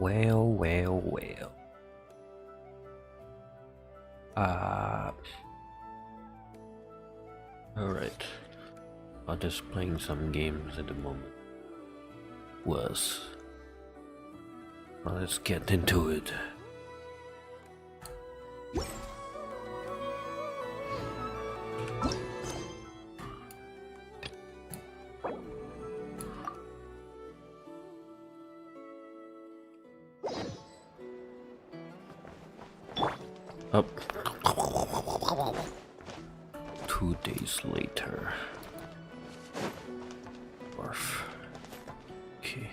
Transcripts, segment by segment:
Well, well, well. Alright. I'm just playing some games at the moment. Well, let's get into it. Up. 2 days later. Barf. Okay.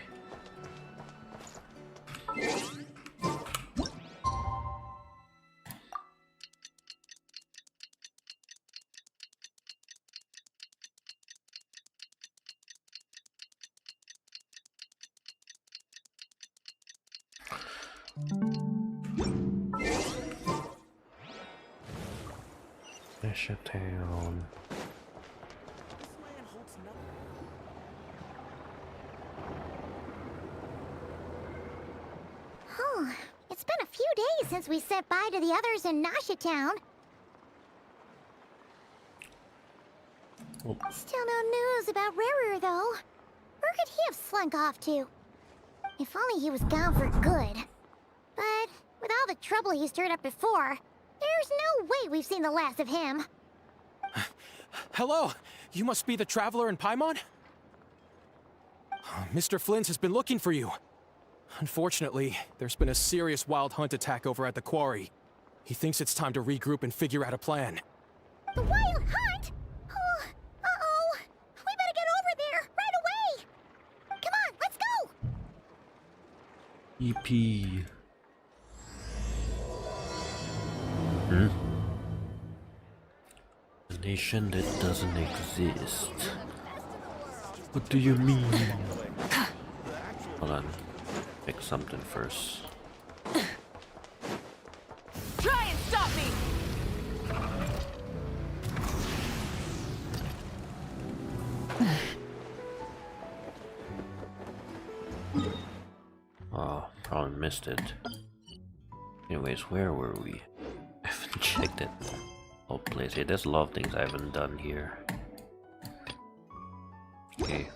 Fisher Town. Oh, it's been a few days since we said bye to the others in Nasha Town. Oh. Still no news about Rarer, though. Where could he have slunk off to? If only he was gone for good. But with all the trouble he stirred up before, there's no way we've seen the last of him. Hello! You must be the traveler in Paimon? Mr. Flint has been looking for you. Unfortunately, there's been a serious wild hunt attack over at the quarry. He thinks it's time to regroup and figure out a plan. The wild hunt? Oh, uh-oh. We better get over there, right away! Come on, let's go! EP. A nation that doesn't exist. What do you mean? Hold on. Pick something first. Try and stop me! Oh, probably missed it. Anyways, where were we? I haven't checked it. Oh, place here. There's a lot of things I haven't done here. Okay.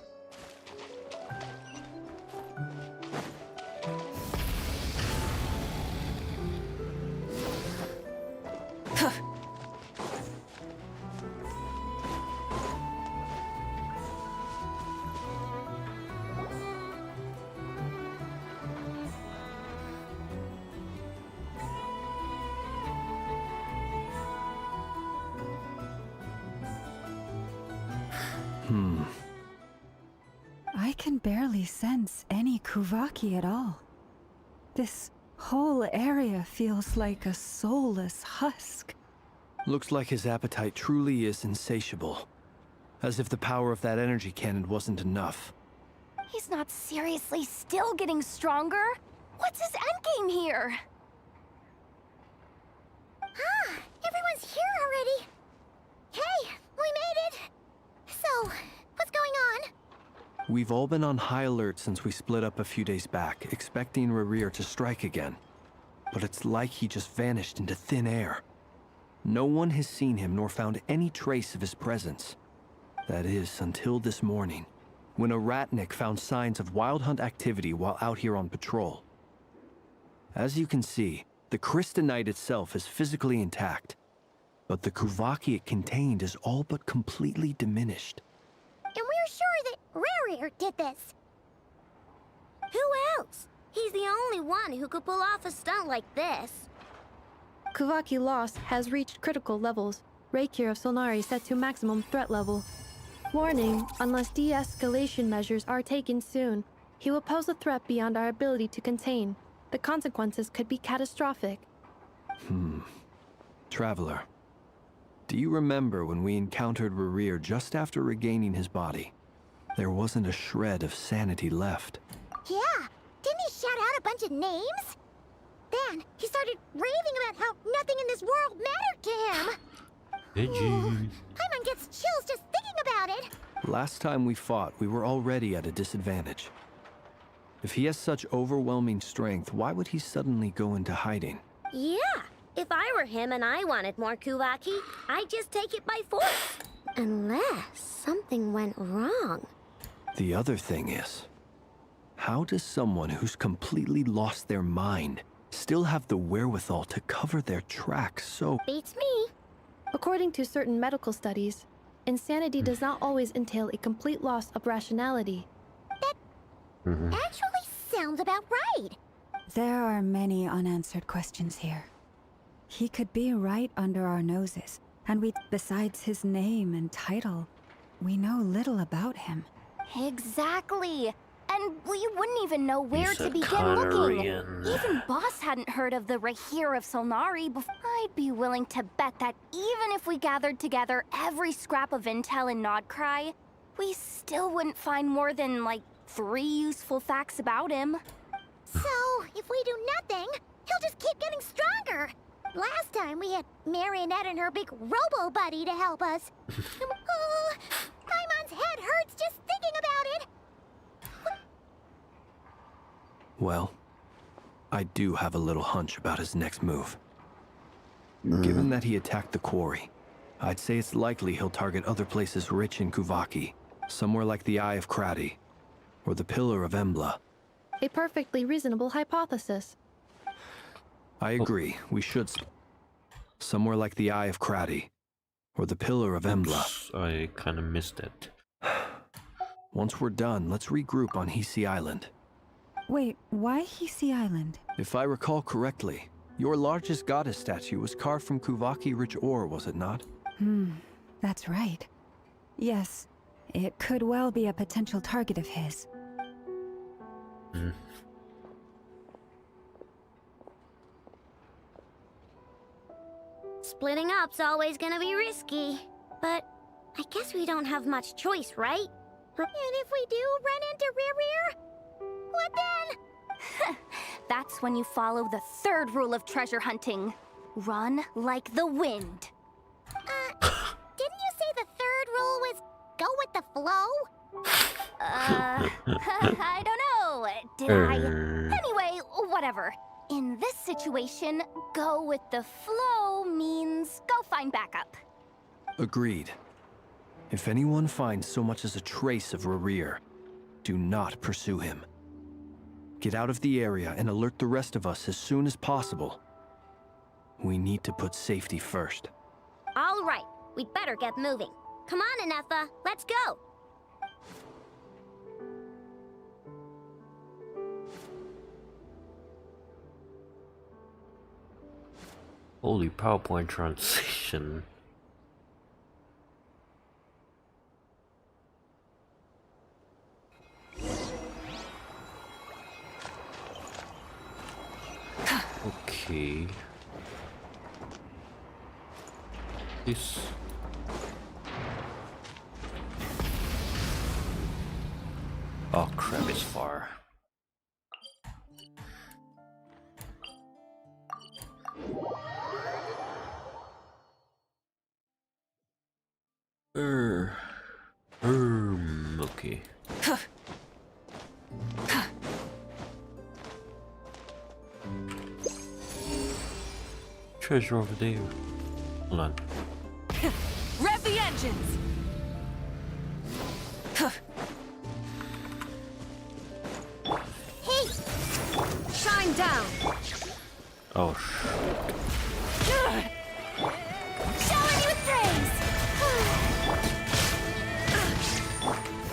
I can barely sense any Kuvaki at all. This whole area feels like a soulless husk. Looks like his appetite truly is insatiable. As if the power of that energy cannon wasn't enough. He's not seriously still getting stronger? What's his endgame here? Ah, everyone's here already. Hey, we made it. So, what's going on? We've all been on high alert since we split up a few days back, expecting Rarir to strike again. But it's like he just vanished into thin air. No one has seen him nor found any trace of his presence. That is, until this morning, when a ratnik found signs of wild hunt activity while out here on patrol. As you can see, the Crystonite itself is physically intact, but the Kuvaki it contained is all but completely diminished. And we're sure that Rarir did this. Who else? He's the only one who could pull off a stunt like this. Kuvaki loss has reached critical levels. Reikir of Solnari set to maximum threat level. Warning, unless de-escalation measures are taken soon, he will pose a threat beyond our ability to contain. The consequences could be catastrophic. Traveler, do you remember when we encountered Rarir just after regaining his body? There wasn't a shred of sanity left. Yeah, didn't he shout out a bunch of names? Then he started raving about how nothing in this world mattered to him. Paimon gets chills just thinking about it. Last time we fought, we were already at a disadvantage. If he has such overwhelming strength, why would he suddenly go into hiding? Yeah, if I were him and I wanted more Kuvaki, I'd just take it by force. Unless something went wrong. The other thing is, how does someone who's completely lost their mind still have the wherewithal to cover their tracks so... Beats me. According to certain medical studies, insanity does not always entail a complete loss of rationality. Actually sounds about right. There are many unanswered questions here. He could be right under our noses, and besides his name and title, we know little about him. Exactly. And we wouldn't even know where He's to a begin looking. Conorian. Even Boss hadn't heard of the Rahir of Solnari before. I'd be willing to bet that even if we gathered together every scrap of intel in Nod Krai, we still wouldn't find more than, like, 3 useful facts about him. So, if we do nothing, he'll just keep getting stronger. Last time we had Marionette and her big robo-buddy to help us. Oh, Paimon's head hurts just thinking about it. Well, I do have a little hunch about his next move. Given that he attacked the quarry, I'd say it's likely he'll target other places rich in Kuvaki, somewhere like the Eye of Krati, or the Pillar of Embla. A perfectly reasonable hypothesis. I agree, we should... Somewhere like the Eye of Krati, or the Pillar of Embla. I kind of missed it. Once we're done, let's regroup on Hisi Island. Wait, why Hisi Island? If I recall correctly, your largest goddess statue was carved from Kuvaki-rich ore, was it not? That's right. Yes, it could well be a potential target of his. Splitting up's always gonna be risky. But I guess we don't have much choice, right? And if we do run into Rear, what then? That's when you follow the 3rd rule of treasure hunting. Run like the wind. Didn't you say the 3rd rule was go with the flow? I don't know. Did I? Anyway, whatever. In this situation, go with the flow means go find backup. Agreed. If anyone finds so much as a trace of Rerir, do not pursue him. Get out of the area and alert the rest of us as soon as possible. We need to put safety first. All right, we'd better get moving. Come on, Anetha, let's go. Holy PowerPoint transition. Okay. This. Oh crap, it's far. Okay. Treasure over there. Hold on. Rev the engines! Hey! Shine down! Oh Shower you with praise!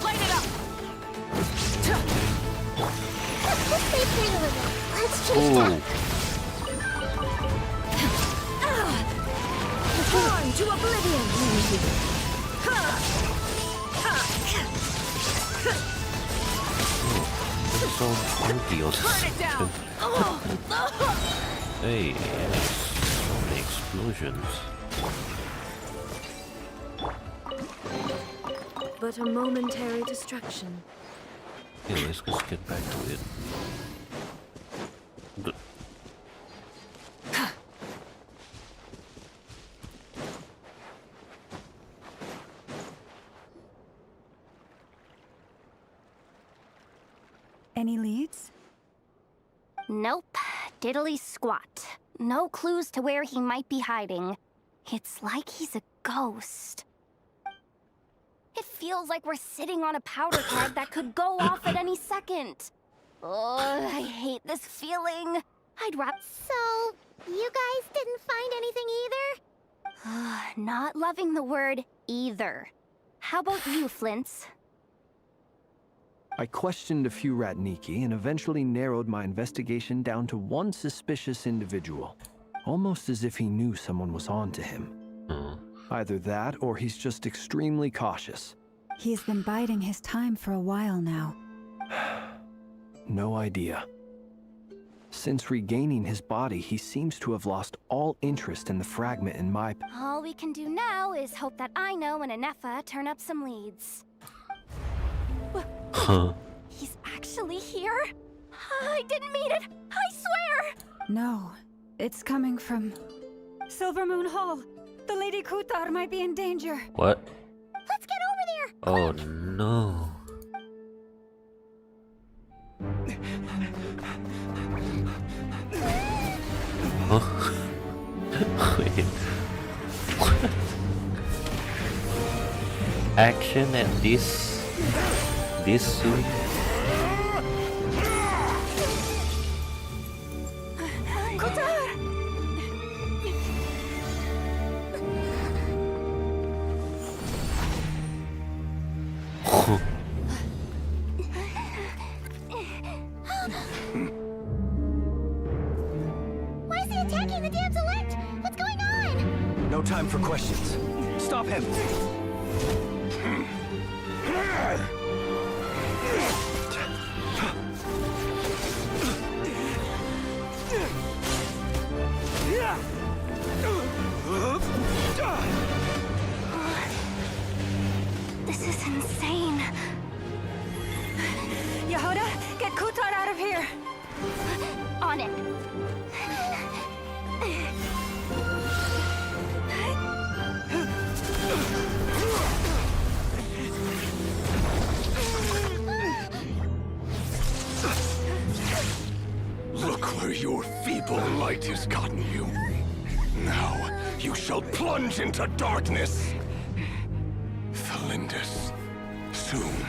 Light it up! Let's stay free a little. Let's change Oh. Born to oblivion! It's so funky. Burn it down! Hey, so many explosions. But a momentary distraction. Okay, let's just get back to it. Any leads? Nope. Diddly squat. No clues to where he might be hiding. It's like he's a ghost. It feels like we're sitting on a powder keg that could go off at any second. Oh, I hate this feeling. I'd rather... So, you guys didn't find anything either? Not loving the word either. How about you, Flint's? I questioned a few Ratniki and eventually narrowed my investigation down to one suspicious individual. Almost as if he knew someone was on to him. Either that, or he's just extremely cautious. He's been biding his time for a while now. No idea. Since regaining his body, he seems to have lost all interest in the fragment in my... All we can do now is hope that Aino and Anefa turn up some leads. Huh. He's actually here? I didn't mean it! I swear! No, it's coming from... Silver Moon Hall! The Lady Kutar might be in danger! What? Let's get over there! Oh no. Huh? Wait. What? Action at this soon? Why is he attacking the damsel elect? What's going on? No time for questions. Stop him! This is insane. Yehoda, get Kutar out of here! On it. Look where your feeble light has gotten you. Now, you shall plunge into darkness. Felindus, soon,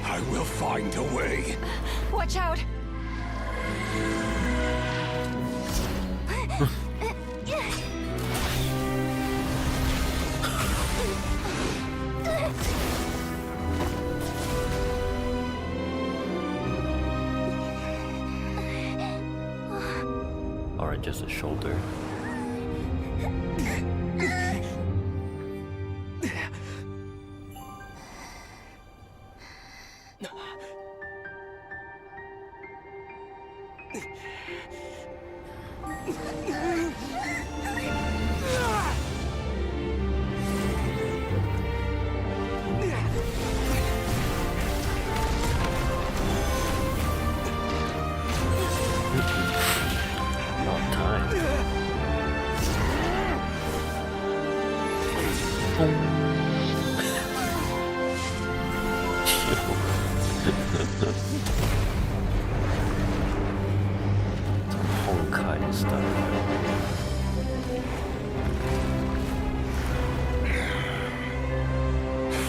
I will find a way. Watch out! Or just a shoulder. Not time. Honkai style.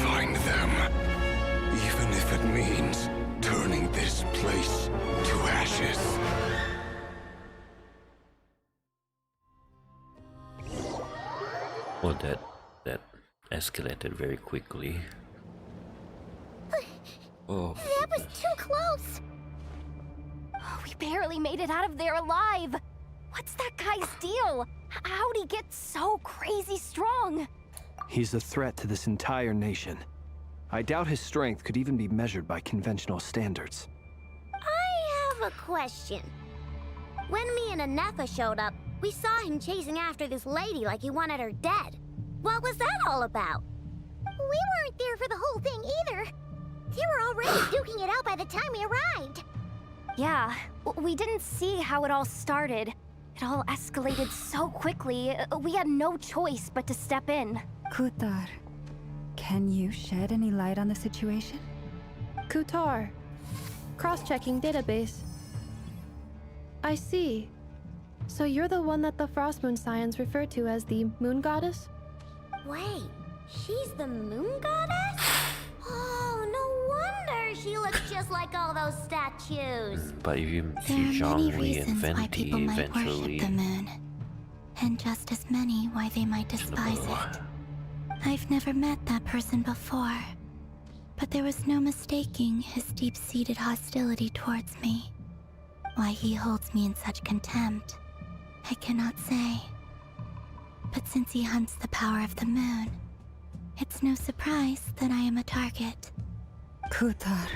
Find them. Even if it means turning this place to ashes. Oh, that escalated very quickly. Oh. That was too close! We barely made it out of there alive. What's that guy's deal? How'd he get so crazy strong? He's a threat to this entire nation. I doubt his strength could even be measured by conventional standards. I have a question. When me and Anefa showed up, we saw him chasing after this lady like he wanted her dead. What was that all about? We weren't there for the whole thing either. They were already duking it out by the time we arrived. Yeah, we didn't see how it all started. It all escalated so quickly, we had no choice but to step in. Kutar, can you shed any light on the situation? Kutar, Cross-checking database. I see. So you're the one that the Frost Moon Scions refer to as the Moon Goddess? Wait, she's the moon goddess? Oh, no wonder she looks just like all those statues. But if you There see are many Zhongli and reasons why Venti people might eventually, worship the moon, and just as many why they might despise it. I've never met that person before, but there was no mistaking his deep-seated hostility towards me. Why he holds me in such contempt, I cannot say. But since he hunts the power of the moon, it's no surprise that I am a target. Kutar.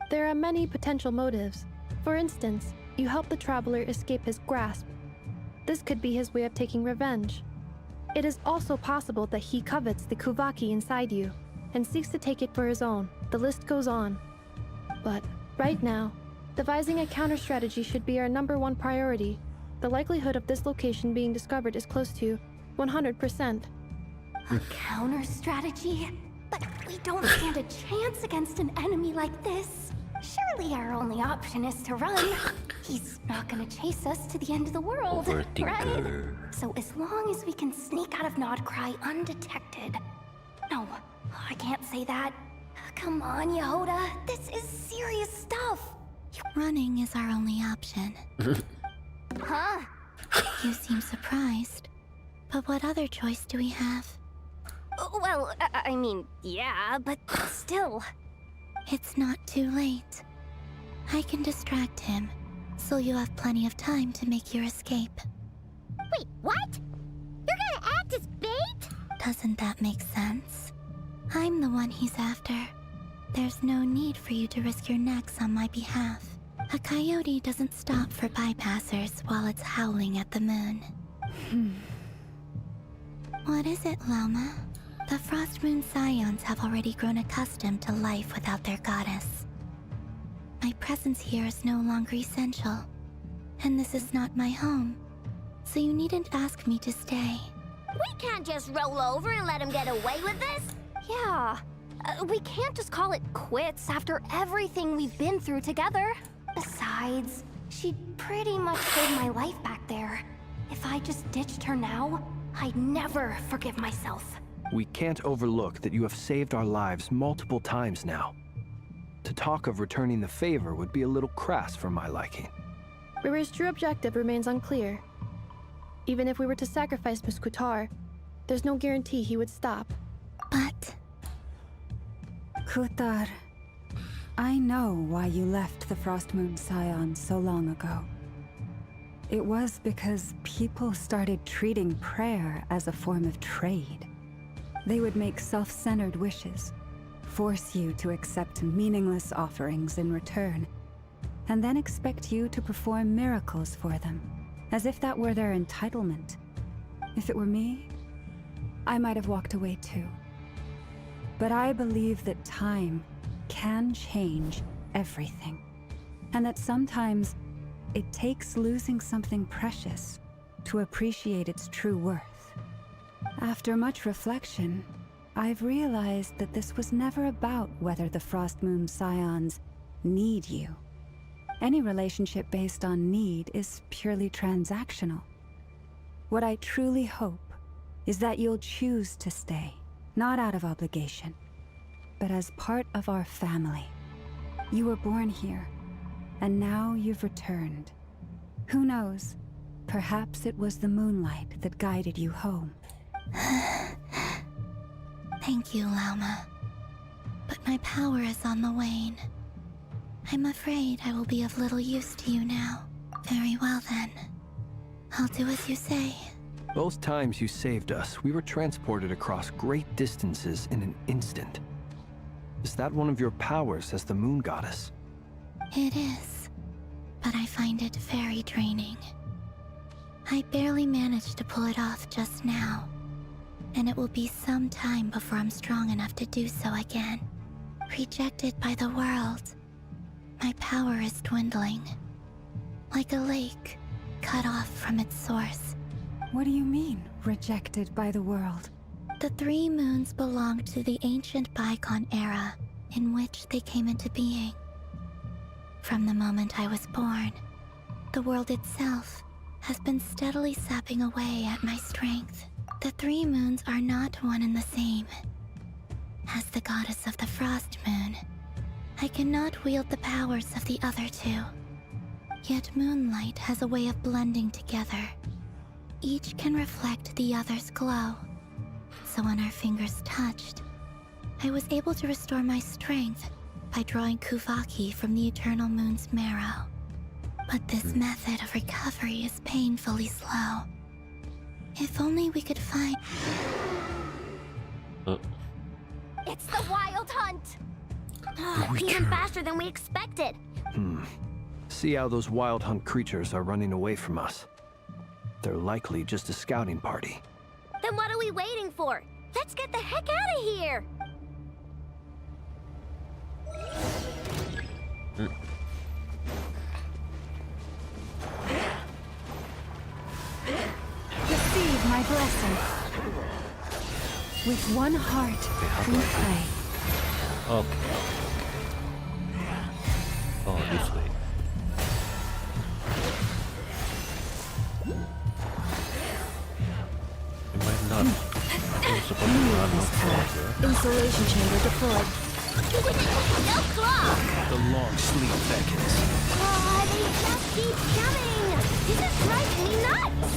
There are many potential motives. For instance, you help the traveler escape his grasp. This could be his way of taking revenge. It is also possible that he covets the Kuvaki inside you and seeks to take it for his own. The list goes on. But right now, devising a counter-strategy should be our #1 priority. The likelihood of this location being discovered is close to 100%. A counter strategy? But we don't stand a chance against an enemy like this. Surely our only option is to run. He's not gonna chase us to the end of the world, right? Overthinker. So as long as we can sneak out of Nod Krai undetected. No, I can't say that. Come on, Yehoda. This is serious stuff. Running is our only option. Huh? You seem surprised. But what other choice do we have? Well, I mean, yeah, but still. It's not too late. I can distract him, so you have plenty of time to make your escape. Wait, what? You're gonna act as bait? Doesn't that make sense? I'm the one he's after. There's no need for you to risk your necks on my behalf. A coyote doesn't stop for bypassers while it's howling at the moon. What is it, Loma? The Frost Moon Scions have already grown accustomed to life without their goddess. My presence here is no longer essential, and this is not my home, so you needn't ask me to stay. We can't just roll over and let him get away with this. Yeah. We can't just call it quits after everything we've been through together. Besides, she'd pretty much saved my life back there. If I just ditched her now, I'd never forgive myself. We can't overlook that you have saved our lives multiple times now. To talk of returning the favor would be a little crass for my liking. Riri's true objective remains unclear. Even if we were to sacrifice Miss Kutar, there's no guarantee he would stop. But Kutar, I know why you left the Frost Moon Scions so long ago. It was because people started treating prayer as a form of trade. They would make self-centered wishes, force you to accept meaningless offerings in return, and then expect you to perform miracles for them, as if that were their entitlement. If it were me, I might have walked away too. But I believe that time can change everything, and that sometimes it takes losing something precious to appreciate its true worth. After much reflection, I've realized that this was never about whether the Frost Moon Scions need you. Any relationship based on need is purely transactional. What I truly hope is that you'll choose to stay, not out of obligation, but as part of our family. You were born here, and now you've returned. Who knows? Perhaps it was the moonlight that guided you home. thank you, Lauma. But my power is on the wane. I'm afraid I will be of little use to you now. Very well then. I'll do as you say. Both times you saved us, we were transported across great distances in an instant. Is that one of your powers as the Moon Goddess? It is, but I find it very draining. I barely managed to pull it off just now, and it will be some time before I'm strong enough to do so again. Rejected by the world, my power is dwindling. Like a lake, cut off from its source. What do you mean, rejected by the world? The 3 moons belonged to the ancient bygone era in which they came into being. From the moment I was born, the world itself has been steadily sapping away at my strength. The 3 moons are not one and the same. As the goddess of the Frost Moon, I cannot wield the powers of the other 2. Yet moonlight has a way of blending together. Each can reflect the other's glow. So when our fingers touched, I was able to restore my strength by drawing Kuvaki from the Eternal Moon's marrow. But this method of recovery is painfully slow. If only we could find... It's the Wild Hunt! Even faster than we expected. See how those wild hunt creatures are running away from us. They're likely just a scouting party. Then what are we waiting for? Let's get the heck out of here! Receive my blessing. With one heart, we pray. Okay. Oh, this way. You might not. You're supposed to run much farther. Insulation chamber deployed. No claw! The long sleep beckons. Oh, they just keep coming! This is driving me nuts!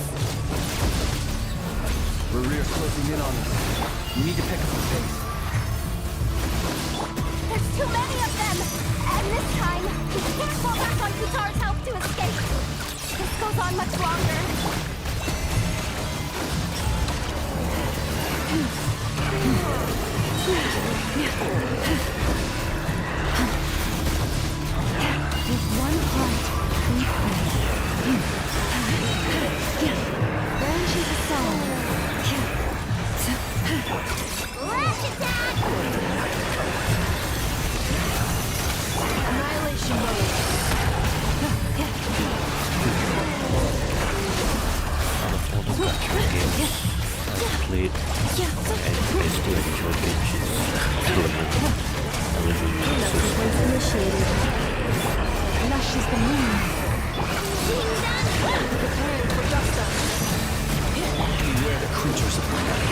Rear's closing in on us. We need to pick up the pace. There's too many of them! And this time, we can't fall back on Kutar's help to escape. This goes on much longer. With one heart, we pray. Branches of song. Lash attack! Annihilation mode. Out of all the action games I've played, I still enjoy Genshin. Initiated. Lush is the moon. Preparing for dust-up. Beware the creatures of the night.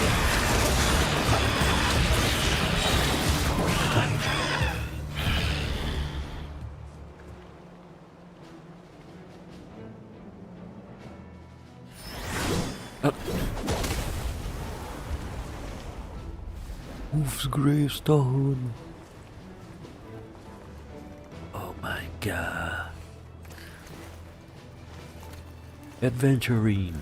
Wolf's gravestone. Oh my god. Adventuring.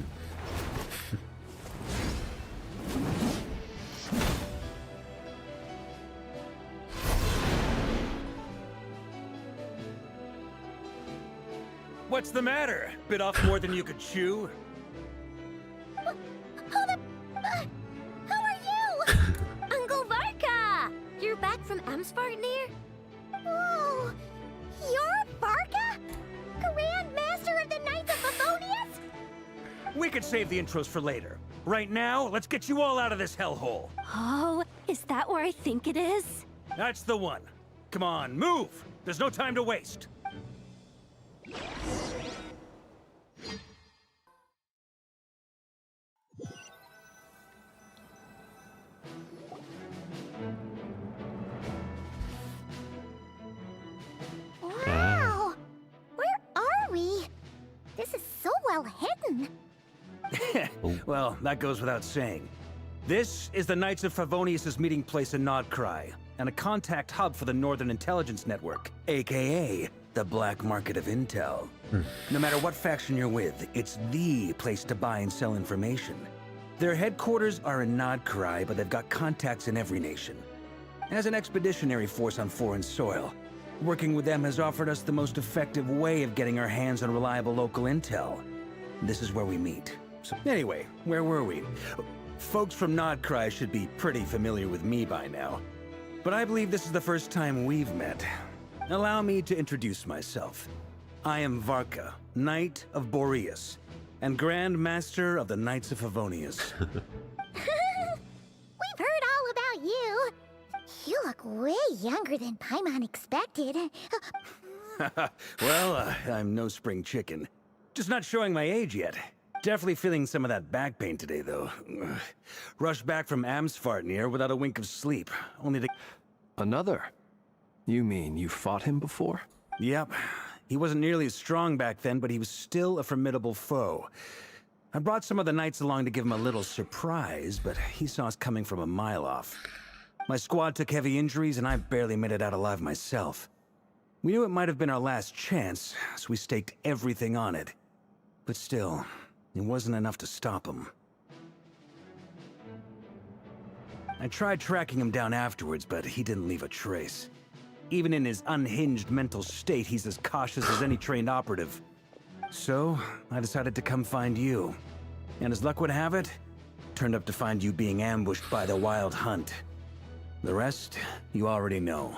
What's the matter? Bit off more than you could chew? How are you? Uncle Varka! You're back from Amsvartnir? Oh, you're Varka? Grand Master of the Knights of Favonius? We could save the intros for later. Right now, let's get you all out of this hellhole. Oh, is that where I think it is? That's the one. Come on, move! There's no time to waste. Wow! Where are we? This is so well hidden. Well, that goes without saying. This is the Knights of Favonius' meeting place in Nod Krai, and a contact hub for the Northern Intelligence Network, aka the Black Market of Intel. No matter what faction you're with, it's the place to buy and sell information. Their headquarters are in Nod Krai, but they've got contacts in every nation. As an expeditionary force on foreign soil, working with them has offered us the most effective way of getting our hands on reliable local intel. This is where we meet. So anyway, where were we? Folks from Nod Krai should be pretty familiar with me by now. But I believe this is the first time we've met. Allow me to introduce myself. I am Varka, Knight of Boreas, and Grand Master of the Knights of Favonius. We've heard all about you. You look way younger than Paimon expected. Well, I'm no spring chicken. Just not showing my age yet. Definitely feeling some of that back pain today, though. Rushed back from Amsfartnir without a wink of sleep, only to... Another? You mean you fought him before? Yep. He wasn't nearly as strong back then, but he was still a formidable foe. I brought some of the knights along to give him a little surprise, but he saw us coming from a mile off. My squad took heavy injuries, and I barely made it out alive myself. We knew it might have been our last chance, so we staked everything on it. But still, it wasn't enough to stop him. I tried tracking him down afterwards, but he didn't leave a trace. Even in his unhinged mental state, he's as cautious as any trained operative. So, I decided to come find you. And as luck would have it, turned up to find you being ambushed by the Wild Hunt. The rest, you already know.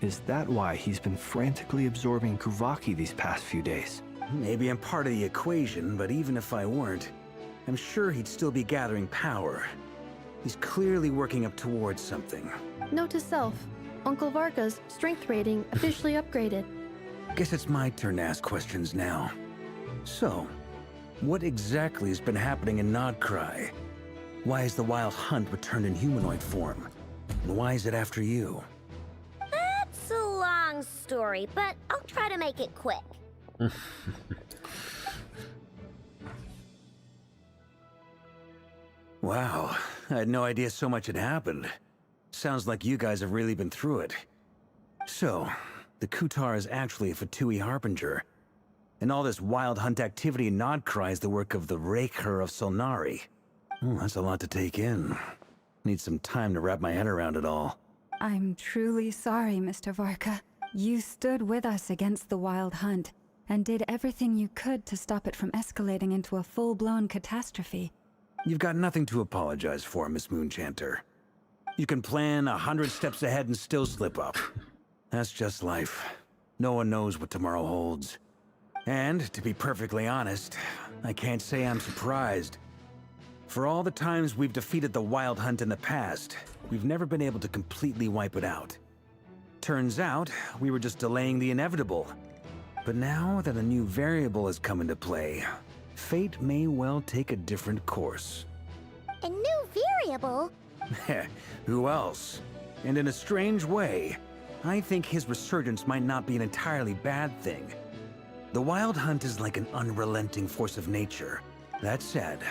Is that why he's been frantically absorbing Kuvaki these past few days? Maybe I'm part of the equation, but even if I weren't, I'm sure he'd still be gathering power. He's clearly working up towards something. Note to self, Uncle Varka's strength rating officially upgraded. Guess it's my turn to ask questions now. So, what exactly has been happening in Nod Krai? Why has the Wild Hunt returned in humanoid form? And why is it after you? That's a long story, but I'll try to make it quick. Wow, I had no idea so much had happened. Sounds like you guys have really been through it. So, the Kutar is actually a Fatui Harbinger. And all this Wild Hunt activity in Nod Krai is the work of the Raker of Solnari. That's a lot to take in. Need some time to wrap my head around it all. I'm truly sorry, Mr. Varka. You stood with us against the Wild Hunt, and did everything you could to stop it from escalating into a full-blown catastrophe. You've got nothing to apologize for, Miss Moonchanter. You can plan 100 steps ahead and still slip up. That's just life. No one knows what tomorrow holds. And, to be perfectly honest, I can't say I'm surprised. For all the times we've defeated the Wild Hunt in the past, we've never been able to completely wipe it out. Turns out, we were just delaying the inevitable. But now that a new variable has come into play, fate may well take a different course. A new variable? Who else? And in a strange way, I think his resurgence might not be an entirely bad thing. The Wild Hunt is like an unrelenting force of nature. That said,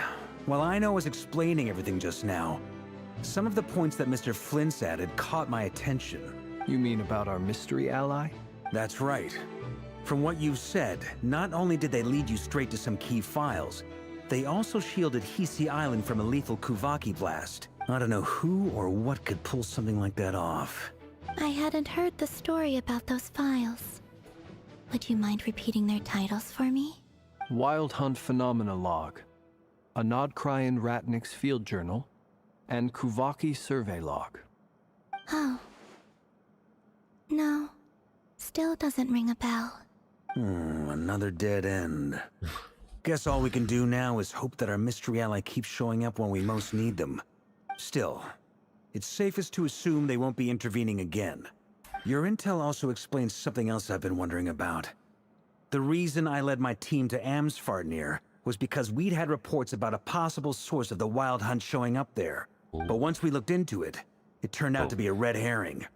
while I was explaining everything just now, some of the points that Mr. Flint's added caught my attention. You mean about our mystery ally? That's right. From what you've said, not only did they lead you straight to some key files, they also shielded Hisi Island from a lethal Kuvaki blast. I don't know who or what could pull something like that off. I hadn't heard the story about those files. Would you mind repeating their titles for me? Wild Hunt Phenomena Log, a Nod Krai and Ratnik's Field Journal, and Kuvaki Survey Log. Oh. No. Still doesn't ring a bell. Another dead end. Guess all we can do now is hope that our mystery ally keeps showing up when we most need them. Still, it's safest to assume they won't be intervening again. Your intel also explains something else I've been wondering about. The reason I led my team to Amsfartnir was because we'd had reports about a possible source of the Wild Hunt showing up there. But once we looked into it, it turned out to be a red herring.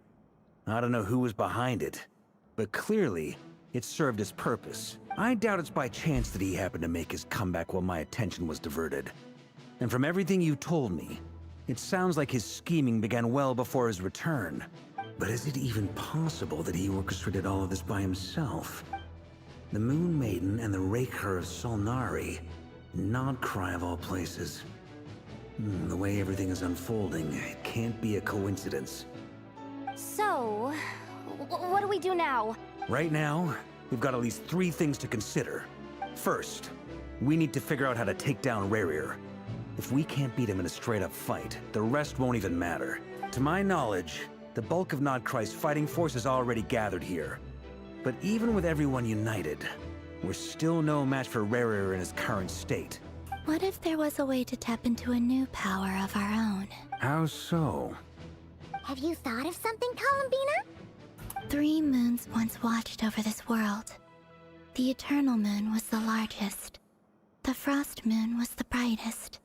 I don't know who was behind it, but clearly, it served its purpose. I doubt it's by chance that he happened to make his comeback while my attention was diverted. And from everything you told me, it sounds like his scheming began well before his return. But is it even possible that he orchestrated all of this by himself? The Moon Maiden and the Raker of Solnari, Nod Krai of all places. The way everything is unfolding, it can't be a coincidence. So, what do we do now? Right now, we've got at least 3 things to consider. First, we need to figure out how to take down Rerir. If we can't beat him in a straight-up fight, the rest won't even matter. To my knowledge, the bulk of Nod Krai's fighting force is already gathered here. But even with everyone united, we're still no match for Rerir in his current state. What if there was a way to tap into a new power of our own? How so? Have you thought of something, Columbina? 3 moons once watched over this world. The eternal moon was the largest. The frost moon was the brightest.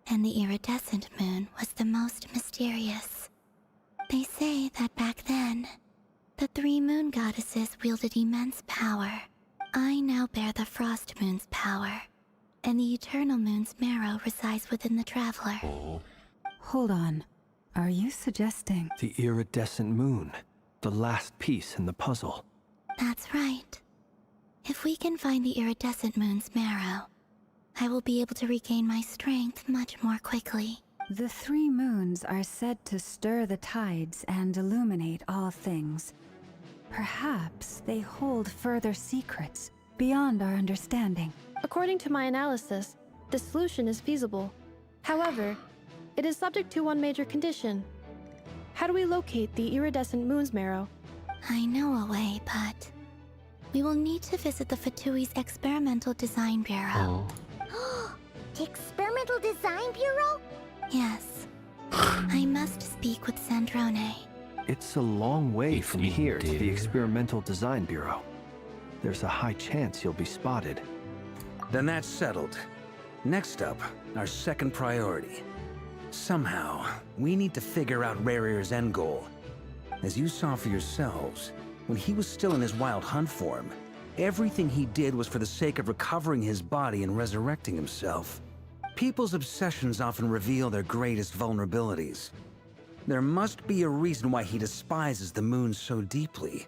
And the iridescent moon was the most mysterious. They say that back then, the 3 moon goddesses wielded immense power. I now bear the frost moon's power, and the eternal moon's marrow resides within the traveler. Oh. Hold on. Are you suggesting... The iridescent moon. The last piece in the puzzle. That's right. If we can find the iridescent moon's marrow, I will be able to regain my strength much more quickly. The 3 moons are said to stir the tides and illuminate all things. Perhaps they hold further secrets beyond our understanding. According to my analysis, the solution is feasible. However, it is subject to one major condition. How do we locate the iridescent moon's marrow? I know a way, but we will need to visit the Fatui's Experimental Design Bureau. Oh. The Experimental Design Bureau? Yes. I must speak with Sandrone. It's a long way If from you here to the dare. Experimental Design Bureau. There's a high chance you'll be spotted. Then that's settled. Next up, our second priority. Somehow, we need to figure out Rarear's end goal. As you saw for yourselves, when he was still in his wild hunt form, everything he did was for the sake of recovering his body and resurrecting himself. People's obsessions often reveal their greatest vulnerabilities. There must be a reason why he despises the moon so deeply.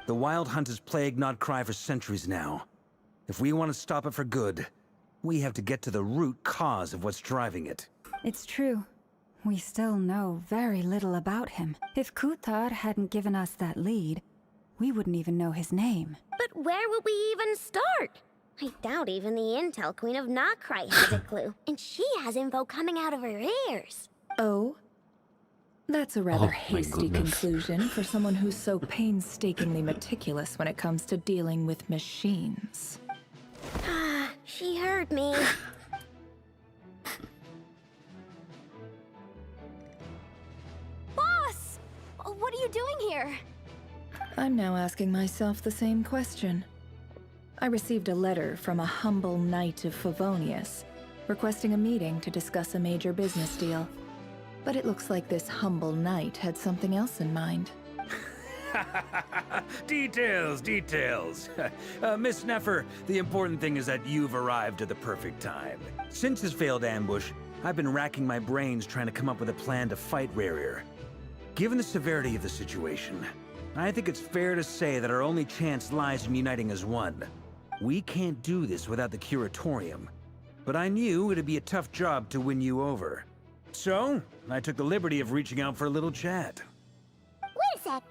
The Wild Hunt has plagued Nod Krai for centuries now. If we want to stop it for good, we have to get to the root cause of what's driving it. It's true. We still know very little about him. If Kuthar hadn't given us that lead, we wouldn't even know his name. But where would we even start? I doubt even the Intel Queen of Nod Krai has a clue. And she has info coming out of her ears. Oh? That's a rather Oh, my hasty goodness. conclusion for someone who's so painstakingly meticulous when it comes to dealing with machines. Ah, she heard me. Boss! What are you doing here? I'm now asking myself the same question. I received a letter from a humble knight of Favonius, requesting a meeting to discuss a major business deal. But it looks like this humble knight had something else in mind. Details, details. Miss Neffer, the important thing is that you've arrived at the perfect time. Since his failed ambush, I've been racking my brains trying to come up with a plan to fight Rarear. Given the severity of the situation, I think it's fair to say that our only chance lies in uniting as one. We can't do this without the Curatorium, but I knew it'd be a tough job to win you over. So, I took the liberty of reaching out for a little chat. Wait a sec.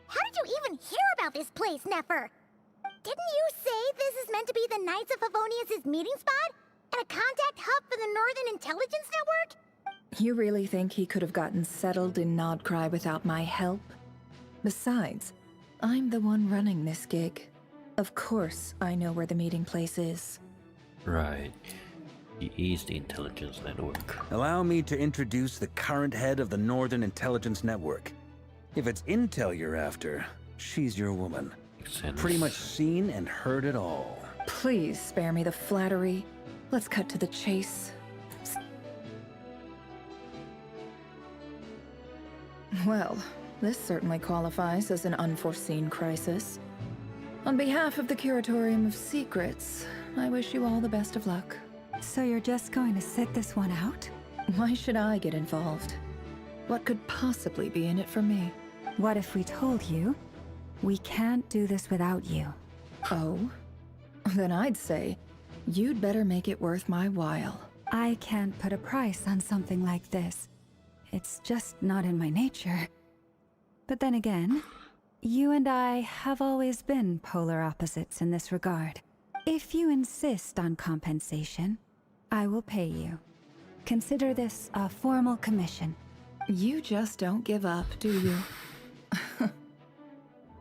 How did you even hear about this place, Neffer? Didn't you say this is meant to be the Knights of Favonius' meeting spot? And a contact hub for the Northern Intelligence Network? You really think he could have gotten settled in Nod Krai without my help? Besides, I'm the one running this gig. Of course I know where the meeting place is. Right. He is the intelligence network. Allow me to introduce the current head of the Northern Intelligence Network. If it's intel you're after, she's your woman. Makes sense. Pretty much seen and heard it all. Please spare me the flattery. Let's cut to the chase. Well, this certainly qualifies as an unforeseen crisis. On behalf of the Curatorium of Secrets, I wish you all the best of luck. So you're just going to sit this one out? Why should I get involved? What could possibly be in it for me? What if we told you we can't do this without you? Oh? Then I'd say, you'd better make it worth my while. I can't put a price on something like this. It's just not in my nature. But then again, you and I have always been polar opposites in this regard. If you insist on compensation, I will pay you. Consider this a formal commission. You just don't give up, do you?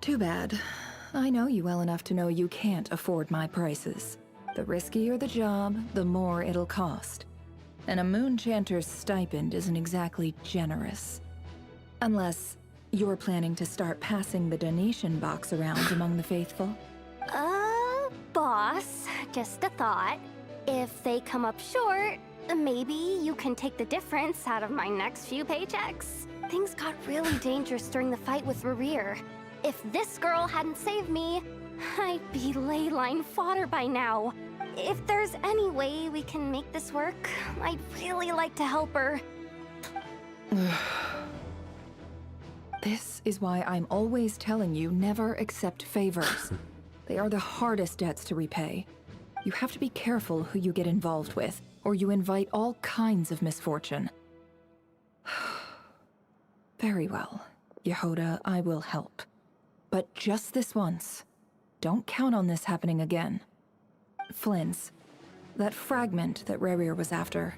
Too bad. I know you well enough to know you can't afford my prices. The riskier the job, the more it'll cost. And a Moonchanter's stipend isn't exactly generous. Unless You're planning to start passing the donation box around among the faithful? Boss, just a thought. If they come up short, maybe you can take the difference out of my next few paychecks. Things got really dangerous during the fight with Rerir. If this girl hadn't saved me, I'd be ley line fodder by now. If there's any way we can make this work, I'd really like to help her. This is why I'm always telling you never accept favors. They are the hardest debts to repay. You have to be careful who you get involved with, or you invite all kinds of misfortune. Very well, Yehoda, I will help. But just this once. Don't count on this happening again. Flynn's, that fragment that Rerir was after,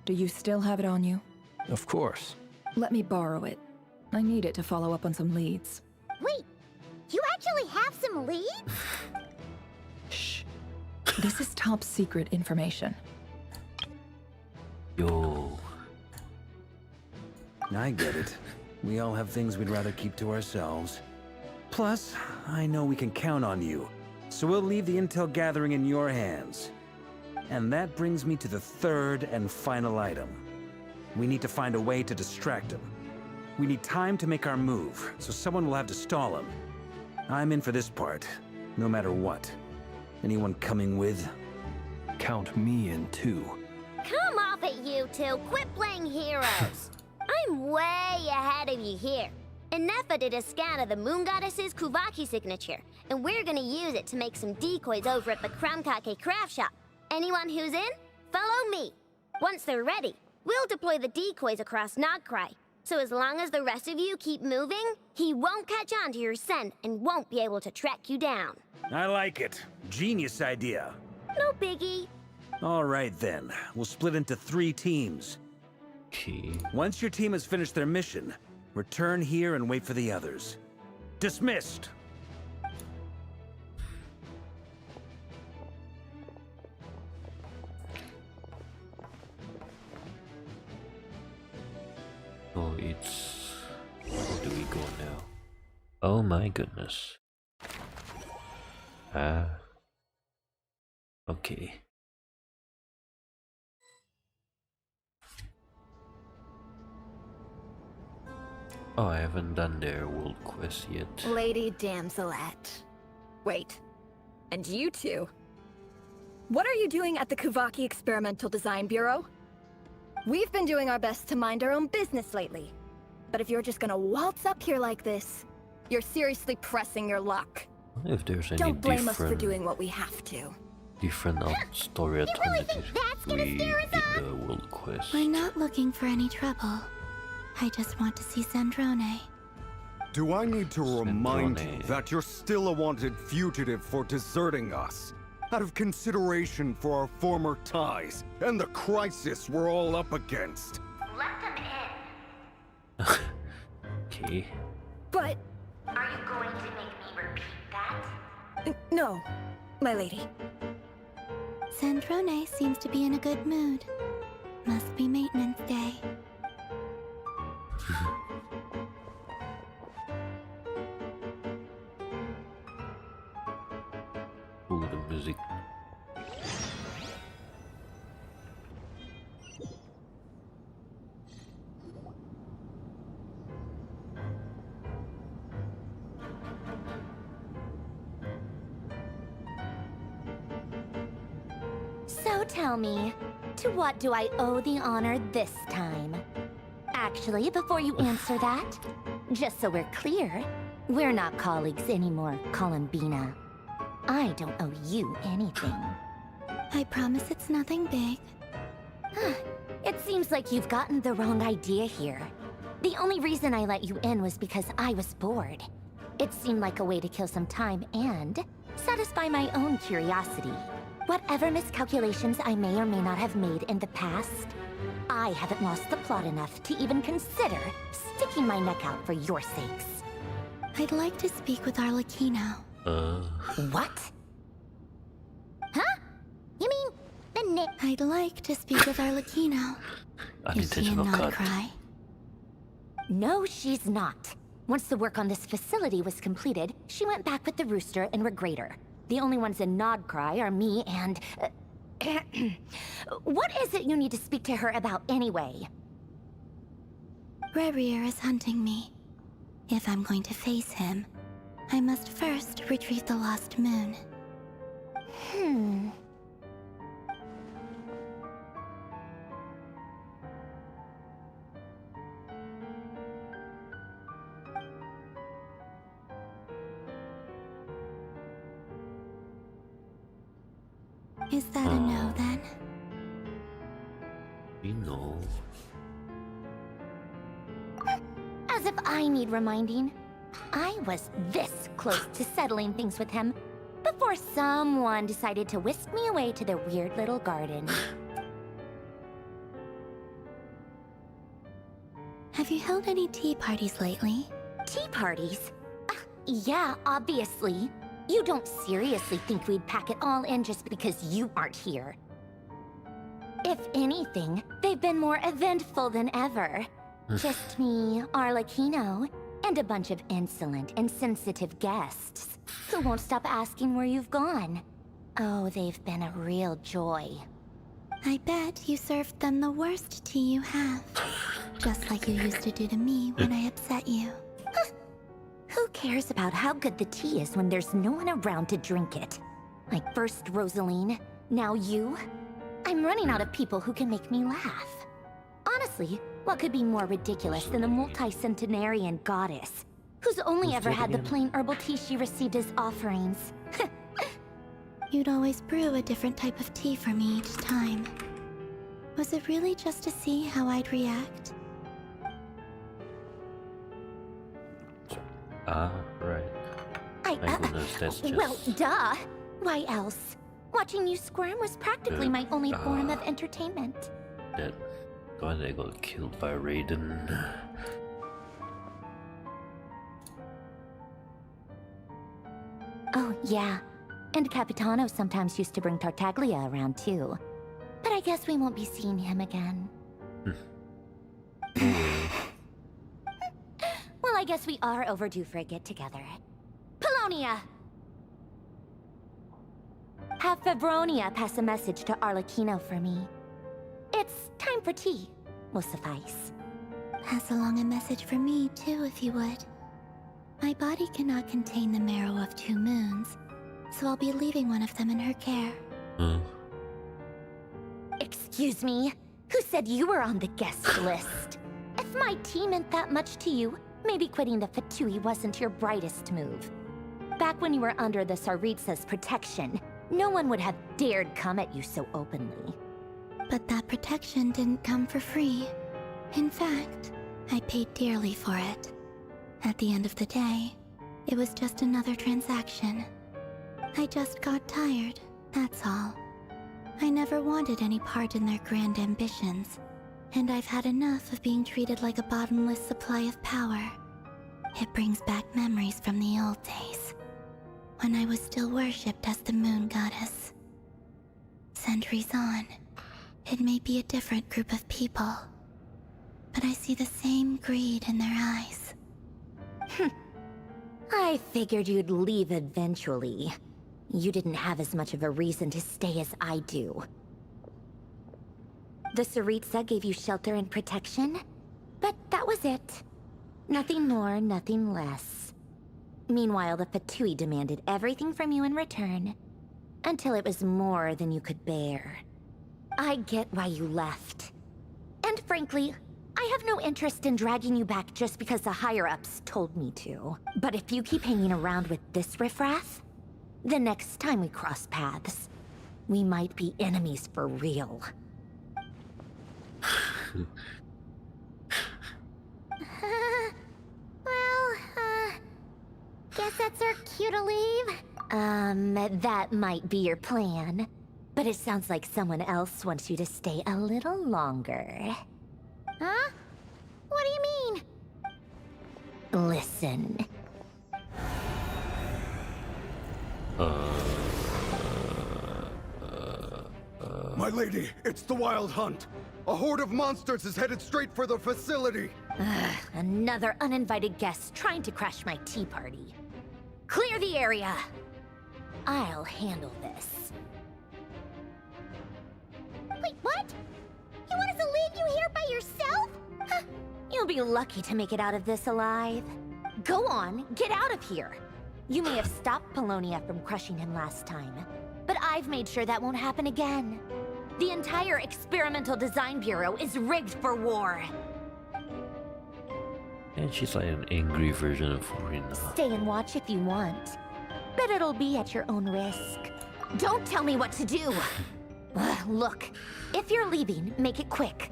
do you still have it on you? Of course. Let me borrow it. I need it to follow up on some leads. Wait, you actually have some leads? Shh. This is top secret information. Yo. I get it. We all have things we'd rather keep to ourselves. Plus, I know we can count on you, so we'll leave the intel gathering in your hands. And that brings me to the third and final item. We need to find a way to distract him. We need time to make our move, so someone will have to stall him. I'm in for this part, no matter what. Anyone coming with? Count me in too. Come off it, you two. Quit playing heroes. I'm way ahead of you here. Nefa did a scan of the Moon Goddess's Kuvaki signature, and we're gonna use it to make some decoys over at the Kramkake craft shop. Anyone who's in, follow me. Once they're ready, we'll deploy the decoys across Nod Krai. So as long as the rest of you keep moving, he won't catch on to your scent and won't be able to track you down. I like it. Genius idea. No biggie. All right then, we'll split into 3 teams. Okay. Once your team has finished their mission, return here and wait for the others. Dismissed! Oh, it's... Where do we go now? Oh my goodness. Okay. Oh, I haven't done their world quest yet. Lady Damselette. Wait. And you two? What are you doing at the Kuvaki Experimental Design Bureau? We've been doing our best to mind our own business lately. But if you're just gonna waltz up here like this, you're seriously pressing your luck. If there's any Don't blame us for doing what we have to. different story alternatives we in the world quest. We're not looking for any trouble. I just want to see Sandrone. Do I need to remind you that you're still a wanted fugitive for deserting us? Out of consideration for our former ties and the crisis we're all up against. Let them in. Okay. But... Are you going to make me repeat that? No, my lady. Sandrone seems to be in a good mood. Must be maintenance day. Ooh, the music. So tell me, to what do I owe the honor this time? Actually, before you answer that, just so we're clear, we're not colleagues anymore, Columbina. I don't owe you anything. I promise it's nothing big. It seems like you've gotten the wrong idea here. The only reason I let you in was because I was bored. It seemed like a way to kill some time and satisfy my own curiosity. Whatever miscalculations I may or may not have made in the past, I haven't lost the plot enough to even consider sticking my neck out for your sakes. I'd like to speak with Arlecchino. What? Huh? You mean the Nick? I'd like to speak with Arlecchino. Is she in Unintentional Nod cut. Krai? No, she's not. Once the work on this facility was completed, she went back with the rooster and Regrator. The only ones in Nod Krai are me and... what is it you need to speak to her about anyway? Rerir is hunting me. If I'm going to face him, I must first retrieve the lost moon. Is that a no, then? You know. As if I need reminding. I was this close to settling things with him before someone decided to whisk me away to their weird little garden. Have you held any tea parties lately? Tea parties? Yeah, obviously. You don't seriously think we'd pack it all in just because you aren't here. If anything, they've been more eventful than ever. Just me, Arlecchino, and a bunch of insolent and sensitive guests who won't stop asking where you've gone. Oh, they've been a real joy. I bet you served them the worst tea you have. Just like you used to do to me when I upset you. Who cares about how good the tea is when there's no one around to drink it? Like first Rosaline, now you? I'm running out of people who can make me laugh. Honestly, what could be more ridiculous than a multi-centenarian goddess who's only ever had the plain herbal tea she received as offerings? You'd always brew a different type of tea for me each time. Was it really just to see how I'd react? Right. My goodness, that's just... Well, duh! Why else? Watching you squirm was practically my only form of entertainment. That guy that got killed by Raiden. Oh, yeah. And Capitano sometimes used to bring Tartaglia around, too. But I guess we won't be seeing him again. Well, I guess we are overdue for a get-together. Polonia! Have Febronia pass a message to Arlecchino for me. It's time for tea. Will suffice. Pass along a message for me, too, if you would. My body cannot contain the marrow of 2 moons, so I'll be leaving one of them in her care. Excuse me? Who said you were on the guest list? If my tea meant that much to you, maybe quitting the Fatui wasn't your brightest move. Back when you were under the Tsaritsa's protection, no one would have dared come at you so openly. But that protection didn't come for free. In fact, I paid dearly for it. At the end of the day, it was just another transaction. I just got tired, that's all. I never wanted any part in their grand ambitions, and I've had enough of being treated like a bottomless supply of power. It brings back memories from the old days, when I was still worshipped as the moon goddess. Centuries on, it may be a different group of people, but I see the same greed in their eyes. I figured you'd leave eventually. You didn't have as much of a reason to stay as I do. The Tsaritsa gave you shelter and protection, but that was it. Nothing more, nothing less. Meanwhile, the Fatui demanded everything from you in return, until it was more than you could bear. I get why you left. And frankly, I have no interest in dragging you back just because the higher-ups told me to. But if you keep hanging around with this riffraff, the next time we cross paths, we might be enemies for real. Guess that's our cue to leave? That might be your plan. But it sounds like someone else wants you to stay a little longer. Huh? What do you mean? Listen. My lady, it's the Wild Hunt. A horde of monsters is headed straight for the facility. Another uninvited guest trying to crash my tea party. Clear the area. I'll handle this. Wait, what? You want us to leave you here by yourself? Huh. You'll be lucky to make it out of this alive. Go on, get out of here. You may have stopped Polonia from crushing him last time, but I've made sure that won't happen again. The entire Experimental Design Bureau is rigged for war. And she's like an angry version of Furina. Stay and watch if you want, but it'll be at your own risk. Don't tell me what to do. Look, if you're leaving, make it quick.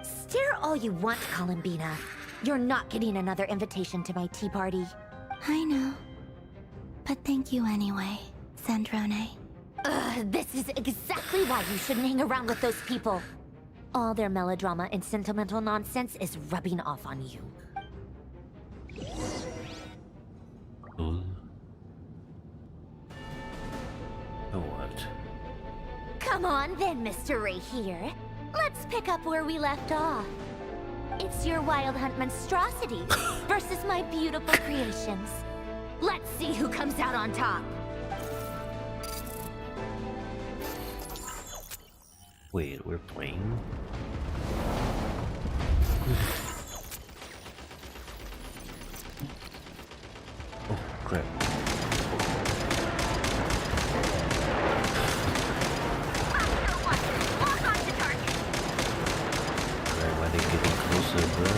Stare all you want, Columbina. You're not getting another invitation to my tea party. I know. But thank you anyway, Sandrone. This is exactly why you shouldn't hang around with those people. All their melodrama and sentimental nonsense is rubbing off on you. Oh, what? Come on then, Mr. Ray here. Let's pick up where we left off. It's your Wild Hunt monstrosity versus my beautiful creations. Let's see who comes out on top. Wait, we're playing? Oh, crap. Why are they getting closer, bro?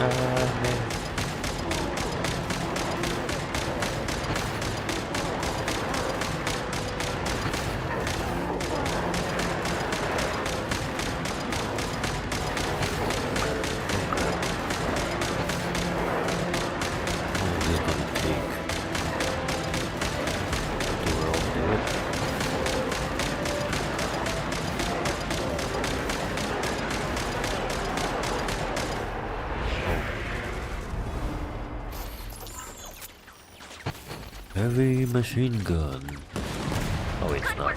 Man. Heavy machine gun. Oh, it's not.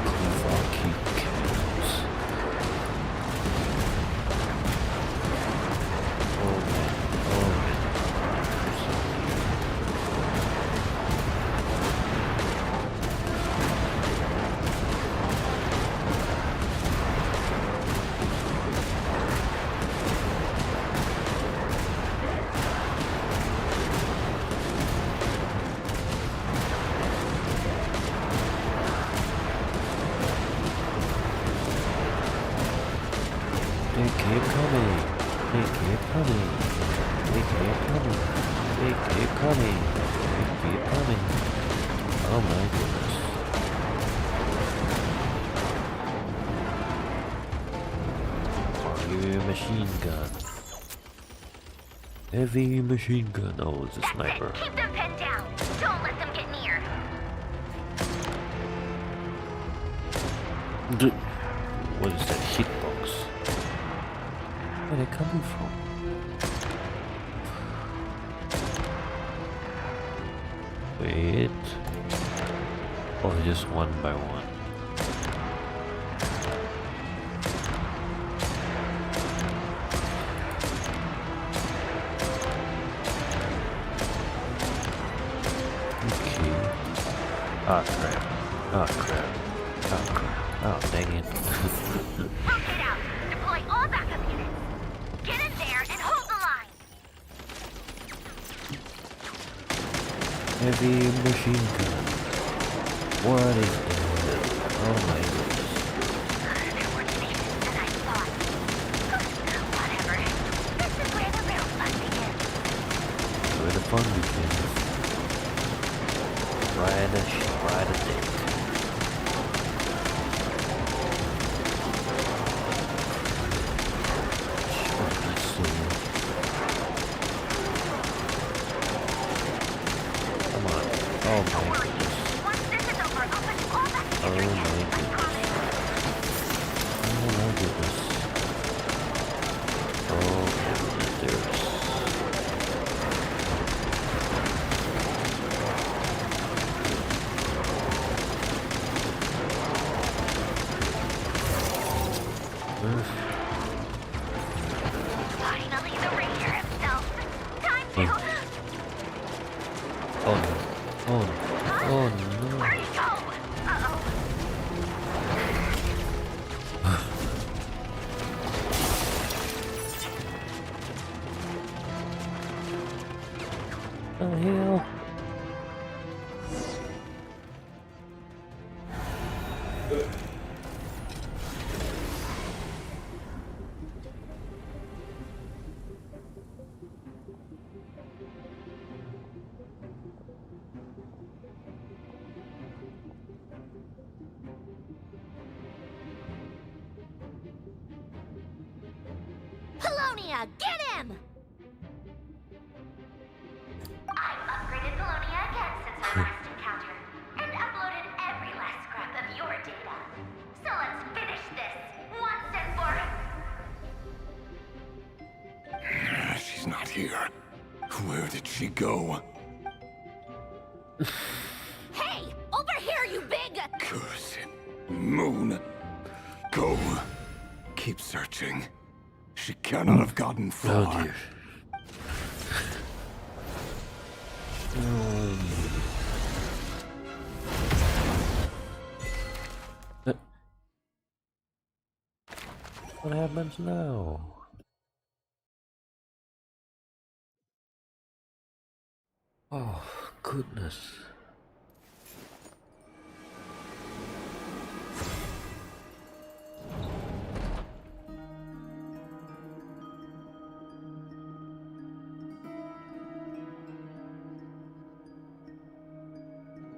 Kuvaki kills. Oh man, oh man. They keep coming. They keep coming. They keep coming. They keep coming. They keep coming. Oh my goodness. Heavy machine gun. Heavy machine gun. Oh, it's a sniper. Keep them pinned down. Don't let them get near. What is that hitbox? Where are they coming from? Wait. Oh, just one by one. Okay. Ah, crap. Ah, crap. Ah, crap. Oh, dang it. Rotate out. Deploy all backup units. Get in there and hold the line. Heavy machine gun. What is this? Oh my goodness. They're more tenacious than I thought. Whatever. This is where the real fun begins. Where the fun begins. Ride a dick. Come on. Oh my goodness. Once this is over, I'll put all back Oh together my again. I goodness. promise. Finally, the ranger himself. Time to. Oh no. Oh no. Oh no. Where'd he go? Uh-oh. The hell? Polonia, get him! I've upgraded Polonia again since our last encounter, and uploaded every last scrap of your data. So let's finish this once and for. She's not here. Where did she go? Hey, over here, you big... Curse it. Moon. Go. Keep searching. She cannot have gotten far. Oh dear. What happens now? Oh, goodness.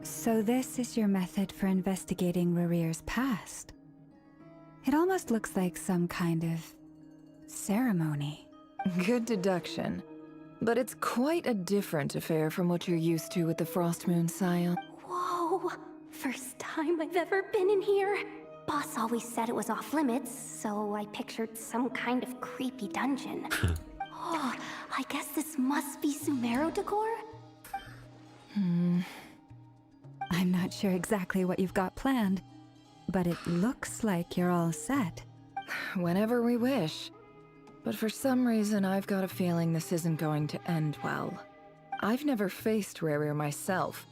So this is your method for investigating Rarir's past? It almost looks like some kind of ceremony. Good deduction. But it's quite a different affair from what you're used to with the Frost Moon Scion. Whoa! First time I've ever been in here. Boss always said it was off limits, so I pictured some kind of creepy dungeon. Oh, I guess this must be Sumeru decor? I'm not sure exactly what you've got planned, but it looks like you're all set. Whenever we wish. But for some reason, I've got a feeling this isn't going to end well. I've never faced Rarir myself,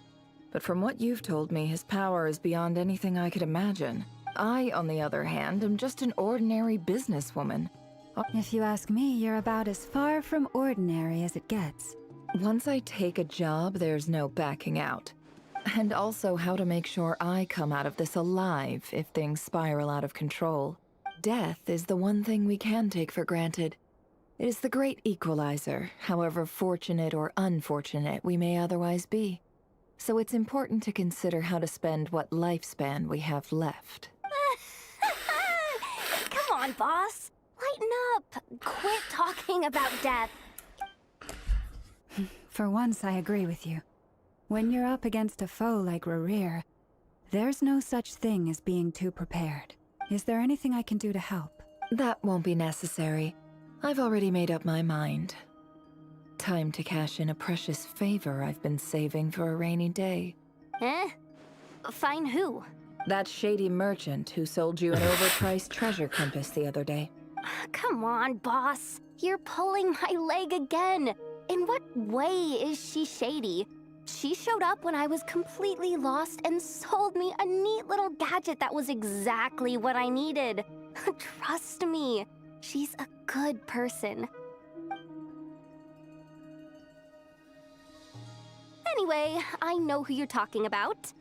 but from what you've told me, his power is beyond anything I could imagine. I, on the other hand, am just an ordinary businesswoman. If you ask me, you're about as far from ordinary as it gets. Once I take a job, there's no backing out. And also how to make sure I come out of this alive if things spiral out of control. Death is the one thing we can take for granted. It is the great equalizer, however fortunate or unfortunate we may otherwise be. So it's important to consider how to spend what lifespan we have left. Come on, boss. Lighten up. Quit talking about death. For once, I agree with you. When you're up against a foe like Rarir, there's no such thing as being too prepared. Is there anything I can do to help? That won't be necessary. I've already made up my mind. Time to cash in a precious favor I've been saving for a rainy day. Eh? Fine who? That shady merchant who sold you an overpriced treasure compass the other day. Come on, boss. You're pulling my leg again. In what way is she shady? She showed up when I was completely lost and sold me a neat little gadget that was exactly what I needed. Trust me, she's a good person. Anyway, I know who you're talking about.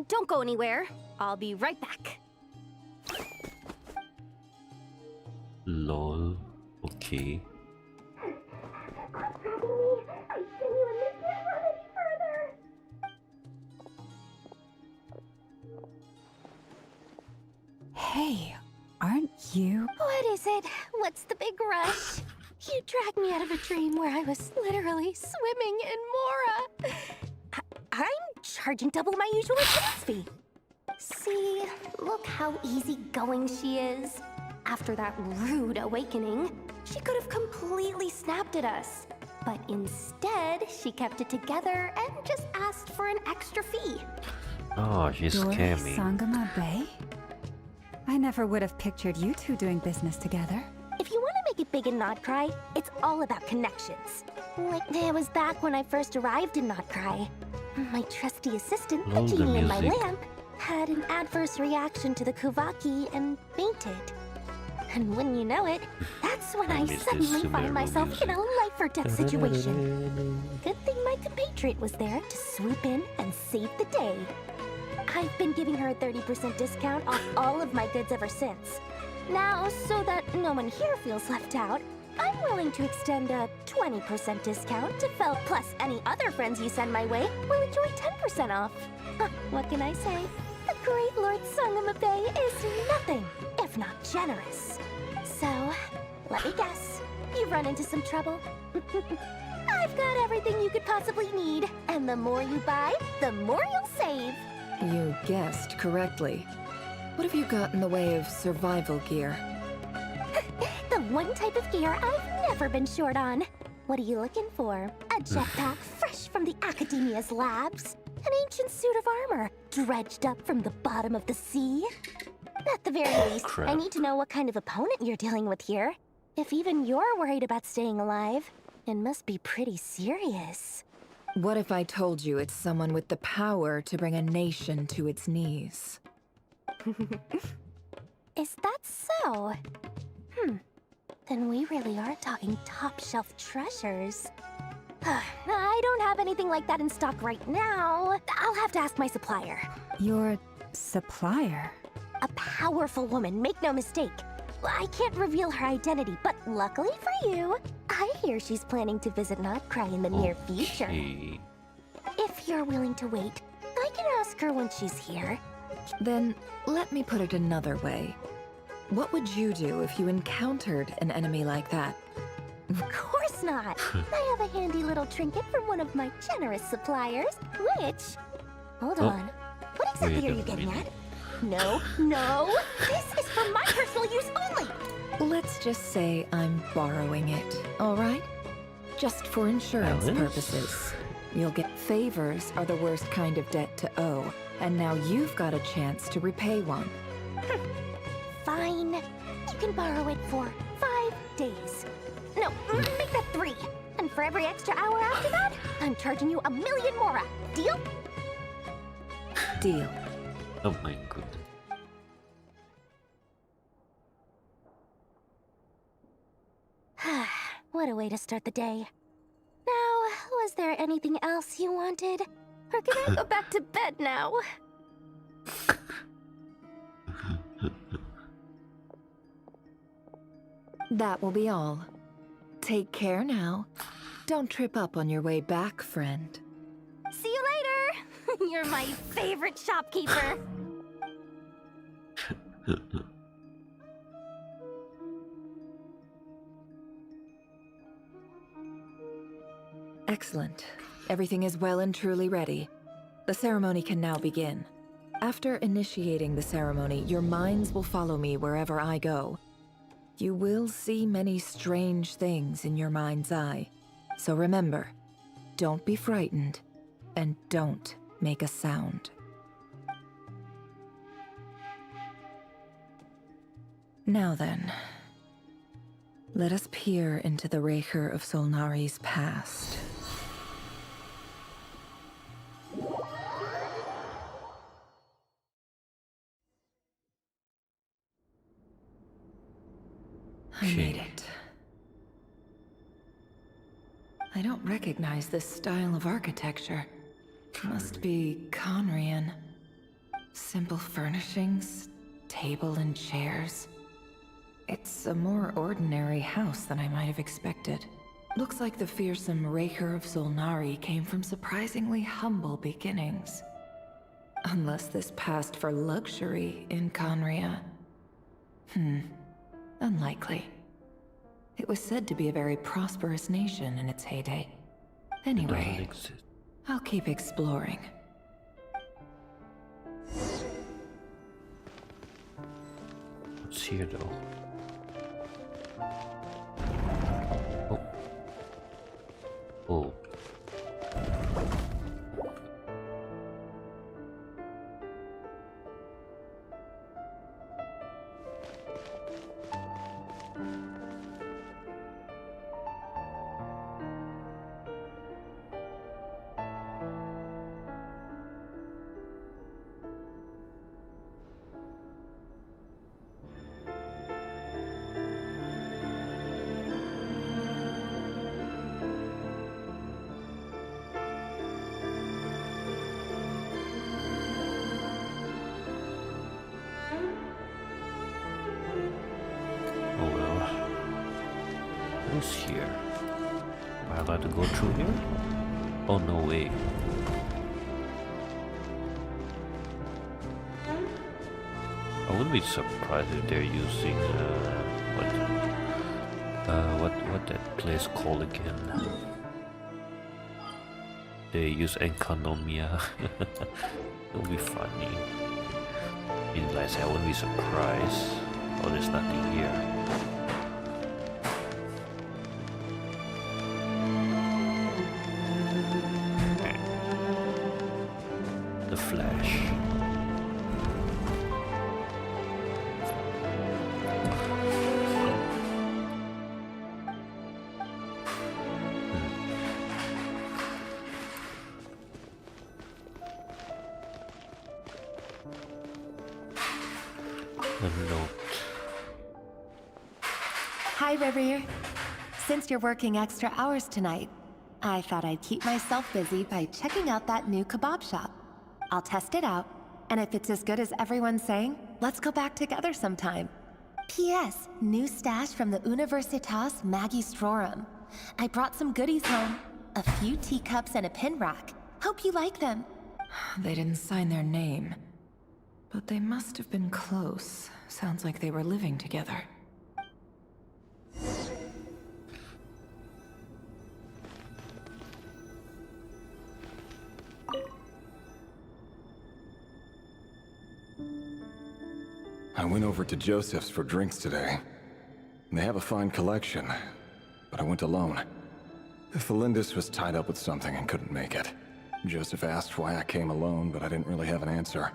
Don't go anywhere. I'll be right back. Lol. Okay. Hey, aren't you? What is it? What's the big rush? You dragged me out of a dream where I was literally swimming in Mora. I'm charging double my usual attendance fee. See, look how easygoing she is. After that rude awakening, she could have completely snapped at us. But instead, she kept it together and just asked for an extra fee. Oh, she's Dora scamming. Sangama Bay? I never would have pictured you two doing business together. If you want to make it big in Nod Krai, it's all about connections. Like, it was back when I first arrived in Nod Krai. My trusty assistant, the Love the genie in my music. lamp, had an adverse reaction to the Kuvaki and fainted. And when you know it, that's when I miss this suddenly find Sumeru myself in a life or death situation. Good thing my compatriot was there to swoop in and save the day. I've been giving her a 30% discount off all of my goods ever since. Now, so that no one here feels left out, I'm willing to extend a 20% discount to Fel plus any other friends you send my way will enjoy 10% off. Huh, what can I say? The great Lord Sangamabe is nothing if not generous. So, let me guess. You've run into some trouble? I've got everything you could possibly need, and the more you buy, the more you'll save. You guessed correctly. What have you got in the way of survival gear? The one type of gear I've never been short on. What are you looking for? A jetpack fresh from the Academia's labs? An ancient suit of armor dredged up from the bottom of the sea? At the very least, crap. I need to know what kind of opponent you're dealing with here. If even you're worried about staying alive, it must be pretty serious. What if I told you it's someone with the power to bring a nation to its knees? Is that so? Then we really are talking top-shelf treasures. I don't have anything like that in stock right now. I'll have to ask my supplier. Your supplier? A powerful woman, make no mistake. I can't reveal her identity, but luckily for you, I hear she's planning to visit Nod Krai in the near future. Okay. If you're willing to wait, I can ask her when she's here. Then, let me put it another way. What would you do if you encountered an enemy like that? Of course not. I have a handy little trinket from one of my generous suppliers, which... Hold on. What exactly Wait are a you getting minute. at? No. This is for my personal use only. Let's just say I'm borrowing it, all right? Just for insurance Balance? purposes. You'll get favors are the worst kind of debt to owe, and now you've got a chance to repay one. Fine. You can borrow it for 5 days. No, make that 3. And for every extra hour after that, I'm charging you 1,000,000 mora. Deal? Deal. Oh my god. What a way to start the day. Now, was there anything else you wanted? Or can I go back to bed now? That will be all. Take care now. Don't trip up on your way back, friend. See you later! You're my favorite shopkeeper. Excellent. Everything is well and truly ready. The ceremony can now begin. After initiating the ceremony, your minds will follow me wherever I go. You will see many strange things in your mind's eye. So remember, don't be frightened, and don't make a sound. Now then, let us peer into the Raker of Solnari's past. I made it. I don't recognize this style of architecture. Must be Conrian. Simple furnishings, table and chairs. It's a more ordinary house than I might have expected. Looks like the fearsome Raker of Solnari came from surprisingly humble beginnings. Unless this passed for luxury in Conria. Unlikely. It was said to be a very prosperous nation in its heyday. Anyway, I'll keep exploring. What's here though? Oh. Who's here? Am I allowed to go through here? Oh, no way. I wouldn't be surprised if they're using what that place called again? They use Enkanomia. It'll be funny. Like I said, I wouldn't be surprised. Oh, there's nothing here. The Flash. Hi, Revere. Since you're working extra hours tonight, I thought I'd keep myself busy by checking out that new kebab shop. I'll test it out, and if it's as good as everyone's saying, let's go back together sometime. P.S. New stash from the Universitas Magistrorum. I brought some goodies home. A few teacups and a pin rack. Hope you like them. They didn't sign their name. But they must have been close. Sounds like they were living together. I went over to Joseph's for drinks today. They have a fine collection, but I went alone. Thelindis was tied up with something and couldn't make it. Joseph asked why I came alone, but I didn't really have an answer.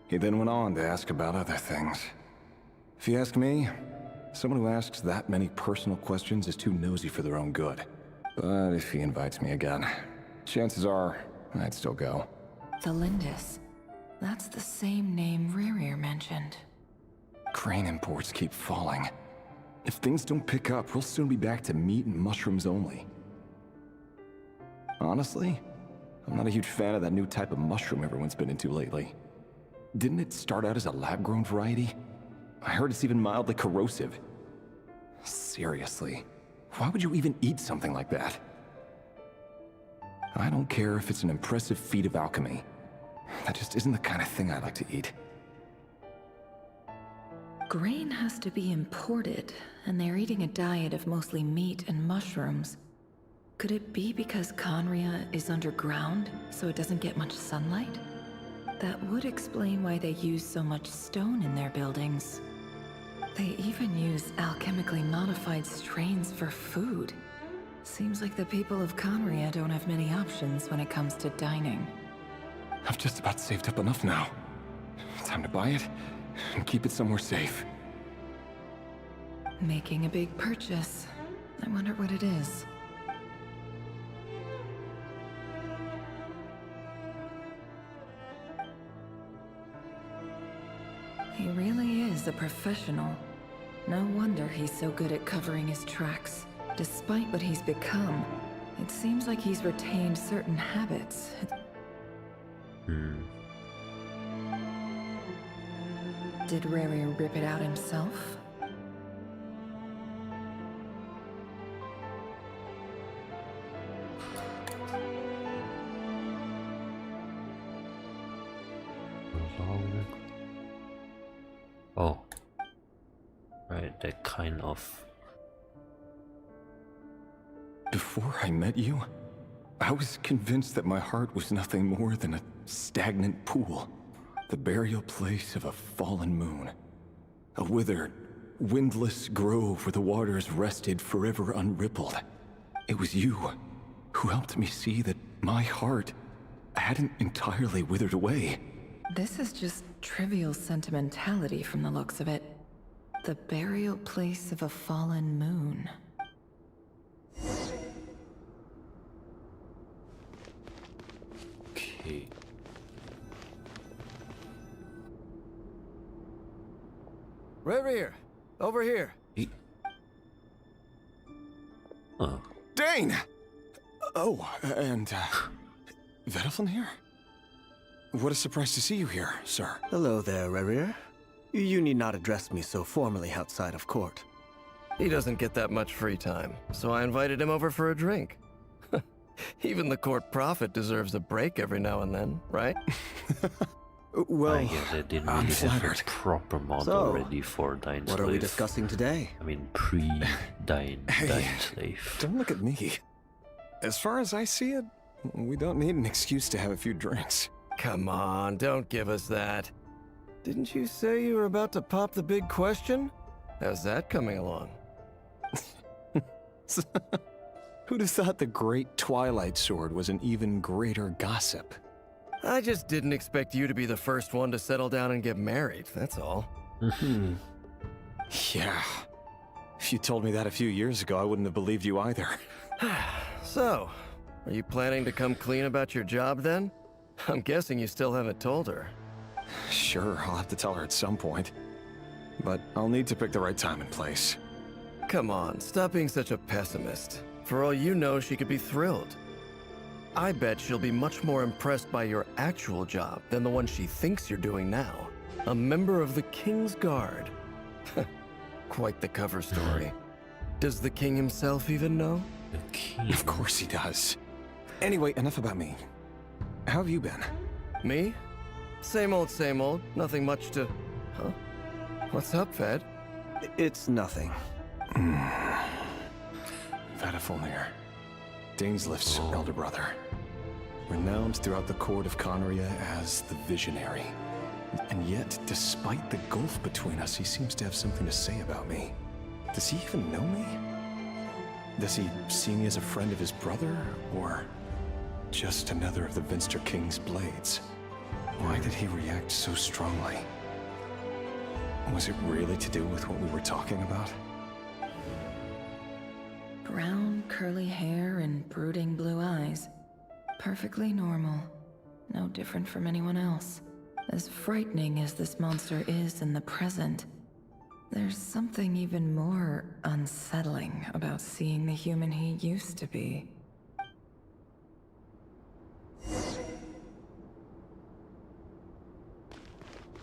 He then went on to ask about other things. If you ask me, someone who asks that many personal questions is too nosy for their own good. But if he invites me again, chances are I'd still go. Thelindis. That's the same name Rerir mentioned. Crane imports keep falling. If things don't pick up, we'll soon be back to meat and mushrooms only. Honestly, I'm not a huge fan of that new type of mushroom everyone's been into lately. Didn't it start out as a lab-grown variety? I heard it's even mildly corrosive. Seriously, why would you even eat something like that? I don't care if it's an impressive feat of alchemy. That just isn't the kind of thing I like to eat. Grain has to be imported, and they're eating a diet of mostly meat and mushrooms. Could it be because Conria is underground, so it doesn't get much sunlight? That would explain why they use so much stone in their buildings. They even use alchemically modified strains for food. Seems like the people of Conria don't have many options when it comes to dining. I've just about saved up enough now. Time to buy it and keep it somewhere safe. Making a big purchase. I wonder what it is. He really is a professional. No wonder he's so good at covering his tracks. Despite what he's become, it seems like he's retained certain habits. Did Rerir rip it out himself? Oh. Right, that kind of... Before I met you, I was convinced that my heart was nothing more than a stagnant pool. The burial place of a fallen moon. A withered, windless grove where the waters rested forever unrippled. It was you who helped me see that my heart hadn't entirely withered away. This is just trivial sentimentality from the looks of it. The burial place of a fallen moon. Okay. Rerir, over here. Oh. Dane! Oh, and, Vedafin here? What a surprise to see you here, sir. Hello there, Rerir. You need not address me so formally outside of court. He doesn't get that much free time, so I invited him over for a drink. Even the court prophet deserves a break every now and then, right? Well, I guess I didn't really have a proper mod already for Dying Slave. What are we discussing today? I mean, pre-Dying Slave. Don't look at me. As far as I see it, we don't need an excuse to have a few drinks. Come on, don't give us that. Didn't you say you were about to pop the big question? How's that coming along? Who'd have thought the Great Twilight Sword was an even greater gossip? I just didn't expect you to be the first one to settle down and get married, that's all. Yeah. If you told me that a few years ago, I wouldn't have believed you either. So, are you planning to come clean about your job then? I'm guessing you still haven't told her. Sure, I'll have to tell her at some point. But I'll need to pick the right time and place. Come on, stop being such a pessimist. For all you know, she could be thrilled. I bet she'll be much more impressed by your actual job than the one she thinks you're doing now. A member of the King's Guard. Quite the cover story. Does the king himself even know? The king? Of course he does. Anyway, enough about me. How have you been? Me? Same old, same old. Nothing much to... Huh? What's up, Ved? It's nothing. Vedifulnir, Daneslif's elder brother. Renowned throughout the court of Conria as the Visionary. And yet, despite the gulf between us, he seems to have something to say about me. Does he even know me? Does he see me as a friend of his brother, or just another of the Vinster King's blades? Why did he react so strongly? Was it really to do with what we were talking about? Brown, curly hair and brooding blue eyes. Perfectly normal. No different from anyone else. As frightening as this monster is in the present, there's something even more unsettling about seeing the human he used to be.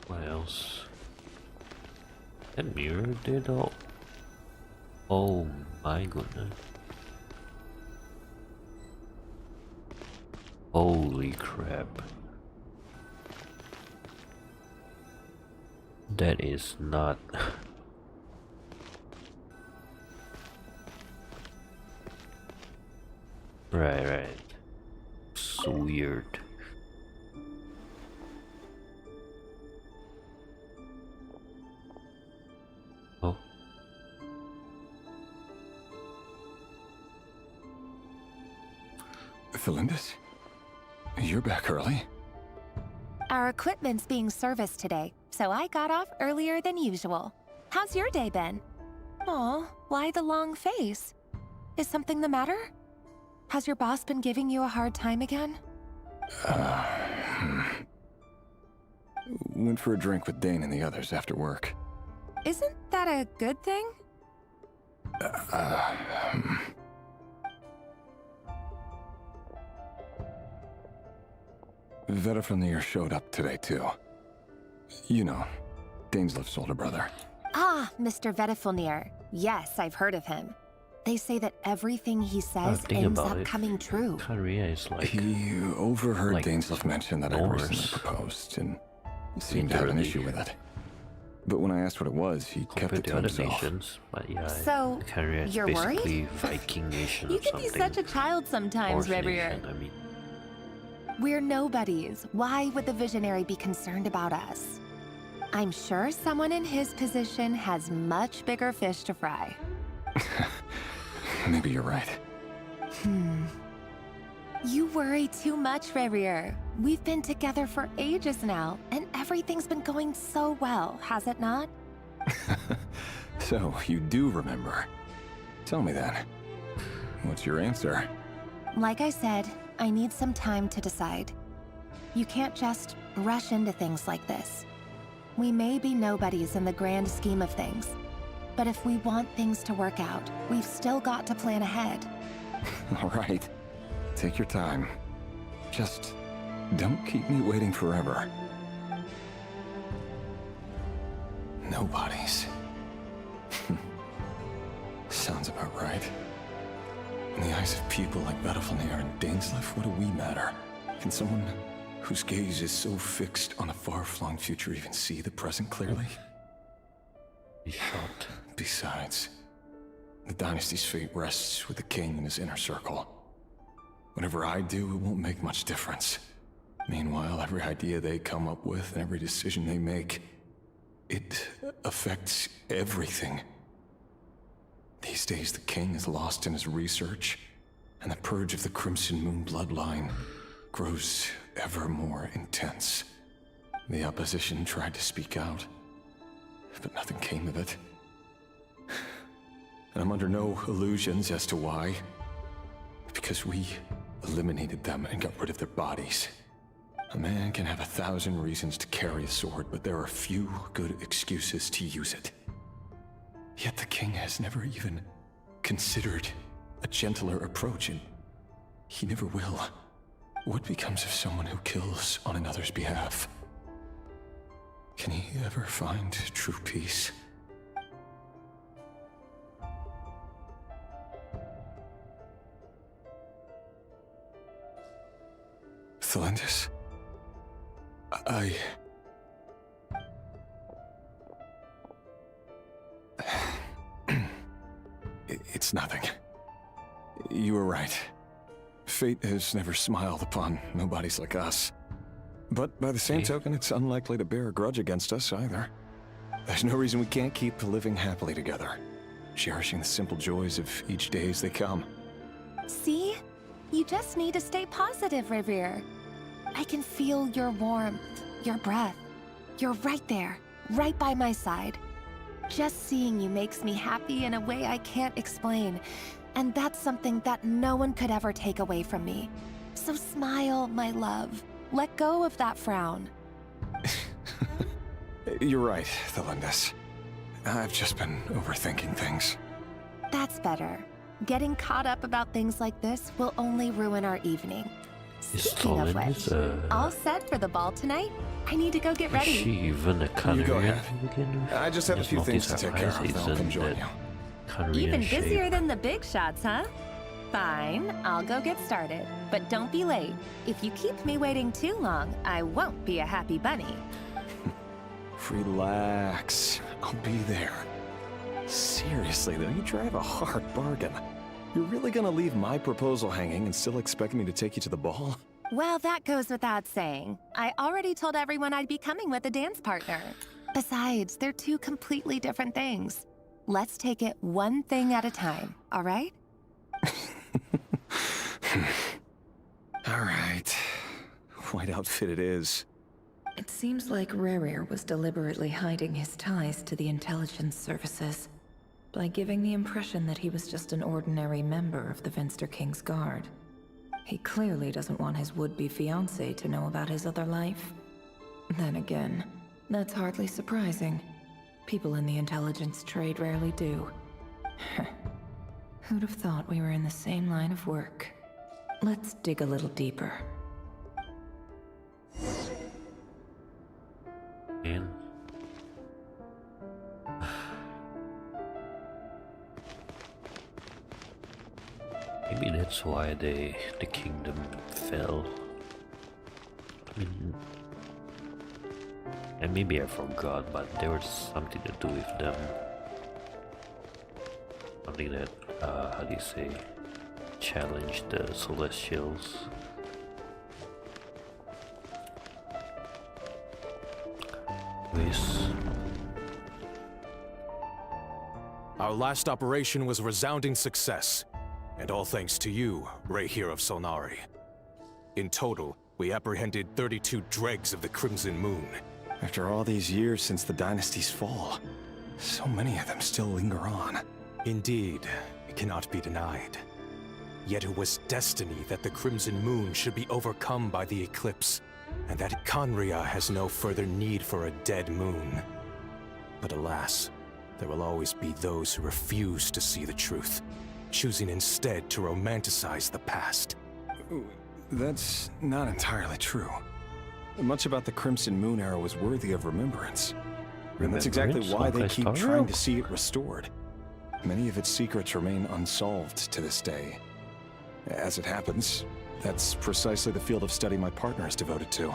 What else? That mirror did all... Oh my goodness. Holy crap. That is not... Right. It's weird. Oh. Felindis? You're back early? Our equipment's being serviced today, so I got off earlier than usual. How's your day been? Aw, why the long face? Is something the matter? Has your boss been giving you a hard time again? Went for a drink with Dane and the others after work. Isn't that a good thing? Vedifulnir showed up today too. You know, Daneslif's older brother. Ah, Mr. Vedifulnir. Yes, I've heard of him. They say that everything he says ends up coming true. Korea is like... He overheard like Daneslif mention that I recently proposed and seemed to have an issue with it. But when I asked what it was, he kept it to himself. Nations, but yeah, So, Korea is you're basically worried? Viking nation You or can be something. such a child sometimes, Norse Rebrier. nation, I mean. We're nobodies. Why would the Visionary be concerned about us? I'm sure someone in his position has much bigger fish to fry. Maybe you're right. You worry too much, Rebrier. We've been together for ages now, and everything's been going so well, has it not? So, you do remember. Tell me then. What's your answer? Like I said, I need some time to decide. You can't just rush into things like this. We may be nobodies in the grand scheme of things, but if we want things to work out, we've still got to plan ahead. All right. Take your time. Just don't keep me waiting forever. Nobodies. Sounds about right. In the eyes of people like Battlefield and Dainsleif, what do we matter? Can someone whose gaze is so fixed on a far-flung future even see the present clearly? He's shot. Besides, the dynasty's fate rests with the king and his inner circle. Whatever I do, it won't make much difference. Meanwhile, every idea they come up with and every decision they make, it affects everything. These days, the king is lost in his research, and the purge of the Crimson Moon bloodline grows ever more intense. The opposition tried to speak out, but nothing came of it. And I'm under no illusions as to why. Because we eliminated them and got rid of their bodies. A man can have 1,000 reasons to carry a sword, but there are few good excuses to use it. Yet the king has never even considered a gentler approach, and he never will. What becomes of someone who kills on another's behalf? Can he ever find true peace? Thelindis? It's nothing. You were right. Fate has never smiled upon nobodies like us. But by the same token, it's unlikely to bear a grudge against us either. There's no reason we can't keep living happily together, cherishing the simple joys of each day as they come. See? You just need to stay positive, Revere. I can feel your warmth, your breath. You're right there, right by my side. Just seeing you makes me happy in a way I can't explain. And that's something that no one could ever take away from me. So smile, my love. Let go of that frown. You're right, Thelindis. I've just been overthinking things. That's better. Getting caught up about things like this will only ruin our evening. Speaking of which, all set for the ball tonight? I need to go get ready. Is she even a You go Canarian ahead. beginner? I just have a few things to take care of. Then I'll come join you. Even busier than the big shots, huh? Fine, I'll go get started. But don't be late. If you keep me waiting too long, I won't be a happy bunny. Relax. I'll be there. Seriously, though, you drive a hard bargain. You're really gonna leave my proposal hanging and still expect me to take you to the ball? Well, that goes without saying. I already told everyone I'd be coming with a dance partner. Besides, they're two completely different things. Let's take it one thing at a time, all right? All right. White outfit it is. It seems like Rerir was deliberately hiding his ties to the intelligence services by giving the impression that he was just an ordinary member of the Vinster King's Guard. He clearly doesn't want his would-be fiancée to know about his other life. Then again, that's hardly surprising. People in the intelligence trade rarely do. Who'd have thought we were in the same line of work? Let's dig a little deeper. And maybe that's why the kingdom fell. I mean, and maybe I forgot, but there was something to do with them. Something that, how do you say, challenged the Celestials. Our last operation was a resounding success, and all thanks to you, Rehir of Solnari. In total, we apprehended 32 dregs of the Crimson Moon. After all these years since the dynasty's fall, so many of them still linger on. Indeed, it cannot be denied. Yet it was destiny that the Crimson Moon should be overcome by the eclipse, and that Khaenri'ah has no further need for a dead moon. But alas, there will always be those who refuse to see the truth, choosing instead to romanticize the past. That's not entirely true. Much about the Crimson Moon era was worthy of remembrance. And that's exactly why they keep trying to see it restored. Many of its secrets remain unsolved to this day. As it happens, that's precisely the field of study my partner is devoted to.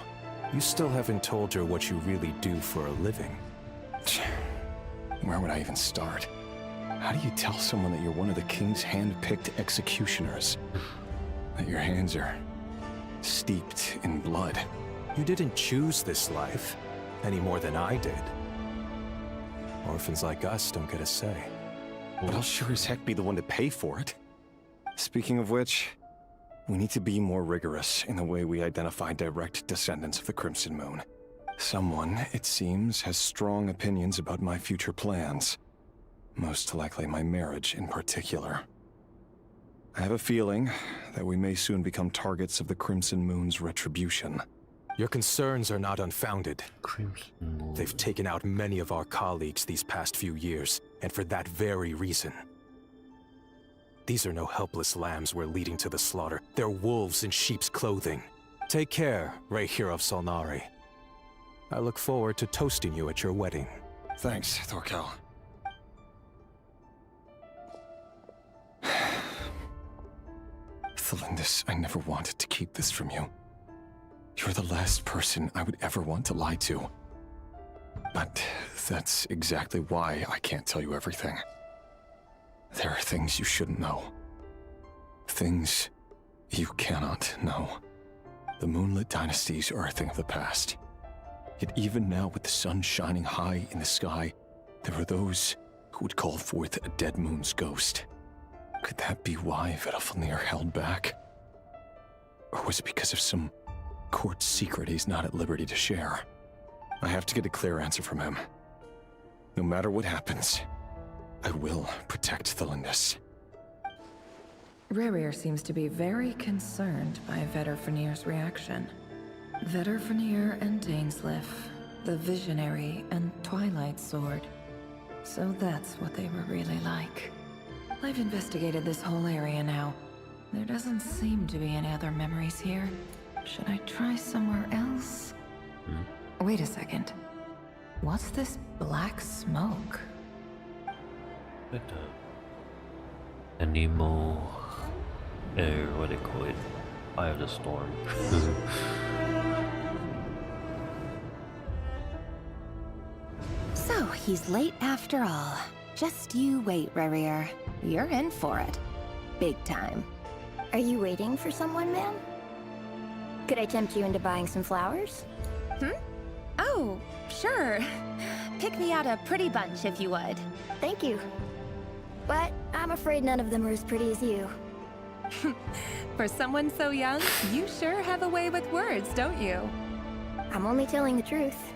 You still haven't told her what you really do for a living. Where would I even start? How do you tell someone that you're one of the king's hand-picked executioners? That your hands are steeped in blood? You didn't choose this life, any more than I did. Orphans like us don't get a say. But I'll sure as heck be the one to pay for it. Speaking of which, we need to be more rigorous in the way we identify direct descendants of the Crimson Moon. Someone, it seems, has strong opinions about my future plans. Most likely my marriage in particular. I have a feeling that we may soon become targets of the Crimson Moon's retribution. Your concerns are not unfounded. Crimson Moon. They've taken out many of our colleagues these past few years, and for that very reason. These are no helpless lambs we're leading to the slaughter. They're wolves in sheep's clothing. Take care, Rahier of Solnari. I look forward to toasting you at your wedding. Thanks, Thorkel. Thelindis, I never wanted to keep this from you. You're the last person I would ever want to lie to. But that's exactly why I can't tell you everything. There are things you shouldn't know. Things you cannot know. The moonlit dynasties are a thing of the past. Yet even now, with the sun shining high in the sky, there are those who would call forth a dead moon's ghost. Could that be why Vedalfnir held back? Or was it because of some court secret he's not at liberty to share? I have to get a clear answer from him. No matter what happens, I will protect Thelindis. Rarir seems to be very concerned by Vedalfnir's reaction. Vedalfnir and Dainsleif, the Visionary and Twilight Sword. So that's what they were really like. I've investigated this whole area now. There doesn't seem to be any other memories here. Should I try somewhere else? Wait a second. What's this black smoke? Anemo... what do they call it? Eye of the Storm. So, he's late after all. Just you wait, Rarir. You're in for it. Big time. Are you waiting for someone, ma'am? Could I tempt you into buying some flowers? Oh, sure. Pick me out a pretty bunch if you would. Thank you. But I'm afraid none of them are as pretty as you. For someone so young, you sure have a way with words, don't you? I'm only telling the truth.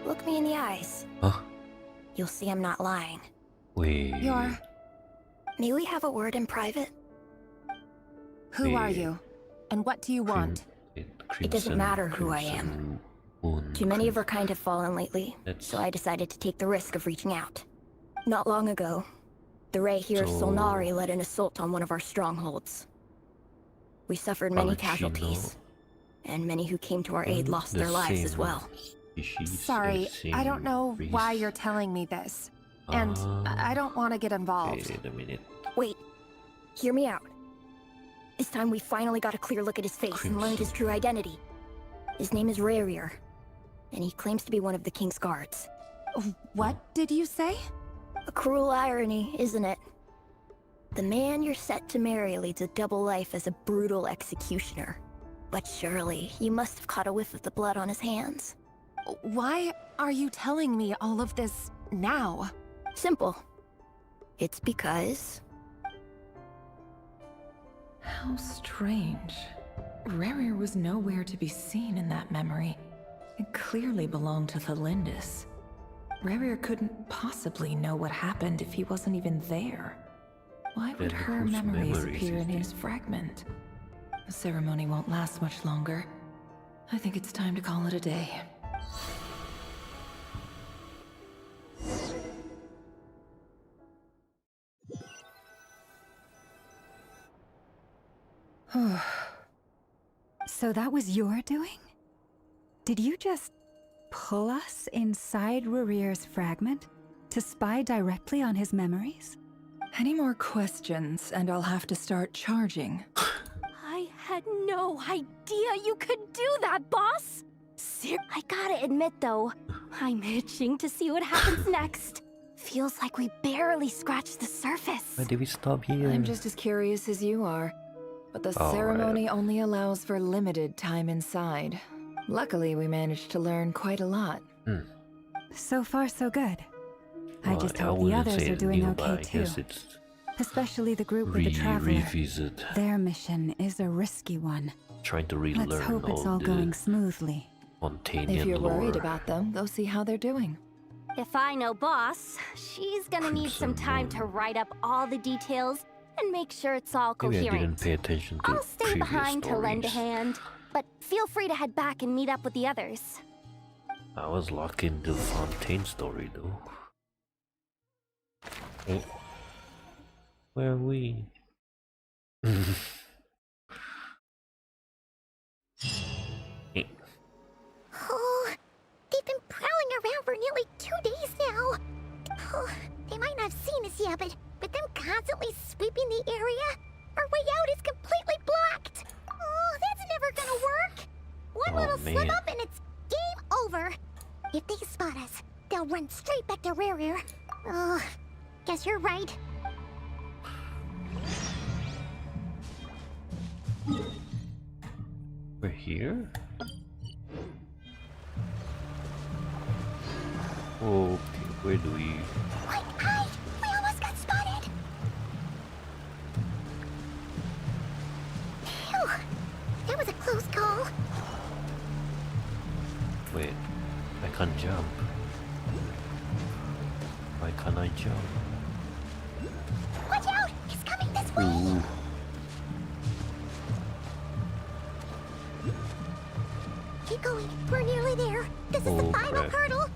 Look me in the eyes. Huh? You'll see I'm not lying. Wait. May we have a word in private? Who are you? And what do you want? It doesn't matter who I am. Too many of our kind have fallen lately, so I decided to take the risk of reaching out. Not long ago, the Rahier of Solnari led an assault on one of our strongholds. We suffered many casualties, and many who came to our aid lost their lives as well. Sorry, I don't know why you're telling me this. And I don't want to get involved. Wait a minute. Wait, hear me out. This time we finally got a clear look at his face and learned his true identity. His name is Rarir, and he claims to be one of the King's guards. What did you say? A cruel irony, isn't it? The man you're set to marry leads a double life as a brutal executioner. But surely, you must have caught a whiff of the blood on his hands. Why are you telling me all of this now? Simple. It's because... How strange. Rarir was nowhere to be seen in that memory. It clearly belonged to Thelindis. Rarir couldn't possibly know what happened if he wasn't even there. Why would her memories appear in his fragment? The ceremony won't last much longer. I think it's time to call it a day. So that was your doing? Did you just pull us inside Rarir's fragment? To spy directly on his memories? Any more questions, and I'll have to start charging. I had no idea you could do that, boss! I gotta admit, though, I'm itching to see what happens next. Feels like we barely scratched the surface. Why did we stop here? I'm just as curious as you are. But the ceremony only allows for limited time inside. Luckily, we managed to learn quite a lot. So far, so good. I Well, just I hope the wouldn't others say are doing new, but okay I too. guess it's Especially the group with the traveler. revisit. Their mission is a risky one. Trying to relearn Let's hope it's all the going smoothly. Montanian If you're lore. worried about them, go see how they're doing. If I know boss, she's gonna need some time to write up all the details and make sure it's all Maybe I coherent. didn't pay attention to I'll stay previous behind to lend a stories. hand, but feel free to head back and meet up with the others. I was locked into the Fontaine story though. Oh. Where are we? Oh, they've been prowling around for nearly 2 days now. Oh, they might not have seen us yet, but them constantly sweeping the area, our way out is completely blocked. Oh, that's never gonna work. One little slip man. up and it's game over. If they spot us, they'll run straight back to Rare. Oh, guess you're right. We're here? Okay, where do we... Wait, hide! We almost got spotted! Phew! That was a close call. Wait, I can't jump. Why can't I jump? Watch out! He's coming this way! Ooh. Keep going. We're nearly there. This is the final crap. hurdle.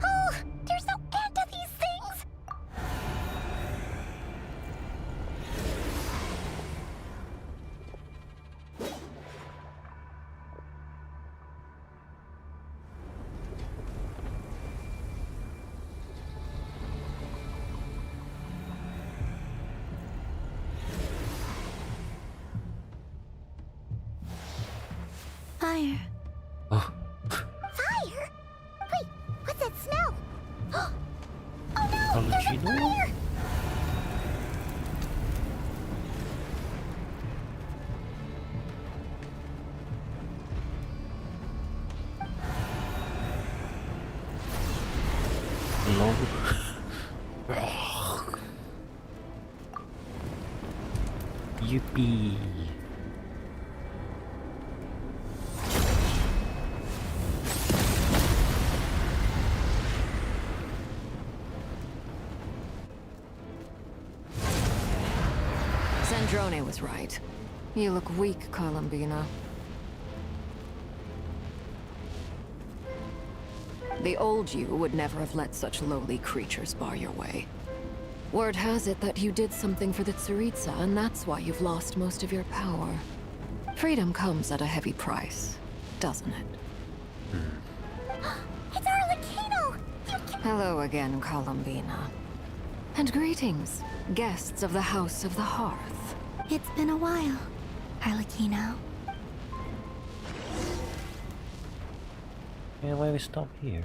Oh, there's no end to these things. Fire. Oh, Fire? Wait, what's that smell? Oh no, there's a Cappuccino? fire! hello? Yippee! Sandrone was right. You look weak, Columbina. The old you would never have let such lowly creatures bar your way. Word has it that you did something for the Tsaritsa, and that's why you've lost most of your power. Freedom comes at a heavy price, doesn't it? It's Arlecchino! Hello again, Columbina. And greetings, guests of the House of the Hearth. It's been a while, Arlecchino. Yeah, why we stop here?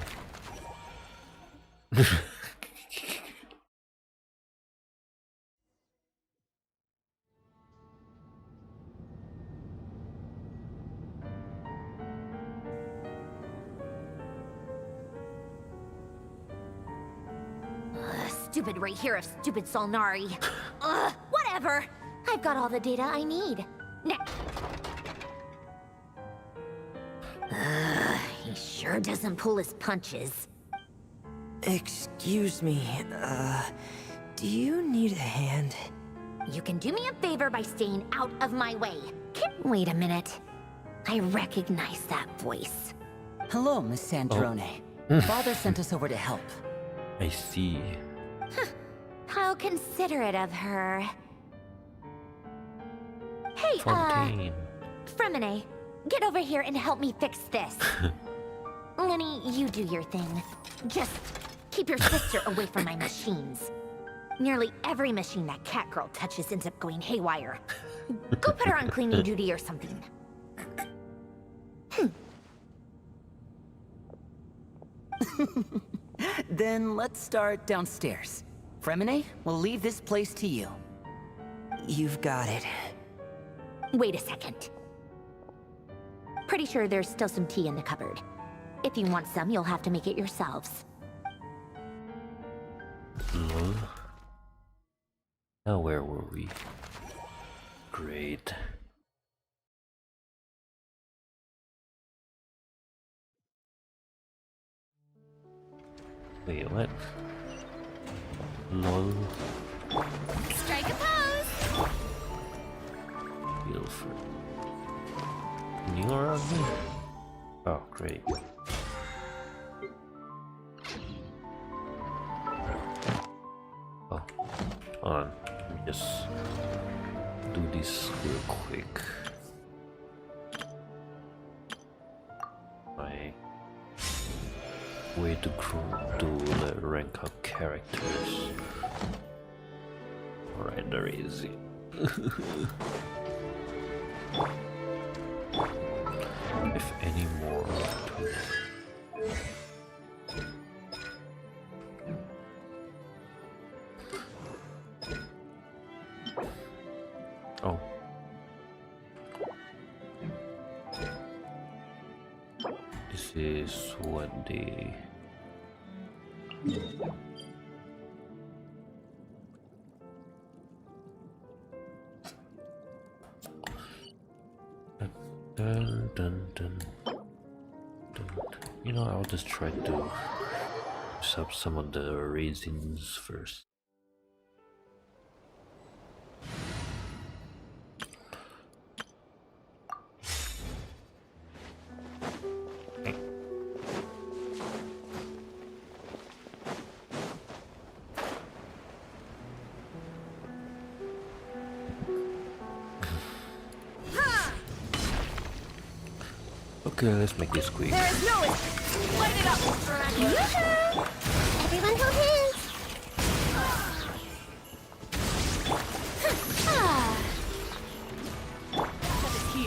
Stupid right here of stupid Solnari. Ugh, whatever. I've got all the data I need. Now. He sure doesn't pull his punches. Excuse me, do you need a hand? You can do me a favor by staying out of my way. Wait a minute. I recognize that voice. Hello, Miss Sandrone. Father sent us over to help. I see. How considerate of her. Hey, Fontaine. Fremine, get over here and help me fix this. Lenny, you do your thing. Just keep your sister away from my machines. Nearly every machine that cat girl touches ends up going haywire. Go put her on cleaning duty or something. Then let's start downstairs. Fremine, we'll leave this place to you. You've got it. Wait a second. Pretty sure there's still some tea in the cupboard. If you want some, you'll have to make it yourselves. Lol. Now where were we? Great. Wait, what? Lol. Strike a pose! Wilfred. New around here? Oh, great. Oh, hold on. Let me just do this real quick. My way to rank up characters. Alright, there is it. If any more to oh. This is what they dun, dun, dun, dun. You know, I'll just try to sub some of the raisins first. Okay, let's make this quick. There is no escape. Light it up! Yoo-hoo! Everyone hold hands!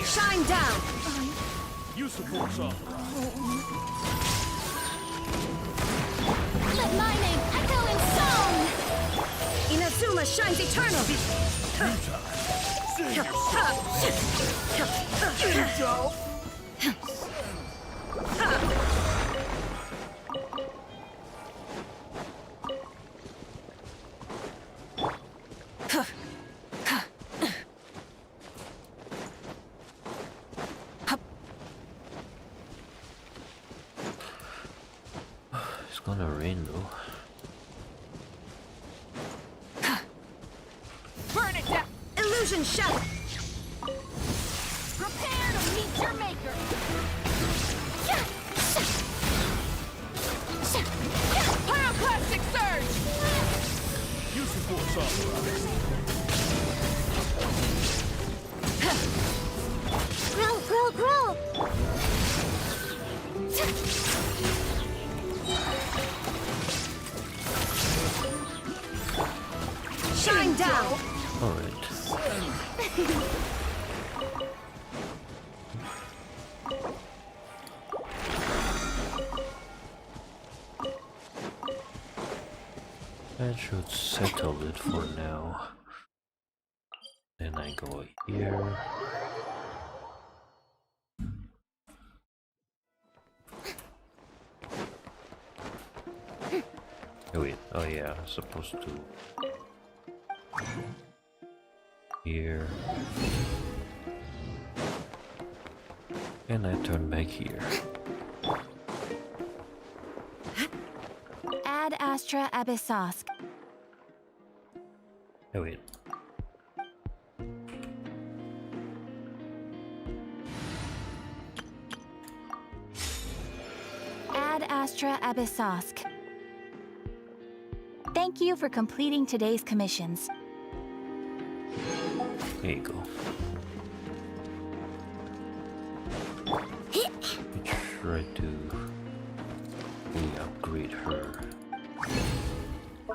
Shine down! You support soft. Let my name echo in song! Inazuma shines eternal! It's gonna rain though. Burn it down! Illusion shattered! Prepare to meet your maker! Pyroclastic surge! You support soft. Grow, grow, grow! Shine down! Alright. That should settle it for now. Then I go here. Oh wait, oh yeah, I'm supposed to here. And I turn back here. Ad Astra Abyssosk. Oh wait. Ad Astra Abyssosk. Thank you for completing today's commissions. There you go. try to really upgrade her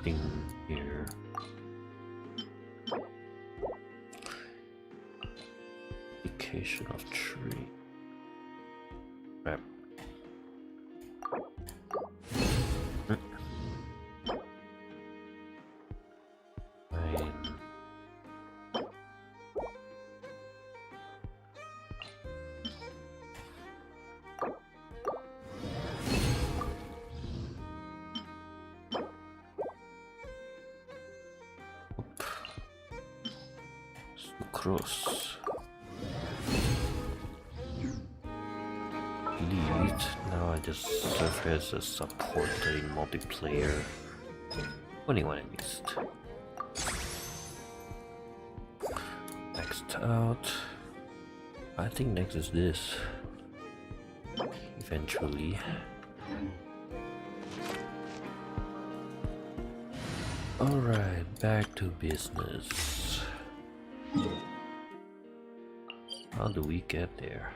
thing here. Application of tree. Crap. Fine. Sucrose. Lead. Now I just serve as a support in multiplayer. Only one at least. Next out. I think next is this. Eventually. Alright, back to business. How do we get there?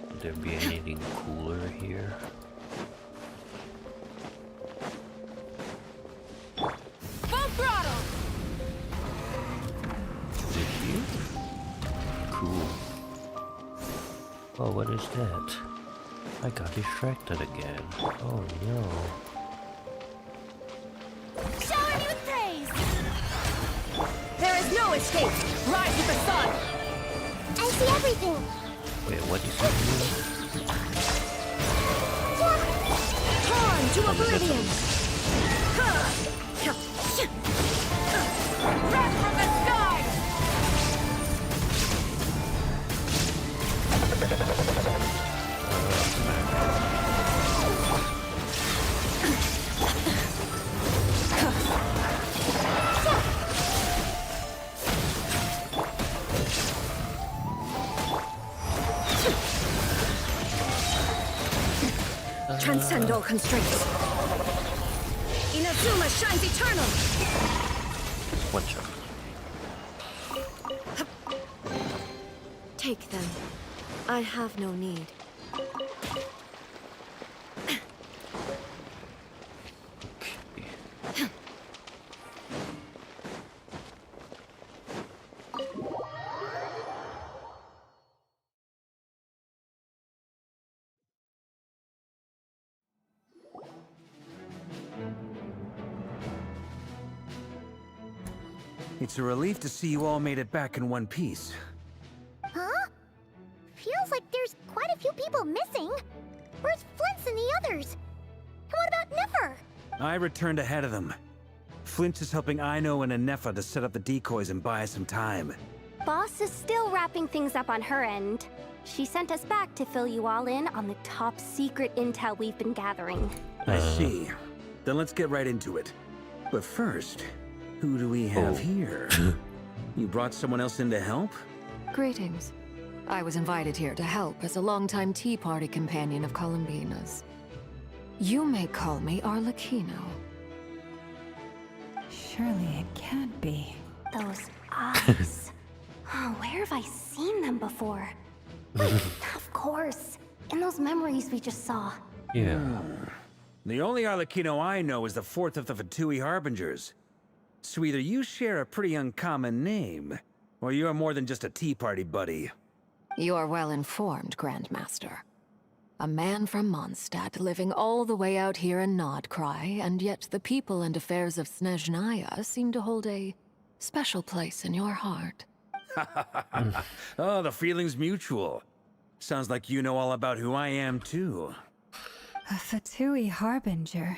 Would there be anything cooler here? Full throttle! Is it you? Cool. Oh, what is that? I got distracted again. Oh no. Shower me with praise! There is no escape! Rise with the sun! I see everything! Wait, what is it here? Torn to oblivion! Wrath from the sky! Transcend all constraints. Inazuma shines eternal! One shot. Take them. I have no need. It's a relief to see you all made it back in one piece. Huh? Feels like there's quite a few people missing. Where's Flint's and the others? And what about Nefer? I returned ahead of them. Flint is helping Aino and Anefa to set up the decoys and buy us some time. Boss is still wrapping things up on her end. She sent us back to fill you all in on the top secret intel we've been gathering. I see. Then let's get right into it. But first, who do we have here? You brought someone else in to help? Greetings. I was invited here to help as a longtime Tea Party companion of Columbina's. You may call me Arlecchino. Surely it can't be. Those eyes. Oh, where have I seen them before? Of course. In those memories we just saw. Yeah. The only Arlecchino I know is the fourth of the Fatui Harbingers. So either you share a pretty uncommon name, or you're more than just a Tea Party buddy. You're well informed, Grandmaster. A man from Mondstadt living all the way out here in Nod Krai, and yet the people and affairs of Snezhnaya seem to hold a special place in your heart. Oh, the feeling's mutual. Sounds like you know all about who I am, too. A Fatui Harbinger.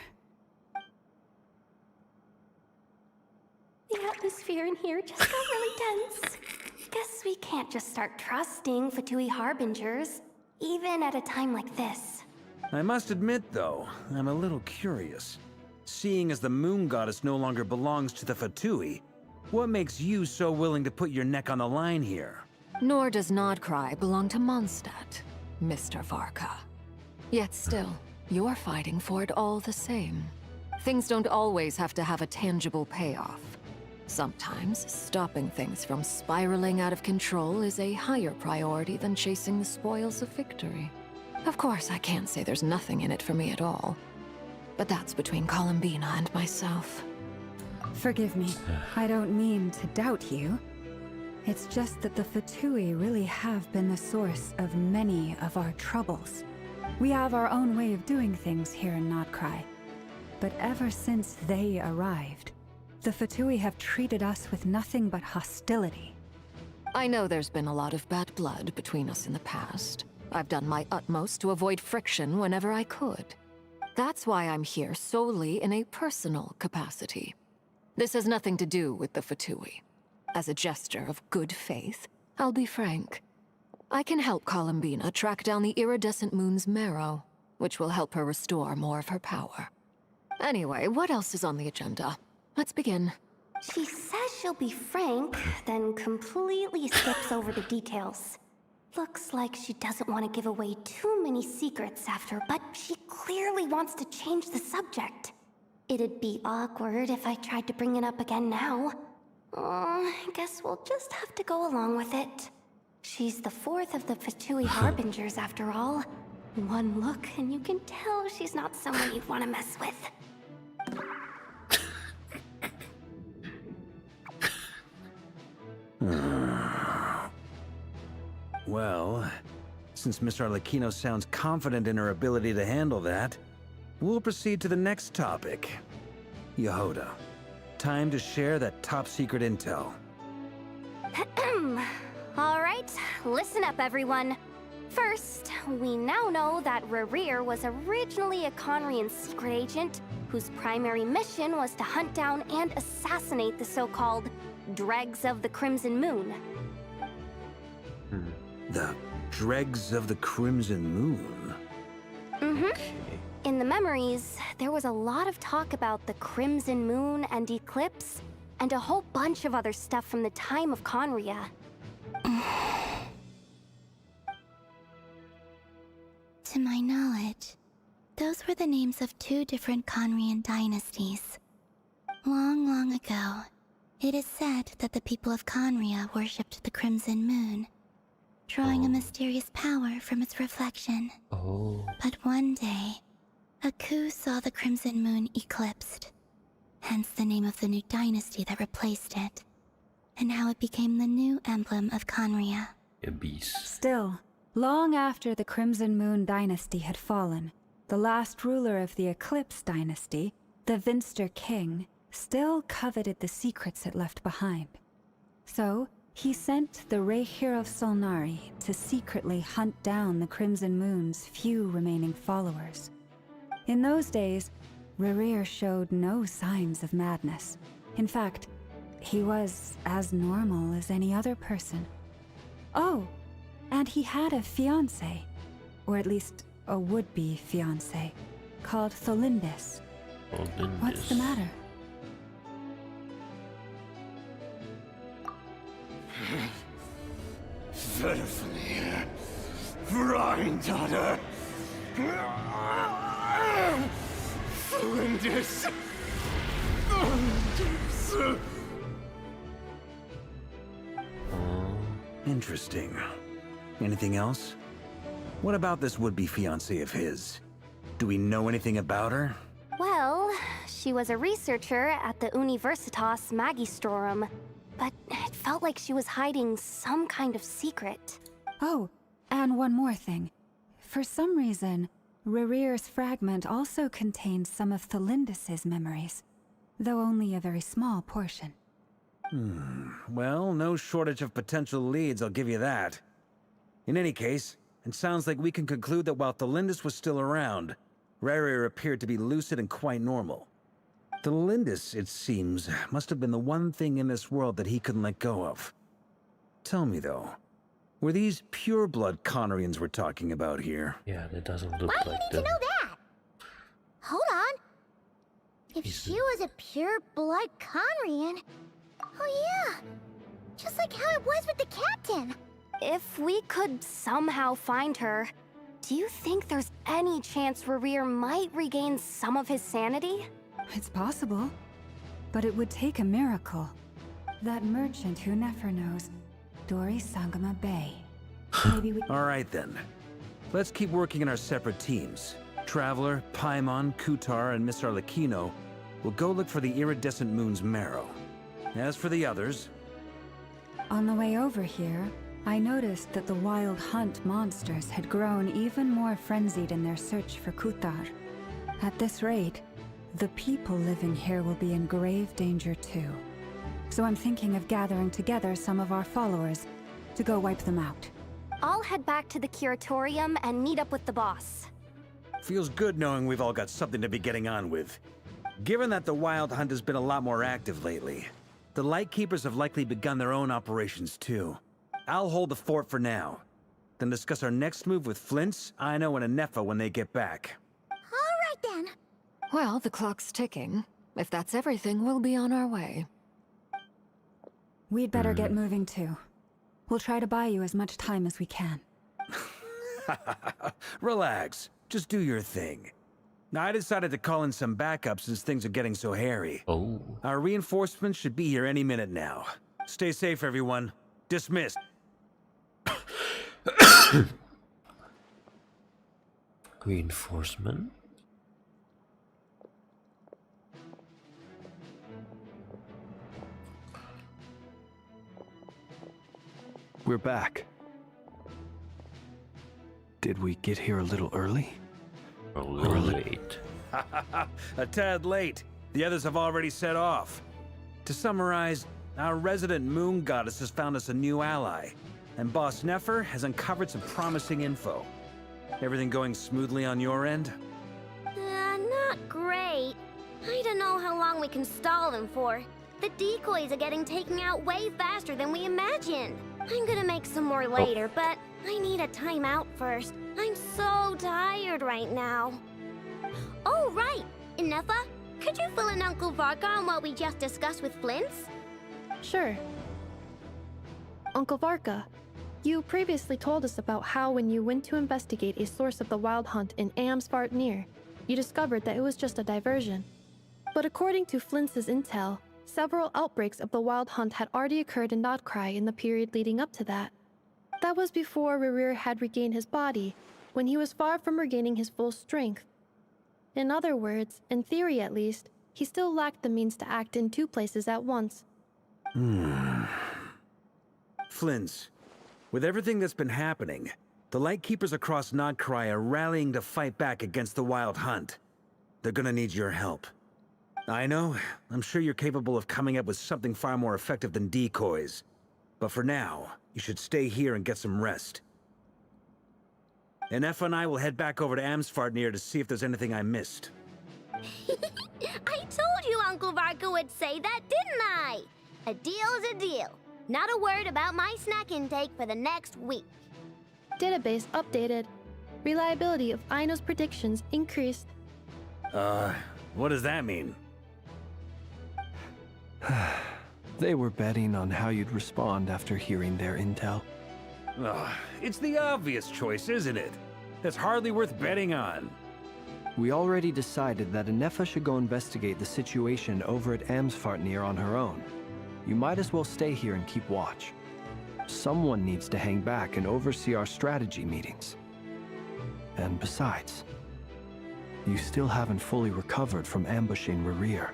The atmosphere in here just got really tense. Guess we can't just start trusting Fatui Harbingers, even at a time like this. I must admit, though, I'm a little curious. Seeing as the Moon Goddess no longer belongs to the Fatui, what makes you so willing to put your neck on the line here? Nor does Nod Krai belong to Mondstadt, Mr. Varka. Yet still, you're fighting for it all the same. Things don't always have to have a tangible payoff. Sometimes, stopping things from spiraling out of control is a higher priority than chasing the spoils of victory. Of course, I can't say there's nothing in it for me at all. But that's between Columbina and myself. Forgive me. I don't mean to doubt you. It's just that the Fatui really have been the source of many of our troubles. We have our own way of doing things here in Nod Krai. But ever since they arrived, the Fatui have treated us with nothing but hostility. I know there's been a lot of bad blood between us in the past. I've done my utmost to avoid friction whenever I could. That's why I'm here solely in a personal capacity. This has nothing to do with the Fatui. As a gesture of good faith, I'll be frank. I can help Columbina track down the iridescent moon's marrow, which will help her restore more of her power. Anyway, what else is on the agenda? Let's begin. She says she'll be frank, then completely skips over the details. Looks like she doesn't want to give away too many secrets after, but she clearly wants to change the subject. It'd be awkward if I tried to bring it up again now. I guess we'll just have to go along with it. She's the fourth of the Fatui Harbingers after all. One look and you can tell she's not someone you'd want to mess with. Well, since Miss Arlecchino sounds confident in her ability to handle that, we'll proceed to the next topic. Yehoda, time to share that top-secret intel. Alright, listen up everyone. First, we now know that Rerir was originally a Conrian secret agent whose primary mission was to hunt down and assassinate the so-called Dregs of the Crimson Moon. The Dregs of the Crimson Moon? In the memories, there was a lot of talk about the Crimson Moon and Eclipse, and a whole bunch of other stuff from the time of Conria. To my knowledge, those were the names of two different Conrian dynasties. Long, long ago, it is said that the people of Conria worshipped the Crimson Moon, drawing a mysterious power from its reflection. But one day, a coup saw the Crimson Moon eclipsed, hence the name of the new dynasty that replaced it, and how it became the new emblem of Conria. Still, long after the Crimson Moon dynasty had fallen, the last ruler of the Eclipse dynasty, the Vinster King, still coveted the secrets it left behind. So, he sent the Rehir of Solnari to secretly hunt down the Crimson Moon's few remaining followers. In those days, Rerir showed no signs of madness. In fact, he was as normal as any other person. Oh, and he had a fiancé, or at least a would-be fiancé, called Tholindis. What's the matter? Verfnir, Freindaughter, Flinders. Interesting. Anything else? What about this would-be fiancé of his? Do we know anything about her? Well, she was a researcher at the Universitas Magistrorum, but it felt like she was hiding some kind of secret. Oh, and one more thing. For some reason, Rerir's fragment also contained some of Tholindis' memories, though only a very small portion. Well, no shortage of potential leads, I'll give you that. In any case, it sounds like we can conclude that while Tholindis was still around, Rerir appeared to be lucid and quite normal. Tholindis, it seems, must have been the one thing in this world that he couldn't let go of. Tell me, though, were these pure-blood Conrians we're talking about here? Yeah, that doesn't look Why do you like need to know that? Hold on. If she was a pure-blood Conrian... Oh yeah! Just like how it was with the captain! If we could somehow find her, Do you think there's any chance Rerir might regain some of his sanity? It's possible, but it would take a miracle. That merchant who Nefer knows, Dori Sangama Bay. Maybe we... All right then. Let's keep working in our separate teams. Traveler, Paimon, Kutar, and Miss Arlecchino will go look for the iridescent moon's marrow. As for the others... On the way over here, I noticed that the Wild Hunt monsters had grown even more frenzied in their search for Kutar. At this rate, the people living here will be in grave danger too. So I'm thinking of gathering together some of our followers to go wipe them out. I'll head back to the Curatorium and meet up with the boss. Feels good knowing we've all got something to be getting on with. Given that the Wild Hunt has been a lot more active lately, the Lightkeepers have likely begun their own operations too. I'll hold the fort for now, then discuss our next move with Flints, Aino, and Anefa when they get back. All right then. Well, the clock's ticking. If that's everything, we'll be on our way. We'd better get moving too. We'll try to buy you as much time as we can. Relax. Just do your thing. Now, I decided to call in some backup since things are getting so hairy. Oh. Our reinforcements should be here any minute now. Stay safe, everyone. Dismissed. Reinforcement? We're back. Did we get here a little early? A little late. A tad late. The others have already set off. To summarize, our resident moon goddess has found us a new ally, and Boss Nefer has uncovered some promising info. Everything going smoothly on your end? Not great. I don't know how long we can stall them for. The decoys are getting taken out way faster than we imagined. I'm gonna make some more later, but I need a timeout first. I'm so tired right now. Oh, right! Inefa, could you fill in Uncle Varka on what we just discussed with Flints? Sure. Uncle Varka, you previously told us about how when you went to investigate a source of the Wild Hunt in Amsvartnir, you discovered that it was just a diversion. But according to Flints' intel, several outbreaks of the Wild Hunt had already occurred in Nod Krai in the period leading up to that. That was before Rerir had regained his body, when he was far from regaining his full strength. In other words, in theory at least, he still lacked the means to act in two places at once. Flints, with everything that's been happening, the Lightkeepers across Nod Krai are rallying to fight back against the Wild Hunt. They're gonna need your help. I know, I'm sure you're capable of coming up with something far more effective than decoys. But for now, you should stay here and get some rest. Anefa and I will head back over to Amsvartnir to see if there's anything I missed. I told you Uncle Varka would say that, didn't I? A deal's a deal. Not a word about my snack intake for the next week. Database updated. Reliability of Aino's predictions increased. What does that mean? They were betting on how you'd respond after hearing their intel. It's the obvious choice, isn't it? That's hardly worth betting on. We already decided that Anefa should go investigate the situation over at Amsvartnir on her own. You might as well stay here and keep watch. Someone needs to hang back and oversee our strategy meetings. And besides, you still haven't fully recovered from ambushing Rerir.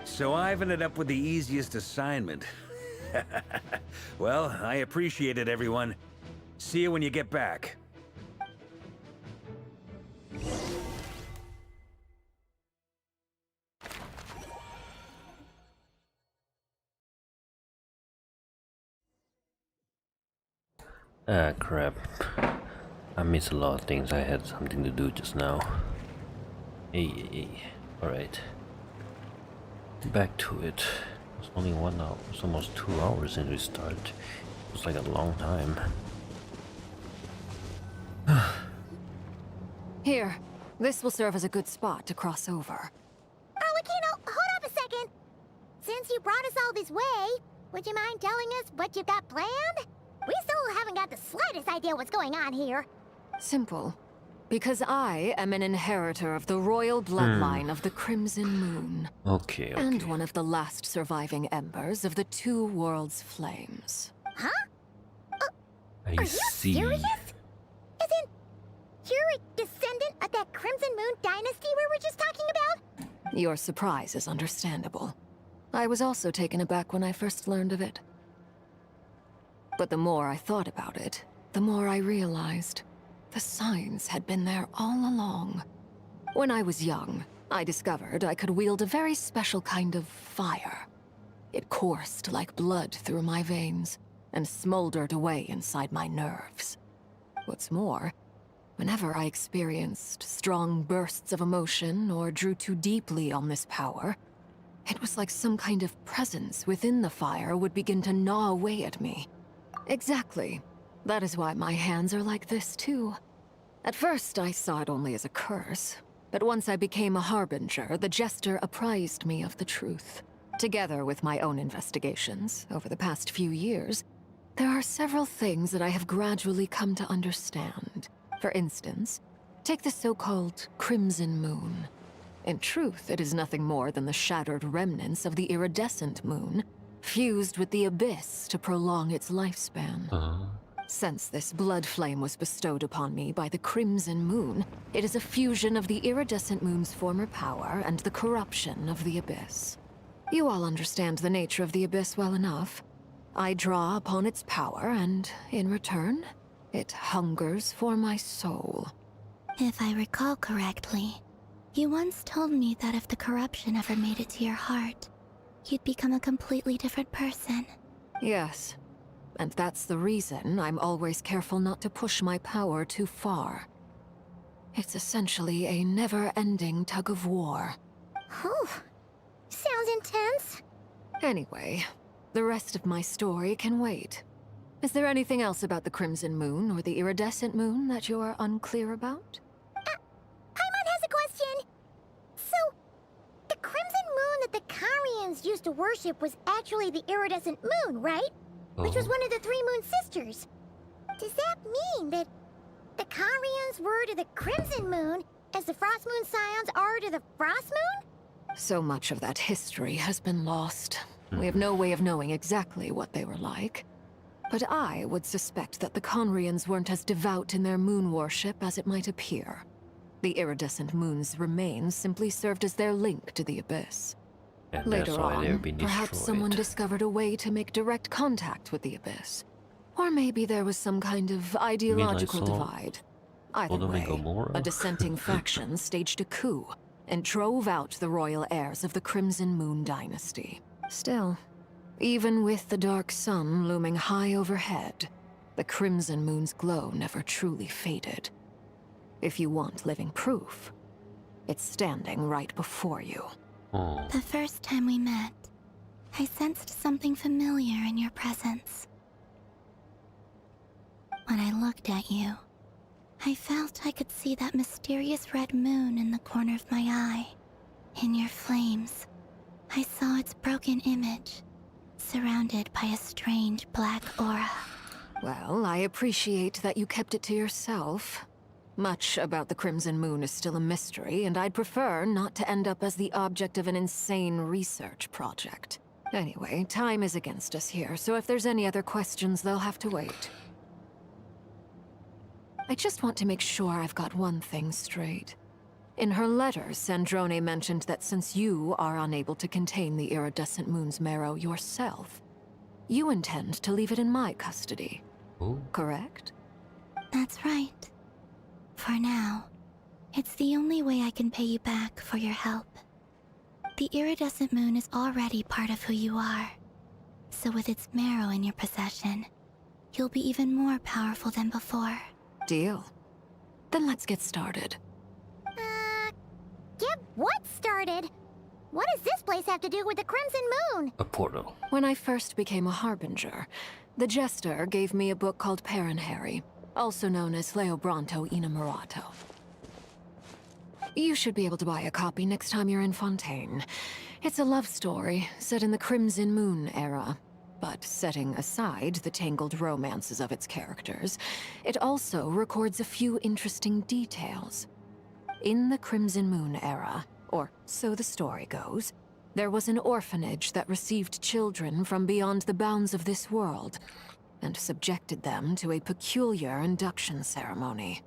So I've ended up with the easiest assignment. Well, I appreciate it, everyone. See you when you get back. Ah, crap. I missed a lot of things. I had something to do just now. Hey. Alright. Back to it. It's only 1 hour. It's almost 2 hours since we started. It was like a long time. Here, this will serve as a good spot to cross over. Arlecchino, hold up a second. Since you brought us all this way, would you mind telling us what you've got planned? We still haven't got the slightest idea what's going on here. Simple. Because I am an inheritor of the royal bloodline of the Crimson Moon. Okay, okay. And one of the last surviving embers of the Two Worlds' flames. Huh? I Are you see. serious? Isn't you're a descendant of that Crimson Moon dynasty we were just talking about? Your surprise is understandable. I was also taken aback when I first learned of it. But the more I thought about it, the more I realized the signs had been there all along. When I was young, I discovered I could wield a very special kind of fire. It coursed like blood through my veins and smoldered away inside my nerves. What's more, whenever I experienced strong bursts of emotion or drew too deeply on this power, it was like some kind of presence within the fire would begin to gnaw away at me. Exactly. That is why my hands are like this, too. At first, I saw it only as a curse, but once I became a harbinger, the jester apprised me of the truth. Together with my own investigations over the past few years, there are several things that I have gradually come to understand. For instance, take the so-called Crimson Moon. In truth, it is nothing more than the shattered remnants of the iridescent moon, fused with the abyss to prolong its lifespan. Since this blood flame was bestowed upon me by the Crimson Moon, it is a fusion of the iridescent moon's former power and the corruption of the abyss. You all understand the nature of the abyss well enough. I draw upon its power, and in return, it hungers for my soul. If I recall correctly, you once told me that if the corruption ever made it to your heart, you'd become a completely different person. Yes. And that's the reason I'm always careful not to push my power too far. It's essentially a never-ending tug of war. Whew. Sounds intense. Anyway, the rest of my story can wait. Is there anything else about the Crimson Moon or the Iridescent Moon that you're unclear about? Paimon has a question. So, the Crimson Moon that the Karians used to worship was actually the Iridescent Moon, right? Which was one of the three Moon Sisters. Does that mean that the Karians were to the Crimson Moon as the Frost Moon Scions are to the Frost Moon? So much of that history has been lost. We have no way of knowing exactly what they were like. But I would suspect that the Conrians weren't as devout in their moon worship as it might appear. The iridescent moon's remains simply served as their link to the abyss. And Later that's why they've on, been perhaps destroyed. someone discovered a way to make direct contact with the abyss. Or maybe there was some kind of ideological saw divide. Either Sodom and way, Gomorrah? a dissenting faction staged a coup and drove out the royal heirs of the Crimson Moon dynasty. Still, even with the dark sun looming high overhead, the Crimson Moon's glow never truly faded. If you want living proof, it's standing right before you. The first time we met, I sensed something familiar in your presence. When I looked at you, I felt I could see that mysterious red moon in the corner of my eye. In your flames, I saw its broken image, surrounded by a strange black aura. Well, I appreciate that you kept it to yourself. Much about the Crimson Moon is still a mystery, and I'd prefer not to end up as the object of an insane research project. Anyway, time is against us here, so if there's any other questions, they'll have to wait. I just want to make sure I've got one thing straight. In her letter, Sandrone mentioned that since you are unable to contain the iridescent moon's marrow yourself, you intend to leave it in my custody. Correct? That's right. For now, it's the only way I can pay you back for your help. The iridescent moon is already part of who you are. So with its marrow in your possession, you'll be even more powerful than before. Deal. Then let's get started. Get what started? What does this place have to do with the Crimson Moon? A portal. When I first became a harbinger, the jester gave me a book called Paranhari, also known as Leobranto Innamorato. You should be able to buy a copy next time you're in Fontaine. It's a love story set in the Crimson Moon era. But setting aside the tangled romances of its characters, it also records a few interesting details. In the Crimson Moon era, or so the story goes, there was an orphanage that received children from beyond the bounds of this world, and subjected them to a peculiar induction ceremony.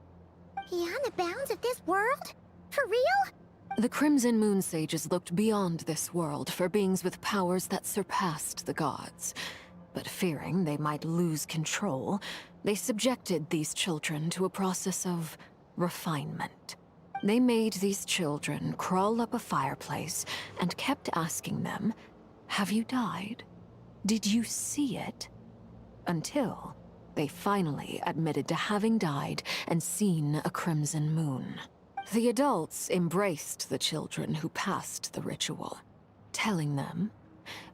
Beyond the bounds of this world? For real? The Crimson Moon sages looked beyond this world for beings with powers that surpassed the gods. But fearing they might lose control, they subjected these children to a process of refinement. They made these children crawl up a fireplace and kept asking them, "Have you died? Did you see it?" Until they finally admitted to having died and seen a crimson moon. The adults embraced the children who passed the ritual, telling them,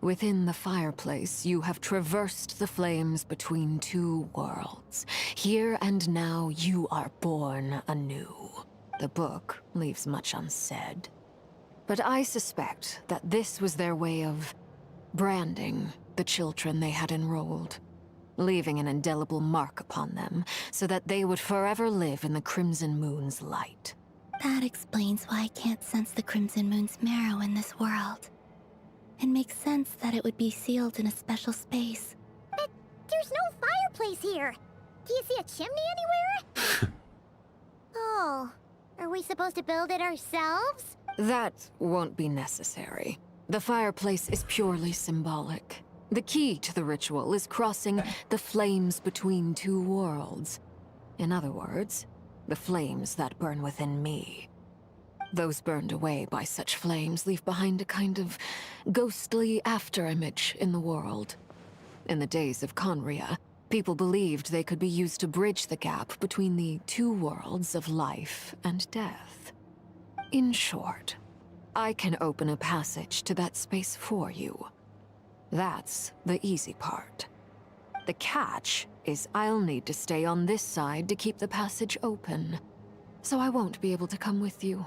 "Within the fireplace, you have traversed the flames between two worlds. Here and now, you are born anew." The book leaves much unsaid, but I suspect that this was their way of branding the children they had enrolled, leaving an indelible mark upon them so that they would forever live in the Crimson Moon's light. That explains why I can't sense the Crimson Moon's marrow in this world. It makes sense that it would be sealed in a special space. But there's no fireplace here. Do you see a chimney anywhere? Oh, are we supposed to build it ourselves? That won't be necessary. The fireplace is purely symbolic. The key to the ritual is crossing the flames between two worlds. In other words, the flames that burn within me. Those burned away by such flames leave behind a kind of ghostly afterimage in the world. In the days of Conria, people believed they could be used to bridge the gap between the two worlds of life and death. In short, I can open a passage to that space for you. That's the easy part. The catch is I'll need to stay on this side to keep the passage open, so I won't be able to come with you.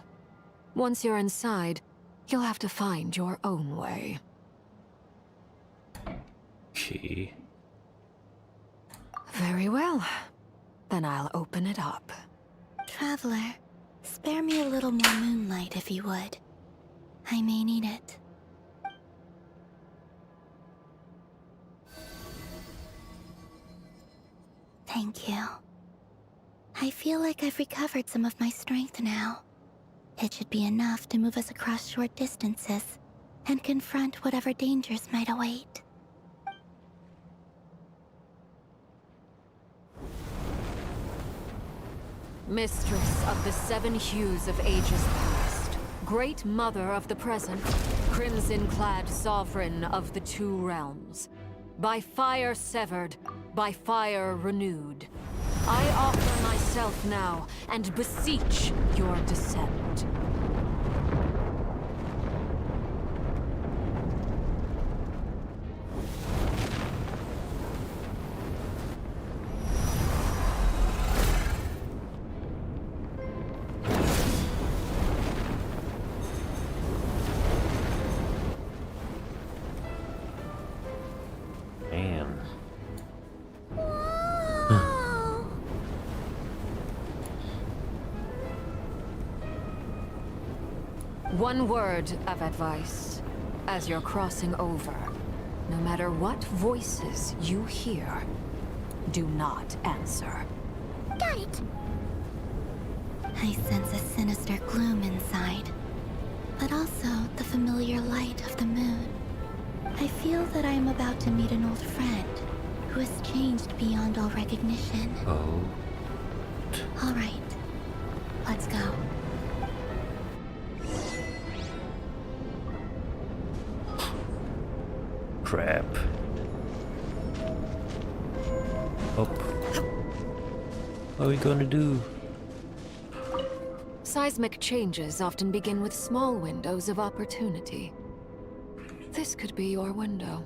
Once you're inside, you'll have to find your own way. Okay. Very well. Then I'll open it up. Traveler, spare me a little more moonlight if you would. I may need it. Thank you. I feel like I've recovered some of my strength now. It should be enough to move us across short distances and confront whatever dangers might await. Mistress of the seven hues of ages past, great mother of the present, crimson-clad sovereign of the two realms, by fire severed, by fire renewed, I offer myself now and beseech your descent. One word of advice. As you're crossing over, no matter what voices you hear, do not answer. Got it! I sense a sinister gloom inside, but also the familiar light of the moon. I feel that I am about to meet an old friend who has changed beyond all recognition. Oh. All right, let's go. Crap. Up. What are we gonna do? Seismic changes often begin with small windows of opportunity. This could be your window.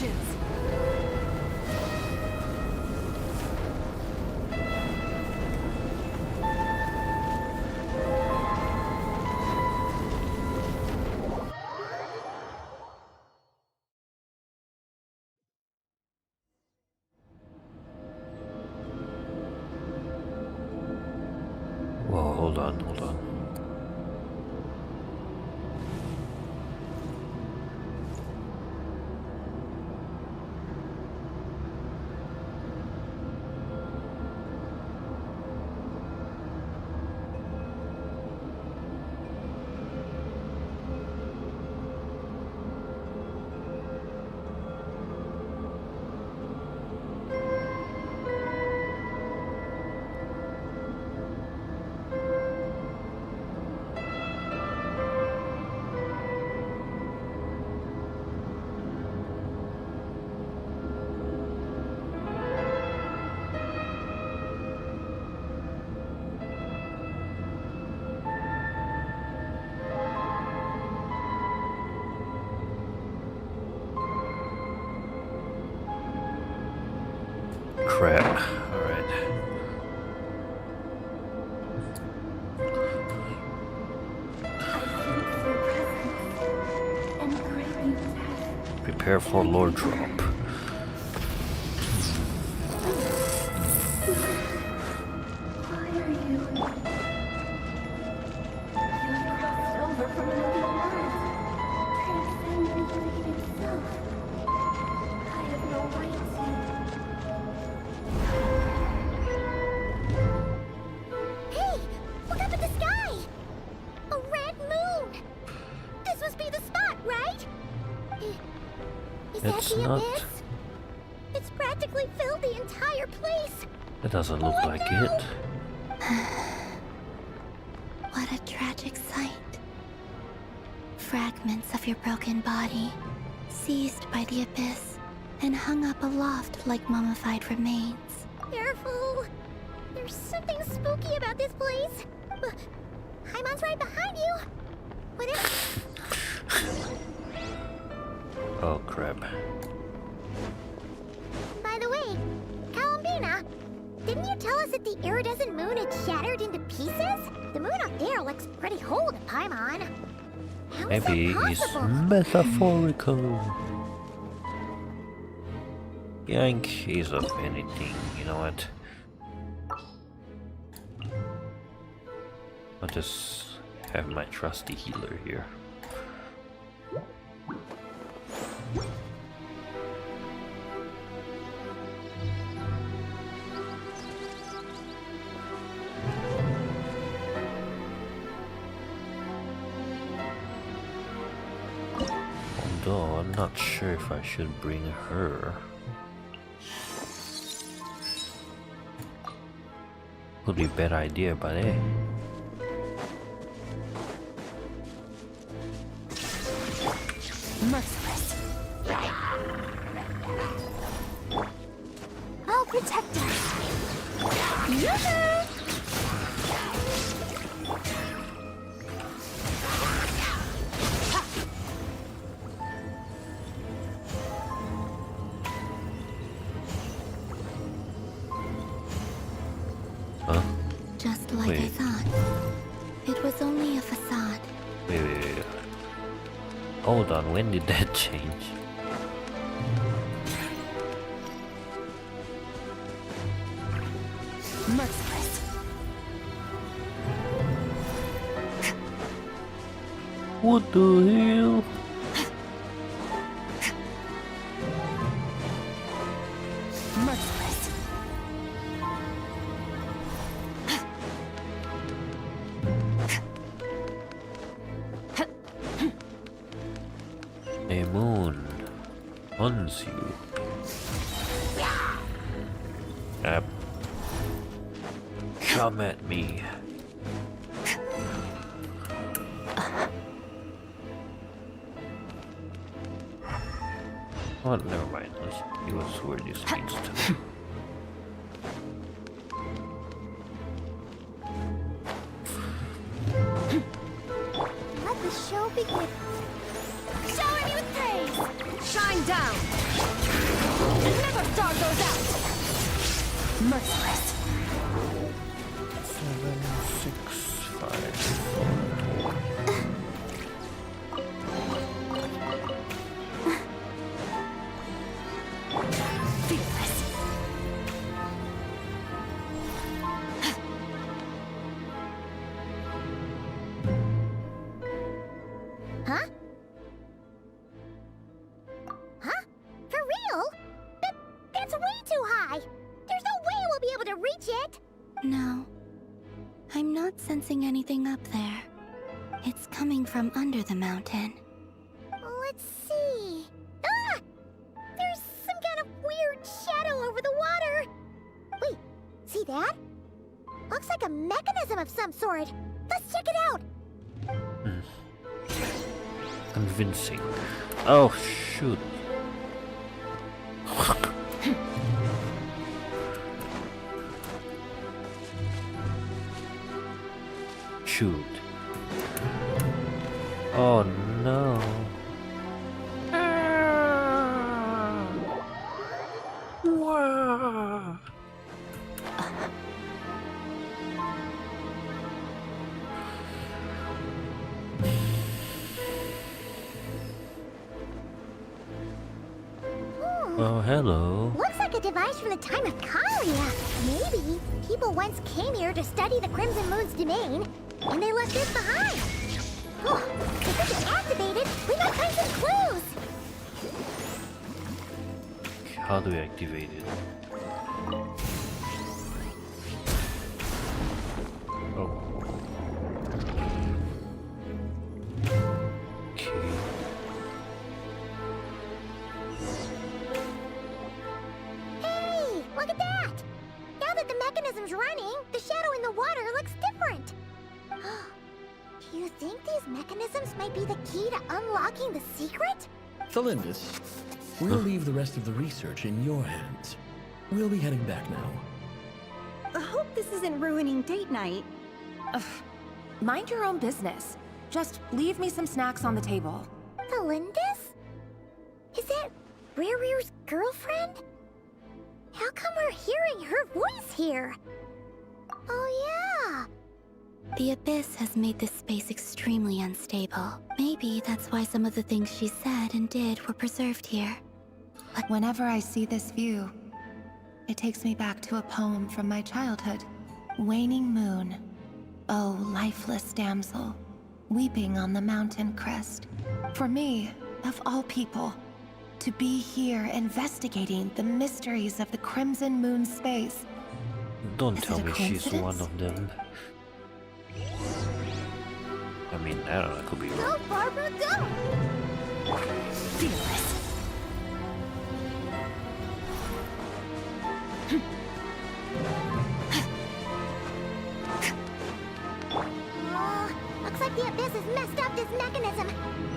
fortunes. Whoa, hold on, hold on. Crap. Alright. Prepare for Lord Drop. Hey! Look up at the sky! A red moon! This must be the spot, right? Is that It's the not. abyss? It's practically filled the entire place! It doesn't look like it. What a tragic sight. Fragments of your broken body, seized by the abyss, and hung up aloft like mummified remains. Careful! There's something spooky about this place! Haimon's right behind you! What if... Oh crap. By the way, Kalambina, didn't you tell us that the iridescent moon had shattered into pieces? The moon up there looks pretty whole to Paimon. How is Maybe that it's possible? metaphorical. Yeah, in case of anything, you know what? I'll just have my trusty healer here. Although I'm not sure if I should bring her. Would be a bad idea, but hey. Merciless. I'll protect us! Yoo-hoo! Huh? Just like I Wait. thought. It was only a facade. Wait. Hold on, when did that change? Merciless. What the hell? Merciless. A moon haunts you. Come at me. Oh, never mind. Let's see where this leads to. Let the show begin. Shower me with praise! Shine down! Another star goes out! Merciless. 7, 6, 5, 4. Fearless. Huh? Huh? For real? That's way too high! There's no way we'll be able to reach it! No. I'm not sensing anything up there. It's coming from under the mountain. Let's see... Ah! There's some kind of weird shadow over the water! Wait, see that? Looks like a mechanism of some sort. Let's check it out! Convincing. Oh, shoot. Shoot. Oh no. Wow. Oh, hello. Looks like a device from the time of Kalia. Maybe people once came here to study the Crimson Moon's domain, and they left this behind. Oh, if we can activate it, we might find some clues. How do we activate it? Oh. Okay. Hey, look at that! Now that the mechanism's running, the shadow in the water looks different. Do you think these mechanisms might be the key to unlocking the secret? Thalindis, we'll leave the rest of the research in your hands. We'll be heading back now. I hope this isn't ruining date night. Ugh. Mind your own business. Just leave me some snacks on the table. Thalindis? Is that Rere's girlfriend? How come we're hearing her voice here? Oh yeah! The Abyss has made this space extremely unstable. Maybe that's why some of the things she said and did were preserved here. But whenever I see this view, it takes me back to a poem from my childhood. Waning moon, oh lifeless damsel, weeping on the mountain crest. For me, of all people, to be here investigating the mysteries of the Crimson Moon space. Don't tell me she's one of them. I mean, I don't know, it could be wrong. Go, Barbara, go! Fearless. Looks like the Abyss has messed up this mechanism.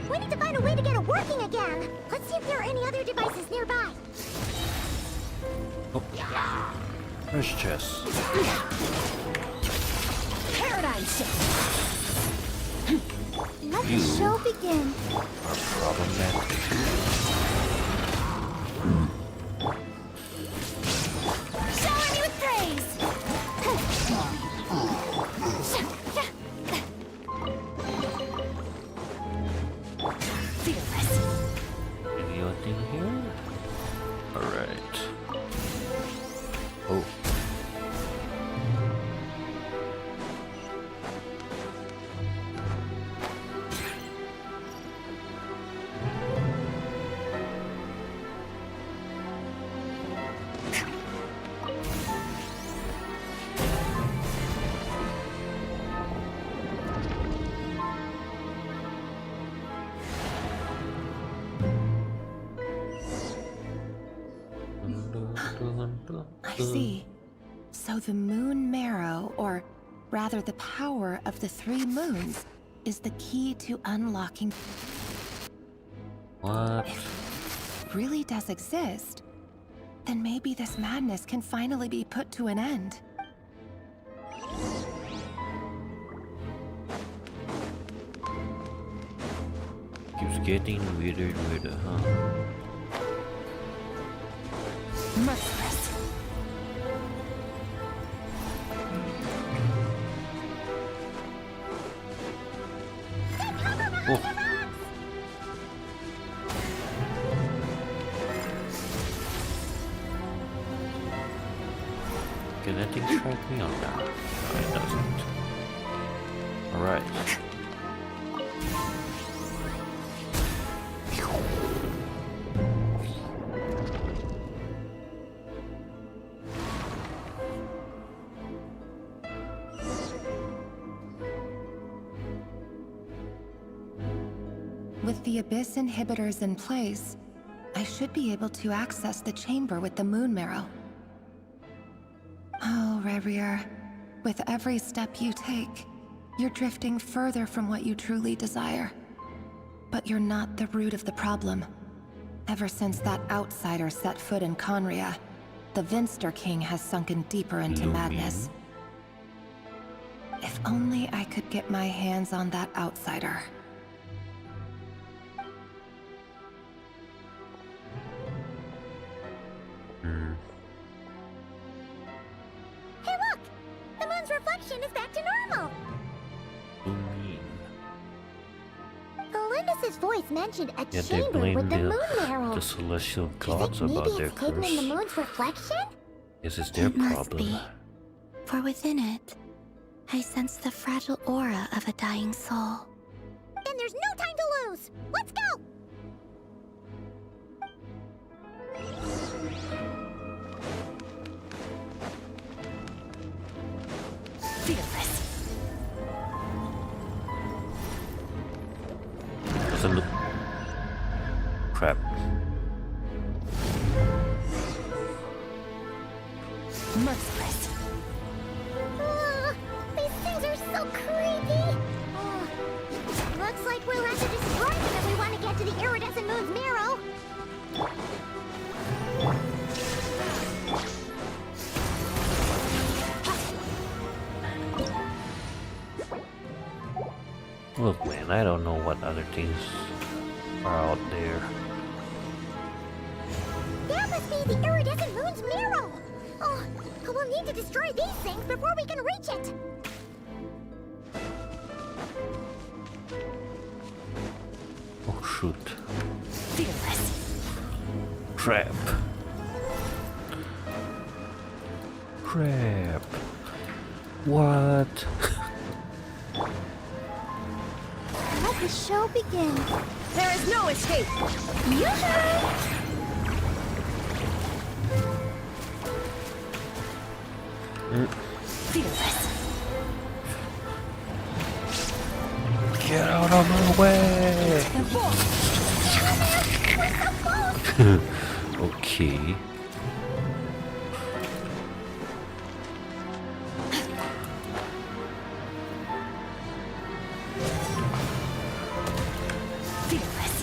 We need to find a way to get it working again. Let's see if there are any other devices nearby. Oh. Where's chess? Paradigm shift. Let the show begin. Are problematic. Shower me with praise. Fearless. Anything here? Alright. Oh. I see. So the moon marrow, or rather the power of the 3 moons, is the key to unlocking... What? If it really does exist, then maybe this madness can finally be put to an end. Keeps getting weirder and weirder, huh? Merciless. Oh. Can that thing strike me or not? No, it doesn't. Alright. With the Abyss inhibitors in place, I should be able to access the chamber with the moon marrow. Oh, Rerir, with every step you take, you're drifting further from what you truly desire. But you're not the root of the problem. Ever since that outsider set foot in Conria, the Vinster King has sunken deeper into madness. If only I could get my hands on that outsider. Hey look! The moon's reflection is back to normal! Elindis' voice mentioned a Yeah, they chamber blame with the moon marrow. the celestial Do you gods think maybe about their it's hidden in the curse. moon's reflection? This is their It must problem. be. For within it, I sense the fragile aura of a dying soul. Then there's no time to lose! Let's go! Fearless. Doesn't look... Crap. Merciless. These things are so creepy! Looks like we'll have to destroy them if we want to get to the iridescent moon's marrow! Look, man, I don't know what other things are out there. That must be the iridescent moon's marrow! Oh, we'll need to destroy these things before we can reach it! Oh, shoot. Fearless. Crap. Crap. What? Let the show begin! There is no escape! Fearless. Get out of my way! Okay. Fearless.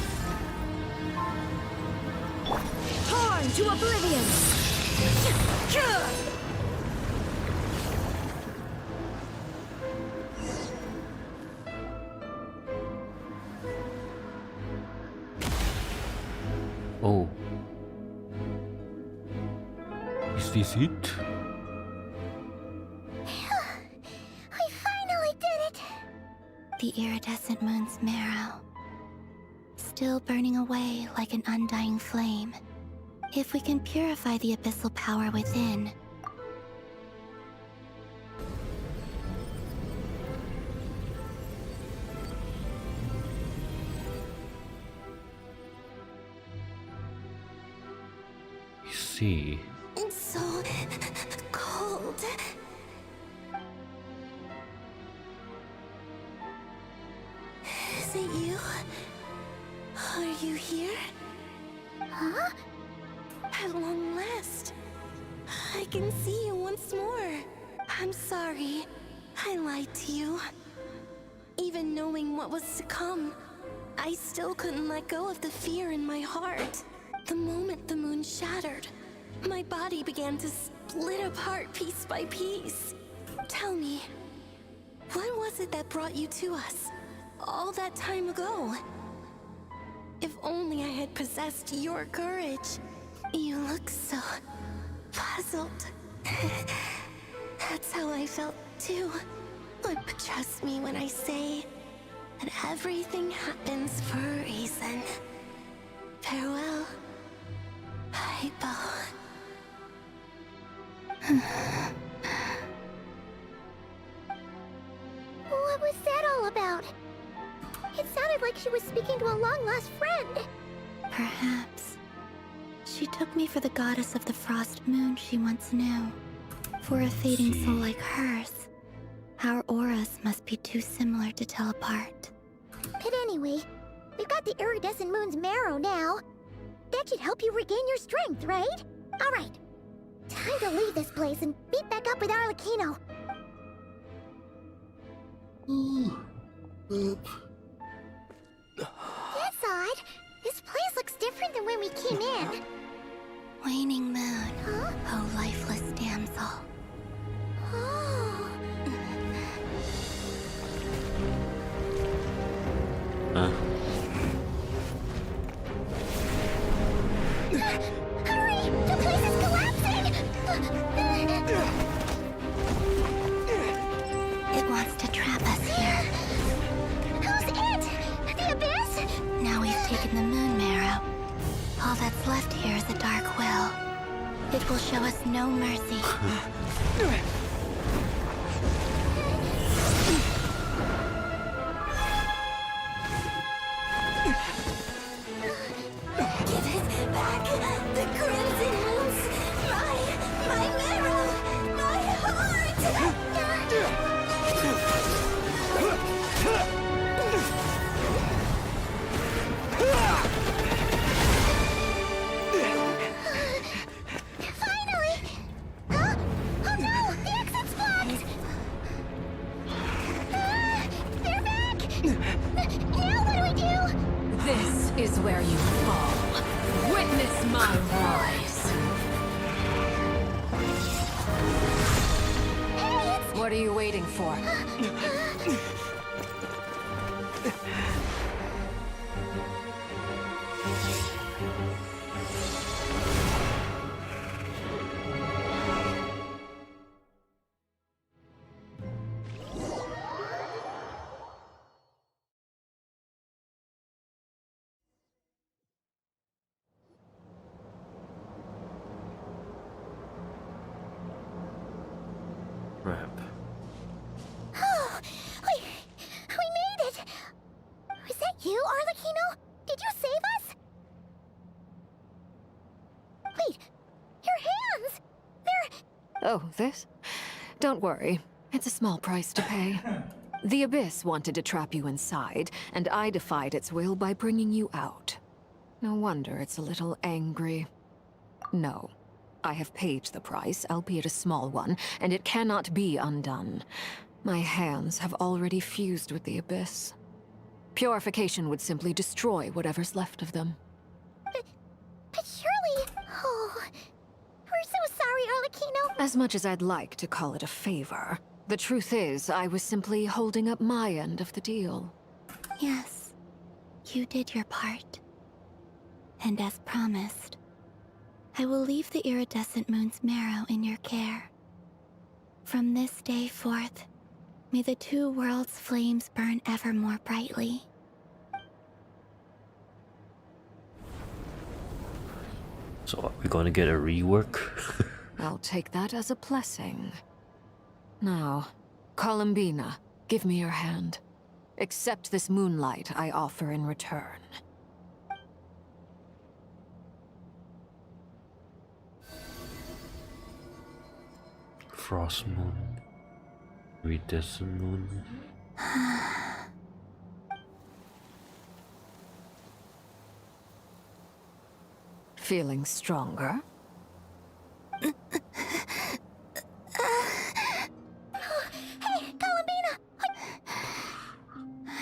Torn to oblivion! Oh. Is this it? We finally did it! The iridescent moon's marrow. Still burning away like an undying flame. If we can purify the abyssal power within, See. it's so cold. Is it you? Are you here? Huh? At long last, I can see you once more. I'm sorry. I lied to you. Even knowing what was to come, I still couldn't let go of the fear in my heart. The moment the moon shattered, my body began to split apart piece by piece. Tell me, what was it that brought you to us all that time ago? If only I had possessed your courage. You look so puzzled. That's how I felt too. But trust me when I say that everything happens for a reason. Farewell, Hypo. What was that all about? It sounded like she was speaking to a long-lost friend. Perhaps. She took me for the goddess of the frost moon she once knew. For a fading soul like hers, our auras must be too similar to tell apart. But anyway, we've got the iridescent moon's marrow now. That should help you regain your strength, right? Alright. Time to leave this place and meet back up with Arlecchino. That's odd. This place looks different than when we came in. Waning moon, oh lifeless damsel. Oh. Hurry! The place is collapsing! It wants to trap us here. Who's it? The Abyss? Now we've taken the moon marrow. All that's left here is a dark will. It will show us no mercy. Give it back! The crimson moons! My marrow! My heart! Finally! Huh? Oh no! The exit's blocked! They're back! Now what do we do? This is where you fall. Witness my rise. What are you waiting for? Crap. Oh, we made it! Was that you, Arlecchino? Did you save us? Wait, your hands! They're... Oh, this? Don't worry. It's a small price to pay. The Abyss wanted to trap you inside, and I defied its will by bringing you out. No wonder it's a little angry. No. I have paid the price, albeit a small one, and it cannot be undone. My hands have already fused with the Abyss. Purification would simply destroy whatever's left of them. But surely... Oh... We're so sorry, Arlecchino. As much as I'd like to call it a favor, the truth is, I was simply holding up my end of the deal. Yes, you did your part. And as promised, I will leave the iridescent moon's marrow in your care. From this day forth, may the two worlds' flames burn ever more brightly. So are we gonna get a rework? I'll take that as a blessing. Now, Columbina, give me your hand. Accept this moonlight I offer in return. Frost moon. Iridescent moon. Feeling stronger? Hey, Columbina!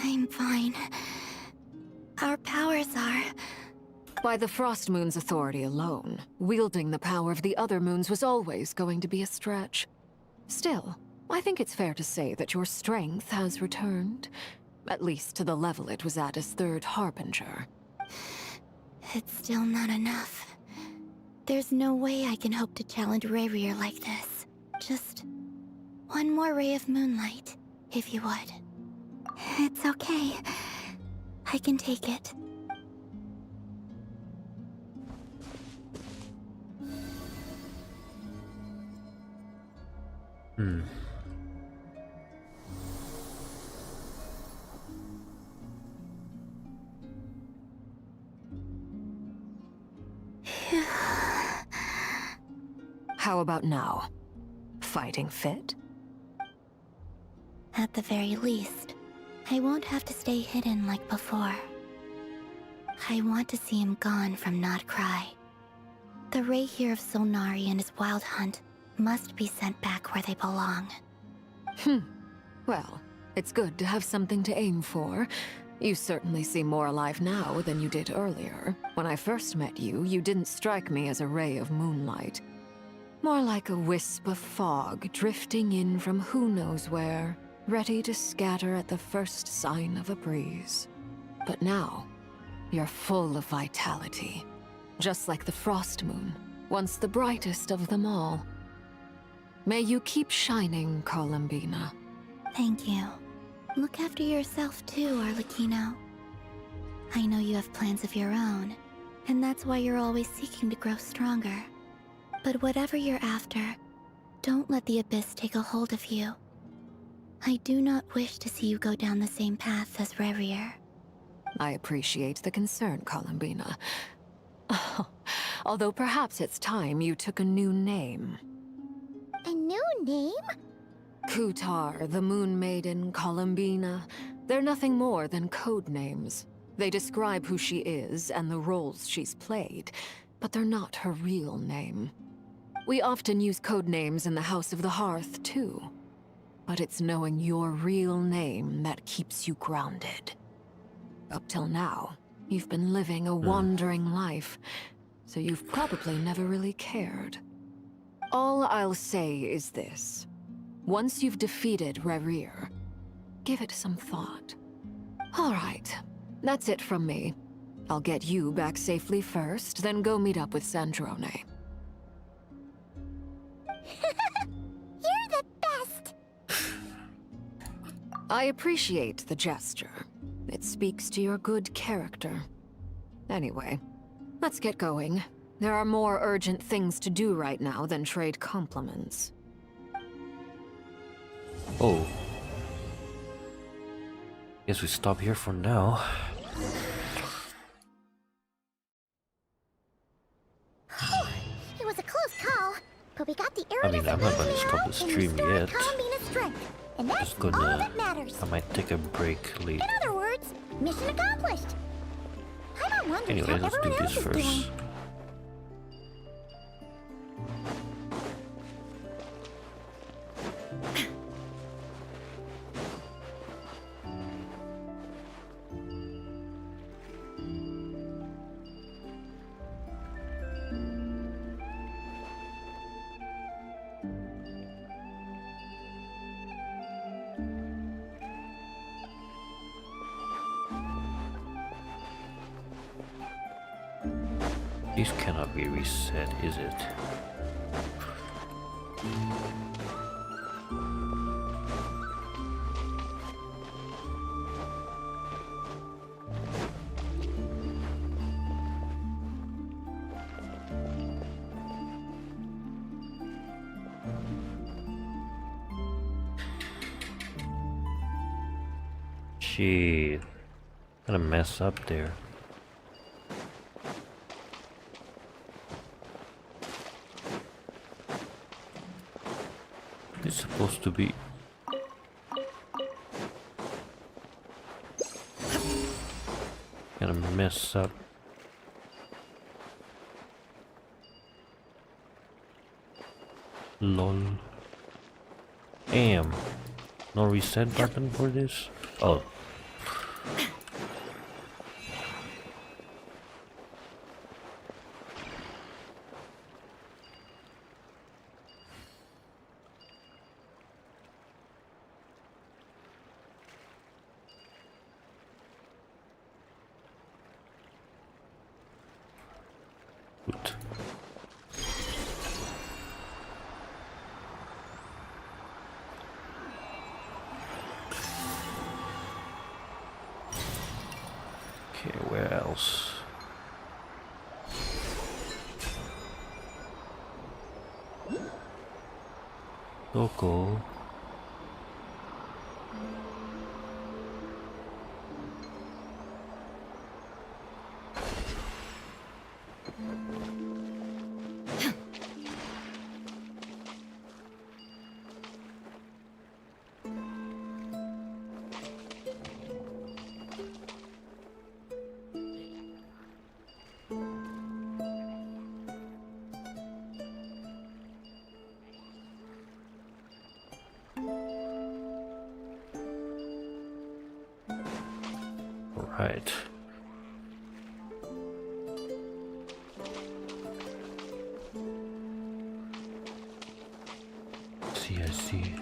I'm fine. Our powers are... By the Frost Moon's authority alone, wielding the power of the other moons was always going to be a stretch. Still, I think it's fair to say that your strength has returned. At least to the level it was at as Third Harbinger. It's still not enough. There's no way I can hope to challenge Rayrir like this. Just one more ray of moonlight, if you would. It's okay. I can take it. How about now? Fighting fit? At the very least, I won't have to stay hidden like before. I want to see him gone from Nod Krai. The Ray here of Solnari and his wild hunt must be sent back where they belong. Well, it's good to have something to aim for. You certainly seem more alive now than you did earlier. When I first met you, you didn't strike me as a ray of moonlight. More like a wisp of fog drifting in from who knows where, ready to scatter at the first sign of a breeze. But now, you're full of vitality. Just like the Frost Moon, once the brightest of them all. May you keep shining, Columbina. Thank you. Look after yourself too, Arlecchino. I know you have plans of your own, and that's why you're always seeking to grow stronger. But whatever you're after, don't let the Abyss take a hold of you. I do not wish to see you go down the same path as Rayrir. I appreciate the concern, Columbina. Although perhaps it's time you took a new name. A new name? Kutar, the Moon Maiden, Columbina. They're nothing more than code names. They describe who she is and the roles she's played, but they're not her real name. We often use code names in the House of the Hearth, too. But it's knowing your real name that keeps you grounded. Up till now, you've been living a wandering life, so you've probably never really cared. All I'll say is this. Once you've defeated Rayrir, give it some thought. All right, that's it from me. I'll get you back safely first, then go meet up with Sandrone. You're the best! I appreciate the gesture. It speaks to your good character. Anyway, let's get going. There are more urgent things to do right now than trade compliments. Oh. Guess we stop here for now. It was a close call, but we got the I mean, I'm not gonna stop the and stream restored yet. Columbina's strength, and that's Just all gonna. that matters. I might take a break later. In other words, mission accomplished. I'm wondering Anyway, how let's do everyone this else is doing. first. This cannot be reset, is it? Shit. Gonna mess up there. It's supposed to be. Gonna mess up. Lol. Damn. No reset button for this? Oh. Good. Okay, where else? Loco. Right. I see.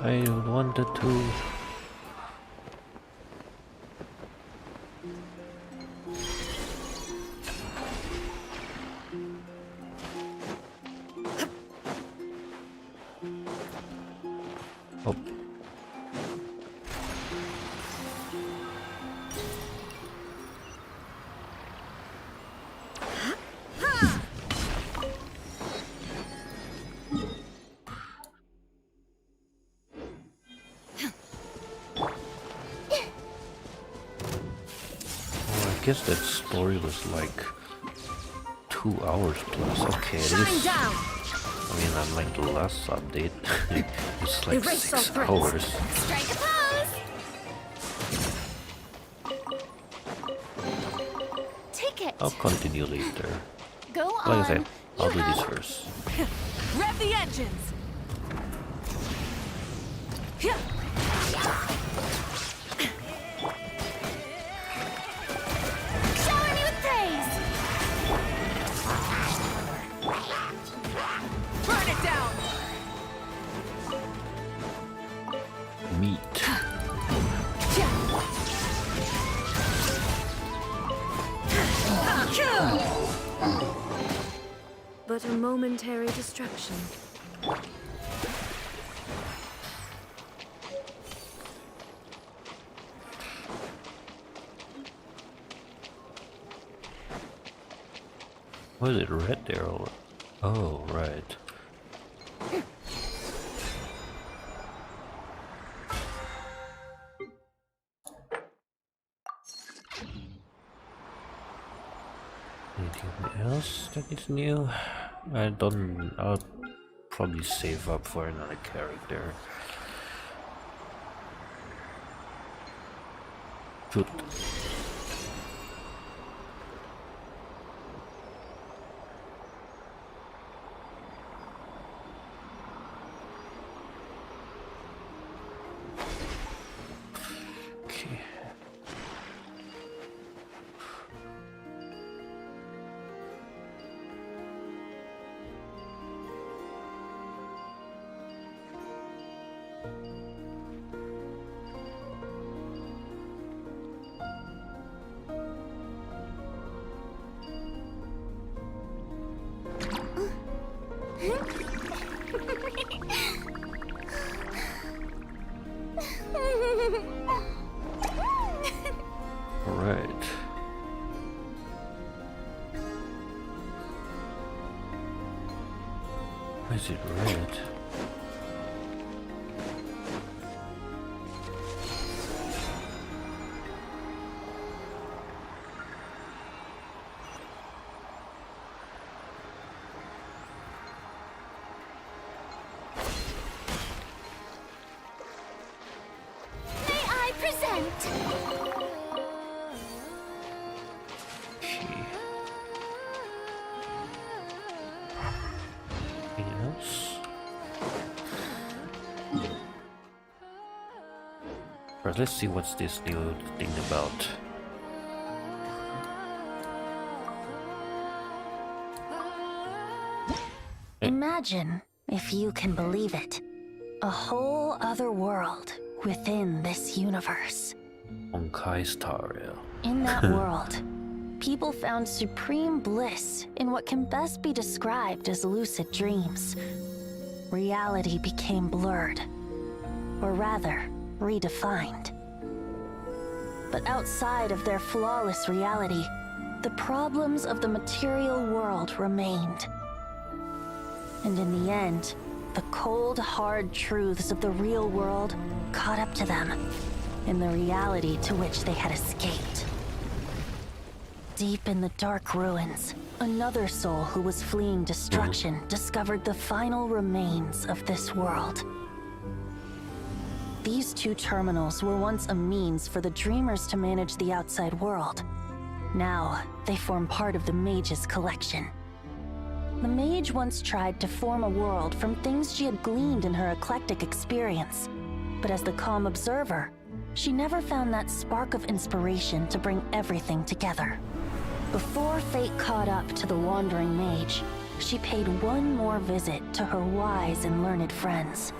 I wanted to. Oh. I guess that story was like 2 hours plus. Okay, it is. I mean, unlike the last update, it's like 6 hours. Strike a pose! Take it! I'll continue later. Go Like on. I said, I'll You do this have- first. Rev the engines! Shower me with praise! Burn it down! Meat. But a momentary distraction. Was it red there? Oh, right. Anything else that is new? I'll probably save up for another character. Shoot. Okay. All right. Why is it red? May I present? Anything else? Alright, let's see what's this new thing about. Imagine, if you can believe it, a whole other world within this universe. Onkai Star Rail. In that world, people found supreme bliss in what can best be described as lucid dreams. Reality became blurred. Or rather, redefined. But outside of their flawless reality, the problems of the material world remained. And in the end, the cold, hard truths of the real world caught up to them in the reality to which they had escaped. Deep in the dark ruins, another soul who was fleeing destruction discovered the final remains of this world. These two terminals were once a means for the Dreamers to manage the outside world. Now, they form part of the Mage's collection. The Mage once tried to form a world from things she had gleaned in her eclectic experience, but as the calm observer, she never found that spark of inspiration to bring everything together. Before fate caught up to the wandering mage, she paid one more visit to her wise and learned friends.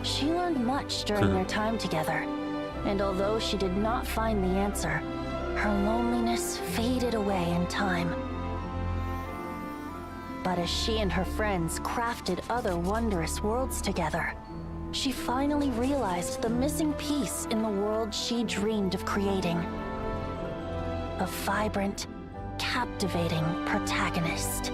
She learned much during their time together, and although she did not find the answer, her loneliness faded away in time. But as she and her friends crafted other wondrous worlds together, she finally realized the missing piece in the world she dreamed of creating. A vibrant, captivating protagonist.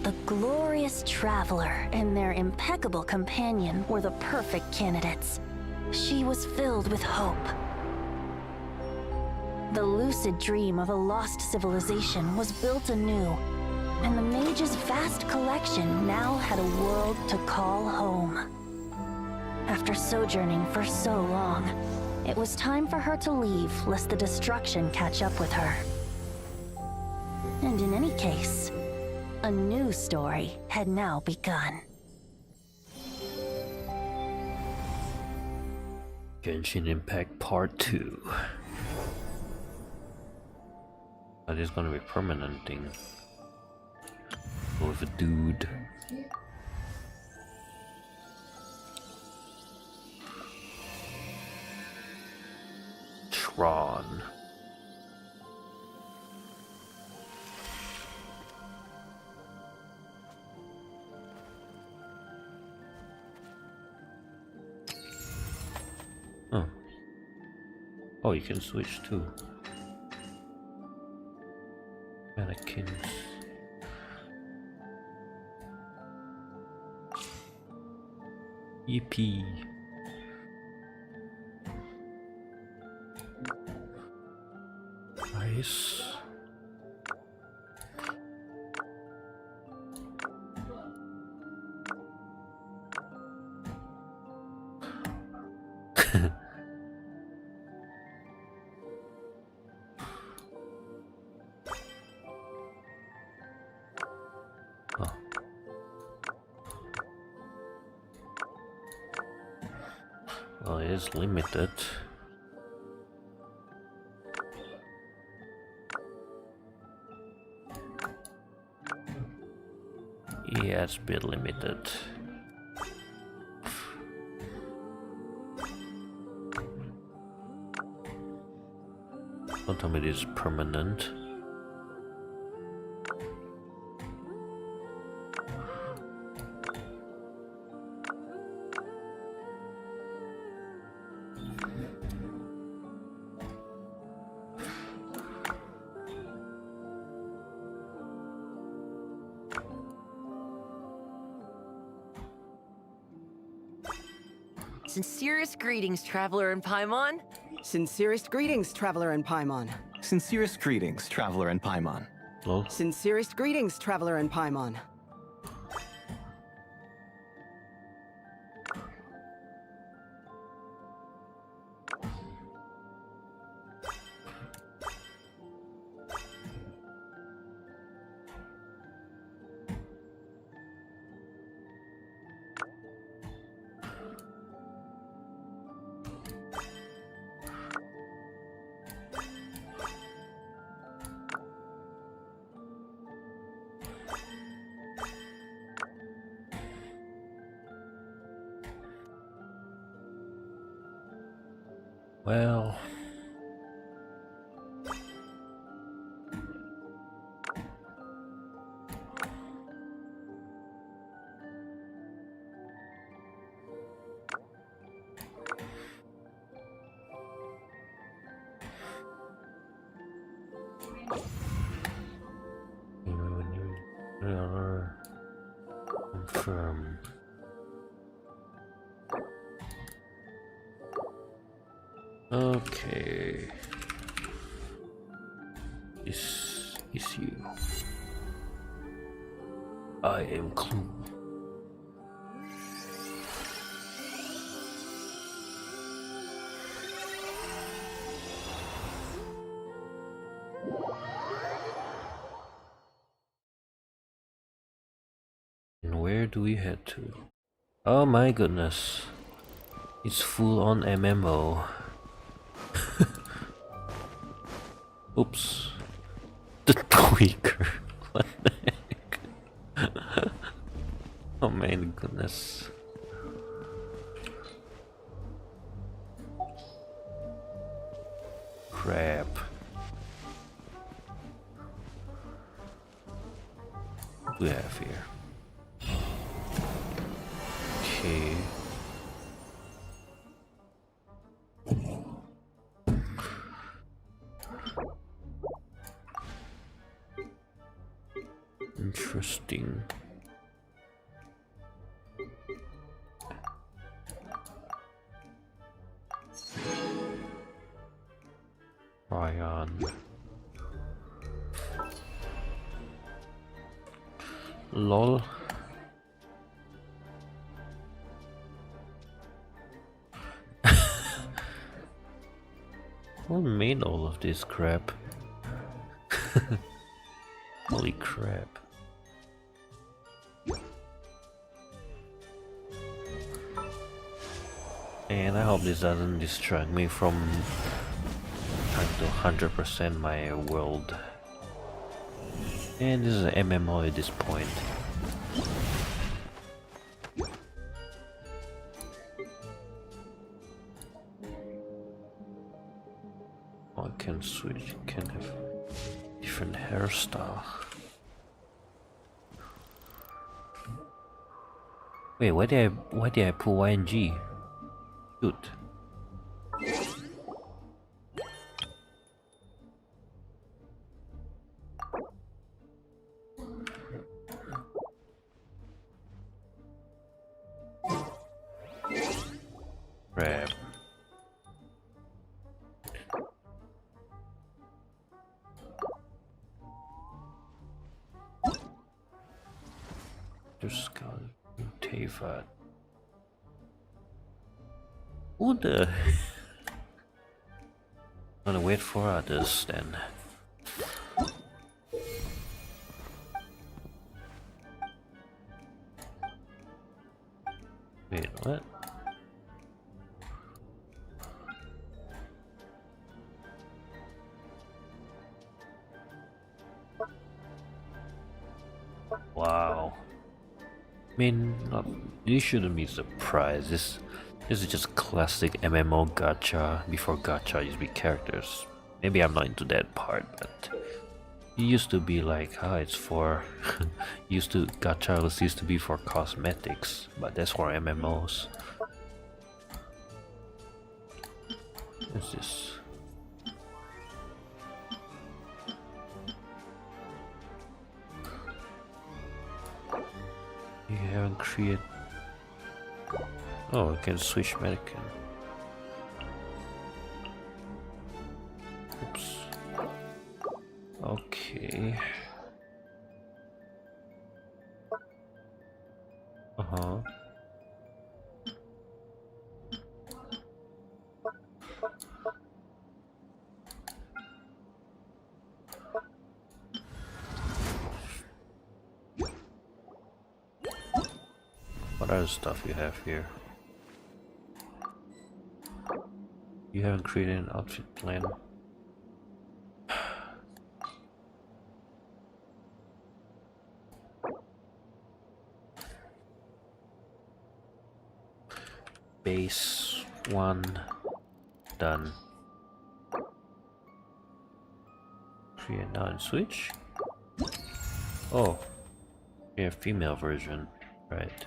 The glorious traveler and their impeccable companion were the perfect candidates. She was filled with hope. The lucid dream of a lost civilization was built anew, and the mage's vast collection now had a world to call home. After sojourning for so long, it was time for her to leave lest the destruction catch up with her. And in any case, a new story had now begun. Genshin Impact Part 2. That is gonna be permanent thing. With a dude. Tron. Oh. Oh, you can switch too. Mannequins. Yippee. Nice. Oh. Well, it is limited. Yeah, it's a bit limited. Don't tell me this is permanent. Sincerest greetings, Traveler and Paimon. Sincerest greetings, Traveler and Paimon. Sincerest greetings, Traveler and Paimon. Lol. Sincerest greetings, Traveler and Paimon. Well, Confirm. Okay. This is you. I am Clue. And where do we head to? Oh my goodness. It's full on MMO. Oops. The tweaker. What the heck? Oh my goodness. Crap. What do we have here? Okay. Interesting. Ryan. Lol. Who made all of this crap? Holy crap. And I hope this doesn't distract me from trying to 100% my world. And this is an MMO at this point. Oh, I can switch, can have different hairstyle. Wait, why did I pull Y and G? Good. Crap. Just got Tava. Who the? I'm gonna wait for others then. Wait, what? Wow. I mean, you shouldn't be surprised. This is just classic MMO gacha. Before gacha used to be characters. Maybe I'm not into that part, but it used to be like, it's for gacha used to be for cosmetics, but that's for MMOs. What's this? You haven't created. Oh, I can switch mannequin. Oops. Okay. Uh-huh. What other stuff you have here? You haven't created an outfit plan. Base 1 done. Create now and switch. Oh, yeah, female version, right?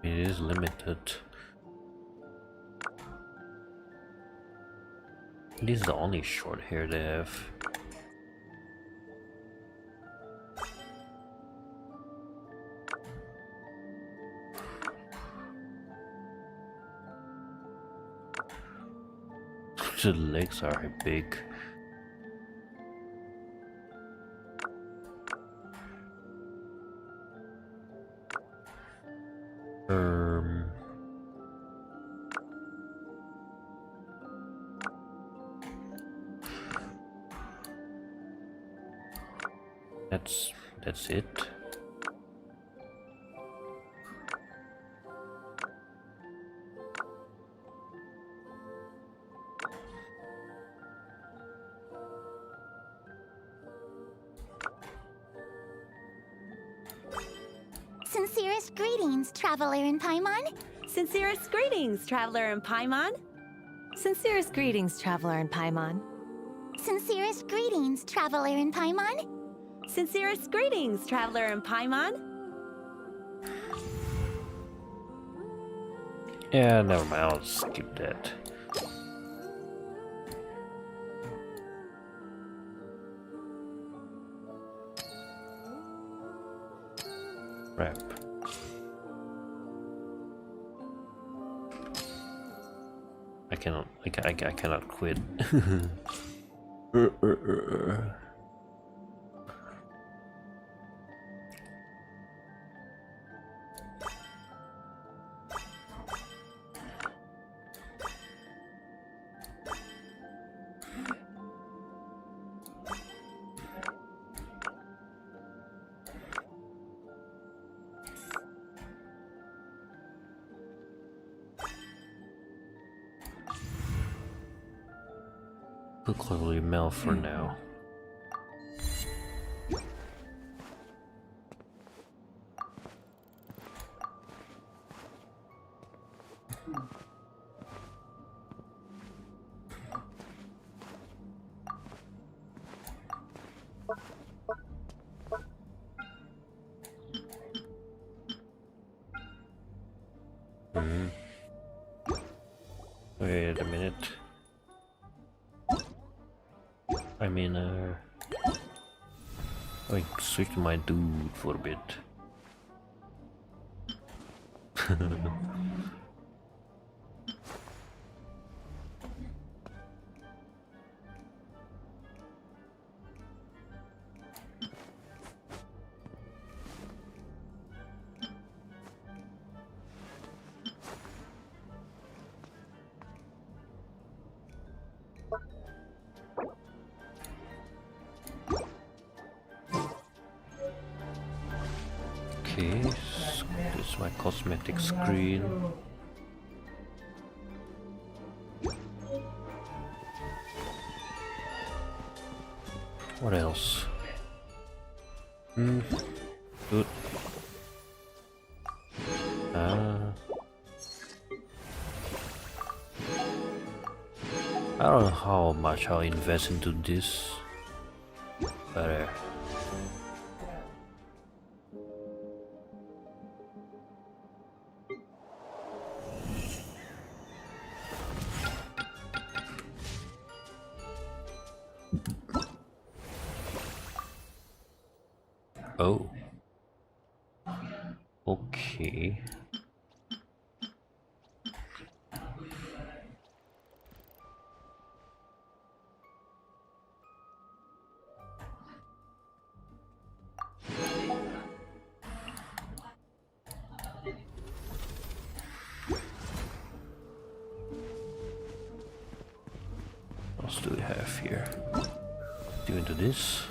It is limited. This is the only short hair they have. The legs are big. That's it. Sincerest greetings, traveler in Paimon. Sincerest greetings, traveler in Paimon. Sincerest greetings, traveler in Paimon. Sincerest greetings, traveler in Paimon. Sincerest greetings, traveler in Paimon. Yeah, never mind, I'll skip that. Crap. I cannot quit. We'll call you Mel for now. Wait a minute. I mean, I switched my dude for a bit. Okay, so this is my cosmetic screen. What else? Good. I don't know how much I'll invest into this, but oh, okay. What else do we have here? Do into this.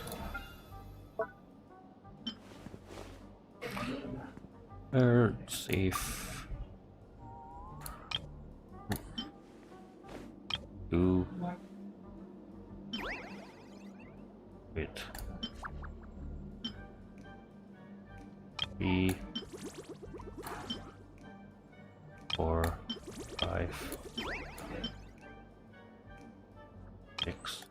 Safe. Two. Wait. 3, 4, 5, 6.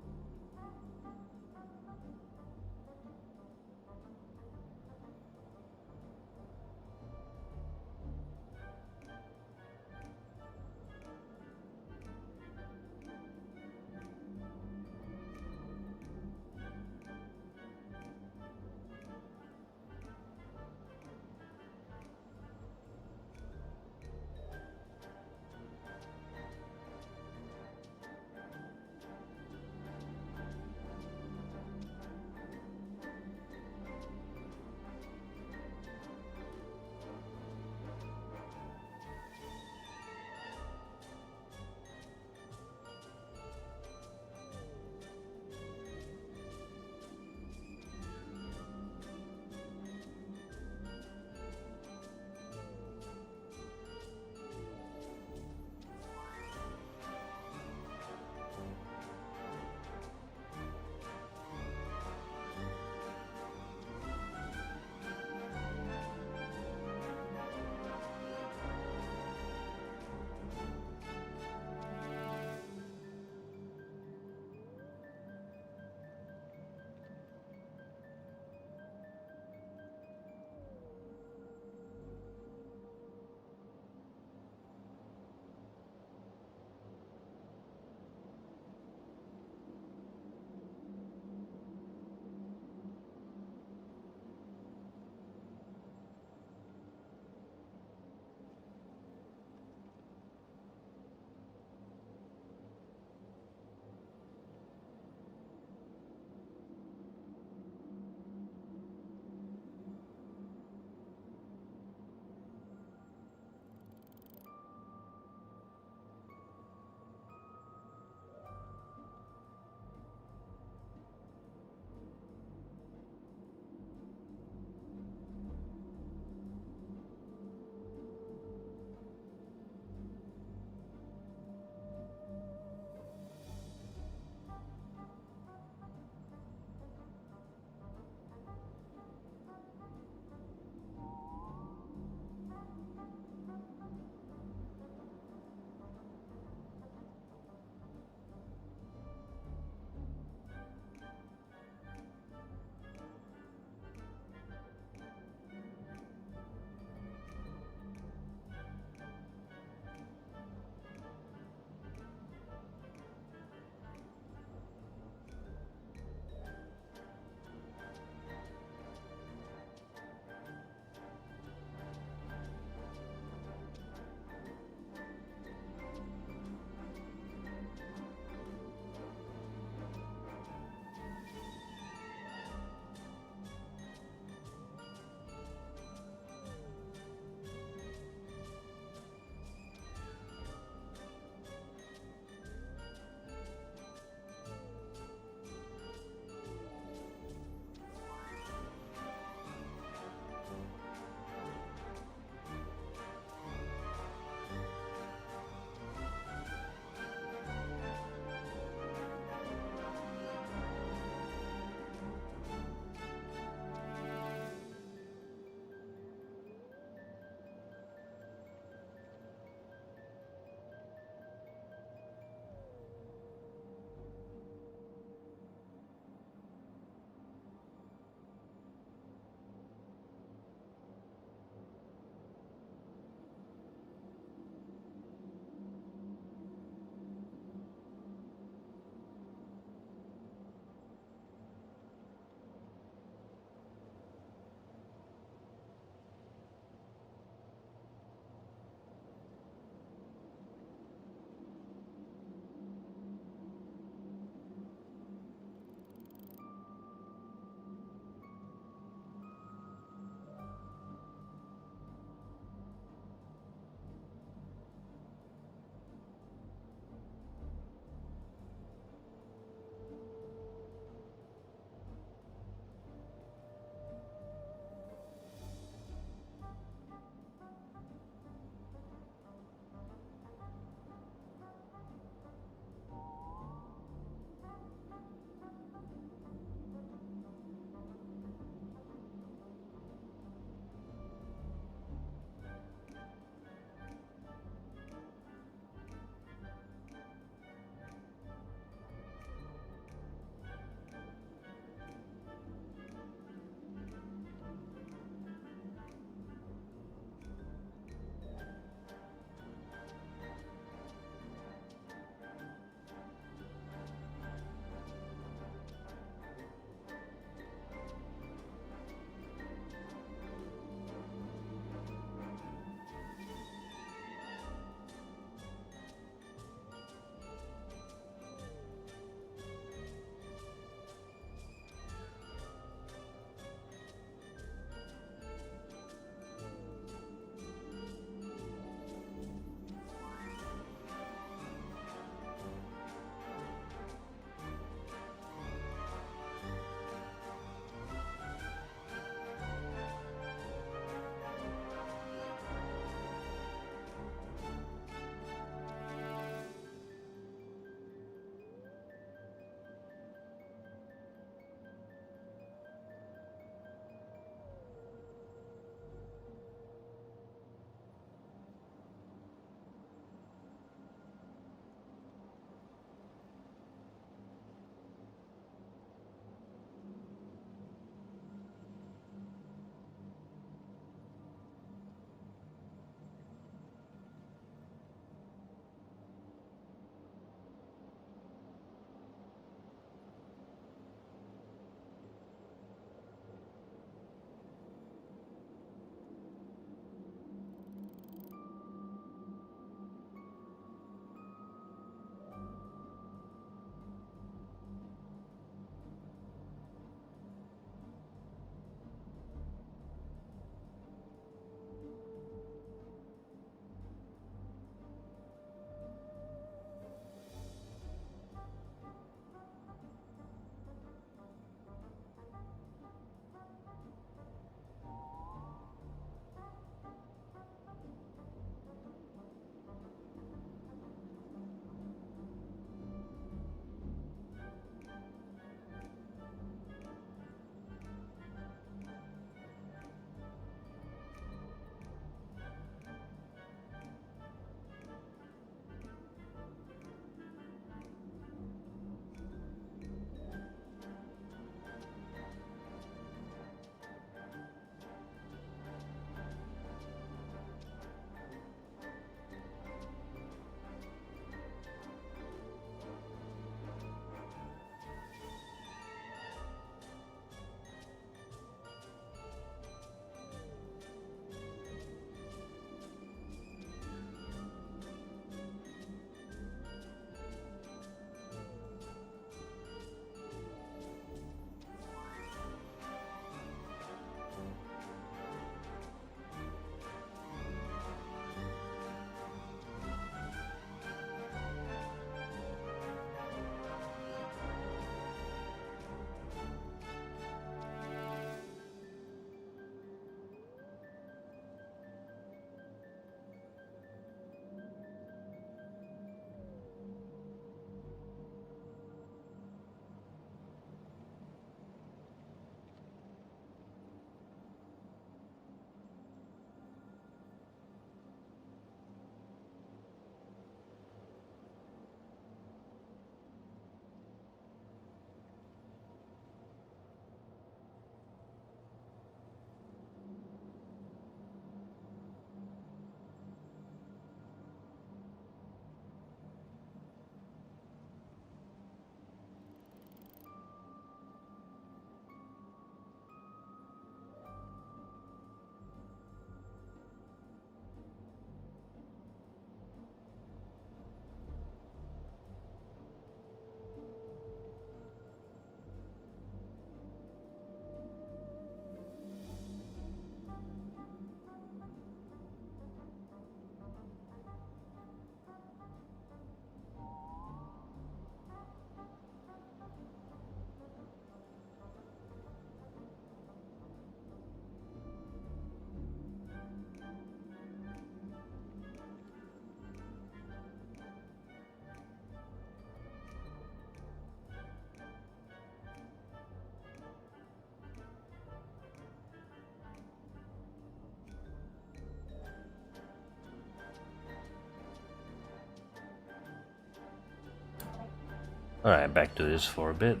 Alright, back to this for a bit.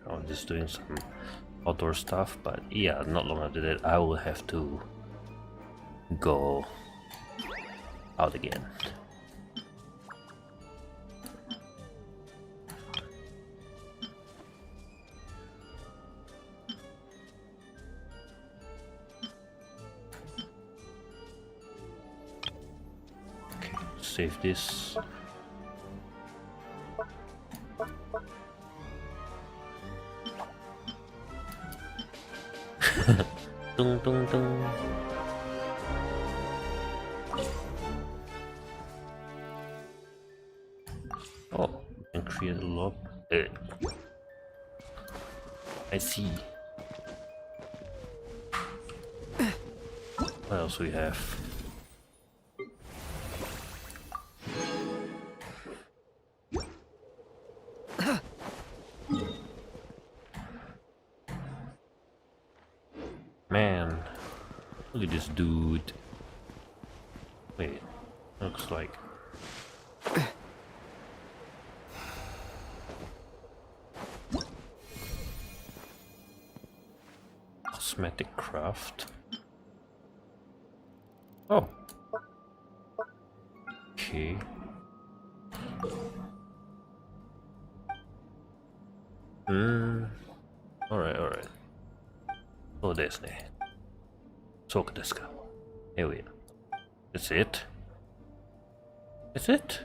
I'm just doing some outdoor stuff, but yeah, not long after that I will have to go out again. Okay, save this. Tung tung tung. Oh, you can create a lob. I see. What else we have? Man, look at this dude. Wait, looks like cosmetic craft. Oh, okay. Alright, alright. そうですね。そうですか。Here we are. That's it? That's it?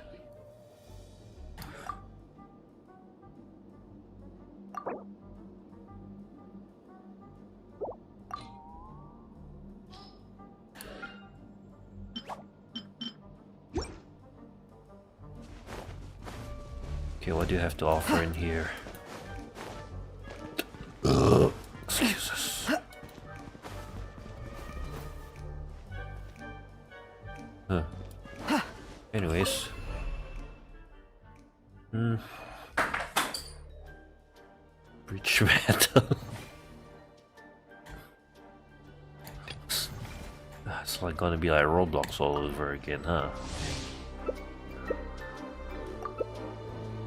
Okay, what do you have to offer in here? Excuse us. Huh. Anyways. Breach metal. It's like gonna be like Roblox all over again, huh?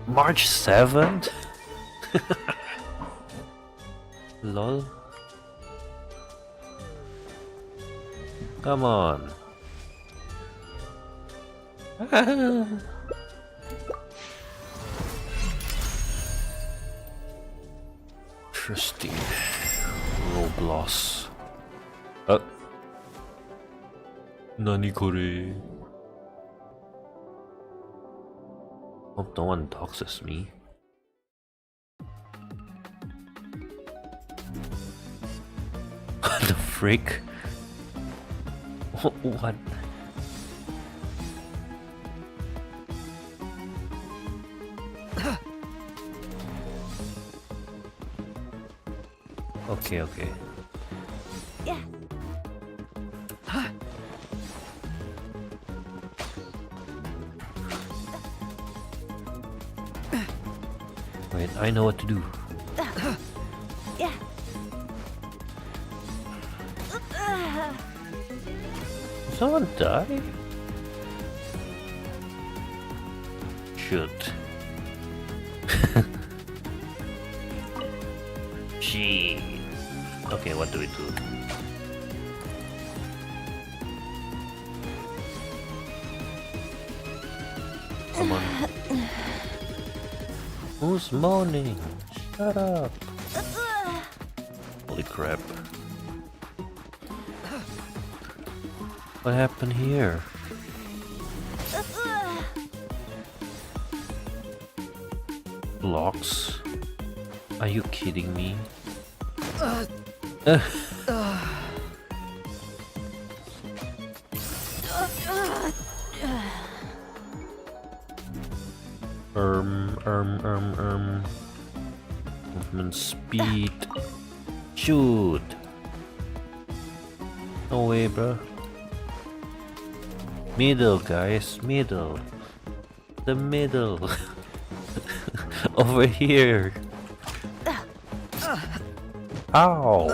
March 7th? Lol. Come on. Interesting. Roblox. Nani kore? Hope no one doxes me. What the frick? What? Okay, okay. Yeah. Wait, I know what to do. Yeah. Did someone die? Shoot. Gee. Okay, what do we do? Come on. Who's moaning? Shut up. Holy crap. What happened here? Blocks? Are you kidding me? Movement speed. Shoot. No way, bro. Middle, guys. Middle. The middle. Over here. Ow.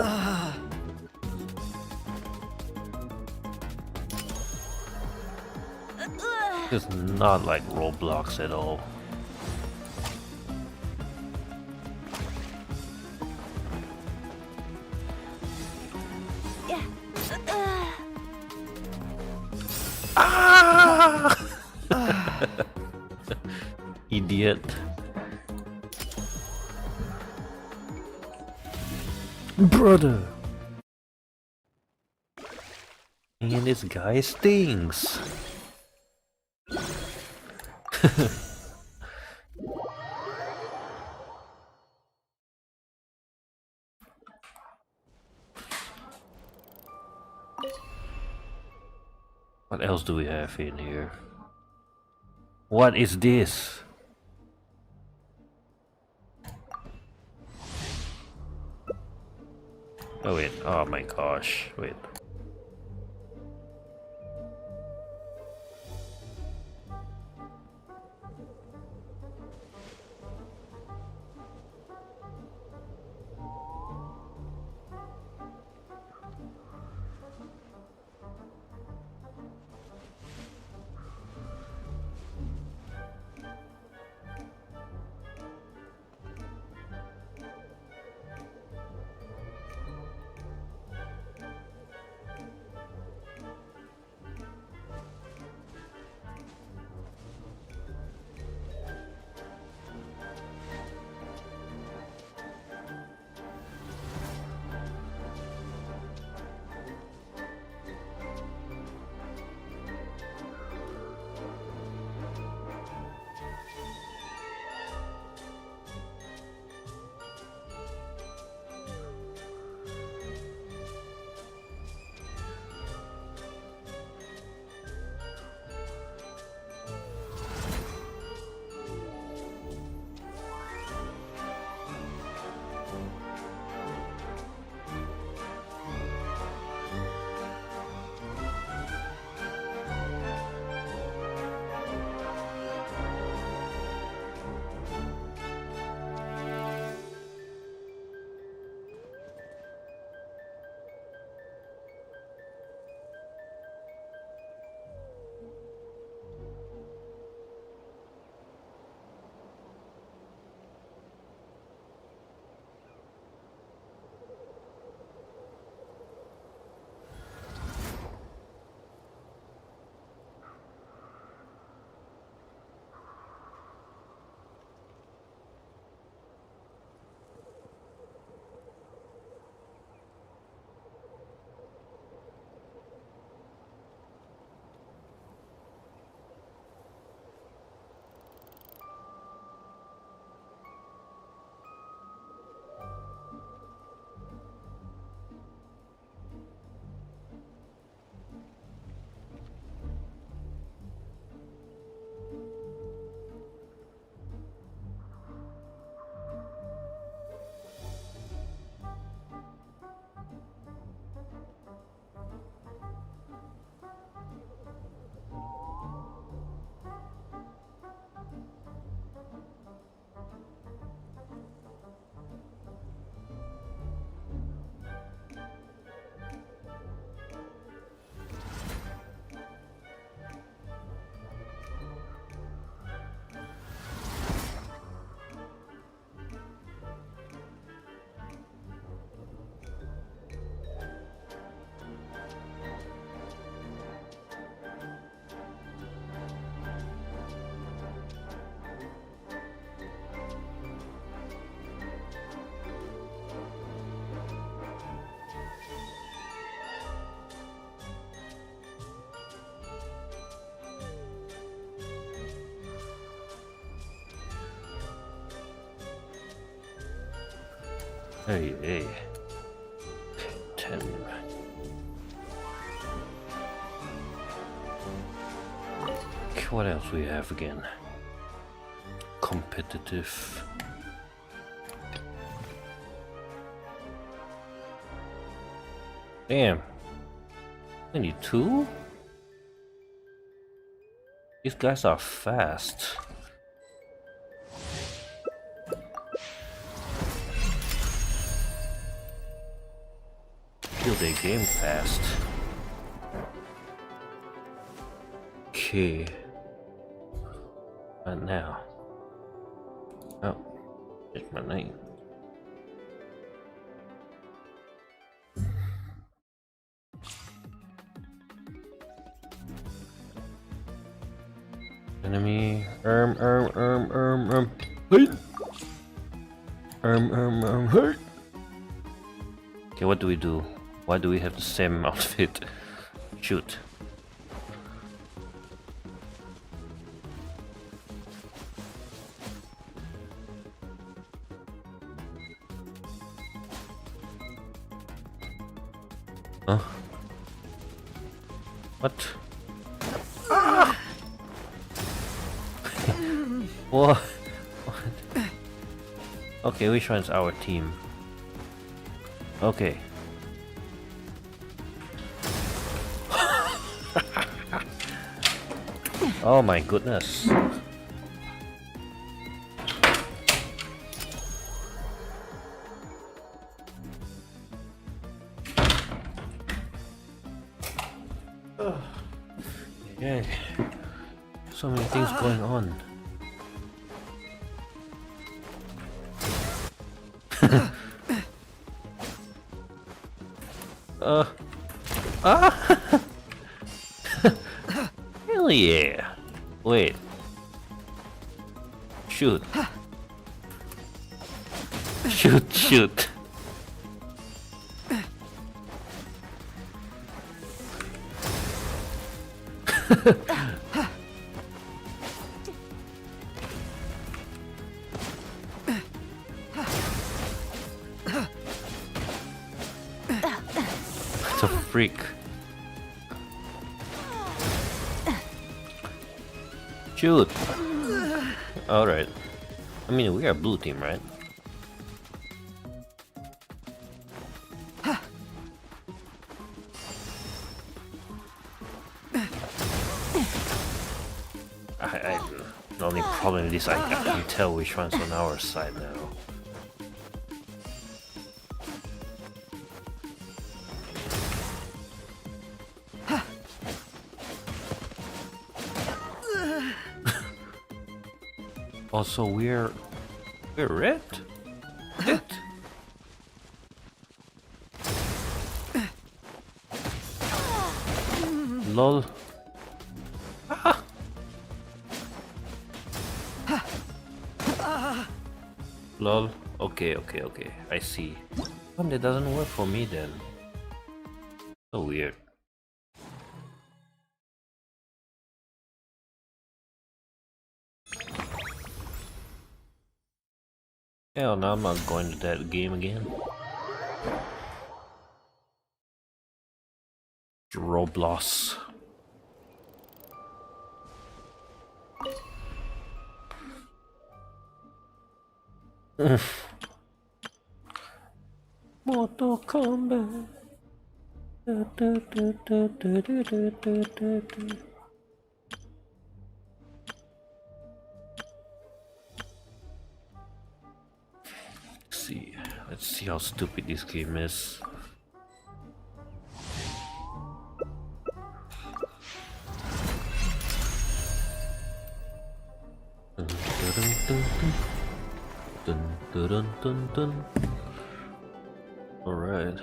It's not like Roblox at all. idiot. Brother! And this guy stinks. What else do we have in here? What is this? Oh wait, oh my gosh, wait. Hey, hey. 10. Okay, what else we have again? Competitive. Damn. Only 2? These guys are fast. Kill their game fast. Okay. Right now. Oh, it's my name. Enemy. Hey. Hey. Okay, what do we do? Why do we have the same outfit? Shoot. Huh? What? Ah! What? What? Okay, which one's our team? Okay. Oh my goodness. Yeah. So many things going on. Hell yeah. Wait. Shoot. Shoot. What a freak. Shoot. Alright. I mean, we are blue team, right? The only problem is I can't tell which one's on our side now. Also, we're red? Red? Lol. Ah. Lol. Okay. I see. That doesn't work for me then. So weird. Hell no, I'm not going to that game again. Roblox. Mortal Kombat. Let's see how stupid this game is. All right.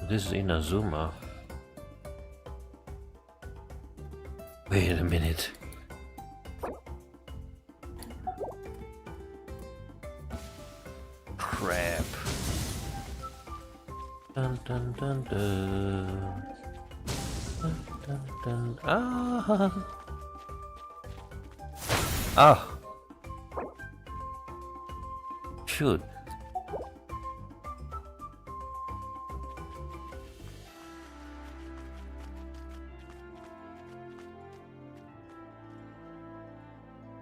This is Inazuma. Wait a minute. Crap. Dun dun dun dun. Dun dun dun. Ah. Ah. Shoot.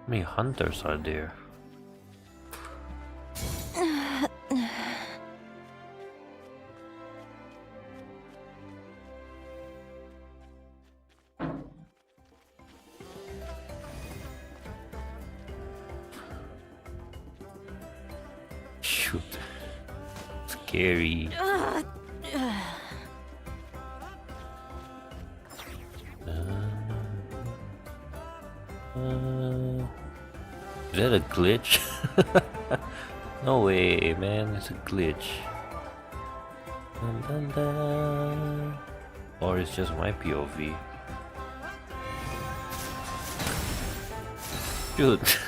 How many hunters are there? Shoot. Scary. that a glitch? No way, man, it's a glitch. Dun, dun, dun. Or it's just my POV. Shoot.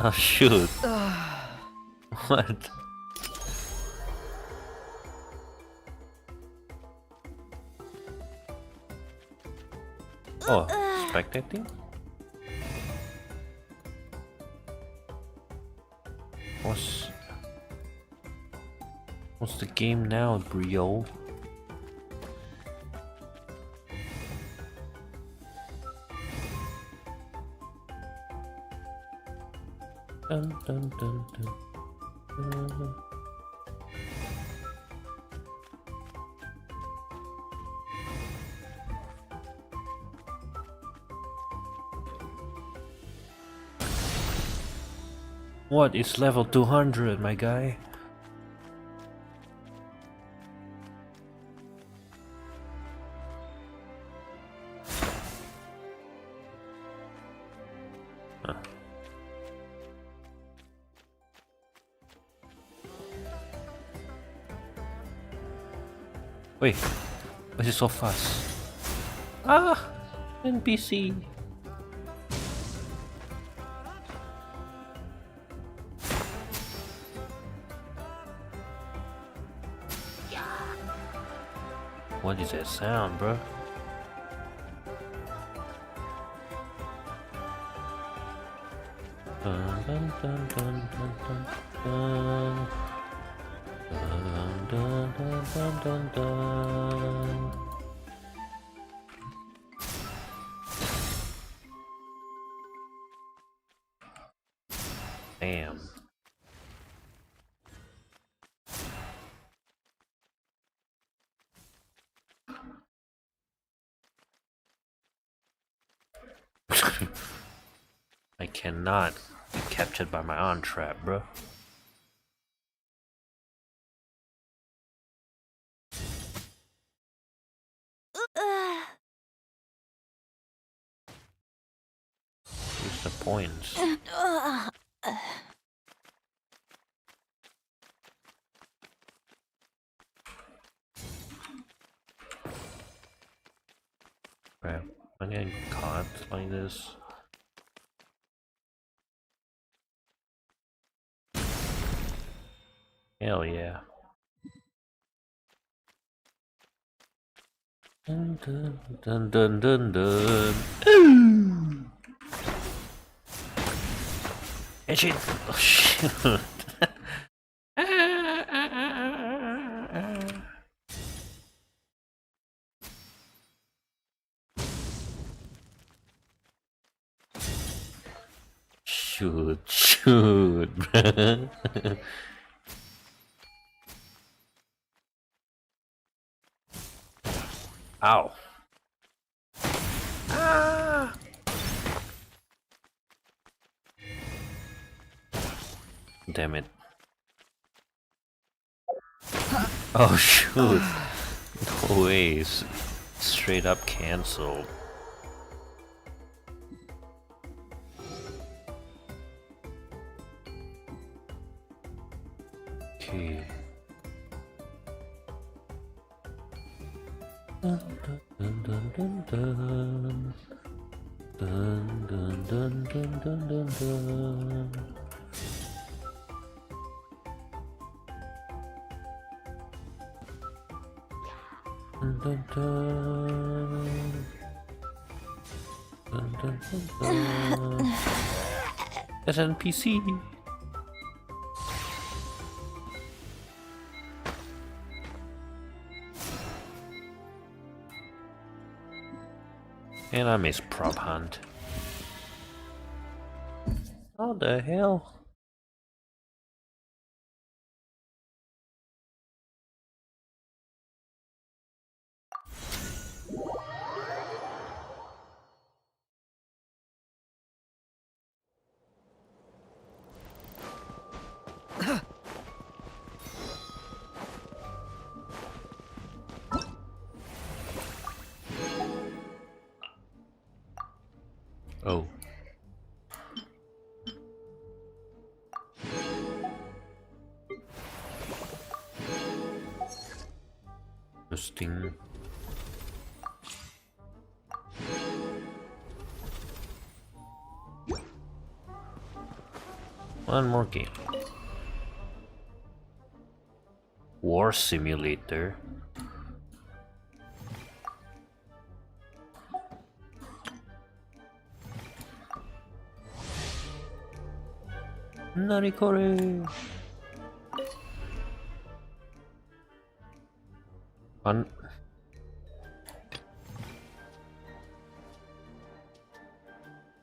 Oh shoot. What? Oh, spectating? What's the game now, bro? Dun, dun, dun, dun. What? It's level 200, my guy. Huh. Wait, why is it so fast? Ah, NPC. What is that sound, bro? Dun, dun, dun, dun, dun, dun, dun. Dun, dun, dun, dun, dun, dun. Damn. I cannot be captured by my own trap, bro. What's the points? Crap, I'm getting caught like this. Hell yeah. Dun dun dun dun dun dun. And shit. Oh shit. Shoot, shoot, bruh. Ow. Ah. Damn it. Oh shoot. No ways. Straight up cancelled. Okay. Dun dun dun dun dun. Dun dun dun dun dun dun dun. Dun dun dun. Dun dun dun dun. That's an NPC. And I miss prop hunt. How the hell? Oh. Interesting. One more game. War Simulator. Narikore. One.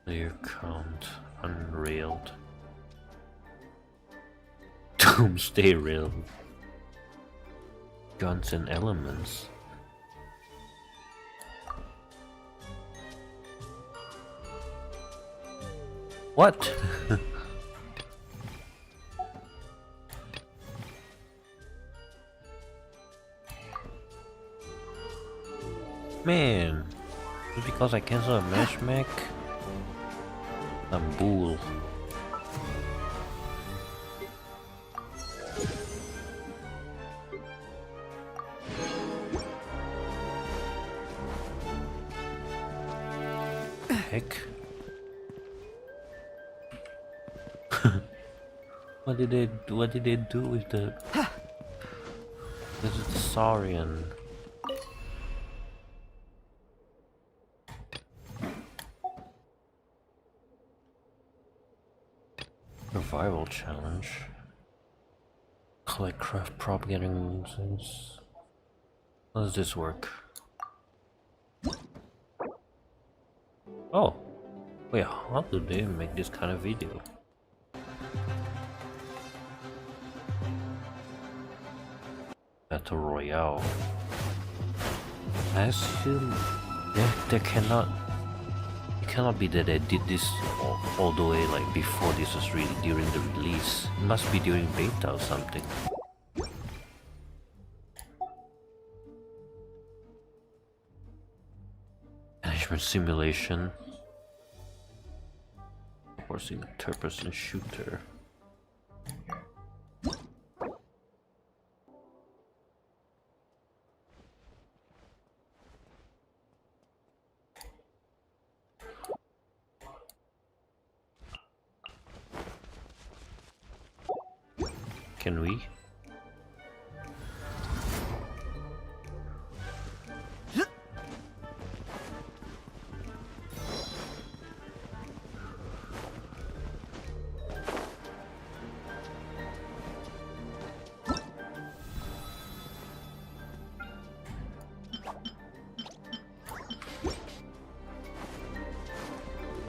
Player count unrailed. Doomsday Rail. Guns and elements. What? Man, just because I cancel a match, Mac? I'm bull. Heck. What did they do with the Saurian? Survival challenge. Collect craft propagating things. How does this work? Oh, wait, how do they make this kind of video? Battle Royale. I assume there cannot. It cannot be that they did this all the way like before this was really during the release. It must be during beta or something. Management simulation. Forcing third-person shooter. Can we?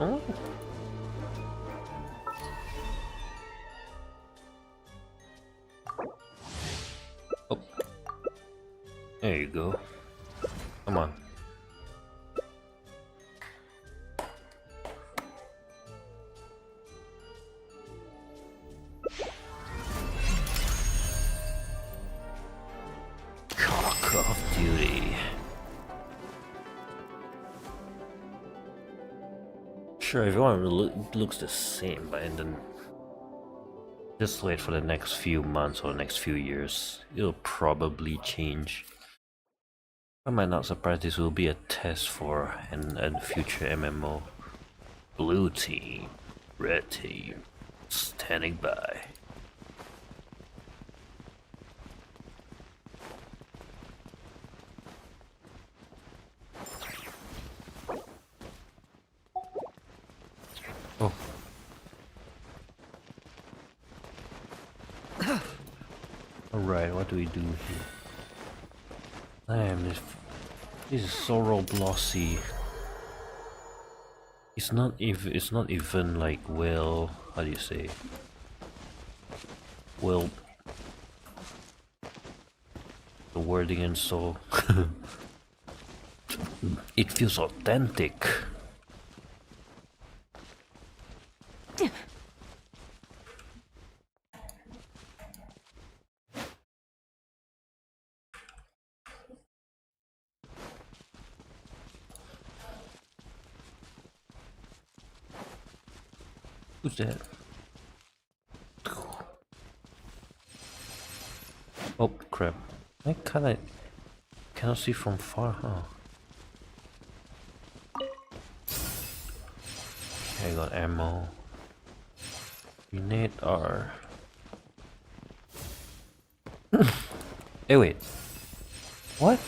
Oh. Oh. There you go. Come on. Call of Duty. Sure, everyone looks the same, but then just wait for the next few months or next few years. It'll probably change. I might not surprise this will be a test for a future MMO. Blue team, red team, standing by. Oh. Alright, what do we do here? Damn, this is so Robloxy. It's not even like, well, how do you say? Well, the wording and so it feels authentic. Who's that? Oh crap! Can cannot see from far, huh? Okay, I got ammo. Grenade R. Hey, wait. What?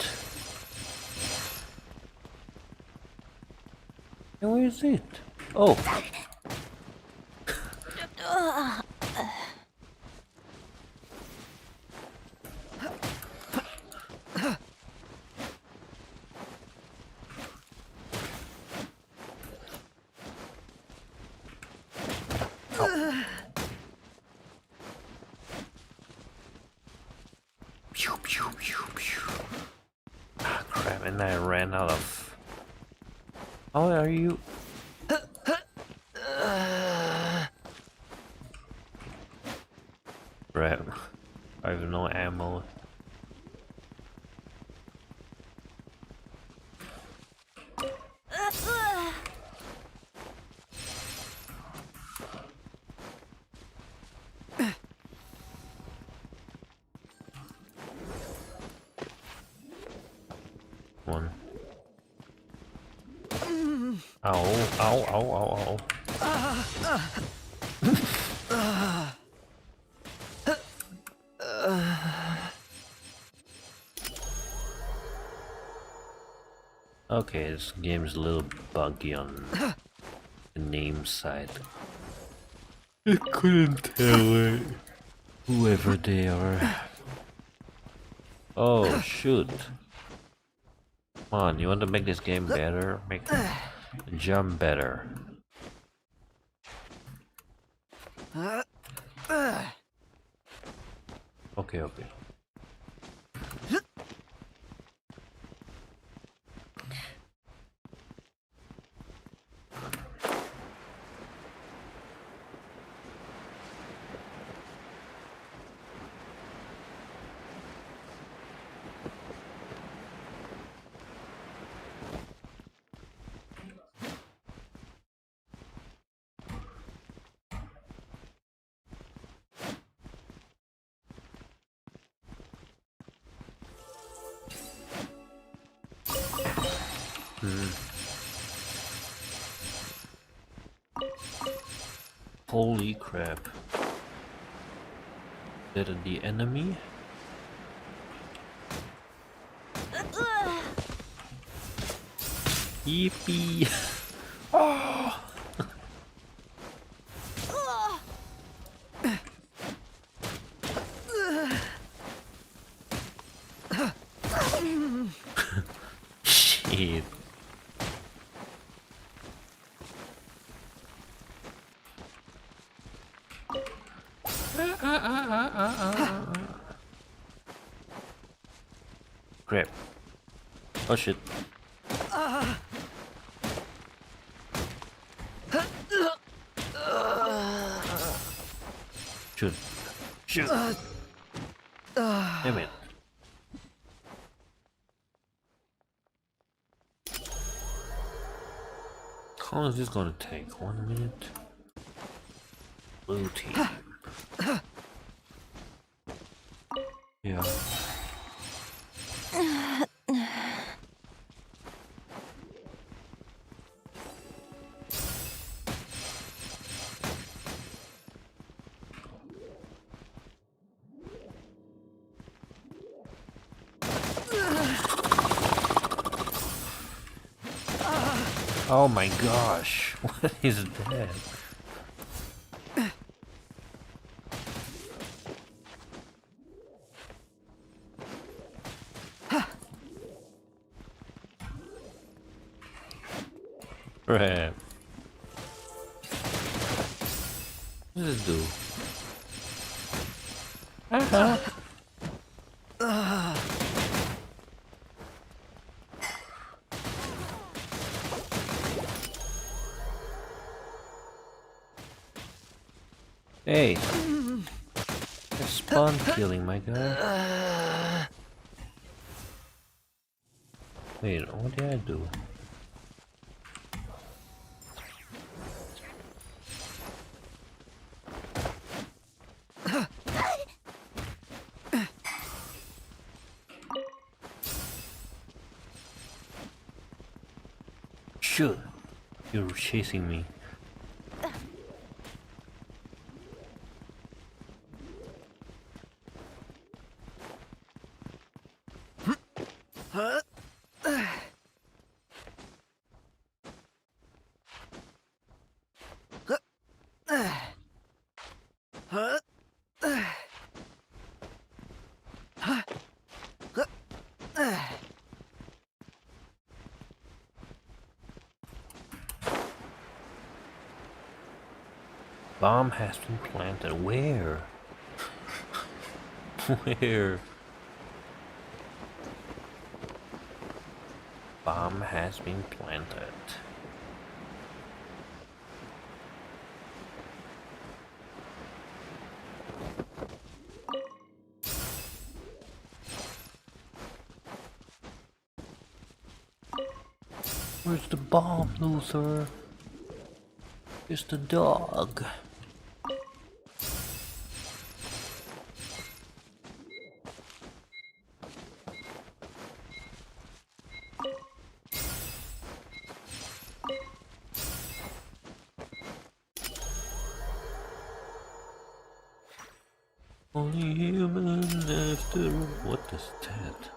Hey, where is it? Oh. Pew, pew, pew, pew. Ah, crap, and I ran out of... How are you? Crap, I have no ammo. One. Ow, ow, ow, ow, ow. Okay, this game is a little buggy on the name side. I couldn't tell it. Whoever they are. Oh, shoot. Come on, you want to make this game better? Make the jump better. Okay, okay. Holy crap. Is that the enemy? Yippee! Oh! Shit. Crap. Oh shit. Shoot. Shoot. Damn it. How long is this gonna take? 1 minute? Blue team. Yeah. Oh my gosh, what is that? Crap. What does it do? Hey, that's spawn killing, my guy. Wait, what did I do? Shoot! You're chasing me. Bomb has been planted. Where? Where? Bomb has been planted. Where's the bomb, Luther? It's the dog. Only human after. What is that?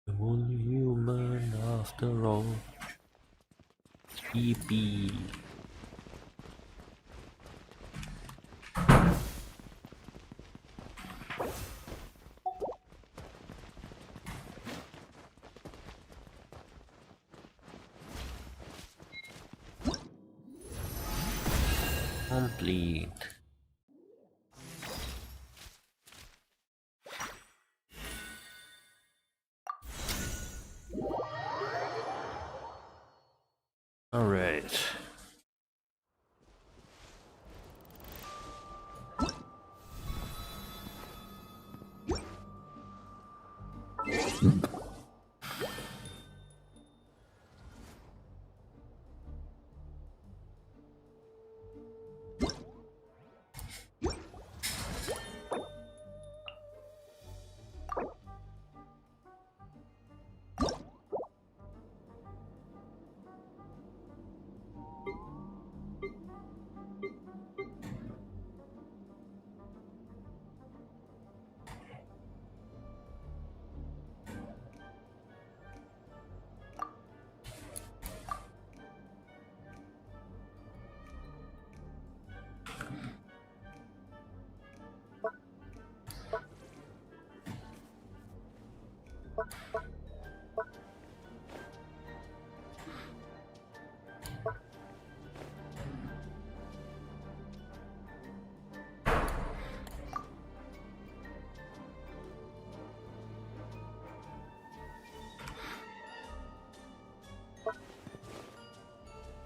I'm only human after all. Yippee. Complete. All right.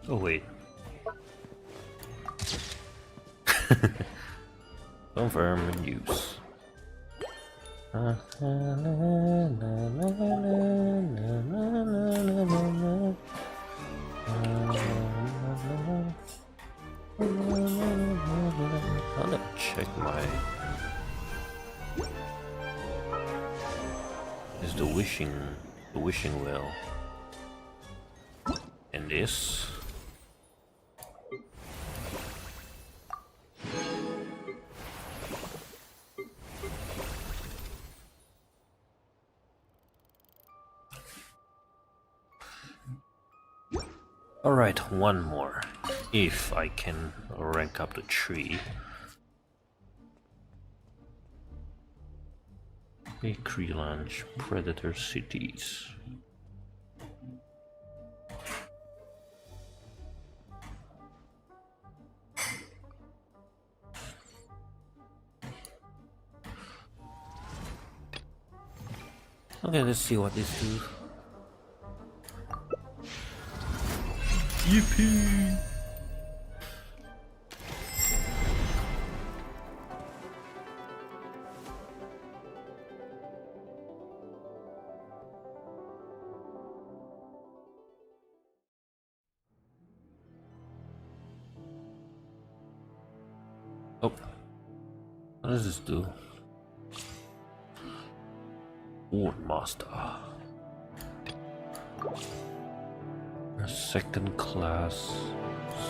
Oh wait. Confirm and use. I'll check my. Is the wishing well? And this. Alright, one more. If I can rank up the tree. Bakery lunch, predator cities. Okay, let's see what these do. Yippee! Oh, what does this do? Swordmaster. A second class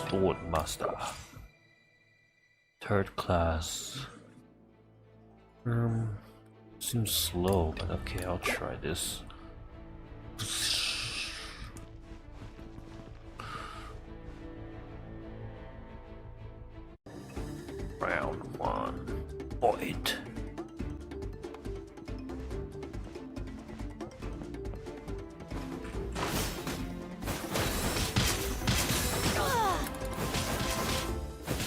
Swordmaster. Third class. Seems slow, but okay, I'll try this. Round 1. Fight.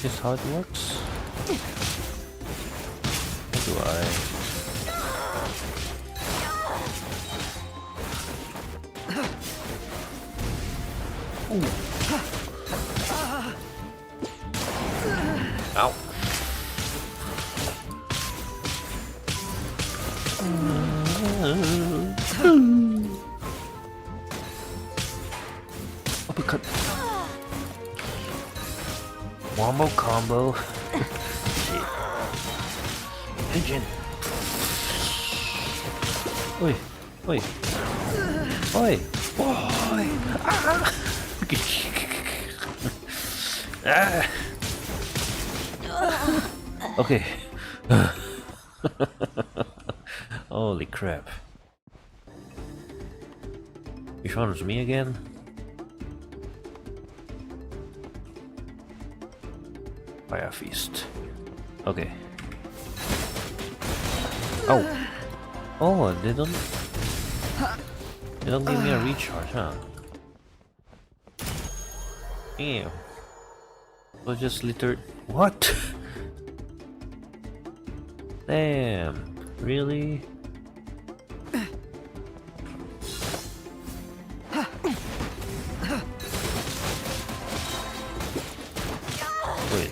Is how it works? How do I? Ooh. Ow. Uppercut. Wombo combo. Shit. Pigeon. Oi. Oi. Oi. Oi. Ah. Ah. Okay. Holy crap. Which one was me again? Fire Feast. Okay. Oh. Oh, they don't give me a recharge, huh? Damn. So just literally what? Damn. Really? Wait.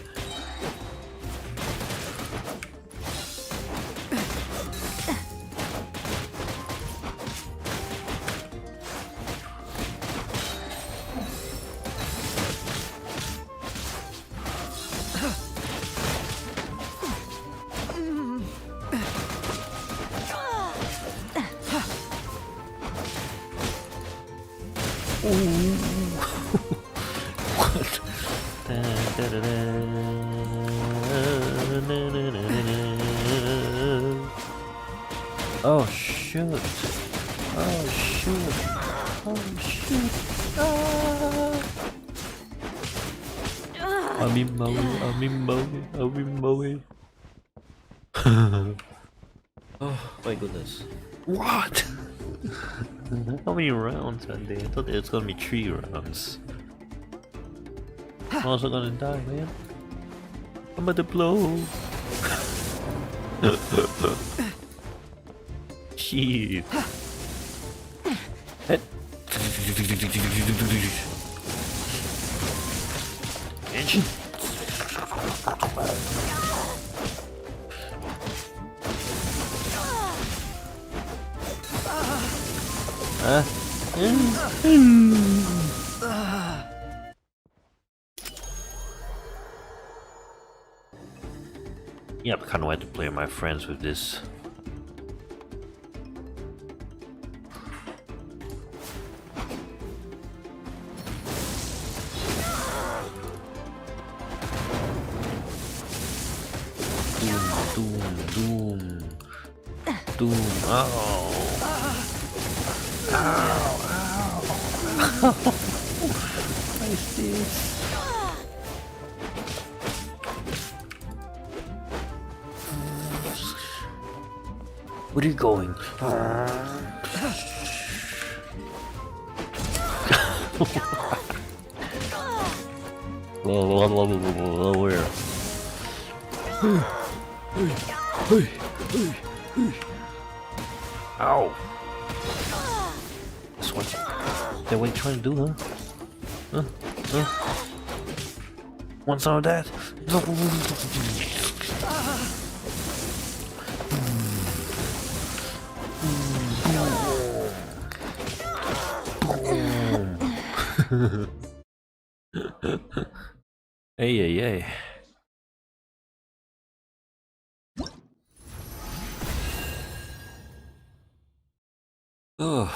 What? Oh shoot! Oh shoot! Oh shoot! I'm in Maui. Oh my goodness! What? How many rounds are there? I thought it was gonna be 3 rounds. I'm also gonna die, man. I'm about to blow. Shit. Genshin. Yep, can't wait to play with my friends with this. Doom. Ow. What is this? Where are you going? Where? Ow! That's what you trying to do, huh? Want some of that? Hey. Ugh.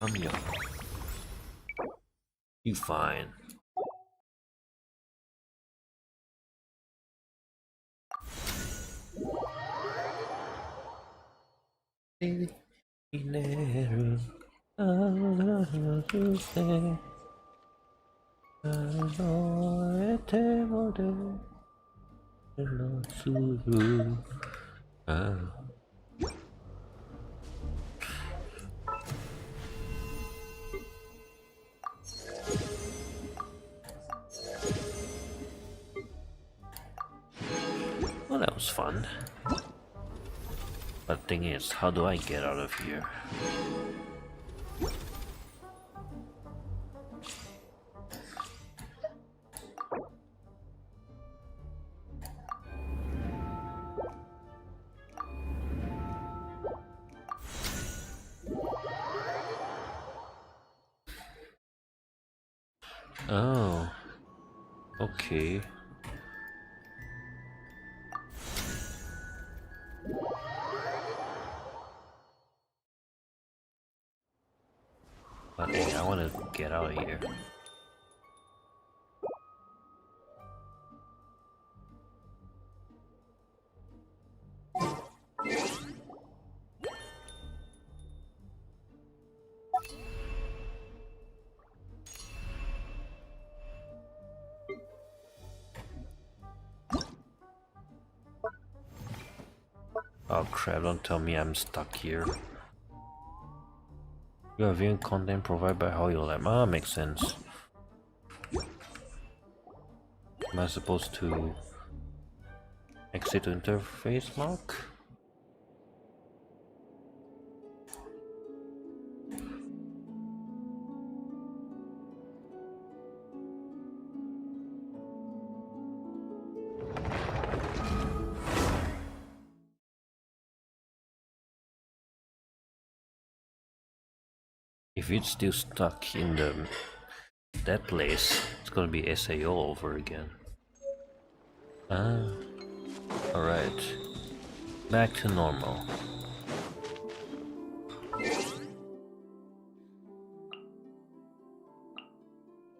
I'm young. You fine. Dinero, well, that was fun. But the thing is, how do I get out of here? Oh, okay. But hey, I want to get out of here. Oh crap, don't tell me I'm stuck here. You are viewing content provided by HoloLab. Ah, makes sense. Am I supposed to exit the interface lock? If it's still stuck in that place, it's gonna be SAO over again. Ah, alright. Back to normal.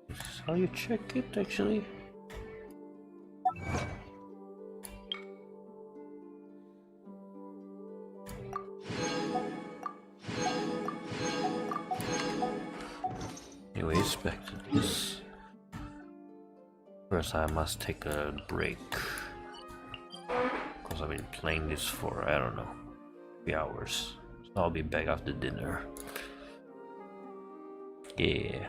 This is how you check it, actually. Anyways, back to this. First, I must take a break. Because I've been playing this for, I don't know, 3 hours. So I'll be back after dinner. Yeah.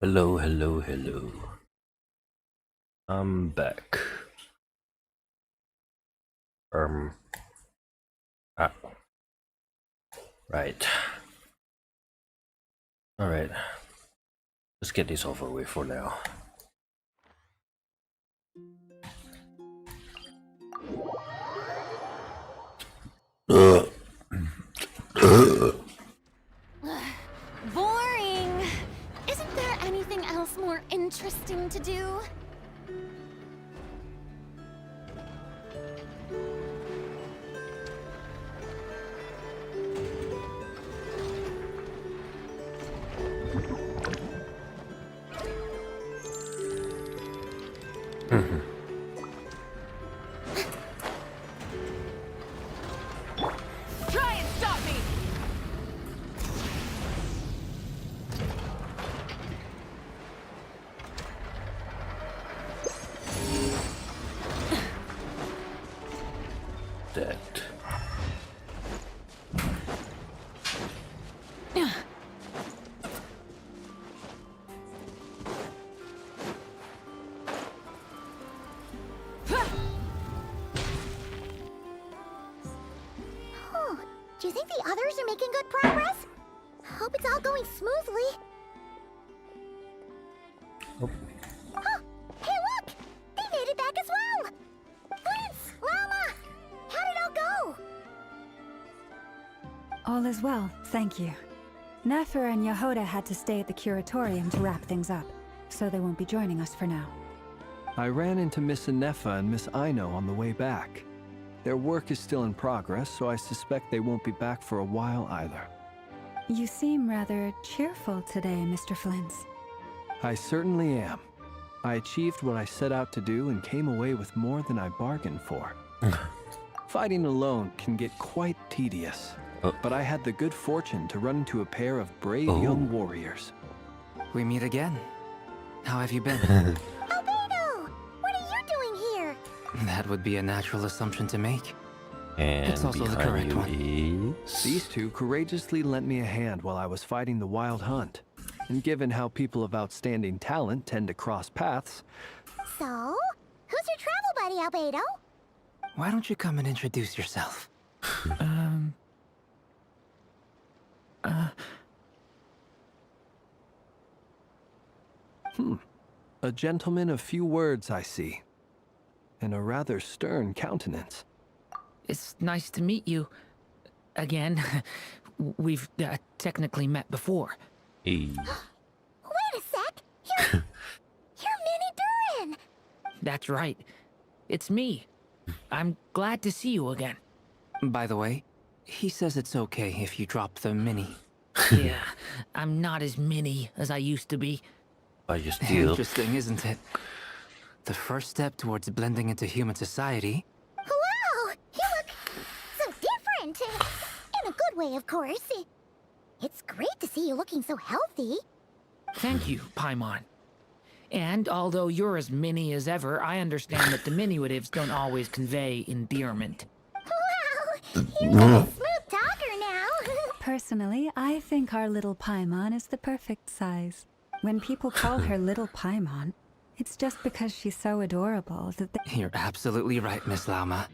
Hello, hello, hello. I'm back. Ah, right. Alright. Let's get this over with for now. Boring! Isn't there anything else more interesting to do? Try and stop me! That. Oh, do you think the others are making good progress? Hope it's all going smoothly. Oh. Oh, hey look! They made it back as well! Prince! Llama! How did it all go? All is well, thank you. Nefer and Yehoda had to stay at the curatorium to wrap things up, so they won't be joining us for now. I ran into Miss Anefa and Miss Aino on the way back. Their work is still in progress, so I suspect they won't be back for a while either. You seem rather cheerful today, Mr. Flintz. I certainly am. I achieved what I set out to do and came away with more than I bargained for. Fighting alone can get quite tedious, but I had the good fortune to run into a pair of brave young warriors. We meet again. How have you been? Albedo! What are you doing here? That would be a natural assumption to make. And it's also the behind correct you one. is... These two courageously lent me a hand while I was fighting the wild hunt. And given how people of outstanding talent tend to cross paths... So, who's your travel buddy, Albedo? Why don't you come and introduce yourself? A gentleman of few words, I see. And a rather stern countenance. It's nice to meet you. Again. We've technically met before. Hey. Wait a sec! You're Minnie Durin! That's right. It's me. I'm glad to see you again. By the way, he says it's okay if you drop the mini. Yeah, I'm not as mini as I used to be. I just feel... Interesting, isn't it? The first step towards blending into human society. Wow! You look so different! In a good way, of course. It's great to see you looking so healthy. Thank you, Paimon. And although you're as mini as ever, I understand that diminutives don't always convey endearment. Wow! You're such a smooth talker now! Personally, I think our little Paimon is the perfect size. When people call her Little Paimon, it's just because she's so adorable that they... You're absolutely right, Miss Lauma.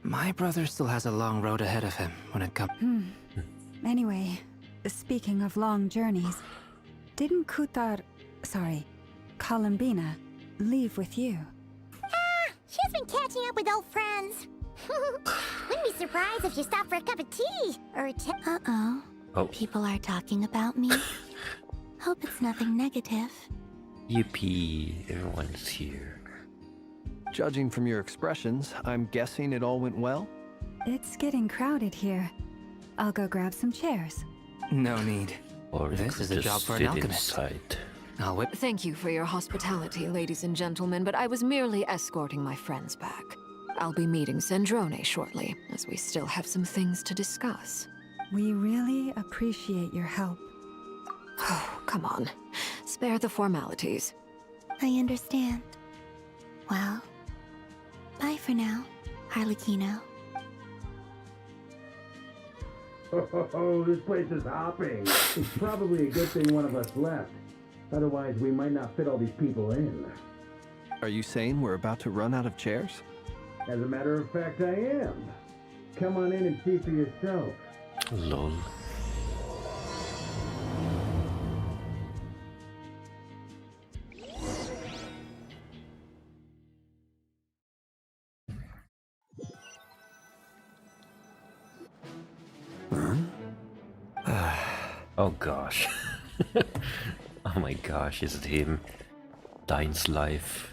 My brother still has a long road ahead of him when it comes... Anyway, speaking of long journeys, didn't Columbina, leave with you? She's been catching up with old friends. Wouldn't be surprised if she stopped for a cup of tea or a Uh-oh. Oh. People are talking about me. Hope it's nothing negative. Yippee, everyone's here. Judging from your expressions, I'm guessing it all went well? It's getting crowded here. I'll go grab some chairs. No need. Or this is a job for an alchemist. I'll wait. Thank you for your hospitality, ladies and gentlemen, but I was merely escorting my friends back. I'll be meeting Zendrone shortly, as we still have some things to discuss. We really appreciate your help. Oh, come on. Spare the formalities. I understand. Well, bye for now, Harlequino. Oh, this place is hopping. It's probably a good thing one of us left. Otherwise, we might not fit all these people in. Are you saying we're about to run out of chairs? As a matter of fact, I am. Come on in and see for yourself. Lol. Oh gosh. Oh my gosh, is it him? Dine's life.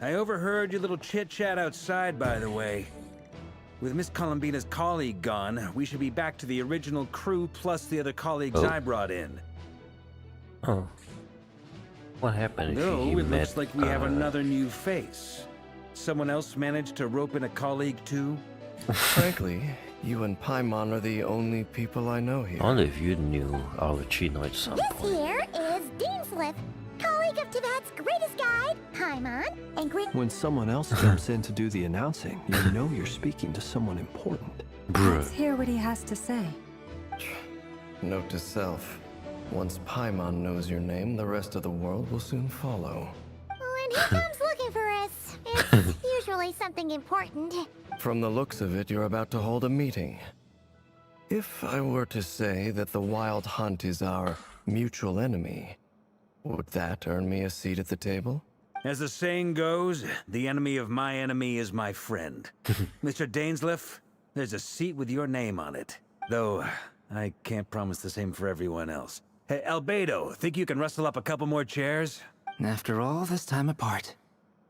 I overheard your little chit-chat outside, by the way. With Miss Columbina's colleague gone, we should be back to the original crew plus the other colleagues I brought in. Oh. What happened? No, it looks like we have another new face. Someone else managed to rope in a colleague too? Frankly, you and Paimon are the only people I know here. Only if you knew, I'll let you know at some point. This here is Deanslip, colleague of Tibet's greatest guide, Paimon, and great... When someone else jumps in to do the announcing, you know you're speaking to someone important. Let's hear what he has to say. Note to self. Once Paimon knows your name, the rest of the world will soon follow. When he comes looking for us, it's usually something important. From the looks of it, you're about to hold a meeting. If I were to say that the Wild Hunt is our mutual enemy, would that earn me a seat at the table? As the saying goes, the enemy of my enemy is my friend. Mr. Dainsleif, there's a seat with your name on it. Though, I can't promise the same for everyone else. Hey, Albedo, think you can rustle up a couple more chairs? After all this time apart,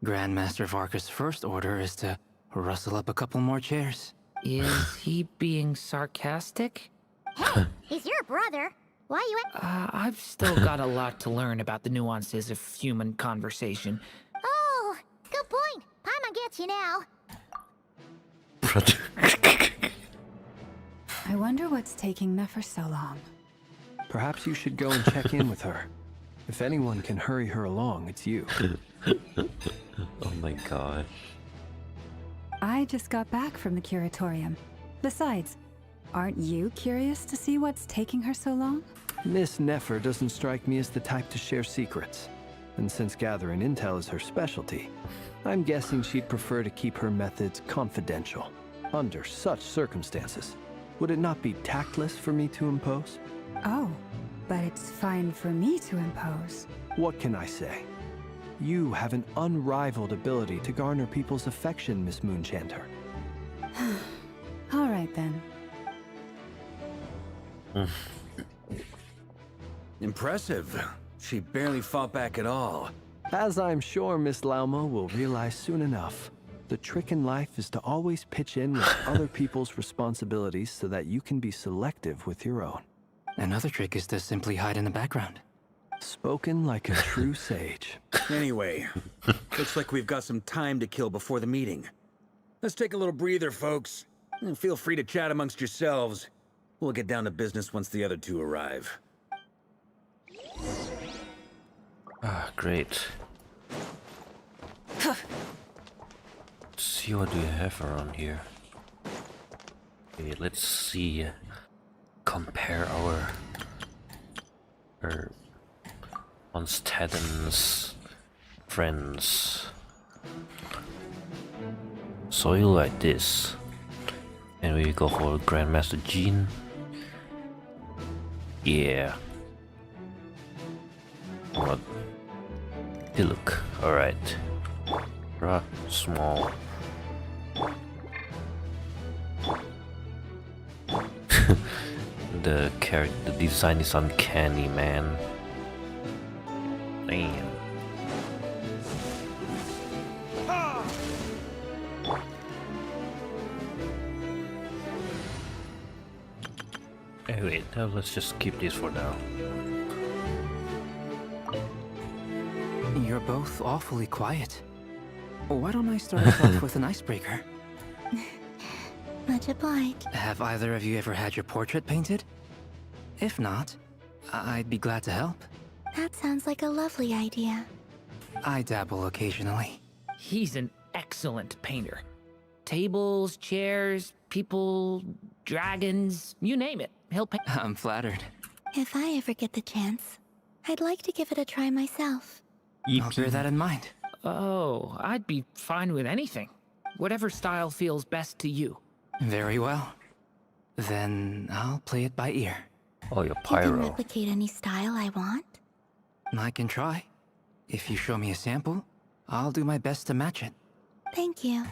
Grandmaster Varka's first order is to rustle up a couple more chairs. Is he being sarcastic? Hey, he's your brother. Why you I've still got a lot to learn about the nuances of human conversation. Oh, good point. Paimon gets you now. I wonder what's taking Nefer so long. Perhaps you should go and check in with her. If anyone can hurry her along, it's you. Oh my gosh. I just got back from the curatorium. Besides, aren't you curious to see what's taking her so long? Miss Nefer doesn't strike me as the type to share secrets. And since gathering intel is her specialty, I'm guessing she'd prefer to keep her methods confidential. Under such circumstances, would it not be tactless for me to impose? Oh, but it's fine for me to impose. What can I say? You have an unrivaled ability to garner people's affection, Miss Moonchanter. All right then. Impressive. She barely fought back at all. As I'm sure Miss Lauma will realize soon enough, the trick in life is to always pitch in with other people's responsibilities so that you can be selective with your own. Another trick is to simply hide in the background. Spoken like a true sage. Anyway, looks like we've got some time to kill before the meeting. Let's take a little breather, folks. And feel free to chat amongst yourselves. We'll get down to business once the other two arrive. Ah, great. Let's see what we have around here. Okay, let's see. Compare our Onstadden's friends. Soil like this. And we go for Grandmaster Jean. Yeah. What? Hey, look. Alright. Small. The design is uncanny, man. Damn. Hey, wait, let's just keep this for now. You're both awfully quiet. Why don't I start us off with an icebreaker? Much obliged. Have either of you ever had your portrait painted? If not, I'd be glad to help. That sounds like a lovely idea. I dabble occasionally. He's an excellent painter. Tables, chairs, people, dragons, you name it. He'll paint. I'm flattered. If I ever get the chance, I'd like to give it a try myself. I'll bear that in mind. Oh, I'd be fine with anything. Whatever style feels best to you. Very well. Then I'll play it by ear. Oh, you're You can pyro. replicate any style I want. I can try. If you show me a sample, I'll do my best to match it. Thank you.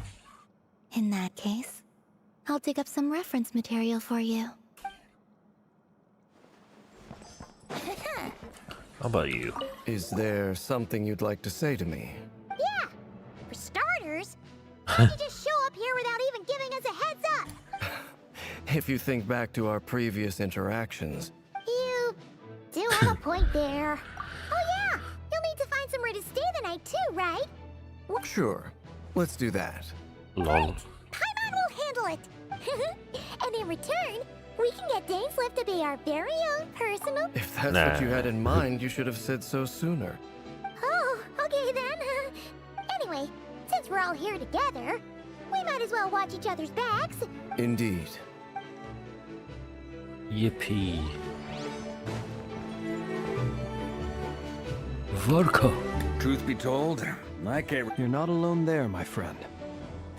In that case, I'll dig up some reference material for you. How about you? Is there something you'd like to say to me? Yeah! For starters, why'd you just show up here without even giving us a heads up? If you think back to our previous interactions, You do have a point there. Oh yeah! You'll need to find somewhere to stay the night too, right? sure, let's do that. Lol. Paimon will handle it! And in return, we can get Dainsleif to be our very own personal... If that's what you had in mind, you should have said so sooner. Oh, okay then. Anyway, since we're all here together, we might as well watch each other's backs. Indeed. Yippee. Vodka. Truth be told, I can't... You're not alone there, my friend.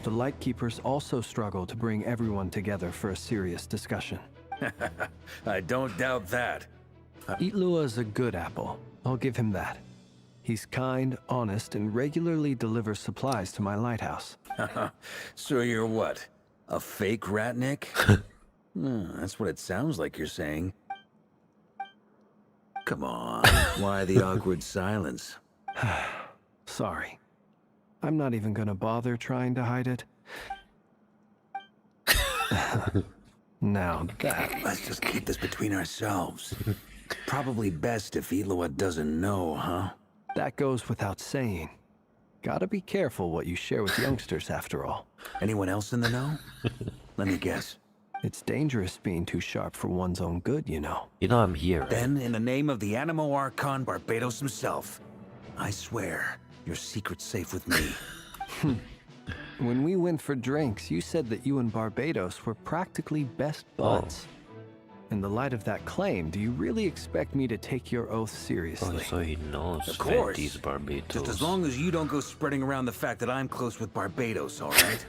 The Lightkeepers also struggle to bring everyone together for a serious discussion. I don't doubt that. Itlua is a good apple. I'll give him that. He's kind, honest, and regularly delivers supplies to my lighthouse. So you're what? A fake Ratnik? That's what it sounds like you're saying. Come on, why the awkward silence? Sorry. I'm not even gonna bother trying to hide it. Now that... Let's just keep this between ourselves. Probably best if Itlua doesn't know, huh? That goes without saying. Gotta be careful what you share with youngsters, after all. Anyone else in the know? Let me guess. It's dangerous being too sharp for one's own good, you know. You know I'm here, right? Then, in the name of the Animo Archon Barbados himself, I swear, your secret's safe with me. When we went for drinks, you said that you and Barbados were practically best buds. In the light of that claim, do you really expect me to take your oath seriously? Oh, so he knows Of course. Fanty's Barbados. Just as long as you don't go spreading around the fact that I'm close with Barbados, all right?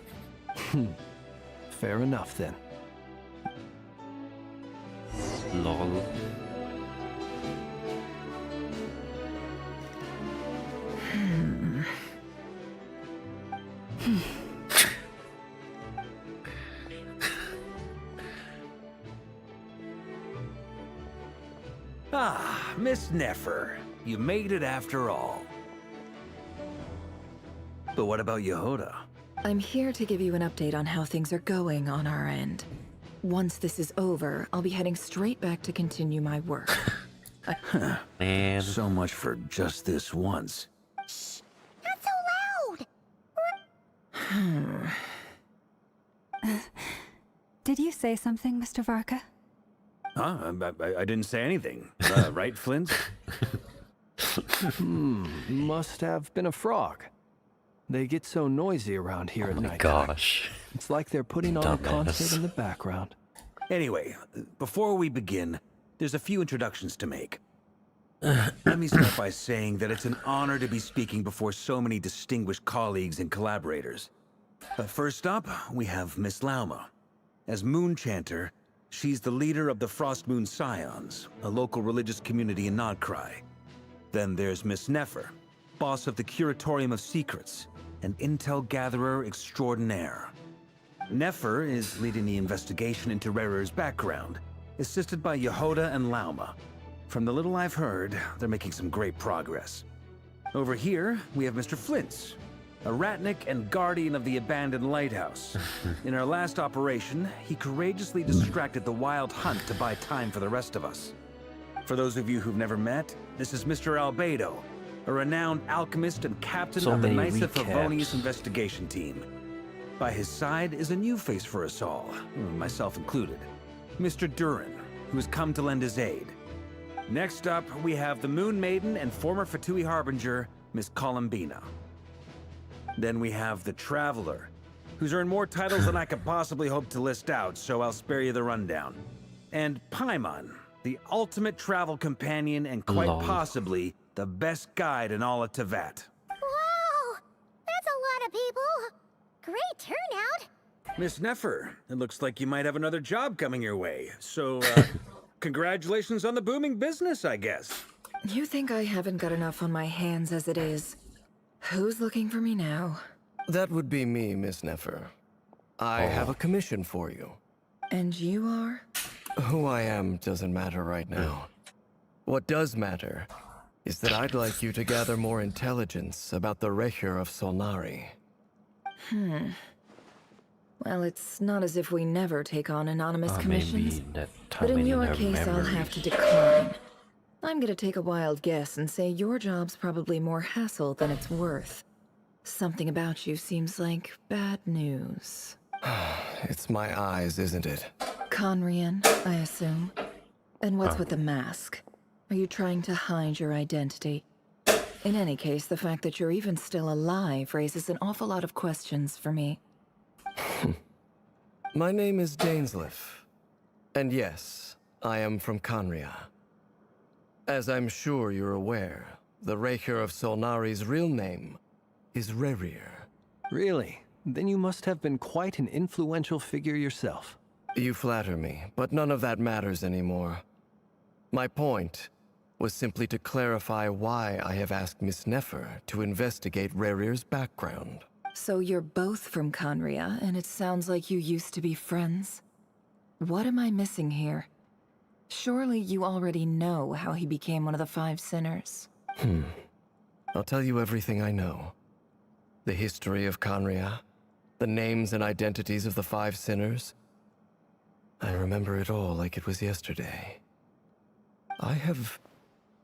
Fair enough, then. Lol. Ah, Miss Nefer, you made it after all. But what about Yehoda? I'm here to give you an update on how things are going on our end. Once this is over, I'll be heading straight back to continue my work. Man. So much for just this once. Not so loud! Did you say something, Mr. Varka? Huh? I didn't say anything. Right, Flint? Must have been a frog. They get so noisy around here at night. Gosh. It's like they're putting on a Dumbass. concert in the background. Anyway, before we begin, there's a few introductions to make. Let me start by saying that it's an honor to be speaking before so many distinguished colleagues and collaborators. First up, we have Miss Lauma. As Moon Chanter, she's the leader of the Frost Moon Scions, a local religious community in Nod Krai. Then there's Miss Nefer, boss of the Curatorium of Secrets, an intel gatherer extraordinaire. Nefer is leading the investigation into Rerer's background, assisted by Yehoda and Lauma. From the little I've heard, they're making some great progress. Over here, we have Mr. Flintz, a Ratnik and guardian of the abandoned lighthouse. In our last operation, he courageously distracted the Wild Hunt to buy time for the rest of us. For those of you who've never met, this is Mr. Albedo, a renowned alchemist and captain So of the many Knights of recaps. Favonius investigation team. By his side is a new face for us all, myself included, Mr. Durin, who has come to lend his aid. Next up, we have the Moon Maiden and former Fatui Harbinger, Miss Columbina. Then we have the Traveler, who's earned more titles than I could possibly hope to list out, so I'll spare you the rundown. And Paimon, The ultimate travel companion and quite Lol. possibly the best guide in all of Teyvat. Wow! That's a lot of people! Great turnout! Miss Nefer, it looks like you might have another job coming your way. So, congratulations on the booming business, I guess. You think I haven't got enough on my hands as it is? Who's looking for me now? That would be me, Miss Nefer. I have a commission for you. And you are? Who I am doesn't matter right now. What does matter is that I'd like you to gather more intelligence about the Recher of Solnari. Well, it's not as if we never take on anonymous commissions. Maybe that But time in your her case, I'll have to memories. decline. I'm gonna take a wild guess and say your job's probably more hassle than it's worth. Something about you seems like bad news. It's my eyes, isn't it? Conrian, I assume. And what's with the mask? Are you trying to hide your identity? In any case, the fact that you're even still alive raises an awful lot of questions for me. My name is Dainsleif. And yes, I am from Conria. As I'm sure you're aware, the Recher of Solnari's real name is Rerir. Really? Then you must have been quite an influential figure yourself. You flatter me, but none of that matters anymore. My point was simply to clarify why I have asked Miss Nefer to investigate Rerir's background. So you're both from Conria, and it sounds like you used to be friends? What am I missing here? Surely you already know how he became one of the Five Sinners. I'll tell you everything I know. The history of Conria, the names and identities of the Five Sinners. I remember it all like it was yesterday. I have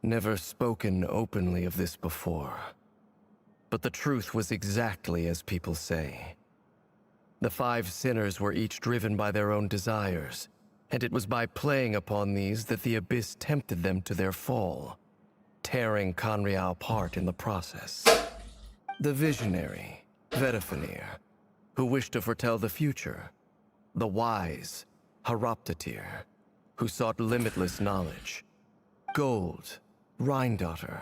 never spoken openly of this before. But the truth was exactly as people say. The Five Sinners were each driven by their own desires, and it was by playing upon these that the Abyss tempted them to their fall, tearing Conria apart in the process. The visionary, Vedifenir, who wished to foretell the future. The wise, Haroptatir, who sought limitless knowledge. Gold, Rheindotter,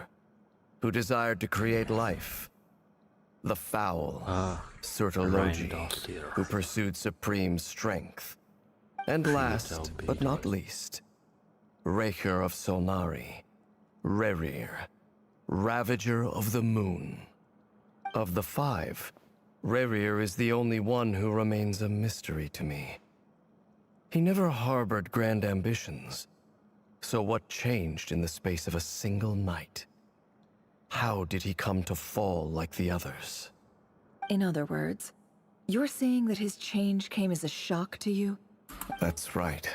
who desired to create life. The foul, Surtologi, who pursued supreme strength. And last, but not least, Recher of Solnari, Rerir, Ravager of the Moon. Of the five, Rerir is the only one who remains a mystery to me. He never harbored grand ambitions. So what changed in the space of a single night? How did he come to fall like the others? In other words, you're saying that his change came as a shock to you? That's right.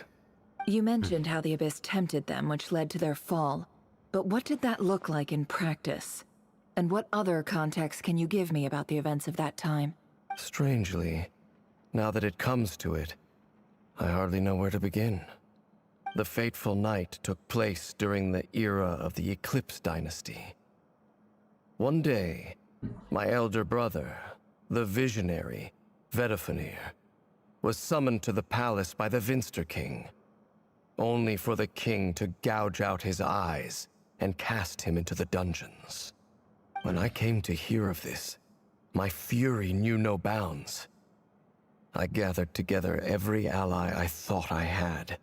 You mentioned how the Abyss tempted them, which led to their fall. But what did that look like in practice? And what other context can you give me about the events of that time? Strangely, now that it comes to it, I hardly know where to begin. The fateful night took place during the era of the Eclipse Dynasty. One day, my elder brother, the visionary, Vedifenir, was summoned to the palace by the Vinster King, only for the king to gouge out his eyes and cast him into the dungeons. When I came to hear of this, my fury knew no bounds. I gathered together every ally I thought I had,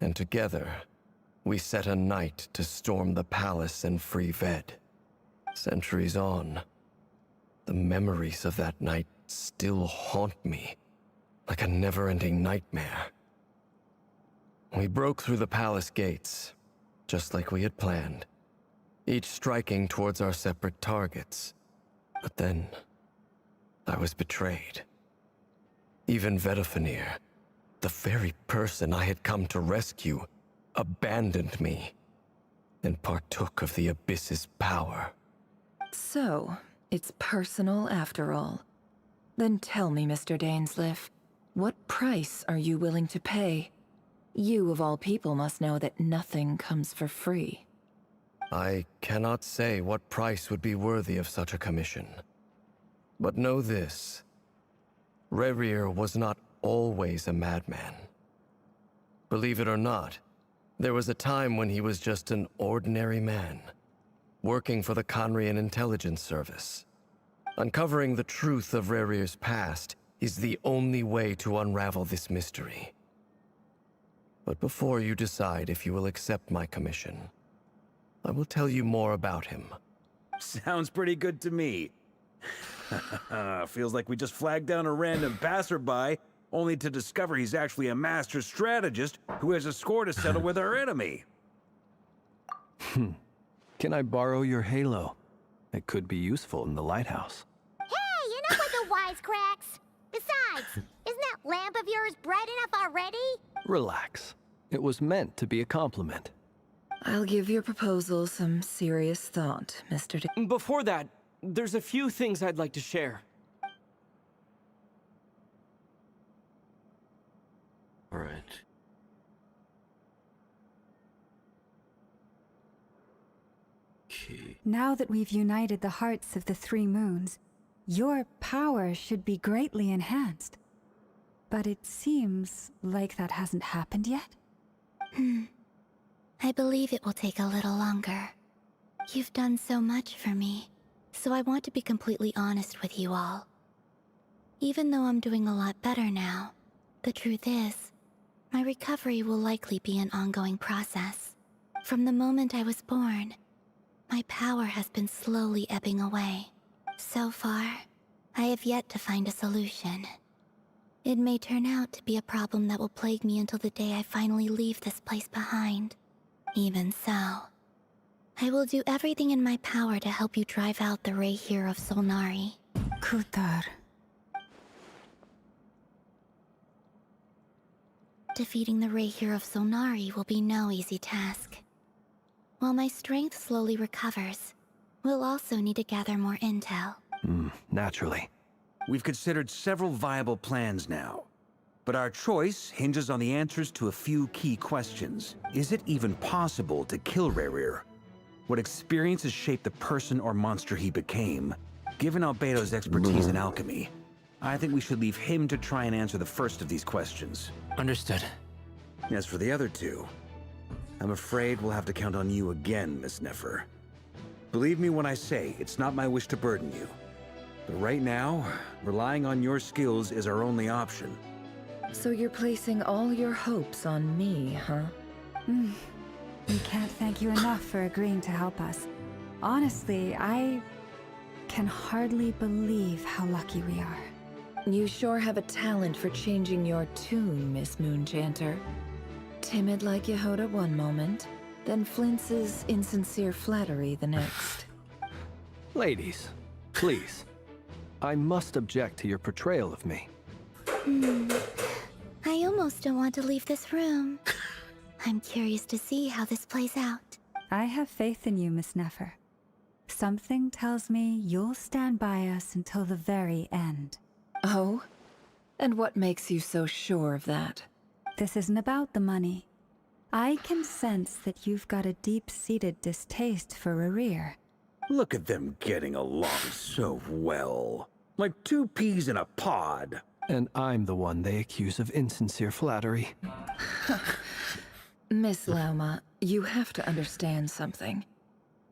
and together, we set a night to storm the palace and free Ved. Centuries on, the memories of that night still haunt me, like a never-ending nightmare. We broke through the palace gates, just like we had planned, each striking towards our separate targets. But then, I was betrayed. Even Vedifenir, the very person I had come to rescue, abandoned me and partook of the Abyss's power. So, it's personal after all. Then tell me, Mr. Dainsleif, what price are you willing to pay? You, of all people, must know that nothing comes for free. I cannot say what price would be worthy of such a commission. But know this. Rerir was not always a madman. Believe it or not, There was a time when he was just an ordinary man, working for the Conrian Intelligence Service. Uncovering the truth of Rerir's past is the only way to unravel this mystery. But before you decide if you will accept my commission, I will tell you more about him. Sounds pretty good to me. Feels like we just flagged down a random passerby, only to discover he's actually a master strategist who has a score to settle with our enemy. Can I borrow your halo? It could be useful in the lighthouse. Hey, enough with the wisecracks! Besides, isn't that lamp of yours bright enough already? Relax. It was meant to be a compliment. I'll give your proposal some serious thought, Mr. Before that, there's a few things I'd like to share. All right. Okay. Now that we've united the hearts of the three moons, your power should be greatly enhanced. But it seems like that hasn't happened yet. I believe it will take a little longer. You've done so much for me, so I want to be completely honest with you all. Even though I'm doing a lot better now, the truth is, my recovery will likely be an ongoing process. From the moment I was born, my power has been slowly ebbing away. So far, I have yet to find a solution. It may turn out to be a problem that will plague me until the day I finally leave this place behind. Even so, I will do everything in my power to help you drive out the Rerir of Solnari. Kutar. Defeating the Rerir of Solnari will be no easy task. While my strength slowly recovers, we'll also need to gather more intel. Naturally. We've considered several viable plans now, but our choice hinges on the answers to a few key questions. Is it even possible to kill Rerir? What experiences shaped the person or monster he became? Given Albedo's expertise in alchemy, I think we should leave him to try and answer the first of these questions. Understood. As for the other two, I'm afraid we'll have to count on you again, Miss Nefer. Believe me when I say it's not my wish to burden you. But right now, relying on your skills is our only option. So you're placing all your hopes on me, huh? We can't thank you enough for agreeing to help us. Honestly, I can hardly believe how lucky we are. You sure have a talent for changing your tune, Miss Moonchanter. Timid like Yehoda one moment, then flinches insincere flattery the next. Ladies, please. I must object to your portrayal of me. I almost don't want to leave this room. I'm curious to see how this plays out. I have faith in you, Miss Nefer. Something tells me you'll stand by us until the very end. Oh? And what makes you so sure of that? This isn't about the money. I can sense that you've got a deep-seated distaste for Rerir. Look at them getting along so well. Like two peas in a pod. And I'm the one they accuse of insincere flattery. Miss Lauma, you have to understand something.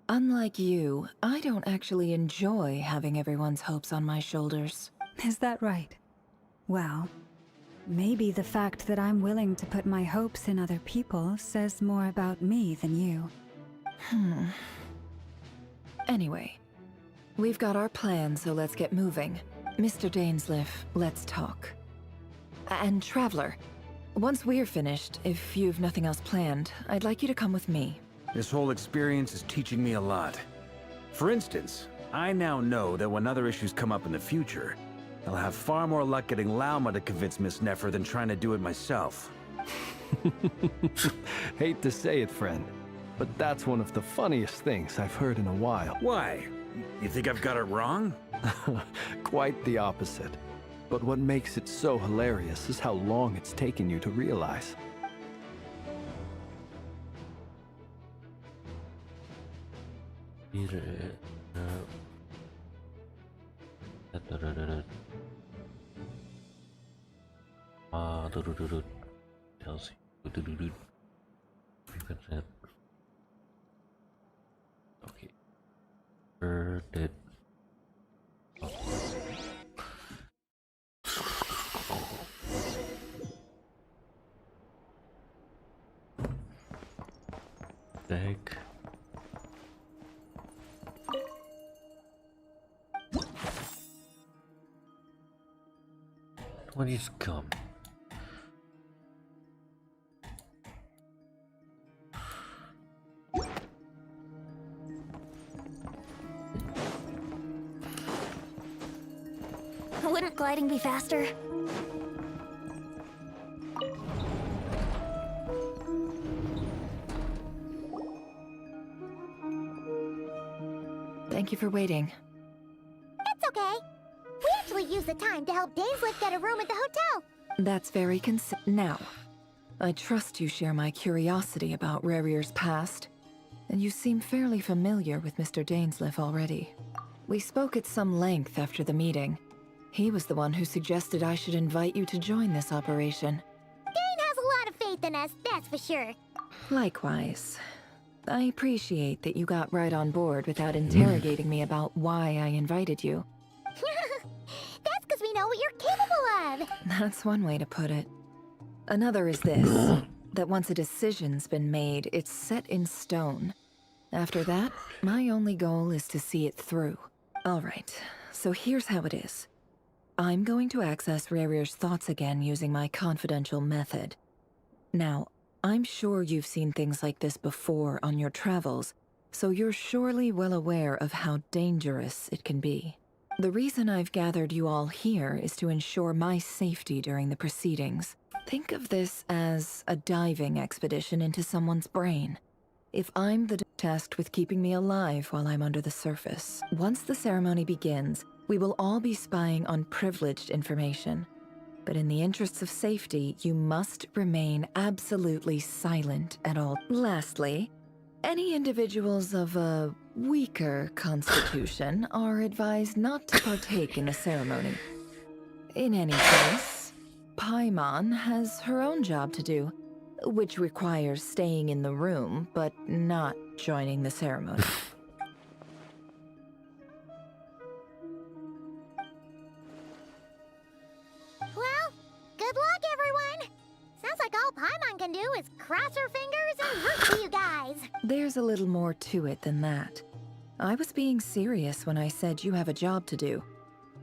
Unlike you, I don't actually enjoy having everyone's hopes on my shoulders. Is that right? Well, maybe the fact that I'm willing to put my hopes in other people says more about me than you. Anyway, we've got our plan, so let's get moving. Mr. Dainsleif, let's talk. And Traveler, once we're finished, if you've nothing else planned, I'd like you to come with me. This whole experience is teaching me a lot. For instance, I now know that when other issues come up in the future, I'll have far more luck getting Lauma to convince Miss Nefer than trying to do it myself. Hate to say it, friend, but that's one of the funniest things I've heard in a while. Why? You think I've got it wrong? Quite the opposite. But what makes it so hilarious is how long it's taken you to realize. 3%. Okay. Burn it. The heck? What is gum? Wouldn't gliding be faster? Thank you for waiting. It's okay. We actually used the time to help Dainslift get a room at the hotel. That's very Now, I trust you share my curiosity about Rarier's past, and you seem fairly familiar with Mr. Dainsliff already. We spoke at some length after the meeting. He was the one who suggested I should invite you to join this operation. Dane has a lot of faith in us, that's for sure. Likewise. I appreciate that you got right on board without interrogating me about why I invited you. That's because we know what you're capable of. That's one way to put it. Another is this, that once a decision's been made, it's set in stone. After that, my only goal is to see it through. Alright, so here's how it is. I'm going to access Rarier's thoughts again using my confidential method. Now, I'm sure you've seen things like this before on your travels, so you're surely well aware of how dangerous it can be. The reason I've gathered you all here is to ensure my safety during the proceedings. Think of this as a diving expedition into someone's brain. If I'm the tasked with keeping me alive while I'm under the surface. Once the ceremony begins, we will all be spying on privileged information. But in the interests of safety, you must remain absolutely silent at all. Lastly, any individuals of a weaker constitution are advised not to partake in the ceremony. In any case, Paimon has her own job to do, which requires staying in the room, but not joining the ceremony. Well, good luck, everyone. Sounds like all Paimon can do is cross her fingers and root for you guys. There's a little more to it than that. I was being serious when I said you have a job to do.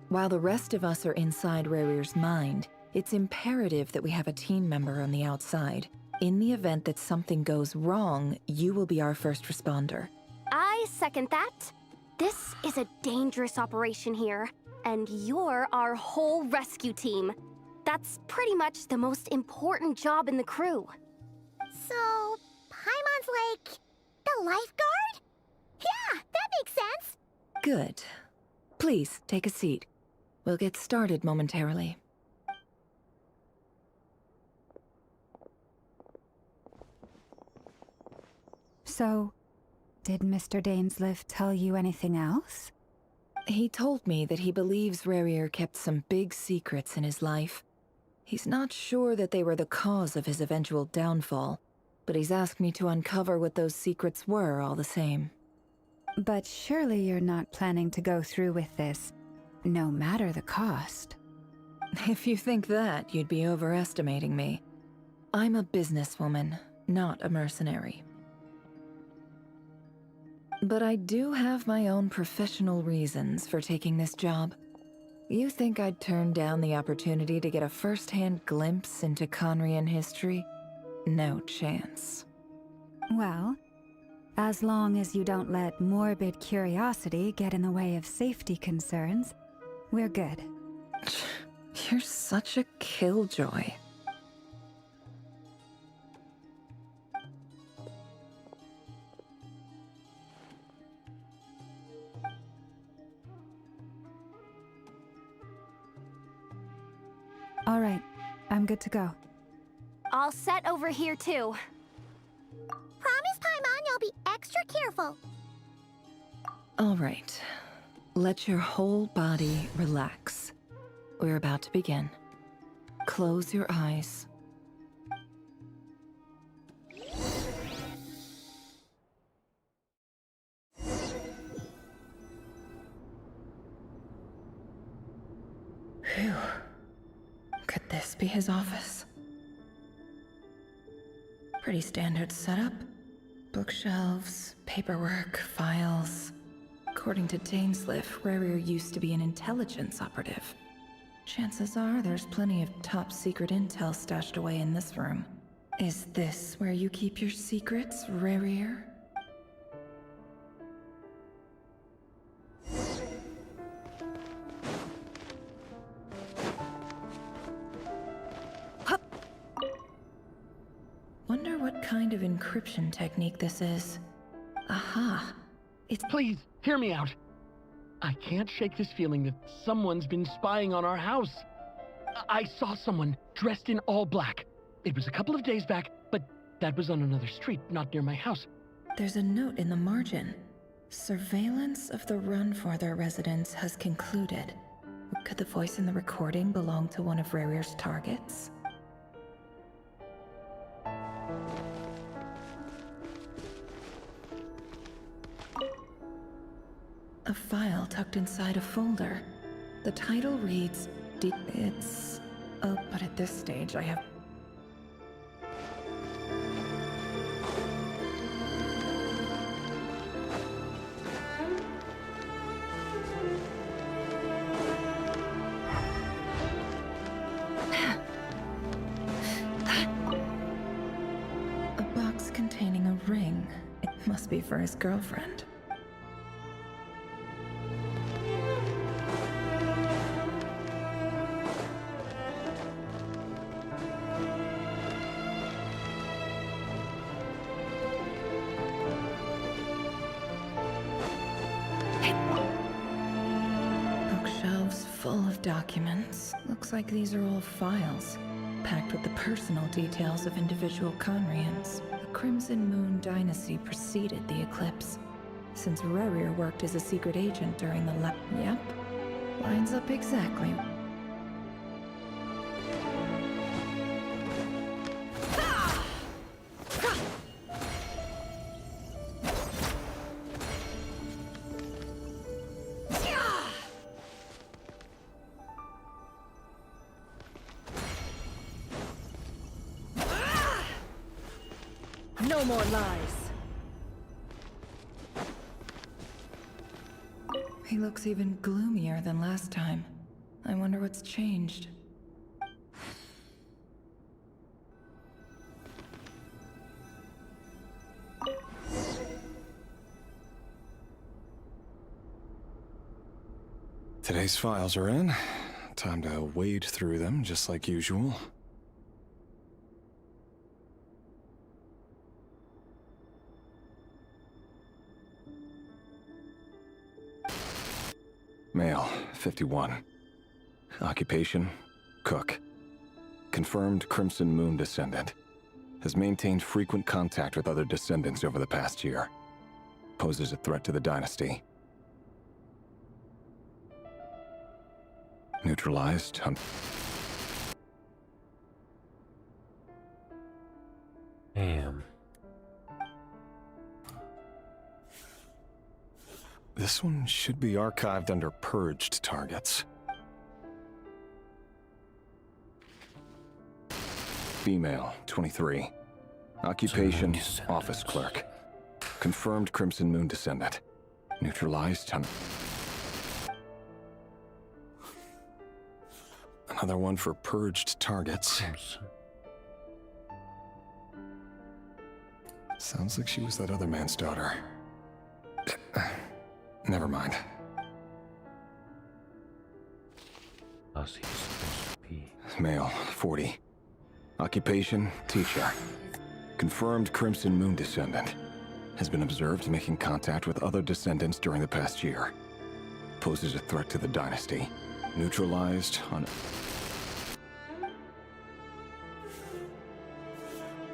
While the rest of us are inside Rarier's mind, it's imperative that we have a team member on the outside. In the event that something goes wrong, you will be our first responder. I second that. This is a dangerous operation here, and you're our whole rescue team. That's pretty much the most important job in the crew. So, Paimon's like the lifeguard? Yeah, that makes sense. Good. Please, take a seat. We'll get started momentarily. So, did Mr. Dainsliff tell you anything else? He told me that he believes Rarier kept some big secrets in his life. He's not sure that they were the cause of his eventual downfall, but he's asked me to uncover what those secrets were all the same. But surely you're not planning to go through with this, no matter the cost. If you think that, you'd be overestimating me. I'm a businesswoman, not a mercenary. But I do have my own professional reasons for taking this job. You think I'd turn down the opportunity to get a first-hand glimpse into Conrian history? No chance. Well, as long as you don't let morbid curiosity get in the way of safety concerns, we're good. You're such a killjoy. All right, I'm good to go. All set over here, too. Promise, Paimon, you'll be extra careful. All right. Let your whole body relax. We're about to begin. Close your eyes. this be his office? Pretty standard setup. Bookshelves, paperwork, files. According to Dainsliff, Rerir used to be an intelligence operative. Chances are there's plenty of top-secret intel stashed away in this room. Is this where you keep your secrets, Rerir? Wonder what kind of encryption technique this is. Aha! It's— Please, hear me out. I can't shake this feeling that someone's been spying on our house. I saw someone dressed in all black. It was a couple of days back, but that was on another street, not near my house. There's a note in the margin. Surveillance of the run for their residence has concluded. Could the voice in the recording belong to one of Rerir's targets? A file tucked inside a folder. The title reads, it's... Oh, but at this stage I have... A box containing a ring. It must be for his girlfriend. Full of documents. Looks like these are all files, packed with the personal details of individual Conrians. The Crimson Moon Dynasty preceded the eclipse, since Rerir worked as a secret agent during the Yep, lines up exactly. No more lies. He looks even gloomier than last time. I wonder what's changed. Today's files are in. Time to wade through them, just like usual. Male, 51. Occupation, cook. Confirmed Crimson Moon descendant. Has maintained frequent contact with other descendants over the past year. Poses a threat to the dynasty. Neutralized on... Damn. This one should be archived under purged targets. Female, 23. Occupation, office clerk. Confirmed Crimson Moon descendant. Neutralized on... Another one for purged targets. Sounds like she was that other man's daughter. Never mind. Male, 40. Occupation, teacher. Confirmed Crimson Moon descendant. Has been observed making contact with other descendants during the past year. Poses a threat to the dynasty. Neutralized on...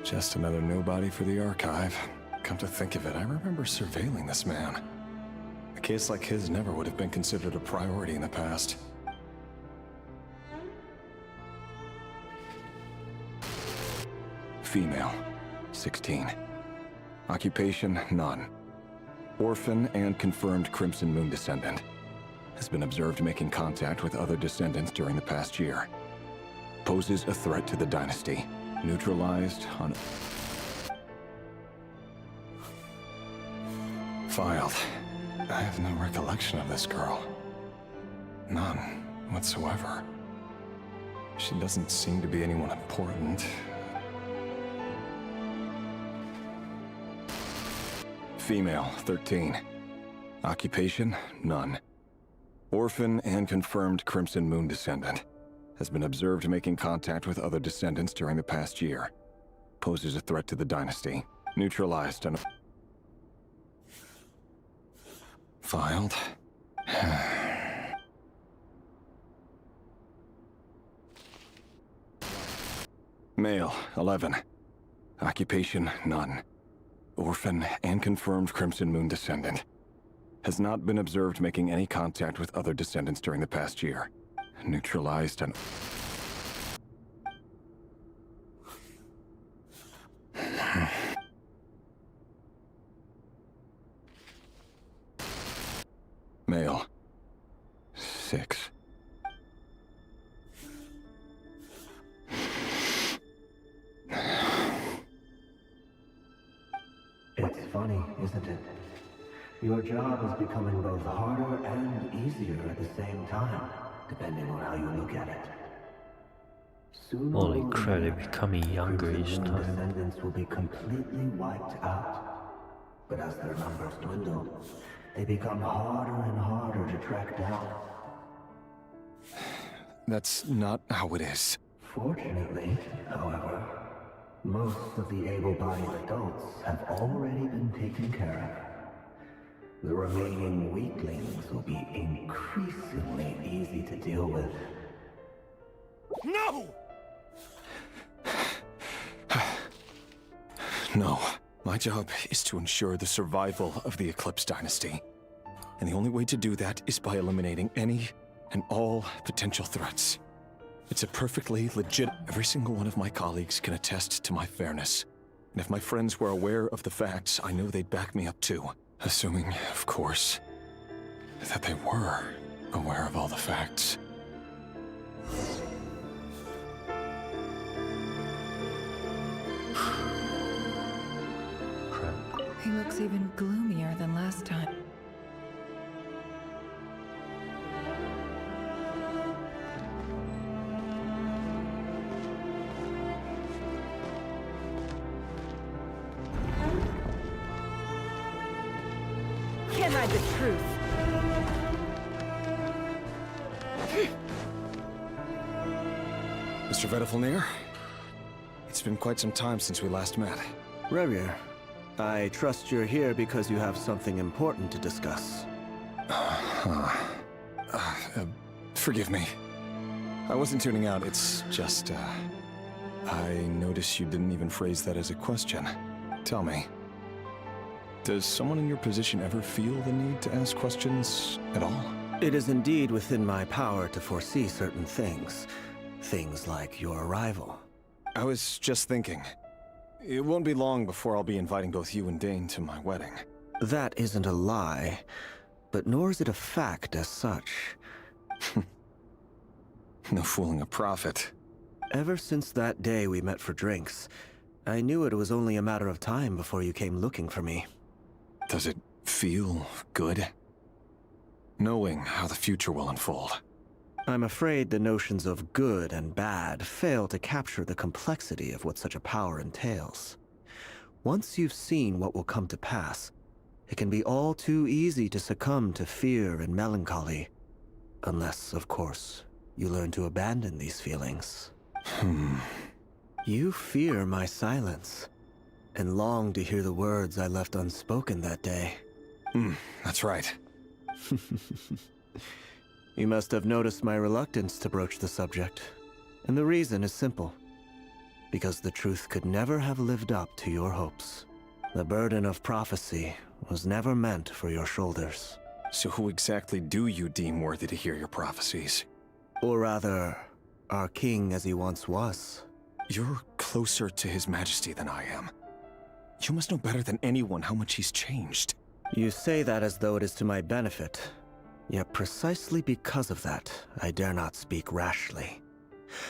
Just another nobody for the archive. Come to think of it, I remember surveilling this man. A case like his never would have been considered a priority in the past. Female, 16. Occupation, none. Orphan and confirmed Crimson Moon descendant. Has been observed making contact with other descendants during the past year. Poses a threat to the dynasty. Neutralized on... Filed. I have no recollection of this girl. None whatsoever. She doesn't seem to be anyone important. Female, 13. Occupation, none. Orphan and confirmed Crimson Moon descendant. Has been observed making contact with other descendants during the past year. Poses a threat to the dynasty. Neutralized and... Filed. Male, 11. Occupation, none. Orphan and confirmed Crimson Moon descendant. Has not been observed making any contact with other descendants during the past year. Neutralized and... Male. 6. It's funny, isn't it? Your job is becoming both harder and easier at the same time, depending on how you look at it. Holy crap, they're becoming younger each time. Descendants will be completely wiped out. But as their numbers dwindle, they become harder and harder to track down. That's not how it is. Fortunately, however, most of the able-bodied adults have already been taken care of. The remaining weaklings will be increasingly easy to deal with. No! No. My job is to ensure the survival of the Eclipse Dynasty. And the only way to do that is by eliminating any and all potential threats. It's a perfectly legit... Every single one of my colleagues can attest to my fairness. And if my friends were aware of the facts, I know they'd back me up too. Assuming, of course, that they were aware of all the facts. He looks even gloomier than last time. Can't hide the truth. Mr. Vedifalnir, it's been quite some time since we last met. Rerir, I trust you're here because you have something important to discuss. Forgive me. I wasn't tuning out, it's just, I noticed you didn't even phrase that as a question. Tell me, does someone in your position ever feel the need to ask questions at all? It is indeed within my power to foresee certain things. Things like your arrival. I was just thinking. It won't be long before I'll be inviting both you and Dane to my wedding. That isn't a lie, but nor is it a fact as such. No fooling a prophet. Ever since that day we met for drinks, I knew it was only a matter of time before you came looking for me. Does it feel good? Knowing how the future will unfold. I'm afraid the notions of good and bad fail to capture the complexity of what such a power entails. Once you've seen what will come to pass, it can be all too easy to succumb to fear and melancholy. Unless, of course, you learn to abandon these feelings. You fear my silence, and long to hear the words I left unspoken that day. That's right. You must have noticed my reluctance to broach the subject. And the reason is simple. Because the truth could never have lived up to your hopes. The burden of prophecy was never meant for your shoulders. So who exactly do you deem worthy to hear your prophecies? Or rather, our king as he once was. You're closer to His Majesty than I am. You must know better than anyone how much he's changed. You say that as though it is to my benefit. Yet precisely because of that, I dare not speak rashly.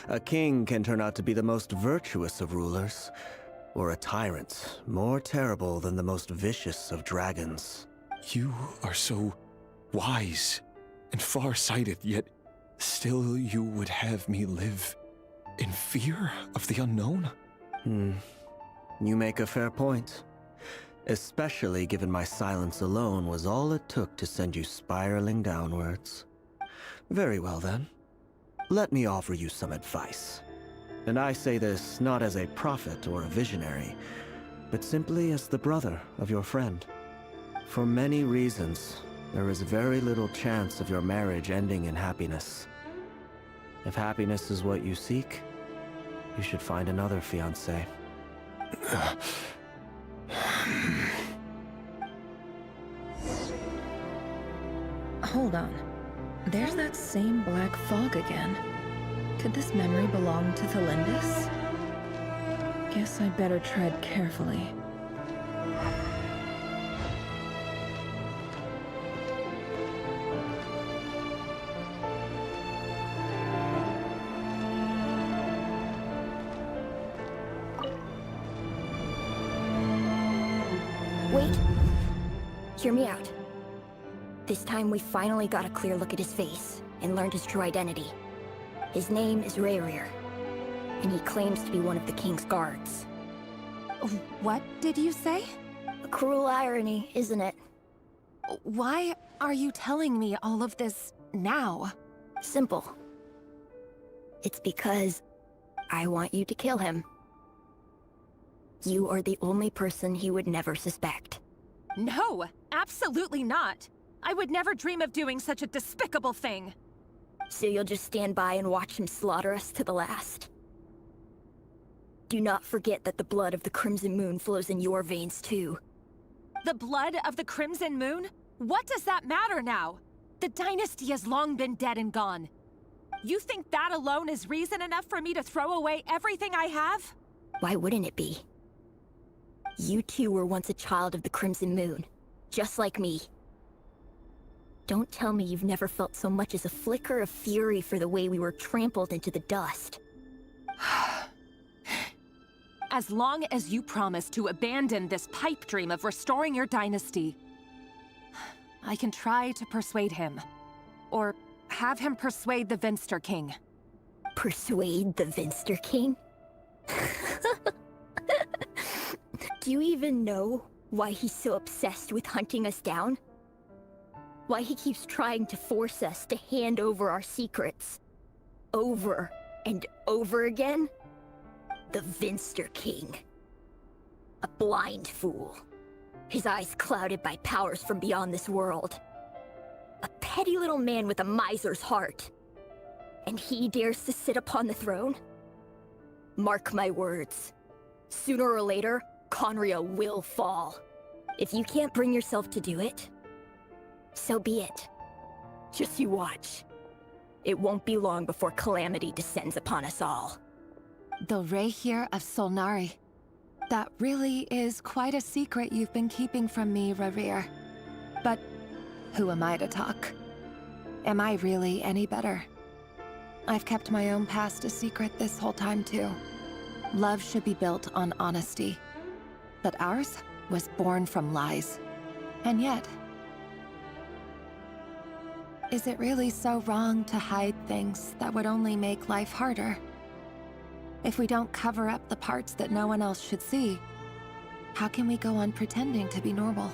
A king can turn out to be the most virtuous of rulers, or a tyrant more terrible than the most vicious of dragons. You are so wise and far-sighted, yet still you would have me live in fear of the unknown? You make a fair point. Especially given my silence alone was all it took to send you spiraling downwards. Very well then. Let me offer you some advice. And I say this not as a prophet or a visionary, but simply as the brother of your friend. For many reasons, there is very little chance of your marriage ending in happiness. If happiness is what you seek, you should find another fiancé. Hold on. There's that same black fog again. Could this memory belong to Thelindis? Guess I'd better tread carefully. Wait. Hear me out. This time we finally got a clear look at his face and learned his true identity. His name is Rayrir, and he claims to be one of the king's guards. What did you say? A cruel irony, isn't it? Why are you telling me all of this now? Simple. It's because I want you to kill him. You are the only person he would never suspect. No, absolutely not. I would never dream of doing such a despicable thing. So you'll just stand by and watch him slaughter us to the last? Do not forget that the blood of the Crimson Moon flows in your veins too. The blood of the Crimson Moon? What does that matter now? The dynasty has long been dead and gone. You think that alone is reason enough for me to throw away everything I have? Why wouldn't it be? You two were once a child of the Crimson Moon, just like me. Don't tell me you've never felt so much as a flicker of fury for the way we were trampled into the dust. As long as you promise to abandon this pipe dream of restoring your dynasty, I can try to persuade him. Or have him persuade the Vinster King. Persuade the Vinster King? Do you even know why he's so obsessed with hunting us down? Why he keeps trying to force us to hand over our secrets? Over and over again? The Vinster King. A blind fool. His eyes clouded by powers from beyond this world. A petty little man with a miser's heart. And he dares to sit upon the throne? Mark my words. Sooner or later, Conria will fall. If you can't bring yourself to do it, so be it. Just you watch. It won't be long before calamity descends upon us all. The Rayrir of Solnari. That really is quite a secret you've been keeping from me, Rayrir. But who am I to talk? Am I really any better? I've kept my own past a secret this whole time too. Love should be built on honesty. But ours was born from lies. And yet, is it really so wrong to hide things that would only make life harder? If we don't cover up the parts that no one else should see, how can we go on pretending to be normal?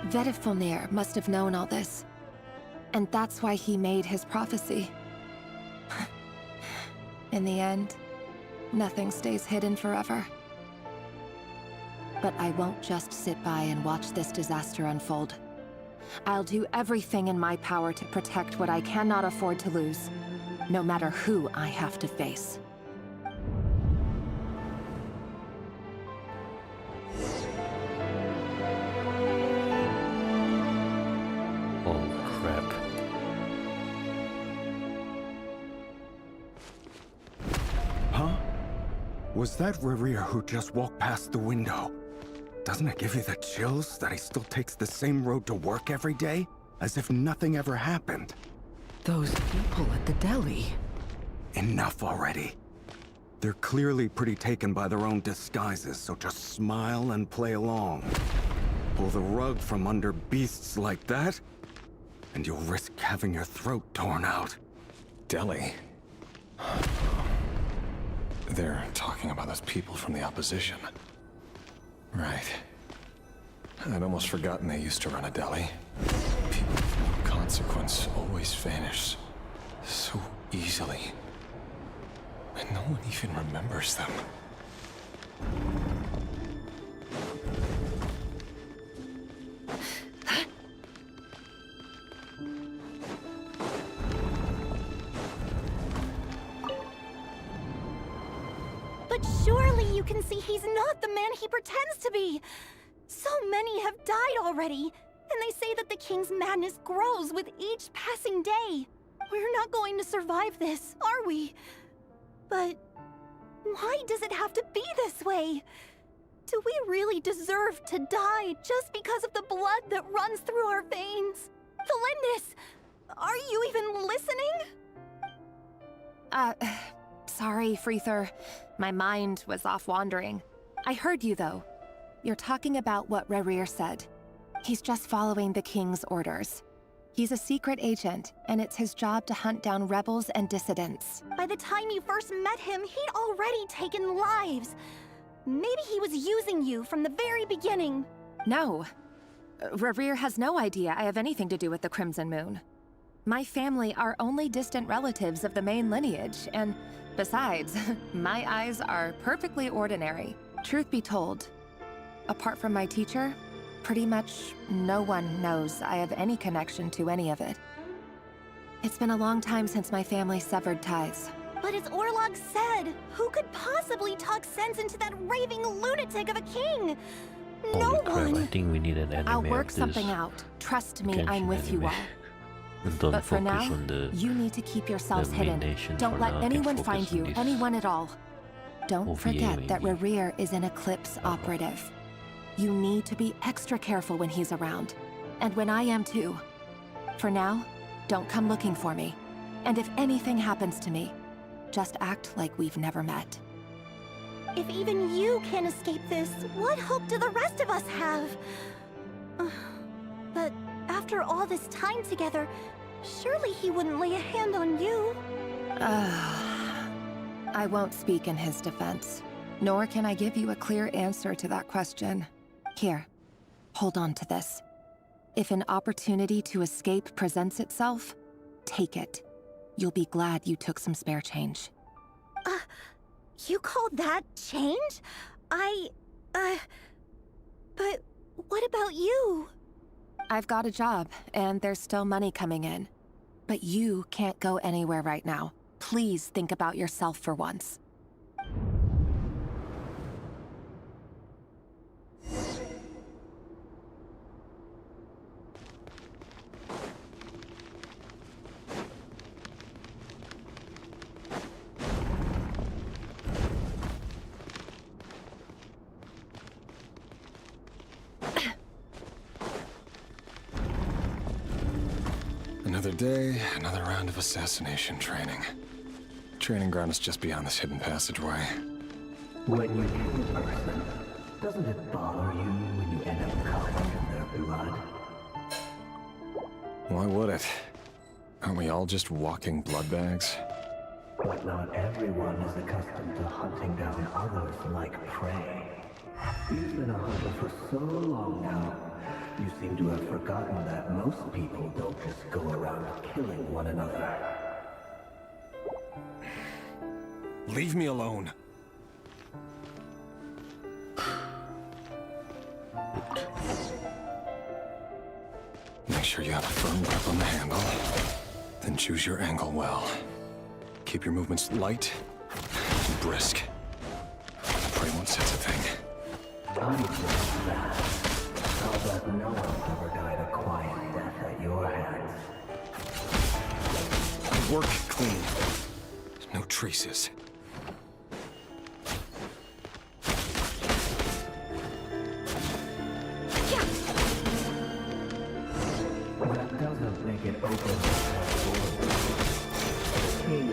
Vedifulnir must have known all this. And that's why he made his prophecy. In the end, nothing stays hidden forever. But I won't just sit by and watch this disaster unfold. I'll do everything in my power to protect what I cannot afford to lose, no matter who I have to face. Oh crap. Huh? Was that Rayrir who just walked past the window? Doesn't it give you the chills that he still takes the same road to work every day? As if nothing ever happened. Those people at the deli. Enough already. They're clearly pretty taken by their own disguises, so just smile and play along. Pull the rug from under beasts like that, and you'll risk having your throat torn out. Delhi? They're talking about those people from the opposition. Right. I'd almost forgotten they used to run a deli. People of no consequence always vanish so easily. And no one even remembers them. But surely you can see he's not the man he pretends to be. So many have died already, and they say that the king's madness grows with each passing day. We're not going to survive this, are we? But why does it have to be this way? Do we really deserve to die just because of the blood that runs through our veins? Felindis, are you even listening? Sorry, Freether. My mind was off wandering. I heard you, though. You're talking about what Rerir said. He's just following the king's orders. He's a secret agent, and it's his job to hunt down rebels and dissidents. By the time you first met him, he'd already taken lives. Maybe he was using you from the very beginning. No. Rerir has no idea I have anything to do with the Crimson Moon. My family are only distant relatives of the main lineage, and besides, my eyes are perfectly ordinary. Truth be told, apart from my teacher, pretty much no one knows I have any connection to any of it. It's been a long time since my family severed ties. But as Orlog said, who could possibly talk sense into that raving lunatic of a king? No Holy crap, one! I think we need an anime I'll work of this something out. Trust me, I'm Genshin with you anime. all. Don't But for focus now, on the you need to keep yourselves the main hidden. nation Don't for let now. I can anyone focus find on you, this anyone at all. Don't OVA forget that maybe. Rerir is an Eclipse operative. You need to be extra careful when he's around. And when I am too. For now, don't come looking for me. And if anything happens to me, just act like we've never met. If even you can't escape this, what hope do the rest of us have? But after all this time together, surely he wouldn't lay a hand on you. I won't speak in his defense, nor can I give you a clear answer to that question. Here, hold on to this. If an opportunity to escape presents itself, take it. You'll be glad you took some spare change. You call that change? But what about you? I've got a job, and there's still money coming in. But you can't go anywhere right now. Please think about yourself for once. Another day, another round of assassination training. Training ground is just beyond this hidden passageway. When you kill a person, doesn't it bother you when you end up covered in their blood? Why would it? Aren't we all just walking blood bags? But not everyone is accustomed to hunting down others like prey. You've been a hunter for so long now, you seem to have forgotten that most people don't just go around killing one another. Leave me alone. Make sure you have a firm grip on the handle. Then choose your angle well. Keep your movements light and brisk. Pray one says a thing. I'm just that. How that no one ever died a quiet death at your hands. Work clean. No traces. That doesn't make it open. King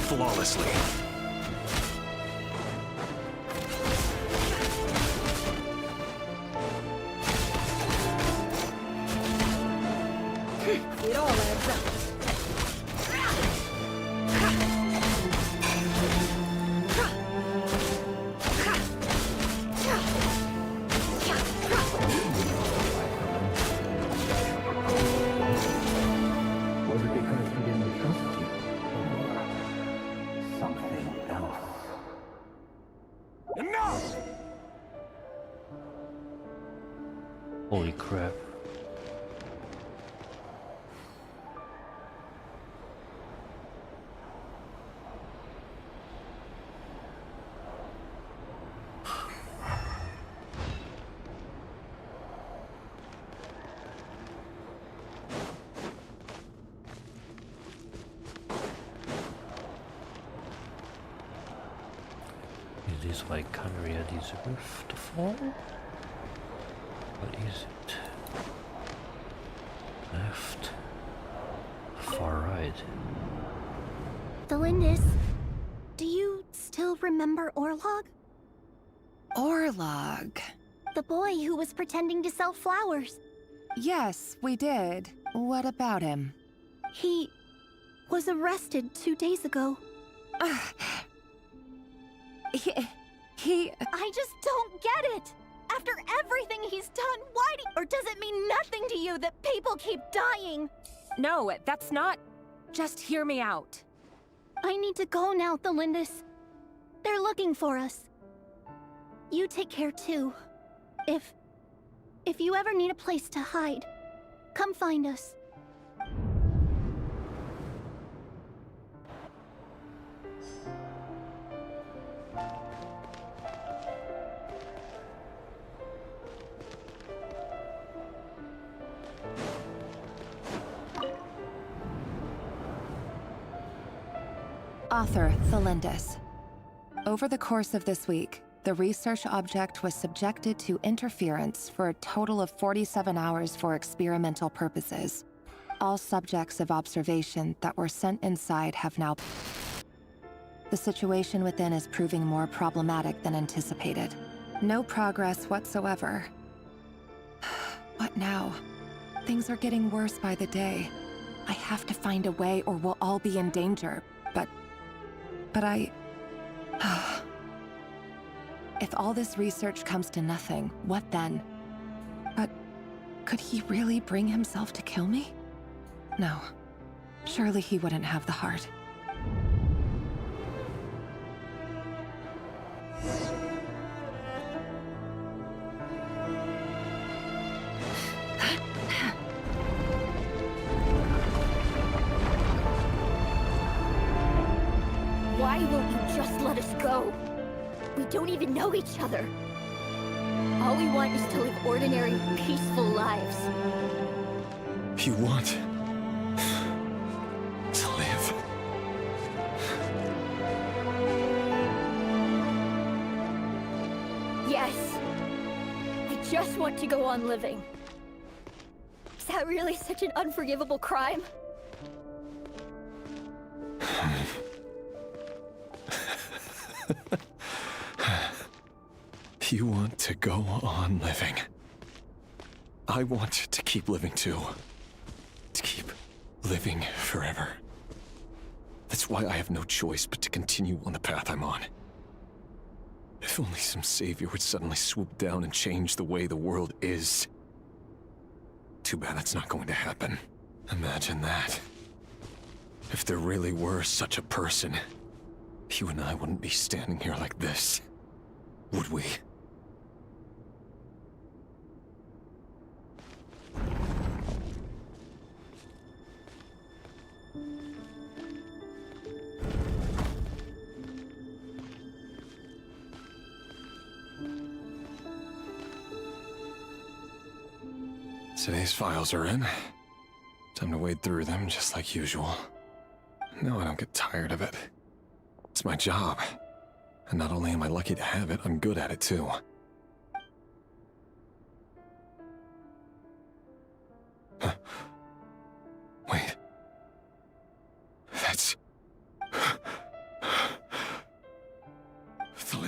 flawlessly. It all adds up. Was it because he didn't trust you? Or something else? Enough! Holy crap. Is this why Khaenri'ah deserve to fall? What is it? Left? Far right? The Lindis, do you still remember Orlog? Orlog. The boy who was pretending to sell flowers. Yes, we did. What about him? He was arrested 2 days ago. He... I just don't get it! After everything he's done, why or does it mean nothing to you that people keep dying? No, that's not... Just hear me out. I need to go now, Thelindis. They're looking for us. You take care too. If you ever need a place to hide, come find us. Author Thelindis. Over the course of this week, the research object was subjected to interference for a total of 47 hours for experimental purposes. All subjects of observation that were sent inside have now... The situation within is proving more problematic than anticipated. No progress whatsoever. What now? Things are getting worse by the day. I have to find a way or we'll all be in danger, but I... If all this research comes to nothing, what then? But could he really bring himself to kill me? No. Surely he wouldn't have the heart. Why won't you just let us go? We don't even know each other. All we want is to live ordinary, peaceful lives. You want to live? Yes. I just want to go on living. Is that really such an unforgivable crime? You want to go on living. I want to keep living too. To keep living forever. That's why I have no choice but to continue on the path I'm on. If only some savior would suddenly swoop down and change the way the world is. Too bad that's not going to happen. Imagine that. If there really were such a person, you and I wouldn't be standing here like this, would we? Today's files are in. Time to wade through them just like usual. No, I don't get tired of it. It's my job. And not only am I lucky to have it, I'm good at it too. Huh. Wait. That's...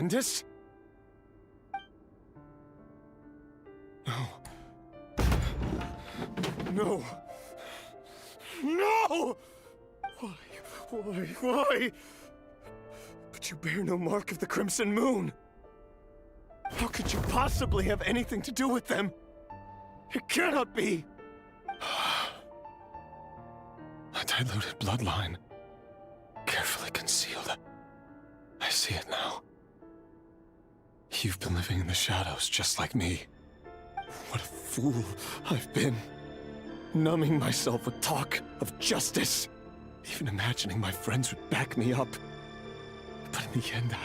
Thelindis? No. No. No! Why? But you bear no mark of the Crimson Moon. How could you possibly have anything to do with them? It cannot be! A diluted bloodline. Carefully concealed. I see it now. You've been living in the shadows just like me. What a fool I've been. Numbing myself with talk of justice. Even imagining my friends would back me up. But in the end,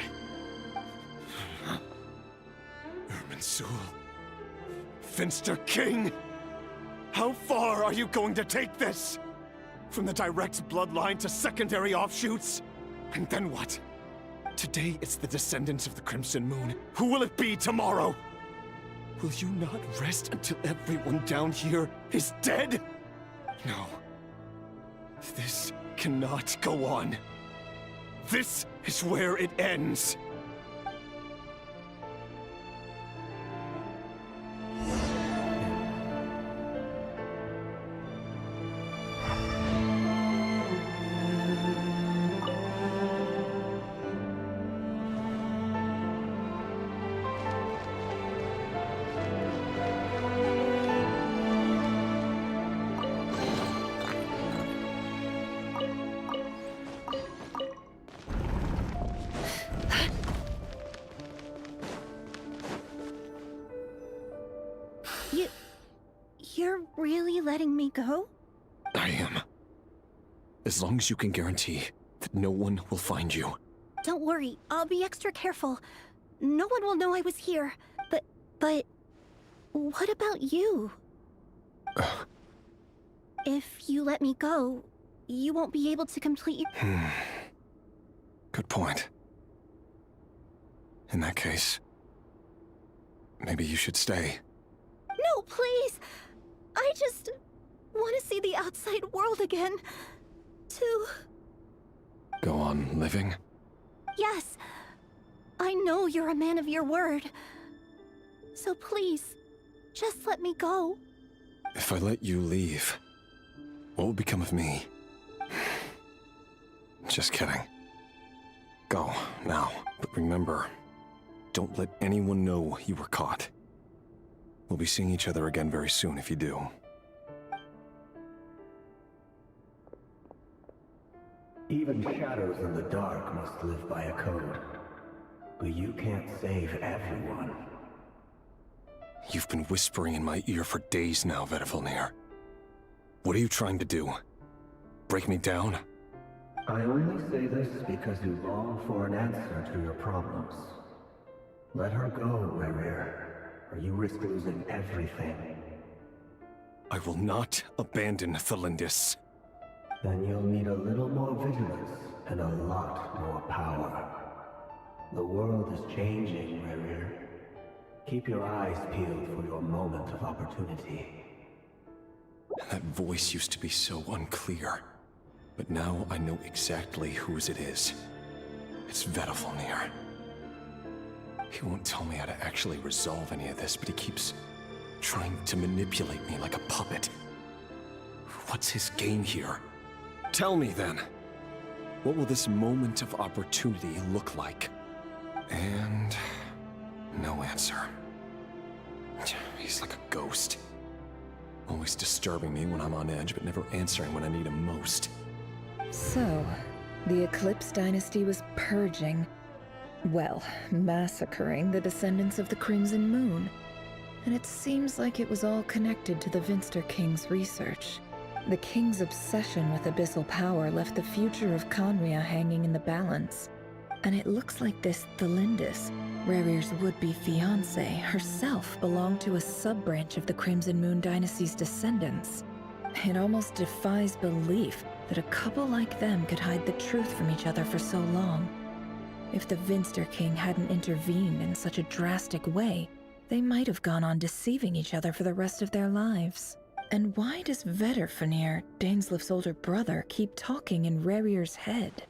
Irminsul. Finster King! How far are you going to take this? From the direct bloodline to secondary offshoots? And then what? Today it's the descendants of the Crimson Moon. Who will it be tomorrow? Will you not rest until everyone down here is dead? No. This cannot go on. This is where it ends. You're really letting me go? I am. As long as you can guarantee that no one will find you. Don't worry, I'll be extra careful. No one will know I was here. But what about you? If you let me go, you won't be able to complete your... Good point. In that case, maybe you should stay. No, please! I just want to see the outside world again. To... Go on living? Yes. I know you're a man of your word. So please, just let me go. If I let you leave, what will become of me? Just kidding. Go, now. But remember, don't let anyone know you were caught. We'll be seeing each other again very soon if you do. Even shadows in the dark must live by a code. But you can't save everyone. You've been whispering in my ear for days now, Vedifilnir. What are you trying to do? Break me down? I only say this because you long for an answer to your problems. Let her go, Rerir, or you risk losing everything. I will not abandon Thelindis. Then you'll need a little more vigilance and a lot more power. The world is changing, Rerir. Keep your eyes peeled for your moment of opportunity. That voice used to be so unclear. But now I know exactly whose it is. It's Vedifilnir. He won't tell me how to actually resolve any of this, but he keeps trying to manipulate me like a puppet. What's his game here? Tell me then. What will this moment of opportunity look like? And no answer. He's like a ghost. Always disturbing me when I'm on edge, but never answering when I need him most. So, the Eclipse Dynasty was purging, well, massacring the descendants of the Crimson Moon. And it seems like it was all connected to the Vinster King's research. The King's obsession with abyssal power left the future of Khaenri'ah hanging in the balance. And it looks like this Thelindis, Rerir's would-be fiancé, herself belonged to a sub-branch of the Crimson Moon Dynasty's descendants. It almost defies belief that a couple like them could hide the truth from each other for so long. If the Vinster King hadn't intervened in such a drastic way, they might have gone on deceiving each other for the rest of their lives. And why does Vedifilnir, Dainslif's older brother, keep talking in Rerir's head?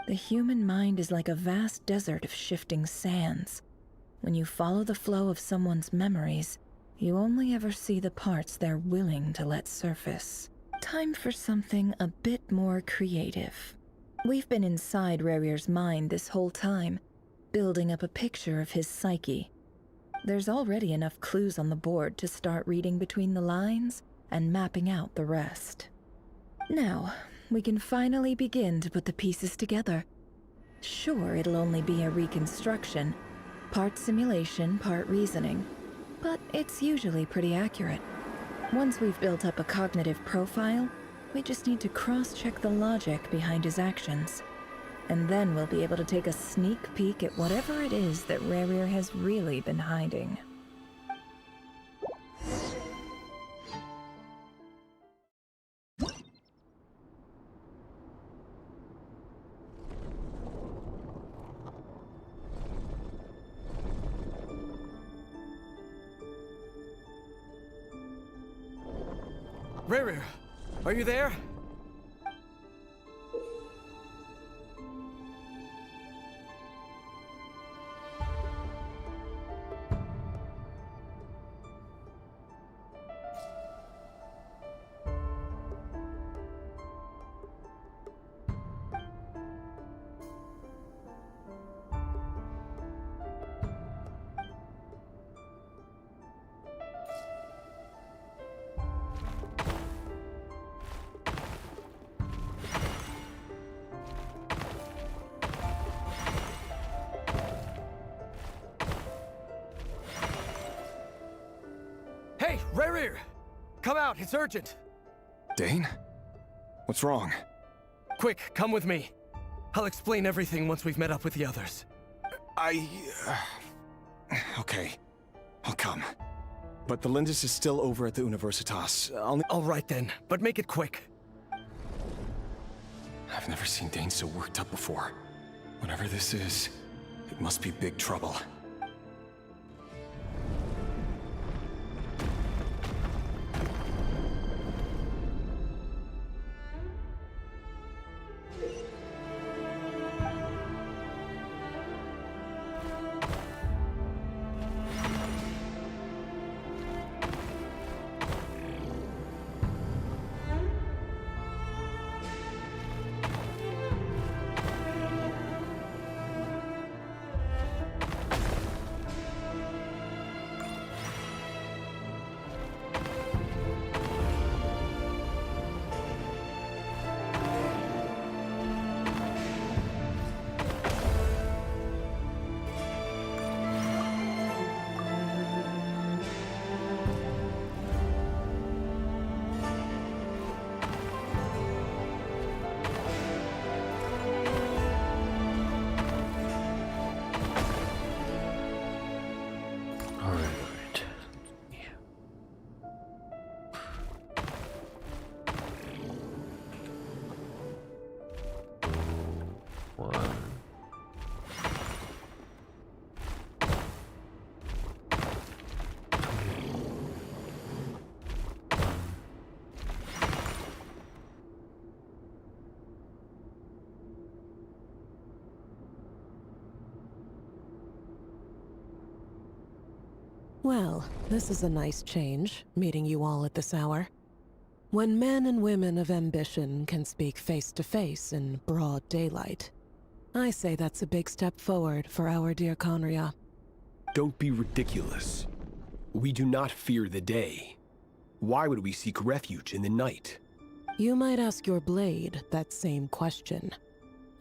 The human mind is like a vast desert of shifting sands. When you follow the flow of someone's memories, you only ever see the parts they're willing to let surface. Time for something a bit more creative. We've been inside Rerir's mind this whole time, building up a picture of his psyche. There's already enough clues on the board to start reading between the lines and mapping out the rest. Now, we can finally begin to put the pieces together. Sure, it'll only be a reconstruction, part simulation, part reasoning, but it's usually pretty accurate. Once we've built up a cognitive profile, we just need to cross-check the logic behind his actions. And then we'll be able to take a sneak peek at whatever it is that Rerir has really been hiding. Rerir, are you there? Hey, Rerir! Come out, it's urgent! Dane? What's wrong? Quick, come with me. I'll explain everything once we've met up with the others. Okay. I'll come. But the Lindis is still over at the Universitas. All right then, but make it quick. I've never seen Dane so worked up before. Whatever this is, it must be big trouble. Well, this is a nice change, meeting you all at this hour. When men and women of ambition can speak face to face in broad daylight, I say that's a big step forward for our dear Conria. Don't be ridiculous. We do not fear the day. Why would we seek refuge in the night? You might ask your blade that same question.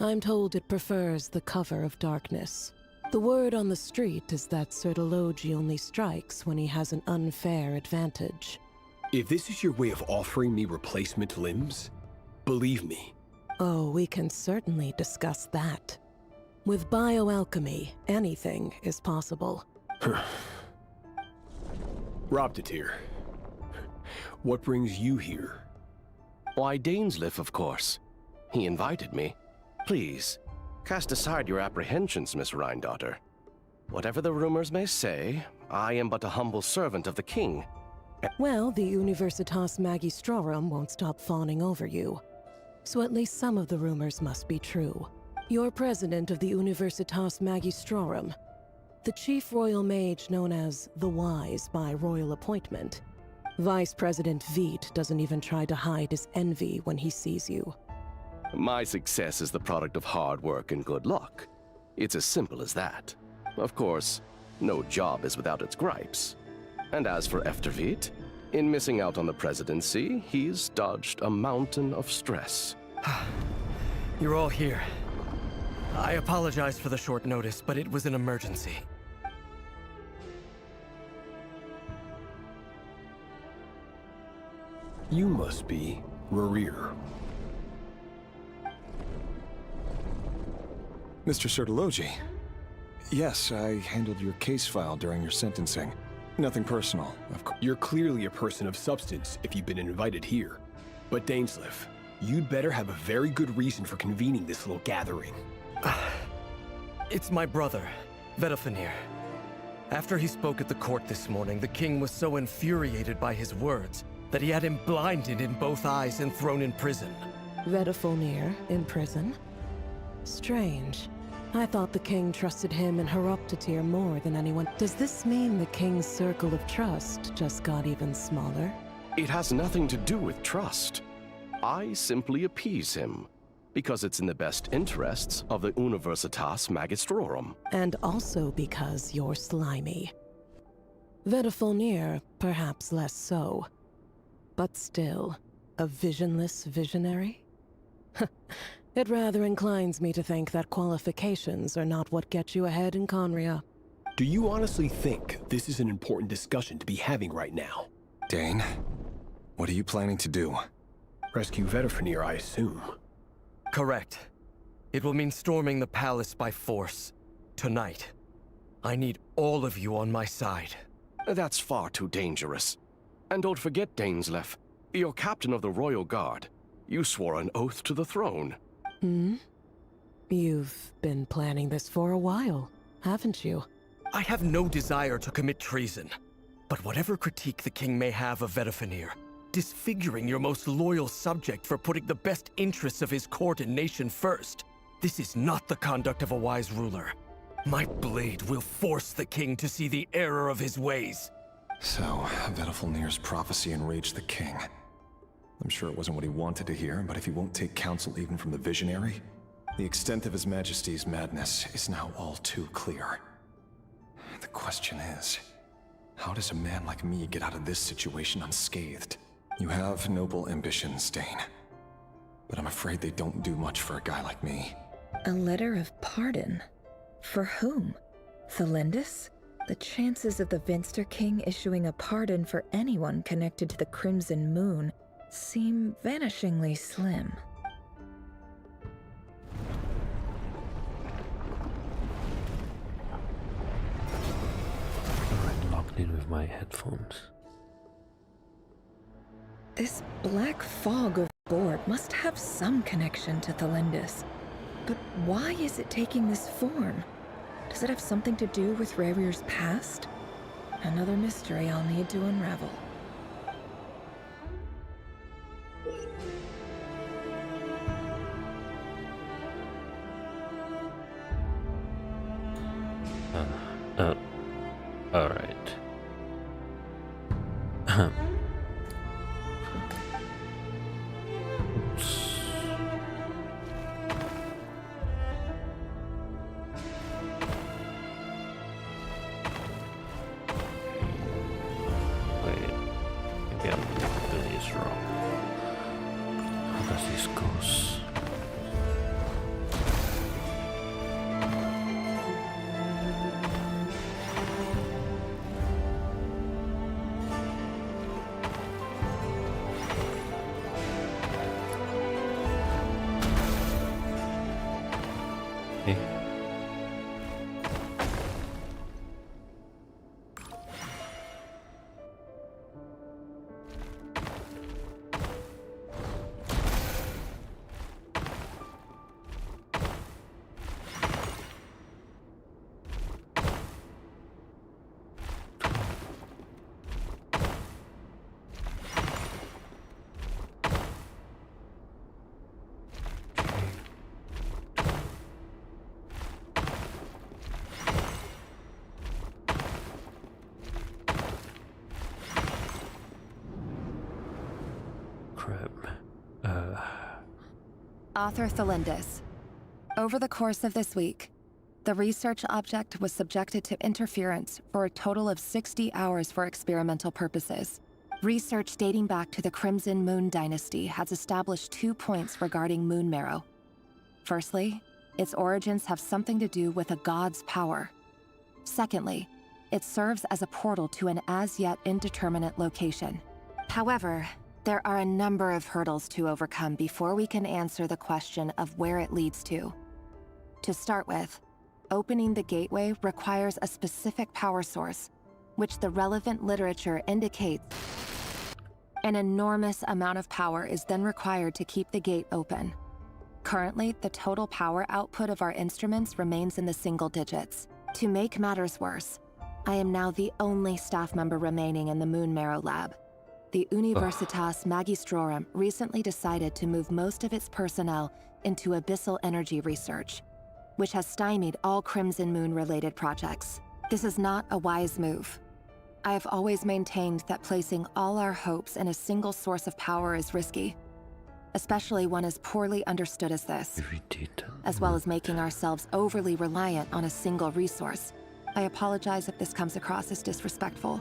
I'm told it prefers the cover of darkness. The word on the street is that Sertologi only strikes when he has an unfair advantage. If this is your way of offering me replacement limbs, believe me. Oh, we can certainly discuss that. With bioalchemy, anything is possible. Robtatir, what brings you here? Why, Dainsliff, of course. He invited me. Please, cast aside your apprehensions, Miss Rhindaughter. Whatever the rumors may say, I am but a humble servant of the king. Well, the Universitas Magistrorum won't stop fawning over you. So at least some of the rumors must be true. You're president of the Universitas Magistrorum, the chief royal mage known as the Wise by royal appointment. Vice President Veit doesn't even try to hide his envy when he sees you. My success is the product of hard work and good luck. It's as simple as that. Of course, no job is without its gripes. And as for Efterveit, in missing out on the presidency, he's dodged a mountain of stress. You're all here. I apologize for the short notice, but it was an emergency. You must be Rerir. Mr. Sertologi. Yes, I handled your case file during your sentencing. Nothing personal, of course. You're clearly a person of substance if you've been invited here. But Dainsleif, you'd better have a very good reason for convening this little gathering. It's my brother, Vedafenir. After he spoke at the court this morning, the king was so infuriated by his words that he had him blinded in both eyes and thrown in prison. Vedafenir in prison? Strange. I thought the king trusted him and Heroptatir more than anyone. Does this mean the king's circle of trust just got even smaller? It has nothing to do with trust. I simply appease him, because it's in the best interests of the Universitas Magistrorum. And also because you're slimy. Vedafenir, perhaps less so. But still, a visionless visionary? It rather inclines me to think that qualifications are not what get you ahead in Conria. Do you honestly think this is an important discussion to be having right now? Dane, what are you planning to do? Rescue Vedafenir, I assume. Correct. It will mean storming the palace by force. Tonight. I need all of you on my side. That's far too dangerous. And don't forget, Dainsleif, you're captain of the Royal Guard. You swore an oath to the throne. You've been planning this for a while, haven't you? I have no desire to commit treason. But whatever critique the king may have of Vedafenir, disfiguring your most loyal subject for putting the best interests of his court and nation first, this is not the conduct of a wise ruler. My blade will force the king to see the error of his ways. So, Vedafenir's prophecy enraged the king. I'm sure it wasn't what he wanted to hear, but if he won't take counsel even from the visionary, the extent of His Majesty's madness is now all too clear. The question is, how does a man like me get out of this situation unscathed? You have noble ambitions, Dane, but I'm afraid they don't do much for a guy like me. A letter of pardon? For whom? Thelindis? The chances of the Vinster King issuing a pardon for anyone connected to the Crimson Moon seem vanishingly slim. I'm locked in with my headphones. This black fog of board must have some connection to Thelindis. But why is it taking this form? Does it have something to do with Rerir's past? Another mystery I'll need to unravel. Alright. Oops. Wait, maybe I'm doing this wrong. How does this goes? crap. Author Thelindis. Over the course of this week, the research object was subjected to interference for a total of 60 hours for experimental purposes. Research dating back to the Crimson Moon Dynasty has established 2 points regarding moon marrow. Firstly, its origins have something to do with a god's power. Secondly, it serves as a portal to an as-yet indeterminate location. However, there are a number of hurdles to overcome before we can answer the question of where it leads to. To start with, opening the gateway requires a specific power source, which the relevant literature indicates. An enormous amount of power is then required to keep the gate open. Currently, the total power output of our instruments remains in the single digits. To make matters worse, I am now the only staff member remaining in the Moon Marrow lab. The Universitas Magistrorum recently decided to move most of its personnel into abyssal energy research, which has stymied all Crimson Moon-related projects. This is not a wise move. I have always maintained that placing all our hopes in a single source of power is risky, especially one as poorly understood as this, as well as making ourselves overly reliant on a single resource. I apologize if this comes across as disrespectful.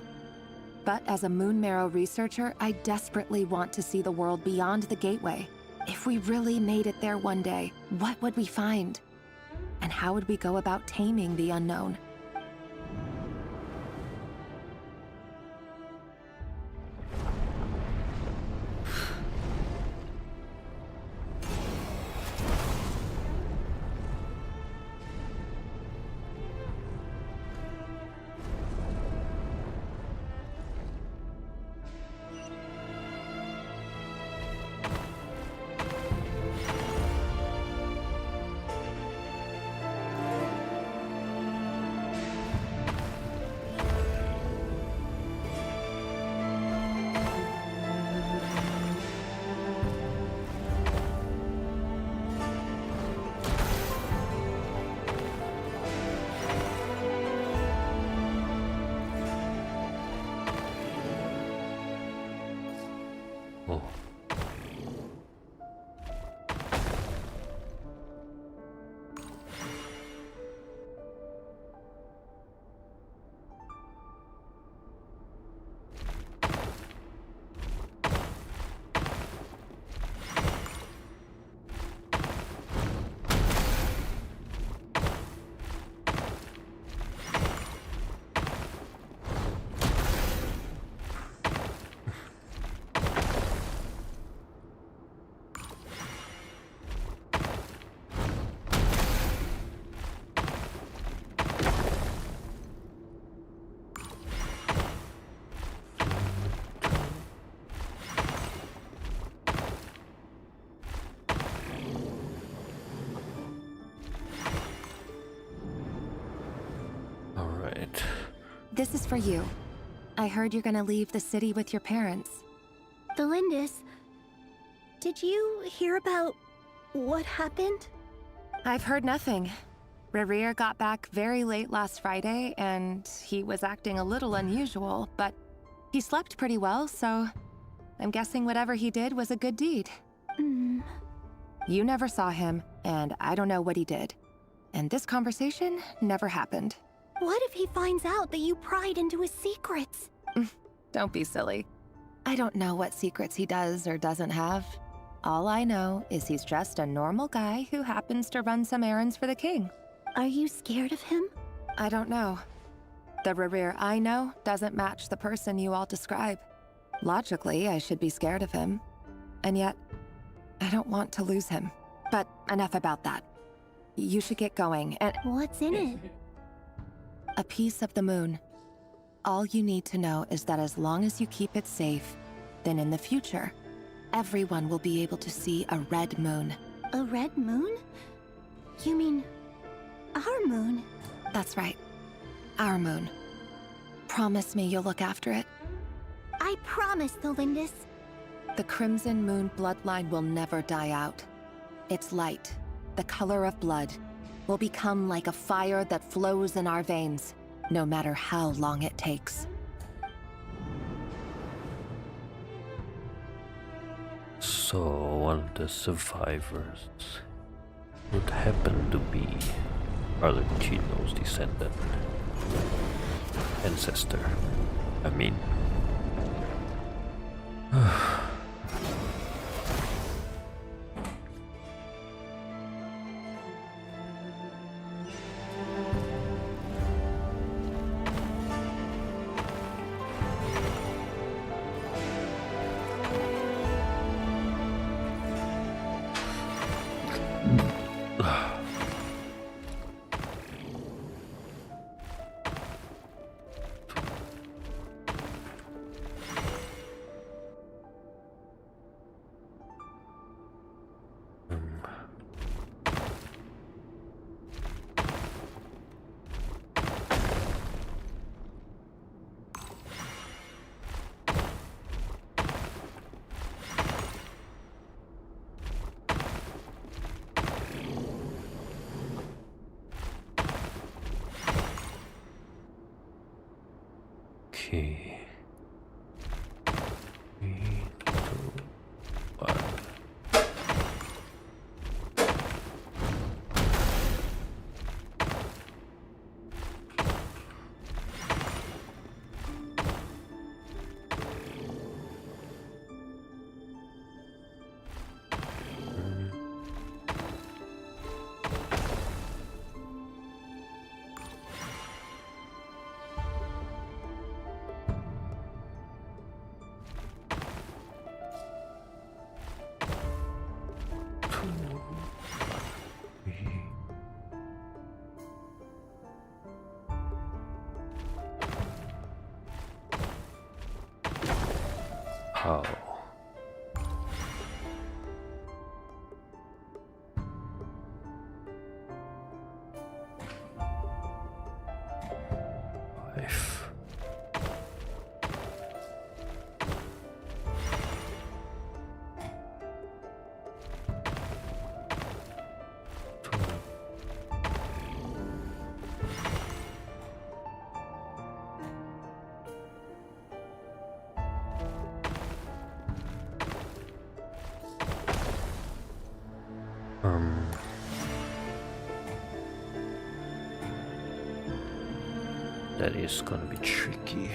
But as a Moon Marrow researcher, I desperately want to see the world beyond the gateway. If we really made it there one day, what would we find? And how would we go about taming the unknown? This is for you. I heard you're gonna leave the city with your parents. Thelindis, did you hear about what happened? I've heard nothing. Rerir got back very late last Friday, and he was acting a little unusual, but he slept pretty well, so I'm guessing whatever he did was a good deed. You never saw him, and I don't know what he did. And this conversation never happened. What if he finds out that you pried into his secrets? Don't be silly. I don't know what secrets he does or doesn't have. All I know is he's just a normal guy who happens to run some errands for the king. Are you scared of him? I don't know. The Rerir I know doesn't match the person you all describe. Logically, I should be scared of him. And yet, I don't want to lose him. But enough about that. You should get going, and— What's in it? A piece of the moon. All you need to know is that as long as you keep it safe, then in the future, everyone will be able to see a red moon. A red moon? You mean our moon? That's right. Our moon. Promise me you'll look after it. I promise, Thelindis. The Crimson Moon bloodline will never die out. Its light, the color of blood, will become like a fire that flows in our veins, no matter how long it takes. So one of the survivors would happen to be Arlecchino's descendant. Ancestor, I mean. Okay. 3, 2, 1. How? Life. That is gonna be tricky.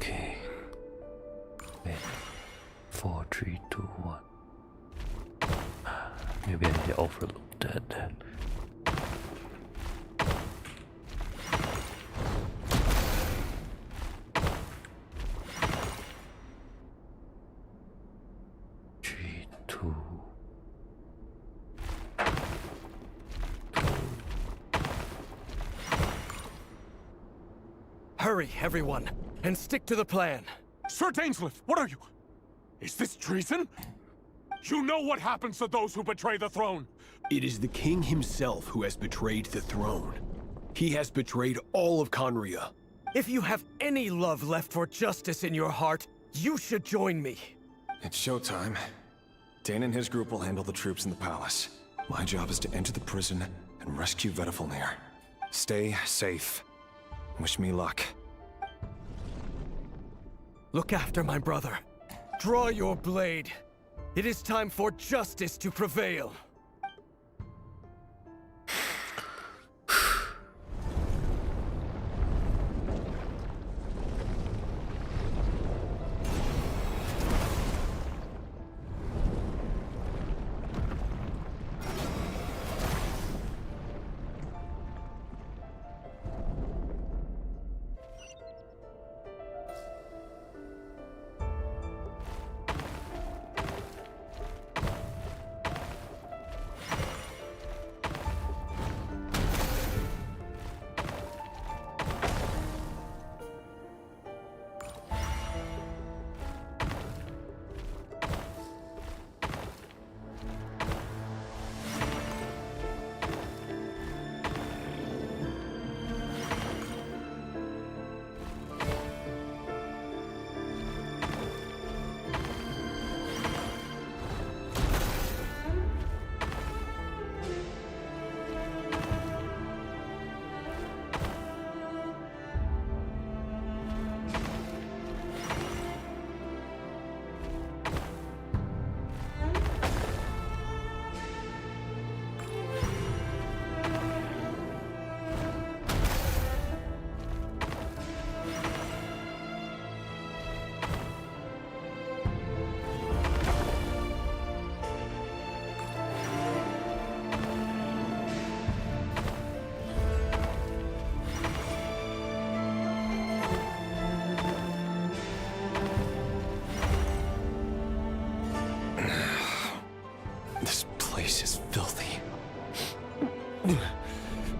Okay. Wait. 4, 3, 2, 1. Maybe I overlooked that. Hurry, everyone, and stick to the plan. Sir Dainsleif, what are you? Is this treason? You know what happens to those who betray the throne. It is the king himself who has betrayed the throne. He has betrayed all of Conria. If you have any love left for justice in your heart, you should join me. It's showtime. Dane and his group will handle the troops in the palace. My job is to enter the prison and rescue Vedifalnir. Stay safe. Wish me luck. Look after my brother. Draw your blade. It is time for justice to prevail.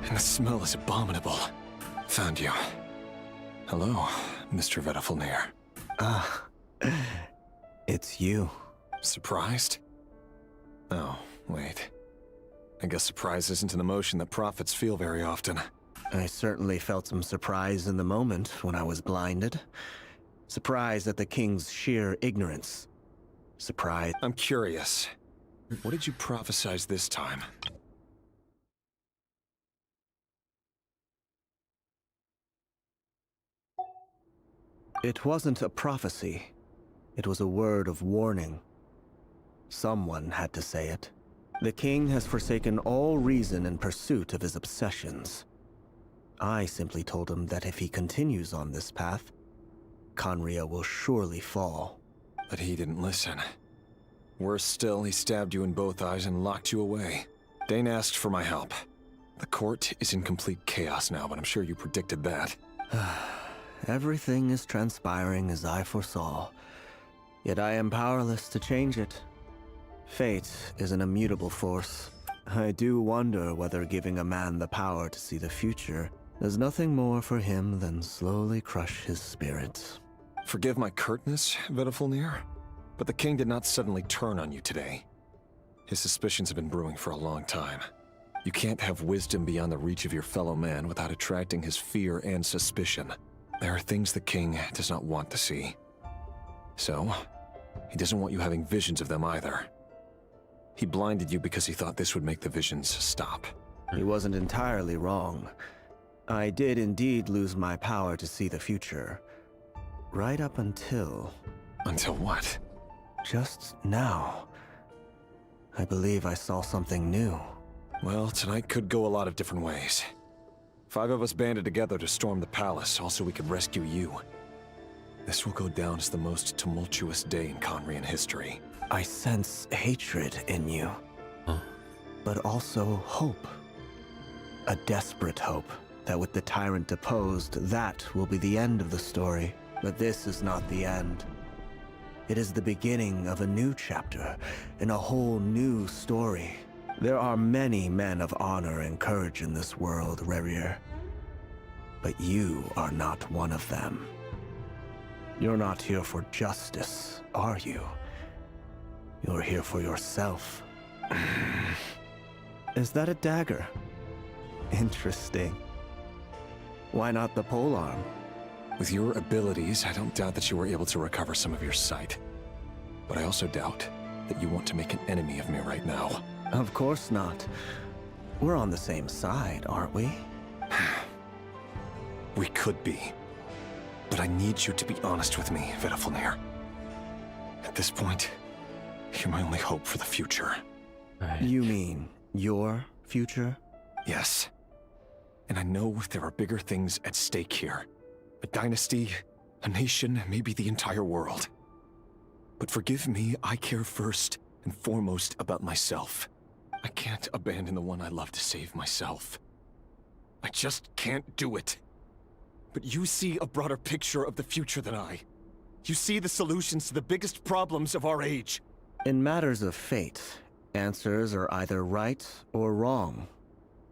And the smell is abominable. Found you. Hello, Mr. Vedafilnir. Ah, it's you. Surprised? Oh, wait. I guess surprise isn't an emotion that prophets feel very often. I certainly felt some surprise in the moment when I was blinded. Surprise at the king's sheer ignorance. Surprise. I'm curious. What did you prophesize this time? It wasn't a prophecy. It was a word of warning. Someone had to say it. The king has forsaken all reason in pursuit of his obsessions. I simply told him that if he continues on this path, Khaenri'ah will surely fall. But he didn't listen. Worse still, he stabbed you in both eyes and locked you away. Dane asked for my help. The court is in complete chaos now, but I'm sure you predicted that. Everything is transpiring as I foresaw, yet I am powerless to change it. Fate is an immutable force. I do wonder whether giving a man the power to see the future does nothing more for him than slowly crush his spirit. Forgive my curtness, Vedafilnir, but the king did not suddenly turn on you today. His suspicions have been brewing for a long time. You can't have wisdom beyond the reach of your fellow man without attracting his fear and suspicion. There are things the king does not want to see. So, he doesn't want you having visions of them either. He blinded you because he thought this would make the visions stop. He wasn't entirely wrong. I did indeed lose my power to see the future. Right up until... Until what? Just now. I believe I saw something new. Well, tonight could go a lot of different ways. 5 of us banded together to storm the palace, also we could rescue you. This will go down as the most tumultuous day in Khaenri'ah history. I sense hatred in you, but also hope. A desperate hope that with the tyrant deposed, that will be the end of the story. But this is not the end. It is the beginning of a new chapter, in a whole new story. There are many men of honor and courage in this world, Rerir. But you are not one of them. You're not here for justice, are you? You're here for yourself. Is that a dagger? Interesting. Why not the polearm? With your abilities, I don't doubt that you were able to recover some of your sight. But I also doubt that you want to make an enemy of me right now. Of course not. We're on the same side, aren't we? We could be. But I need you to be honest with me, Vedafilnir. At this point, you're my only hope for the future. You mean your future? Yes. And I know there are bigger things at stake here. A dynasty, a nation, maybe the entire world. But forgive me, I care first and foremost about myself. I can't abandon the one I love to save myself. I just can't do it. But you see a broader picture of the future than I. You see the solutions to the biggest problems of our age. In matters of fate, answers are either right or wrong.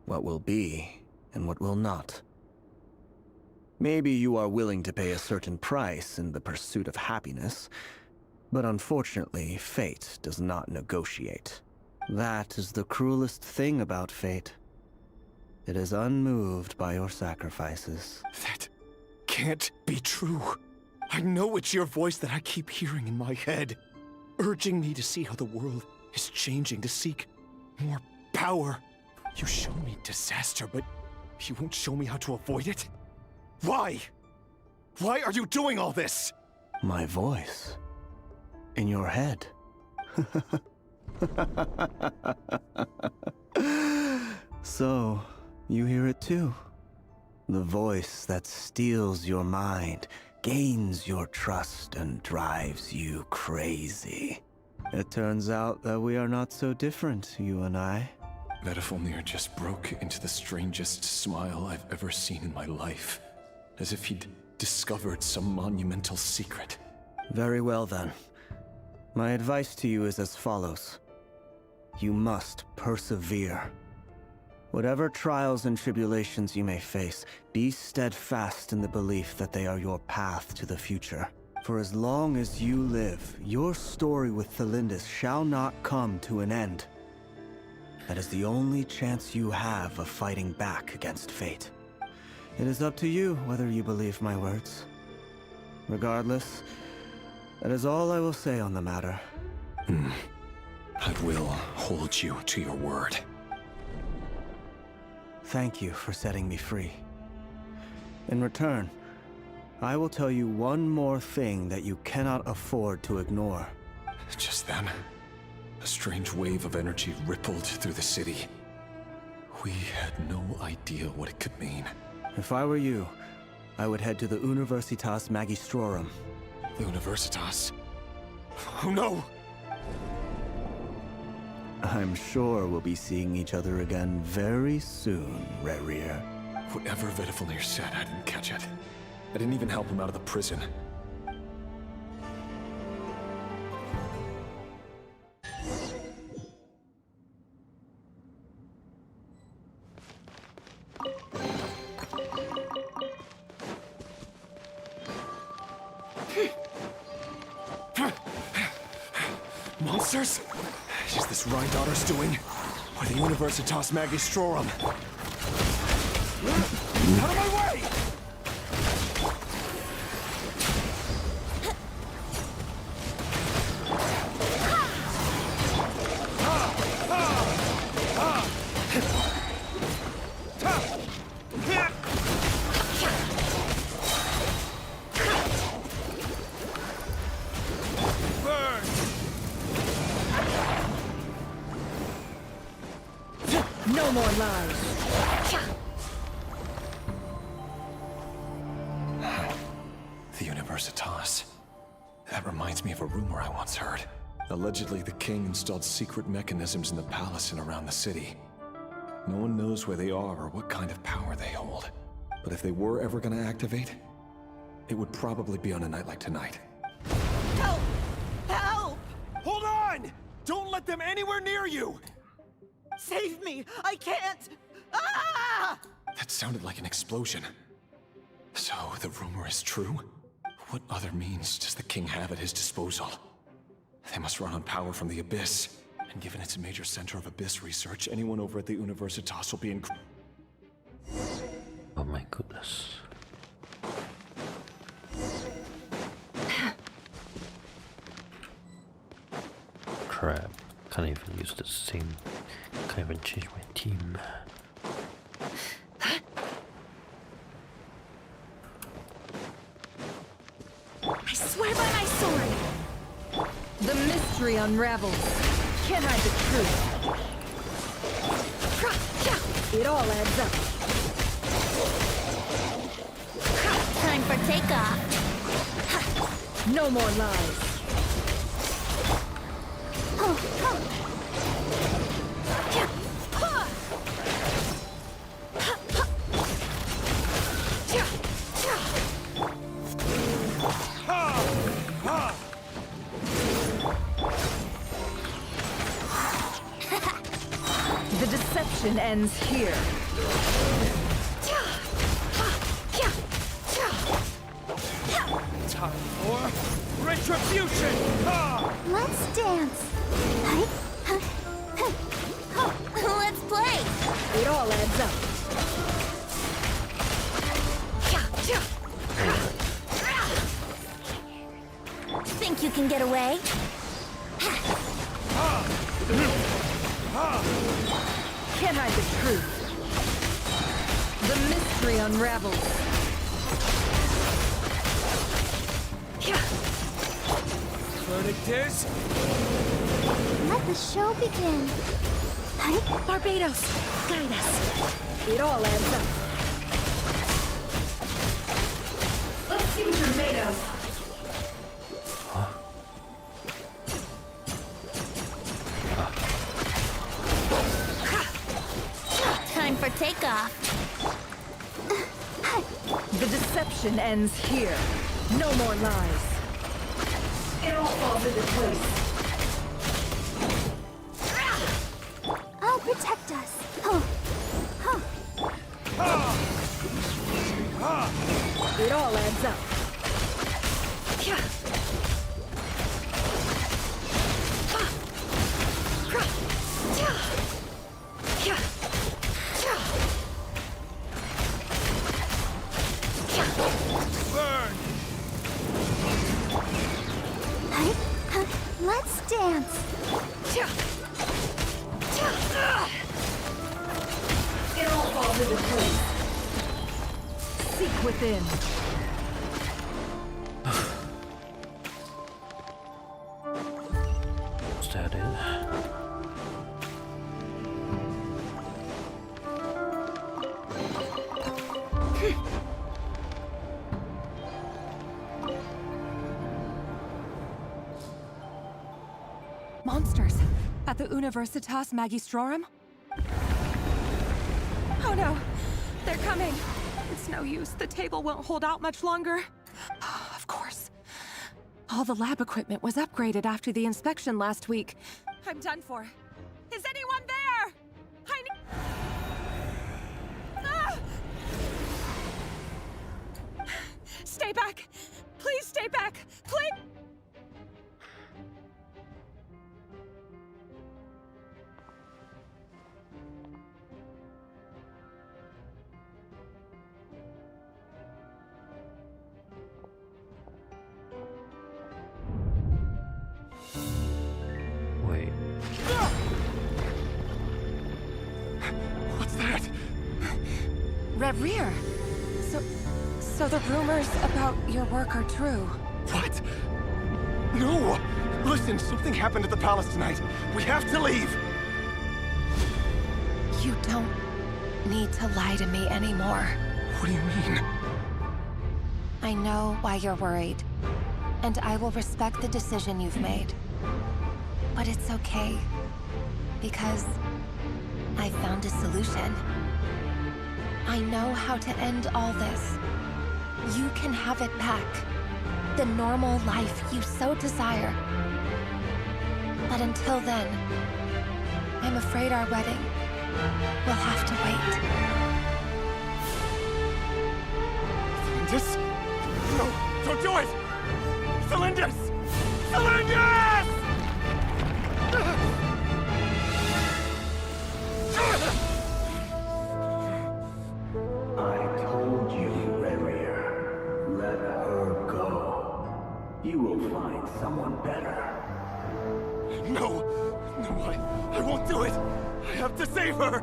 What will be and what will not. Maybe you are willing to pay a certain price in the pursuit of happiness, but unfortunately, fate does not negotiate. That is the cruelest thing about fate. It is unmoved by your sacrifices. That can't be true. I know it's your voice that I keep hearing in my head, urging me to see how the world is changing, to seek more power. You show me disaster, but you won't show me how to avoid it? Why? Why are you doing all this? My voice. In your head. So, you hear it too. The voice that steals your mind, gains your trust, and drives you crazy. It turns out that we are not so different, you and I. Vedafilnir just broke into the strangest smile I've ever seen in my life. As if he'd discovered some monumental secret. Very well then. My advice to you is as follows. You must persevere. Whatever trials and tribulations you may face, be steadfast in the belief that they are your path to the future. For as long as you live, your story with Thelindis shall not come to an end. That is the only chance you have of fighting back against fate. It is up to you whether you believe my words. Regardless, that is all I will say on the matter. I will hold you to your word. Thank you for setting me free. In return, I will tell you one more thing that you cannot afford to ignore. Just then, a strange wave of energy rippled through the city. We had no idea what it could mean. If I were you, I would head to the Universitas Magistrorum. The Universitas? Oh no! I'm sure we'll be seeing each other again very soon, Rerir. Whatever Vedifalnir said, I didn't catch it. I didn't even help him out of the prison. Monsters? Is this Rhine-Daughter's doing? Or the Universitas Magistrorum? Out of my way! No more lies. The Universitas. That reminds me of a rumor I once heard. Allegedly, the king installed secret mechanisms in the palace and around the city. No one knows where they are or what kind of power they hold. But if they were ever gonna activate, it would probably be on a night like tonight. Help! Help! Hold on! Don't let them anywhere near you! Save me! I can't! Ah! That sounded like an explosion. So, the rumor is true? What other means does the king have at his disposal? They must run on power from the Abyss. And given it's a major center of Abyss research, anyone over at the Universitas will be Oh my goodness. Crap. Can't even use the same. Can't even change my team. I swear by my sword! The mystery unravels. Can't hide the truth. It all adds up. Time for takeoff. No more lies. The deception ends here. Time for retribution! Let's dance. Let's play. It all adds up. Think you can get away? Can't hide the truth. The mystery unravels. Verdict is... Let the show begin. Barbados, guide us. It all adds up. Let's see what you're made of. Time for takeoff. The deception ends here. No more lies. It all falls into place. I'll protect us. It all adds up. Let's dance. It all falls into place. Seek within. Is that it? Monsters! At the Universitas Magistrorum? Oh no! They're coming! It's no use. The table won't hold out much longer. Of course. All the lab equipment was upgraded after the inspection last week. I'm done for. Is anyone there? I need... Ah! Stay back! Please stay back! Please! Wait. What's that? Reverie! So the rumors about your work are true. What? No! Listen, something happened at the palace tonight. We have to leave! You don't need to lie to me anymore. What do you mean? I know why you're worried, and I will respect the decision you've made. But it's okay, because I found a solution. I know how to end all this. You can have it back. The normal life you so desire. But until then, I'm afraid our wedding will have to wait. Cylindus? No, don't do it! Cylindus! Cylindus! I told you, Reverie. Let her go. You will find someone better. No! No, I won't do it! I have to save her!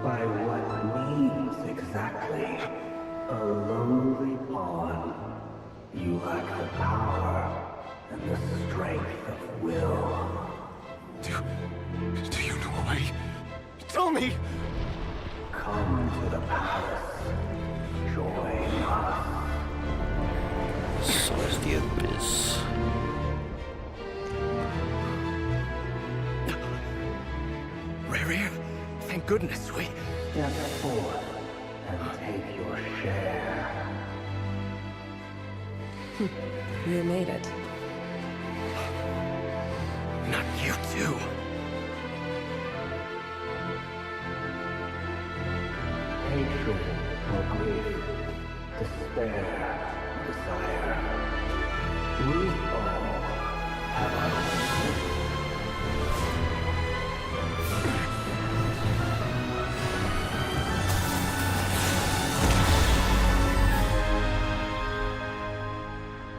By what means exactly? A lowly pawn. You lack the power and the strength of will. Do you know why? Tell me! Come to the palace. Join us. So is the abyss. Reverie, thank goodness we... Step forth and take your share. You made it. Not you too. Hatred or grief, despair, desire. We all have our own.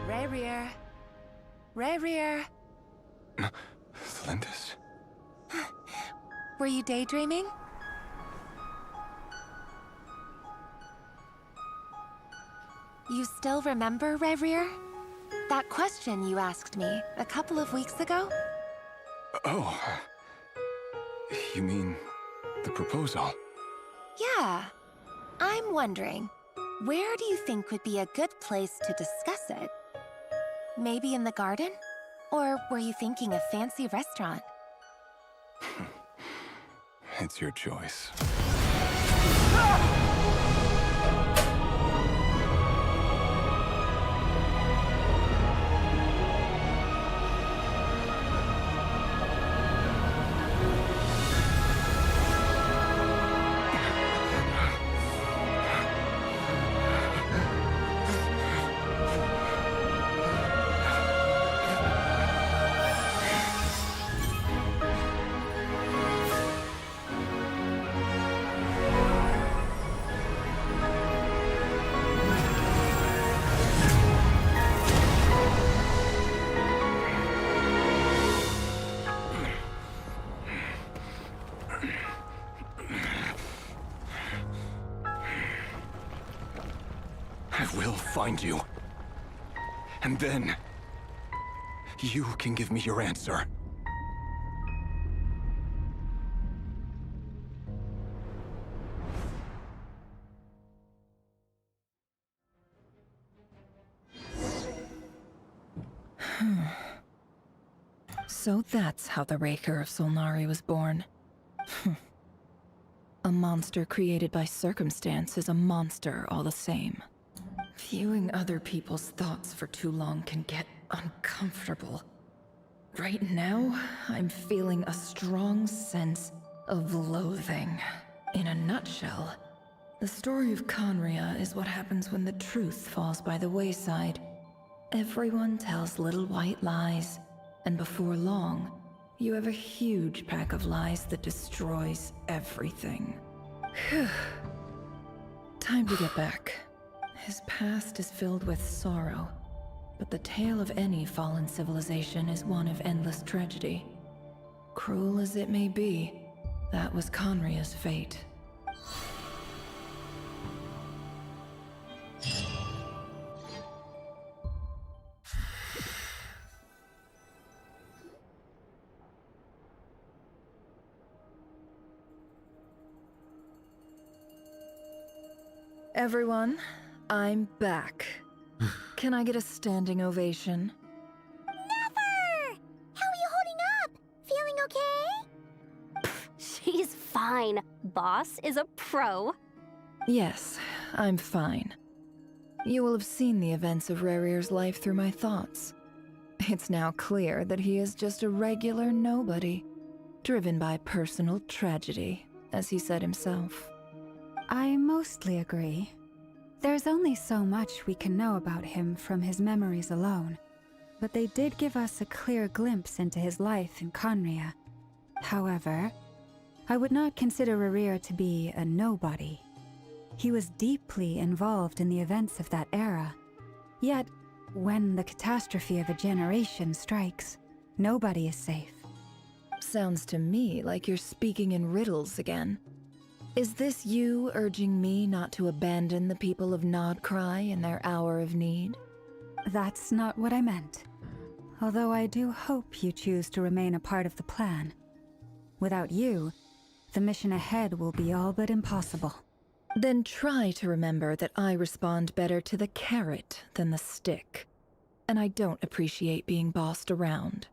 Reverie. Reverie. Cylindus? Were you daydreaming? You still remember, Reverie? That question you asked me a couple of weeks ago? Oh. You mean the proposal? Yeah. I'm wondering, where do you think would be a good place to discuss it? Maybe in the garden? Or were you thinking a fancy restaurant? It's your choice. I will find you. And then... you can give me your answer. So that's how the Raker of Solnari was born. A monster created by circumstance is a monster all the same. Viewing other people's thoughts for too long can get uncomfortable. Right now, I'm feeling a strong sense of loathing. In a nutshell, the story of Conria is what happens when the truth falls by the wayside. Everyone tells little white lies, and before long, you have a huge pack of lies that destroys everything. Time to get back. His past is filled with sorrow, but the tale of any fallen civilization is one of endless tragedy. Cruel as it may be, that was Conria's fate. Everyone, I'm back. Can I get a standing ovation? Never! How are you holding up? Feeling okay? She's fine. Boss is a pro. Yes, I'm fine. You will have seen the events of Rerir's life through my thoughts. It's now clear that he is just a regular nobody, driven by personal tragedy, as he said himself. I mostly agree. There's only so much we can know about him from his memories alone, but they did give us a clear glimpse into his life in Conria. However, I would not consider Rerir to be a nobody. He was deeply involved in the events of that era. Yet, when the catastrophe of a generation strikes, nobody is safe. Sounds to me like you're speaking in riddles again. Is this you urging me not to abandon the people of Nod Krai in their hour of need? That's not what I meant. Although I do hope you choose to remain a part of the plan. Without you, the mission ahead will be all but impossible. Then try to remember that I respond better to the carrot than the stick. And I don't appreciate being bossed around.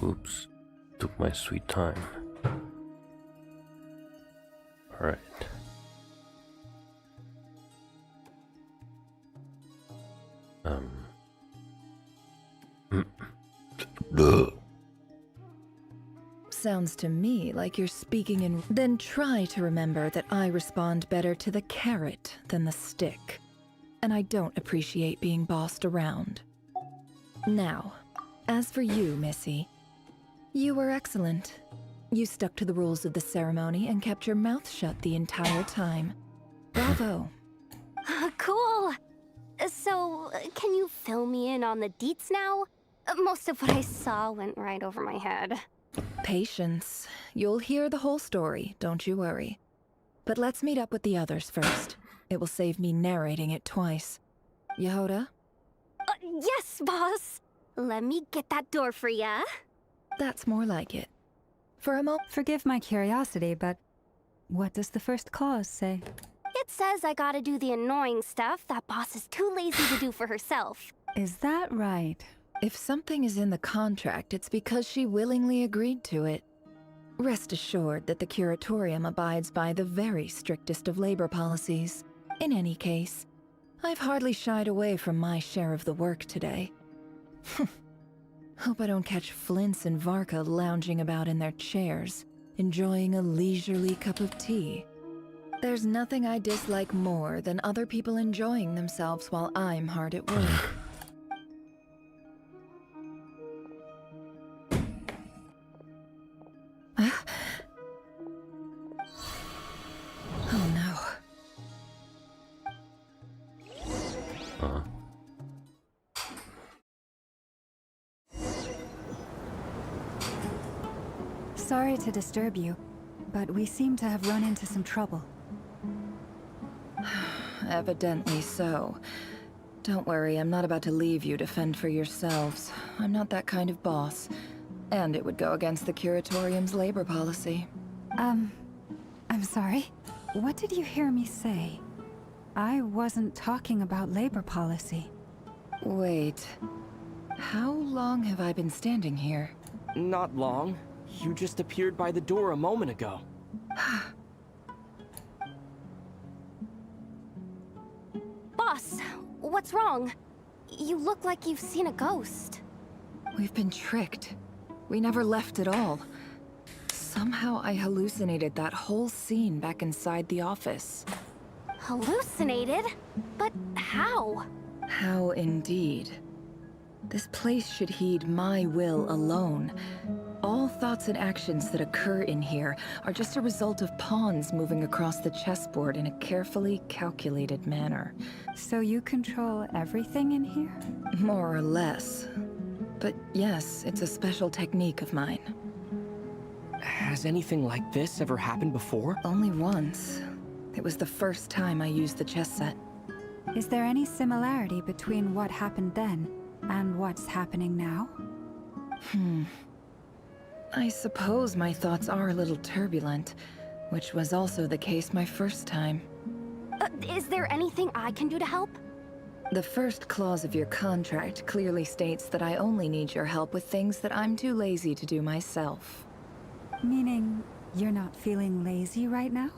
Oops, took my sweet time. Alright. Sounds to me like you're speaking in... Then try to remember that I respond better to the carrot than the stick. And I don't appreciate being bossed around. Now, as for you, Missy, you were excellent. You stuck to the rules of the ceremony and kept your mouth shut the entire time. Bravo. Cool! So, can you fill me in on the deets now? Most of what I saw went right over my head. Patience. You'll hear the whole story, don't you worry. But let's meet up with the others first. It will save me narrating it twice. Yehoda? Yes, boss! Let me get that door for ya. That's more like it. For a moment... Forgive my curiosity, but what does the first clause say? It says I gotta do the annoying stuff that boss is too lazy to do for herself. Is that right? If something is in the contract, it's because she willingly agreed to it. Rest assured that the Curatorium abides by the very strictest of labor policies. In any case, I've hardly shied away from my share of the work today. Hope I don't catch Flintz and Varka lounging about in their chairs, enjoying a leisurely cup of tea. There's nothing I dislike more than other people enjoying themselves while I'm hard at work. Oh no. Sorry to disturb you, but we seem to have run into some trouble. Evidently so. Don't worry, I'm not about to leave you to fend for yourselves. I'm not that kind of boss. And it would go against the Curatorium's labor policy. I'm sorry. What did you hear me say? I wasn't talking about labor policy. Wait. How long have I been standing here? Not long. You just appeared by the door a moment ago. Boss, what's wrong? You look like you've seen a ghost. We've been tricked. We never left at all. Somehow I hallucinated that whole scene back inside the office. Hallucinated? But how? How indeed. This place should heed my will alone. All thoughts and actions that occur in here are just a result of pawns moving across the chessboard in a carefully calculated manner. So you control everything in here? More or less. But yes, it's a special technique of mine. Has anything like this ever happened before? Only once. It was the first time I used the chess set. Is there any similarity between what happened then and what's happening now? I suppose my thoughts are a little turbulent, which was also the case my first time. Is there anything I can do to help? The first clause of your contract clearly states that I only need your help with things that I'm too lazy to do myself. Meaning, you're not feeling lazy right now?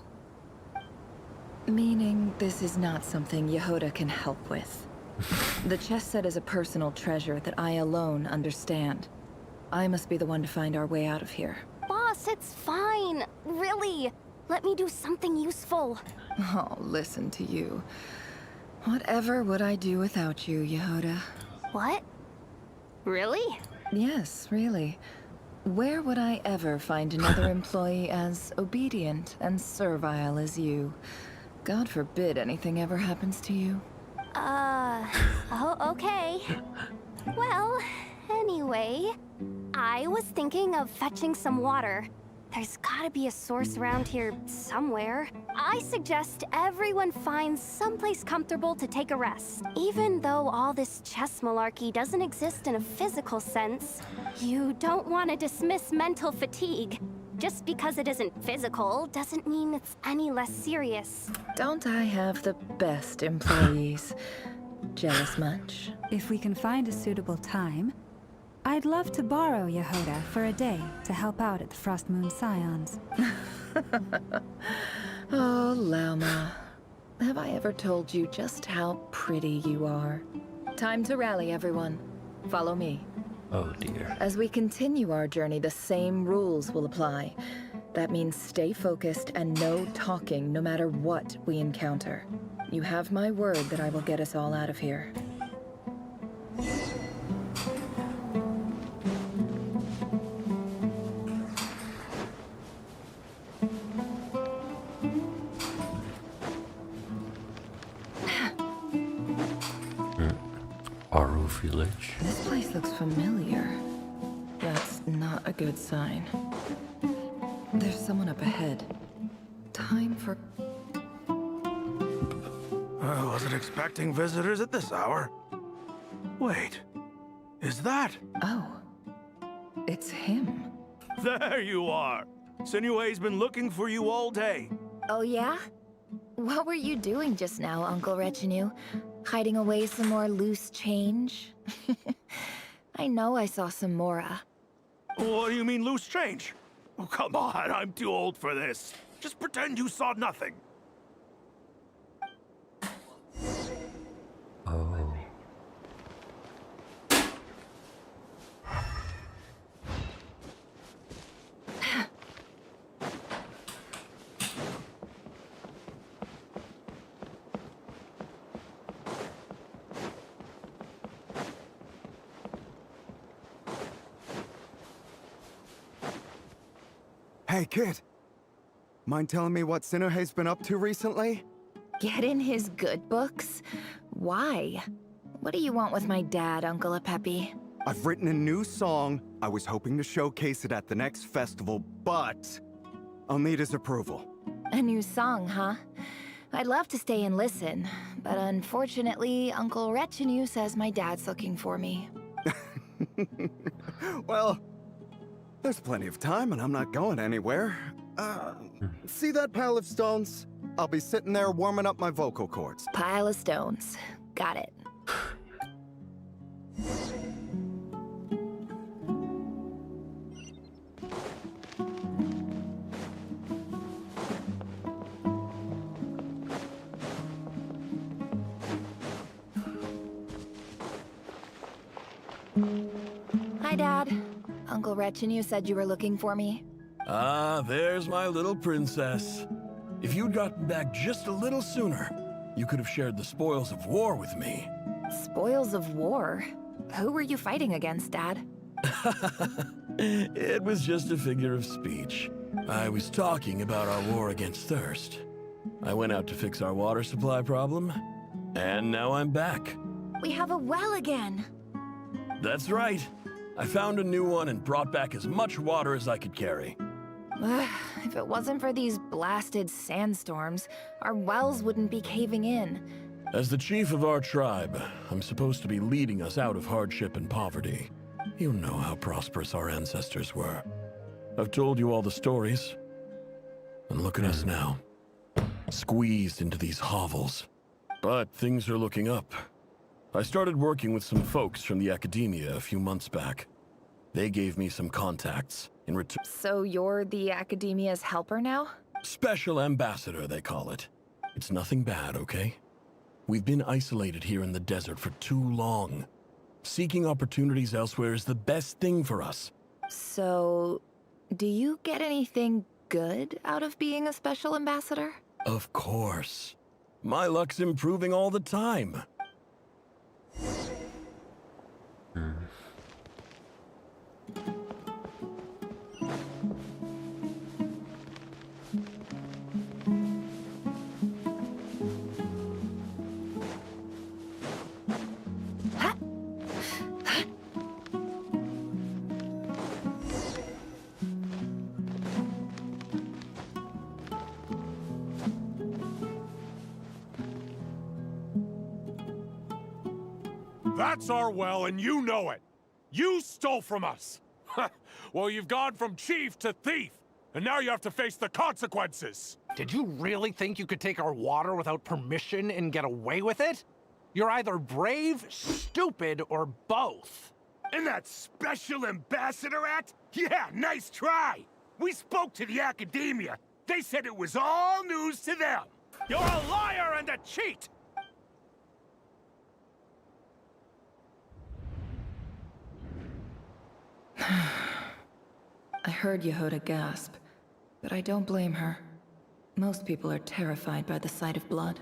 Meaning, this is not something Yehoda can help with. The chess set is a personal treasure that I alone understand. I must be the one to find our way out of here. Boss, it's fine. Really. Let me do something useful. Oh, listen to you. Whatever would I do without you, Yehoda? What? Really? Yes, really. Where would I ever find another employee as obedient and servile as you? God forbid anything ever happens to you. Oh, okay. Well, anyway, I was thinking of fetching some water. There's gotta be a source around here somewhere. I suggest everyone finds someplace comfortable to take a rest. Even though all this chess malarkey doesn't exist in a physical sense, you don't want to dismiss mental fatigue. Just because it isn't physical doesn't mean it's any less serious. Don't I have the best employees? Jealous much? If we can find a suitable time, I'd love to borrow Yehoda for a day to help out at the Frost Moon Scions. Oh, Lauma. Have I ever told you just how pretty you are? Time to rally, everyone. Follow me. Oh dear. As we continue our journey, the same rules will apply. That means stay focused and no talking no matter what we encounter. You have my word that I will get us all out of here. Aru village. This place looks familiar. That's not a good sign. There's someone up ahead. Time for... I wasn't expecting visitors at this hour. Wait, is that? Oh, it's him. There you are. Sam.Y's been looking for you all day. Oh yeah? What were you doing just now, Uncle Retinue? Hiding away some more loose change? I know I saw some Mora. What do you mean loose change? Oh, come on, I'm too old for this. Just pretend you saw nothing. Oh. Hey, kid. Mind telling me what Sam.Y's been up to recently? Get in his good books? Why? What do you want with my dad, Uncle Apepi? I've written a new song. I was hoping to showcase it at the next festival, but I'll need his approval. A new song, huh? I'd love to stay and listen, but unfortunately, Uncle Retinue says my dad's looking for me. Well, there's plenty of time and I'm not going anywhere. See that pile of stones? I'll be sitting there warming up my vocal cords. Pile of stones. Got it. Hi, Dad. Uncle Retinue said you were looking for me. Ah, there's my little princess. If you'd gotten back just a little sooner, you could have shared the spoils of war with me. Spoils of war? Who were you fighting against, Dad? It was just a figure of speech. I was talking about our war against thirst. I went out to fix our water supply problem, and now I'm back. We have a well again. That's right. I found a new one and brought back as much water as I could carry. If it wasn't for these blasted sandstorms, our wells wouldn't be caving in. As the chief of our tribe, I'm supposed to be leading us out of hardship and poverty. You know how prosperous our ancestors were. I've told you all the stories. And look at us now. squeezed into these hovels. But things are looking up. I started working with some folks from the academia a few months back. They gave me some contacts in return. So you're the Academia's helper now? Special ambassador, they call it. It's nothing bad, okay? We've been isolated here in the desert for too long. Seeking opportunities elsewhere is the best thing for us. So, do you get anything good out of being a special ambassador? Of course. My luck's improving all the time. That's our well, and you know it. You stole from us. Well, you've gone from chief to thief, and now you have to face the consequences. Did you really think you could take our water without permission and get away with it? You're either brave, stupid, or both. And that special ambassador act? Yeah, nice try. We spoke to the academia. They said it was all news to them. You're a liar and a cheat! I heard Yehuda gasp, but I don't blame her. Most people are terrified by the sight of blood.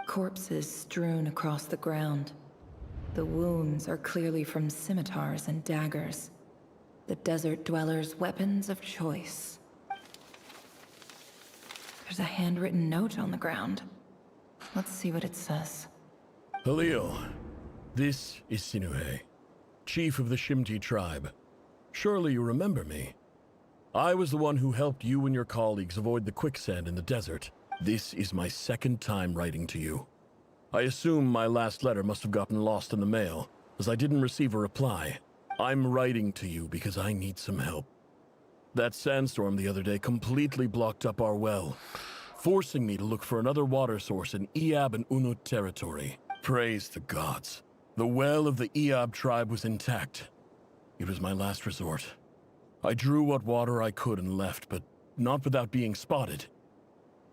Corpses strewn across the ground. The wounds are clearly from scimitars and daggers. The desert dwellers' weapons of choice. There's a handwritten note on the ground. Let's see what it says. Halil, this is Sinuhe, chief of the Shimti tribe. Surely you remember me. I was the one who helped you and your colleagues avoid the quicksand in the desert. This is my second time writing to you. I assume my last letter must have gotten lost in the mail, as I didn't receive a reply. I'm writing to you because I need some help. That sandstorm the other day completely blocked up our well, forcing me to look for another water source in Iab and Unut territory. Praise the gods. The well of the Iab tribe was intact. It was my last resort. I drew what water I could and left, but not without being spotted.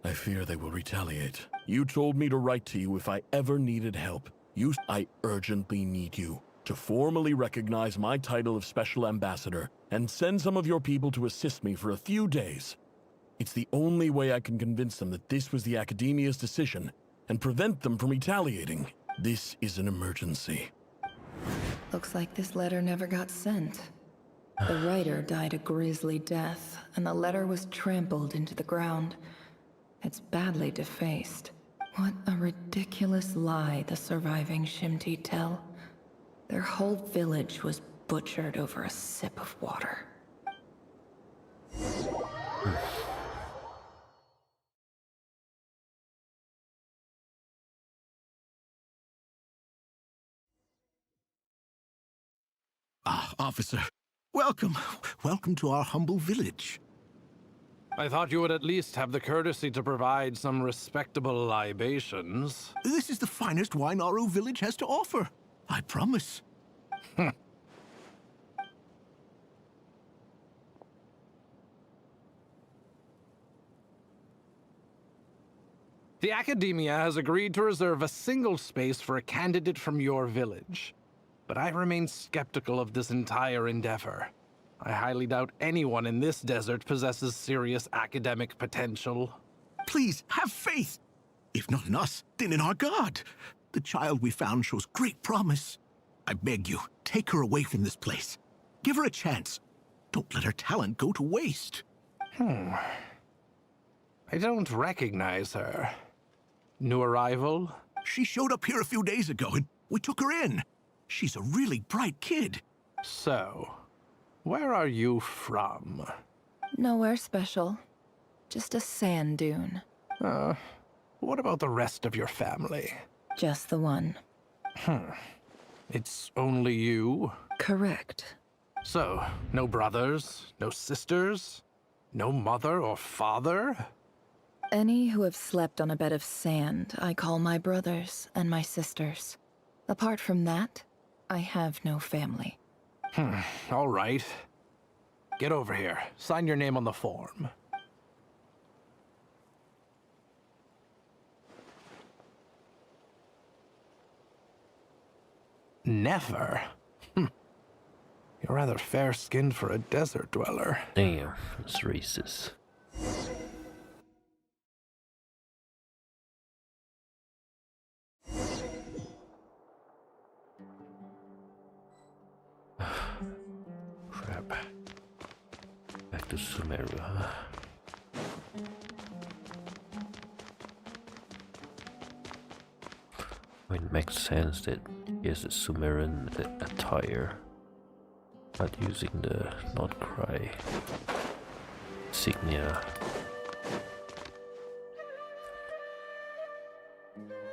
I fear they will retaliate. You told me to write to you if I ever needed help. I urgently need you to formally recognize my title of Special Ambassador and send some of your people to assist me for a few days. It's the only way I can convince them that this was the Academia's decision and prevent them from retaliating. This is an emergency. Looks like this letter never got sent. The writer died a grisly death, and the letter was trampled into the ground. It's badly defaced. What a ridiculous lie the surviving Shimti tell. Their whole village was butchered over a sip of water. Ah, officer. Welcome. Welcome to our humble village. I thought you would at least have the courtesy to provide some respectable libations. This is the finest wine our village has to offer. I promise. The Academia has agreed to reserve a single space for a candidate from your village. But I remain skeptical of this entire endeavor. I highly doubt anyone in this desert possesses serious academic potential. Please, have faith. If not in us, then in our God. The child we found shows great promise. I beg you, take her away from this place. Give her a chance. Don't let her talent go to waste. I don't recognize her. New arrival? She showed up here a few days ago, and we took her in. She's a really bright kid. So, where are you from? Nowhere special. Just a sand dune. What about the rest of your family? Just the one. It's only you? Correct. So, no brothers, no sisters, no mother or father? Any who have slept on a bed of sand, I call my brothers and my sisters. Apart from that, I have no family. All right. Get over here. Sign your name on the form. Never? You're rather fair-skinned for a desert dweller. Damn, that's racist. Crap. Back to Sumeru, huh? I mean, it makes sense that he has the Sumerian attire, but using the Nod Krai insignia.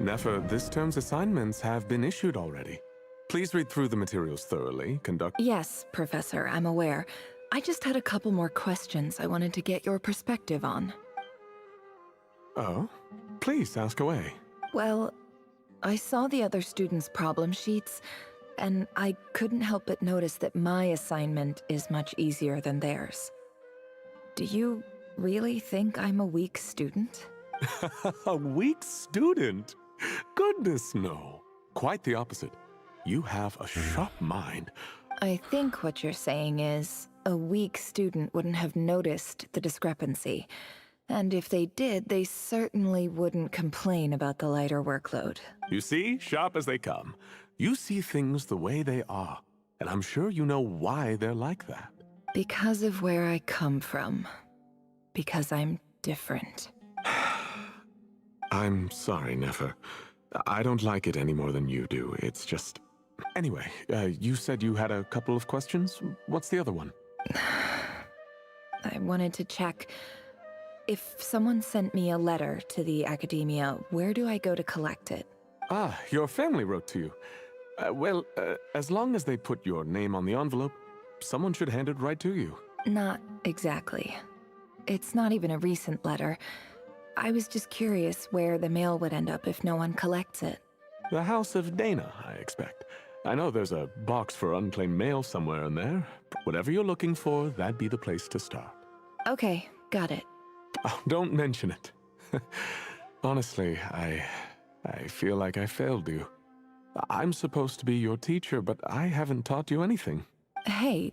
Nefer, this term's assignments have been issued already. Please read through the materials thoroughly, conduct— Yes, Professor, I'm aware. I just had a couple more questions I wanted to get your perspective on. Oh? Please, ask away. Well, I saw the other students' problem sheets, and I couldn't help but notice that my assignment is much easier than theirs. Do you really think I'm a weak student? A weak student? Goodness, no. Quite the opposite. You have a sharp mind. I think what you're saying is, a weak student wouldn't have noticed the discrepancy. And if they did, they certainly wouldn't complain about the lighter workload. You see, sharp as they come. You see things the way they are, and I'm sure you know why they're like that. Because of where I come from. Because I'm different. I'm sorry, Nefer. I don't like it any more than you do. It's just— Anyway, you said you had a couple of questions? What's the other one? I wanted to check. If someone sent me a letter to the academia, where do I go to collect it? Ah, your family wrote to you. Well, as long as they put your name on the envelope, someone should hand it right to you. Not exactly. It's not even a recent letter. I was just curious where the mail would end up if no one collects it. The House of Dana, I expect. I know there's a box for unclaimed mail somewhere in there. Whatever you're looking for, that'd be the place to start. Okay, got it. Oh, don't mention it. Honestly, I feel like I failed you. I'm supposed to be your teacher, but I haven't taught you anything. Hey,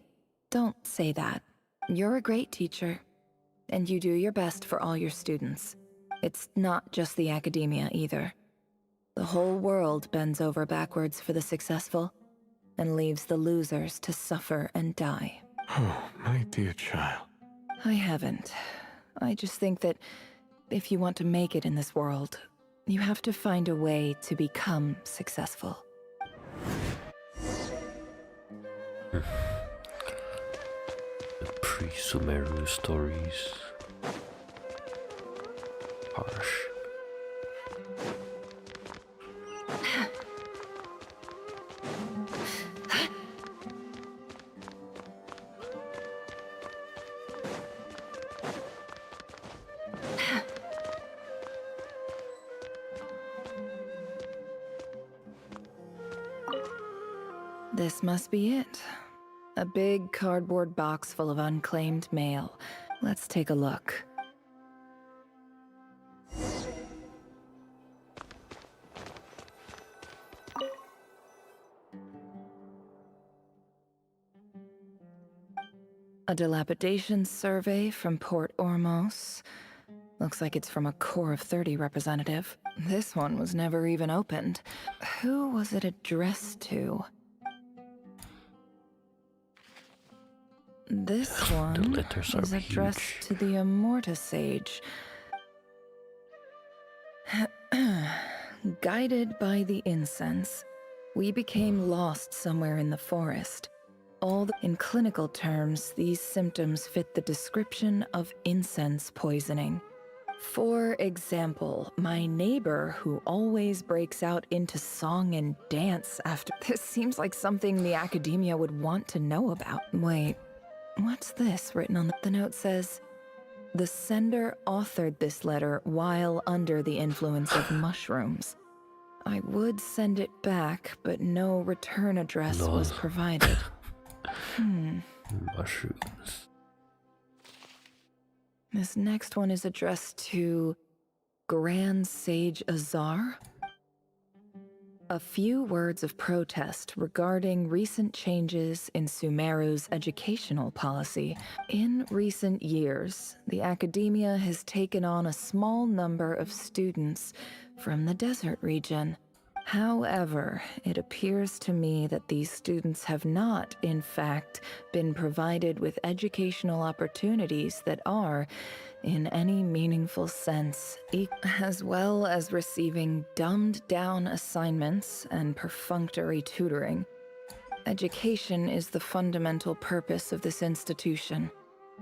don't say that. You're a great teacher, and you do your best for all your students. It's not just the academia either. The whole world bends over backwards for the successful, and leaves the losers to suffer and die. Oh, my dear child. I haven't. I just think that if you want to make it in this world, you have to find a way to become successful. The pre-Sumeru stories. Harsh. This must be it. A big cardboard box full of unclaimed mail. Let's take a look. A dilapidation survey from Port Ormos. Looks like it's from a Core of 30 representative. This one was never even opened. Who was it addressed to? This one is addressed to the Immorta Sage. Guided by the incense, we became lost somewhere in the forest. In clinical terms, these symptoms fit the description of incense poisoning. For example, my neighbor who always breaks out into song and dance after— This seems like something the academia would want to know about. Wait, what's this written on the note says, The sender authored this letter while under the influence of mushrooms. I would send it back, but no return address was provided. Mushrooms. This next one is addressed to Grand Sage Azar. A few words of protest regarding recent changes in Sumeru's educational policy. In recent years, the academia has taken on a small number of students from the desert region. However, it appears to me that these students have not, in fact, been provided with educational opportunities that are, in any meaningful sense, as well as receiving dumbed-down assignments and perfunctory tutoring. Education is the fundamental purpose of this institution,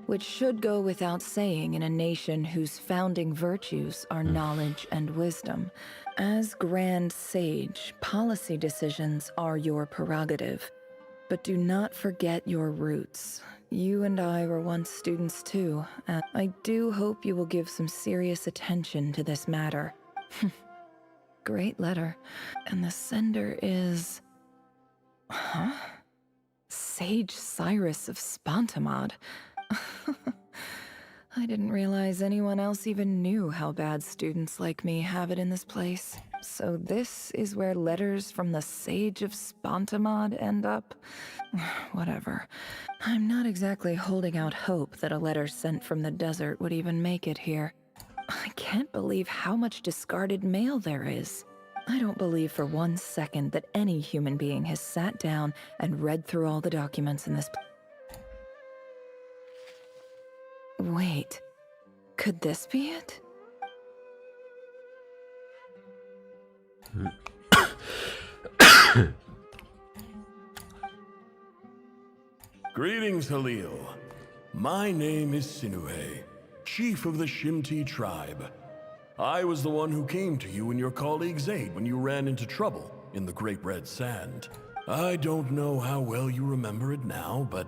which should go without saying in a nation whose founding virtues are knowledge and wisdom. As Grand Sage, policy decisions are your prerogative, but do not forget your roots. You and I were once students too, and I do hope you will give some serious attention to this matter. Great letter. And the sender is... Huh? Sage Cyrus of Spontamod. I didn't realize anyone else even knew how bad students like me have it in this place. So this is where letters from the Sage of Spontamod end up? Whatever. I'm not exactly holding out hope that a letter sent from the desert would even make it here. I can't believe how much discarded mail there is. I don't believe for 1 second that any human being has sat down and read through all the documents in this place. Wait, could this be it? Greetings, Halil. My name is Sinuhe, chief of the Shimti tribe. I was the one who came to you and your colleague's aid when you ran into trouble in the Great Red Sand. I don't know how well you remember it now, but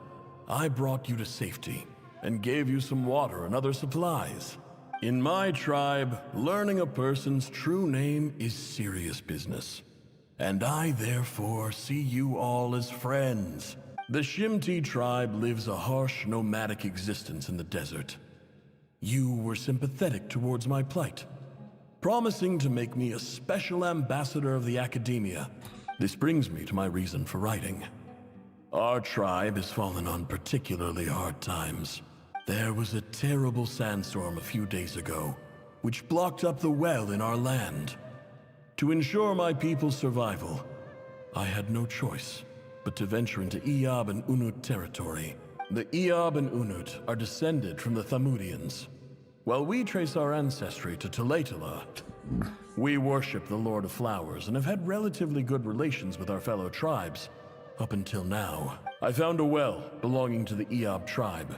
I brought you to safety and gave you some water and other supplies. In my tribe, learning a person's true name is serious business, and I therefore see you all as friends. The Shimti tribe lives a harsh, nomadic existence in the desert. You were sympathetic towards my plight, promising to make me a special ambassador of the academia. This brings me to my reason for writing. Our tribe has fallen on particularly hard times. There was a terrible sandstorm a few days ago, which blocked up the well in our land. To ensure my people's survival, I had no choice but to venture into Iyab and Unut territory. The Iyab and Unut are descended from the Thamudians. While we trace our ancestry to Tulatala, we worship the Lord of Flowers and have had relatively good relations with our fellow tribes, up until now. I found a well belonging to the Iyab tribe.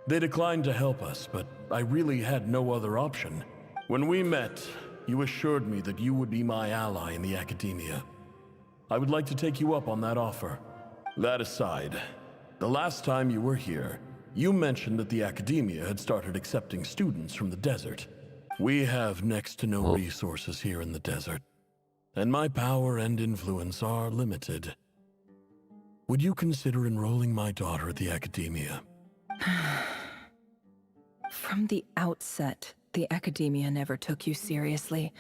They declined to help us, but I really had no other option. When we met, you assured me that you would be my ally in the academia. I would like to take you up on that offer. That aside, the last time you were here, you mentioned that the academia had started accepting students from the desert. We have next to no resources here in the desert, and my power and influence are limited. Would you consider enrolling my daughter at the academia? From the outset, the academia never took you seriously.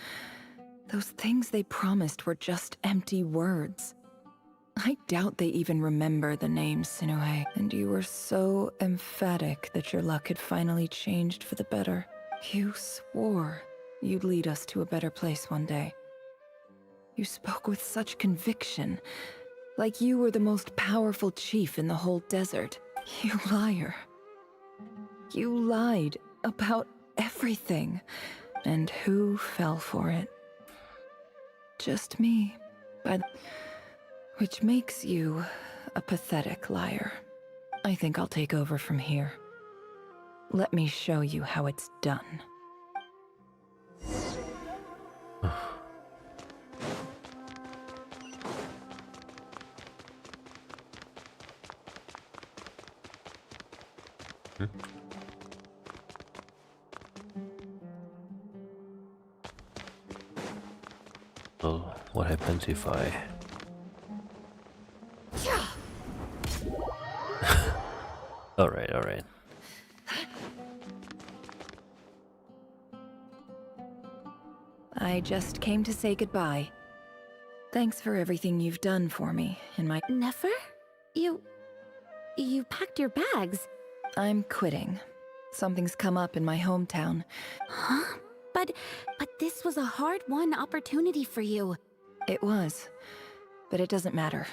Those things they promised were just empty words. I doubt they even remember the name Sinuhe, and you were so emphatic that your luck had finally changed for the better. You swore you'd lead us to a better place one day. You spoke with such conviction, like you were the most powerful chief in the whole desert. You liar. You lied about everything, and who fell for it? Just me, which makes you a pathetic liar. I think I'll take over from here. Let me show you how it's done. Well, what happens if I... Alright, alright. I just came to say goodbye. Thanks for everything you've done for me in my... Nefer? You packed your bags. I'm quitting. Something's come up in my hometown. Huh? But this was a hard-won opportunity for you. It was. But it doesn't matter.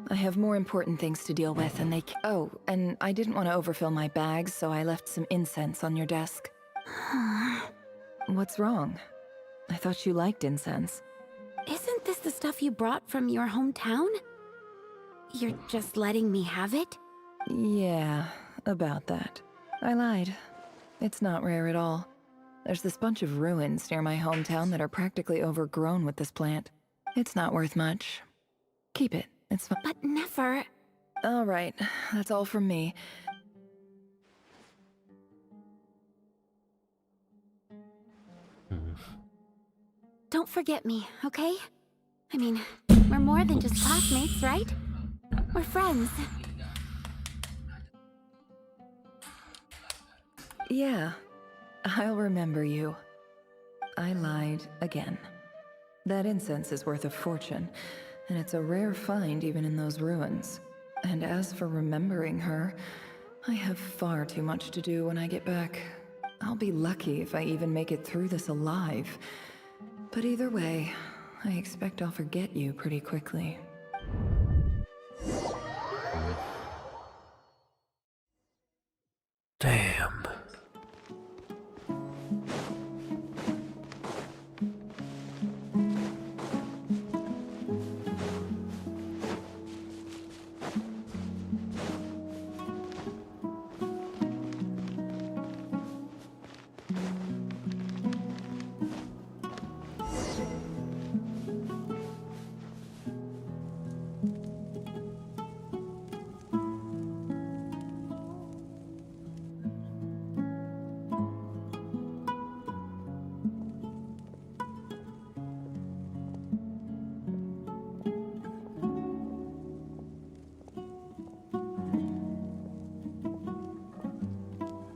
I have more important things to deal with, and Oh, and I didn't want to overfill my bags, so I left some incense on your desk. What's wrong? I thought you liked incense. Isn't this the stuff you brought from your hometown? You're just letting me have it? Yeah, about that. I lied. It's not rare at all. There's this bunch of ruins near my hometown that are practically overgrown with this plant. It's not worth much. Keep it. It's fine. But Nefer... All right, that's all from me. Don't forget me, okay? I mean, we're more than just classmates, right? We're friends. Yeah, I'll remember you. I lied again. That incense is worth a fortune, and it's a rare find even in those ruins. And as for remembering her, I have far too much to do when I get back. I'll be lucky if I even make it through this alive. But either way, I expect I'll forget you pretty quickly. Damn.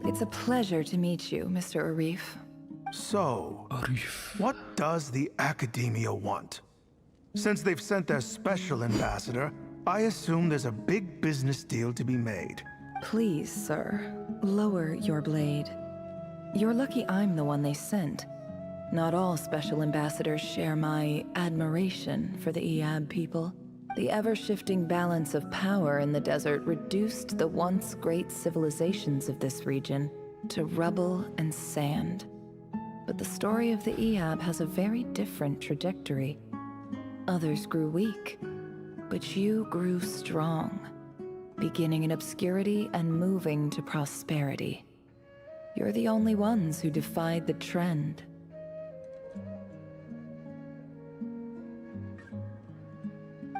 It's a pleasure to meet you, Mr. Arif. So, what does the Academia want? Since they've sent their special ambassador, I assume there's a big business deal to be made. Please, sir, lower your blade. You're lucky I'm the one they sent. Not all special ambassadors share my admiration for the Iab people. The ever-shifting balance of power in the desert reduced the once great civilizations of this region to rubble and sand. But the story of the Iab has a very different trajectory. Others grew weak, but you grew strong, beginning in obscurity and moving to prosperity. You're the only ones who defied the trend.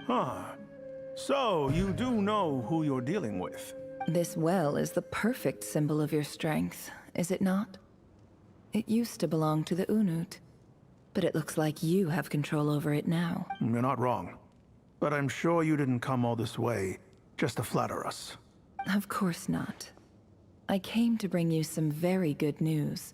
Huh. So, you do know who you're dealing with? This well is the perfect symbol of your strength, is it not? It used to belong to the Unut, but it looks like you have control over it now. You're not wrong. But I'm sure you didn't come all this way just to flatter us. Of course not. I came to bring you some very good news.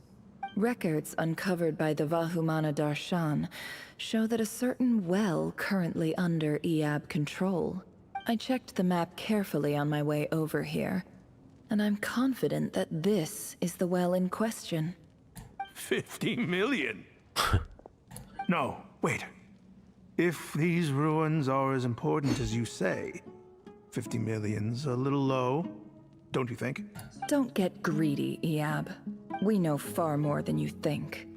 Records uncovered by the Vahumana Darshan show that a certain well currently under Iab control. I checked the map carefully on my way over here, and I'm confident that this is the well in question. 50 million? No, wait. If these ruins are as important as you say, 50 million's a little low, don't you think? Don't get greedy, Iab. We know far more than you think.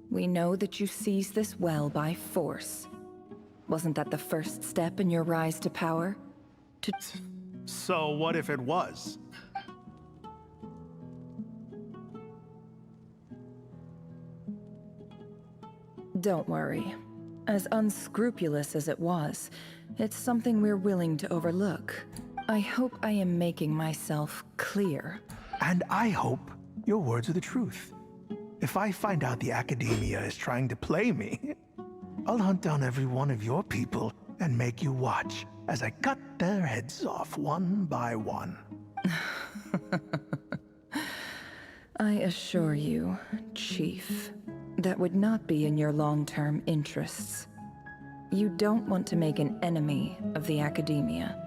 We know that you seized this well by force. Wasn't that the first step in your rise to power? So what if it was? Don't worry. As unscrupulous as it was, it's something we're willing to overlook. I hope I am making myself clear. And I hope your words are the truth. If I find out the Academia is trying to play me, I'll hunt down every one of your people and make you watch as I cut their heads off one by one. I assure you, Chief, that would not be in your long-term interests. You don't want to make an enemy of the academia.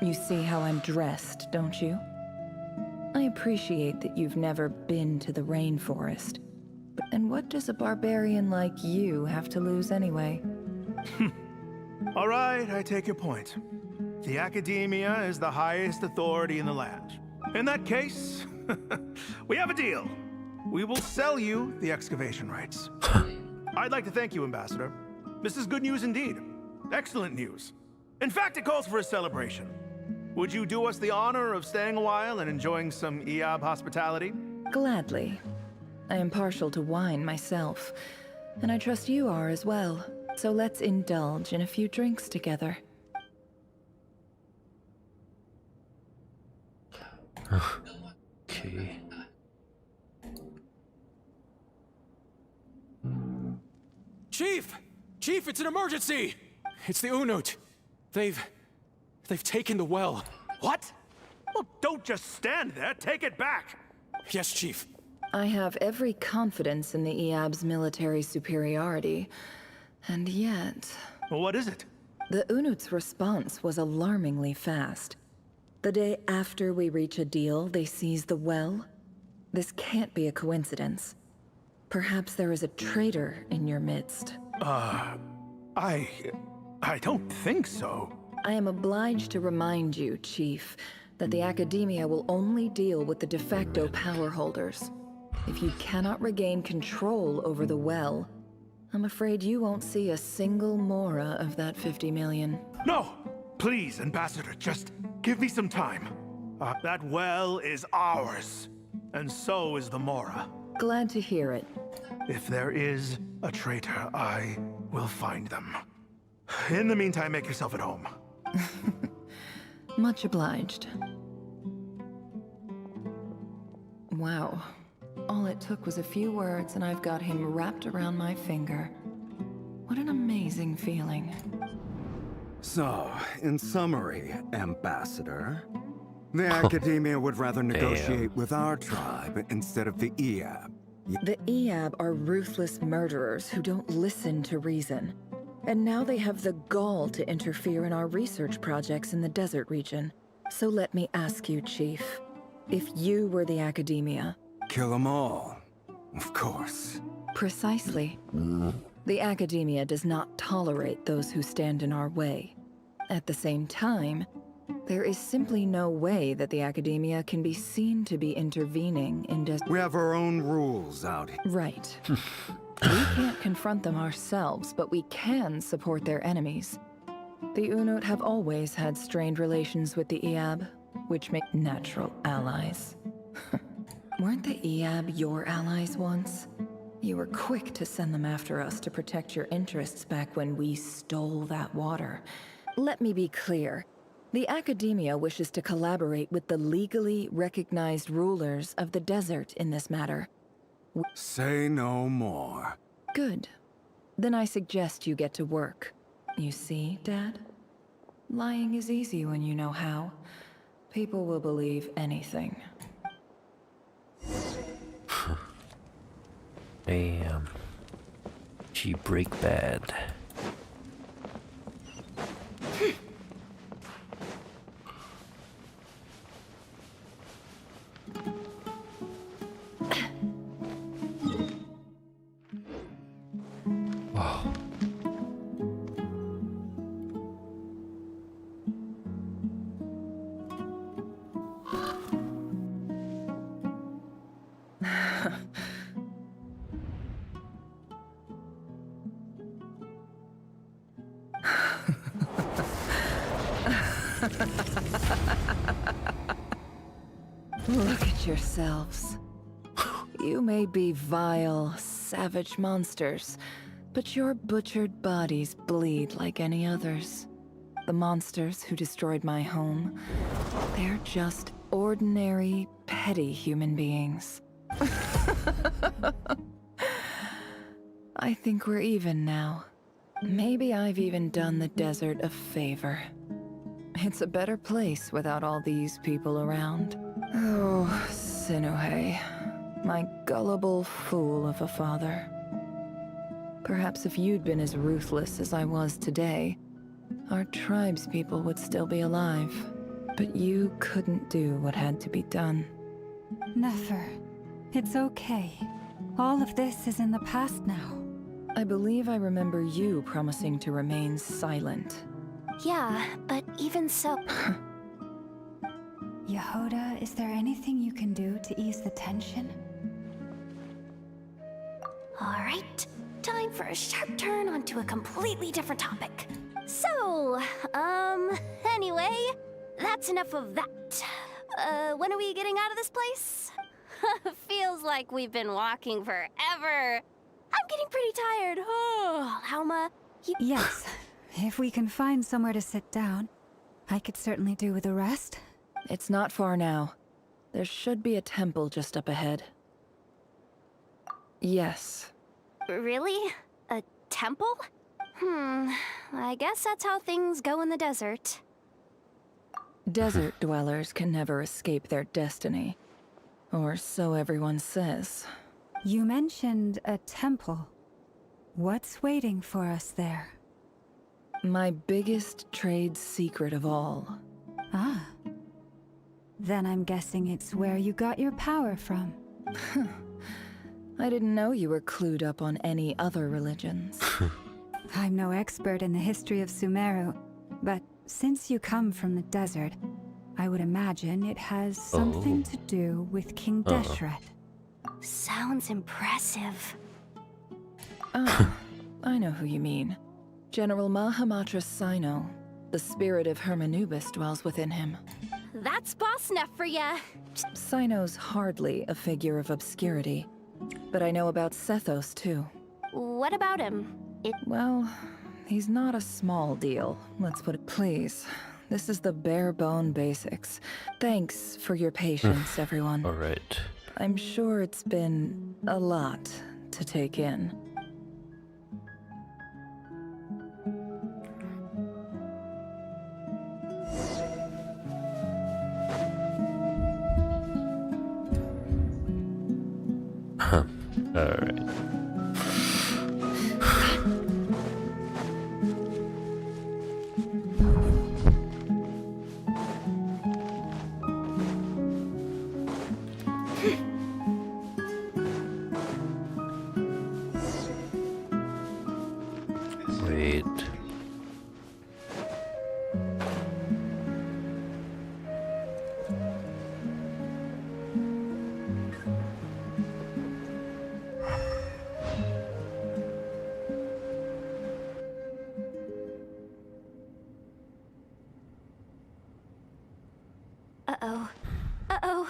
You see how I'm dressed, don't you? I appreciate that you've never been to the rainforest. And what does a barbarian like you have to lose anyway? All right, I take your point. The academia is the highest authority in the land. In that case, we have a deal. We will sell you the excavation rights. I'd like to thank you, Ambassador. This is good news indeed. Excellent news. In fact, it calls for a celebration. Would you do us the honor of staying a while and enjoying some Eob hospitality? Gladly. I am partial to wine myself, and I trust you are as well. So let's indulge in a few drinks together. Okay. Chief! Chief, it's an emergency! It's the Unut. They've taken the well. What? Well, don't just stand there. Take it back. Yes, Chief. I have every confidence in the Eob's military superiority, and yet... Well, what is it? The Unut's response was alarmingly fast. The day after we reach a deal, they seize the well. This can't be a coincidence. Perhaps there is a traitor in your midst. I don't think so. I am obliged to remind you, Chief, that the Academia will only deal with the de facto power holders. If you cannot regain control over the well, I'm afraid you won't see a single mora of that 50 million. No! Please, Ambassador, just give me some time. That well is ours, and so is the mora. Glad to hear it. If there is a traitor, I will find them. In the meantime, make yourself at home. Much obliged. Wow. All it took was a few words and I've got him wrapped around my finger. What an amazing feeling. So, in summary, Ambassador, the Academia would rather negotiate with our tribe instead of the Eob. The Eob are ruthless murderers who don't listen to reason. And now they have the gall to interfere in our research projects in the desert region. So let me ask you, Chief, if you were the Academia... Kill them all, of course. Precisely. The Academia does not tolerate those who stand in our way. At the same time, there is simply no way that the Academia can be seen to be intervening in We have our own rules out here. Right. We can't confront them ourselves, but we can support their enemies. The Unut have always had strained relations with the Eob, which make natural allies. Weren't the Eob your allies once? You were quick to send them after us to protect your interests back when we stole that water. Let me be clear. The Academia wishes to collaborate with the legally recognized rulers of the desert in this matter. Say no more. Good. Then I suggest you get to work. You see, Dad? Lying is easy when you know how. People will believe anything. Damn. She break bad. Wow. Look at yourselves. You may be vile, savage monsters, but your butchered bodies bleed like any others. The monsters who destroyed my home, they're just ordinary, petty human beings. I think we're even now. Maybe I've even done the desert a favor. It's a better place without all these people around. Oh, Sinuhe, my gullible fool of a father. Perhaps if you'd been as ruthless as I was today, our tribespeople would still be alive. But you couldn't do what had to be done. Nefer, it's okay. All of this is in the past now. I believe I remember you promising to remain silent. Yeah, but even so... Yehoda, is there anything you can do to ease the tension? Alright, time for a sharp turn onto a completely different topic. So, anyway, that's enough of that. When are we getting out of this place? Feels like we've been walking forever. I'm getting pretty tired. Oh, Alma, Yes, if we can find somewhere to sit down, I could certainly do with a rest. It's not far now. There should be a temple just up ahead. Yes. Really? A temple? I guess that's how things go in the desert. Desert dwellers can never escape their destiny. Or so everyone says. You mentioned a temple. What's waiting for us there? My biggest trade secret of all. Ah. Then I'm guessing it's where you got your power from. I didn't know you were clued up on any other religions. I'm no expert in the history of Sumeru, but since you come from the desert, I would imagine it has something to do with King Deshret. Sounds impressive. Ah, I know who you mean. General Mahamatra Sino. The spirit of Hermanubis dwells within him. That's boss enough for ya. Sino's hardly a figure of obscurity, but I know about Sethos too. What about him? Well, he's not a small deal, let's put it. Please, this is the bare bone basics. Thanks for your patience, everyone. Alright. I'm sure it's been a lot to take in. Alright. Wait. Uh-oh. Uh-oh.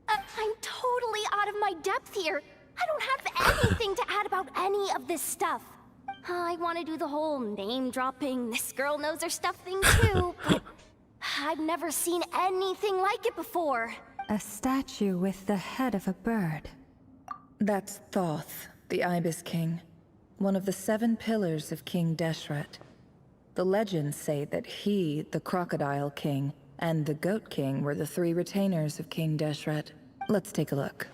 I'm totally out of my depth here. I don't have anything to add about any of this stuff. I want to do the whole name-dropping, this girl knows her stuff thing too, but I've never seen anything like it before. A statue with the head of a bird. That's Thoth, the Ibis King, one of the 7 pillars of King Deshret. The legends say that he, the Crocodile King, and the Goat King were the 3 retainers of King Deshret. Let's take a look.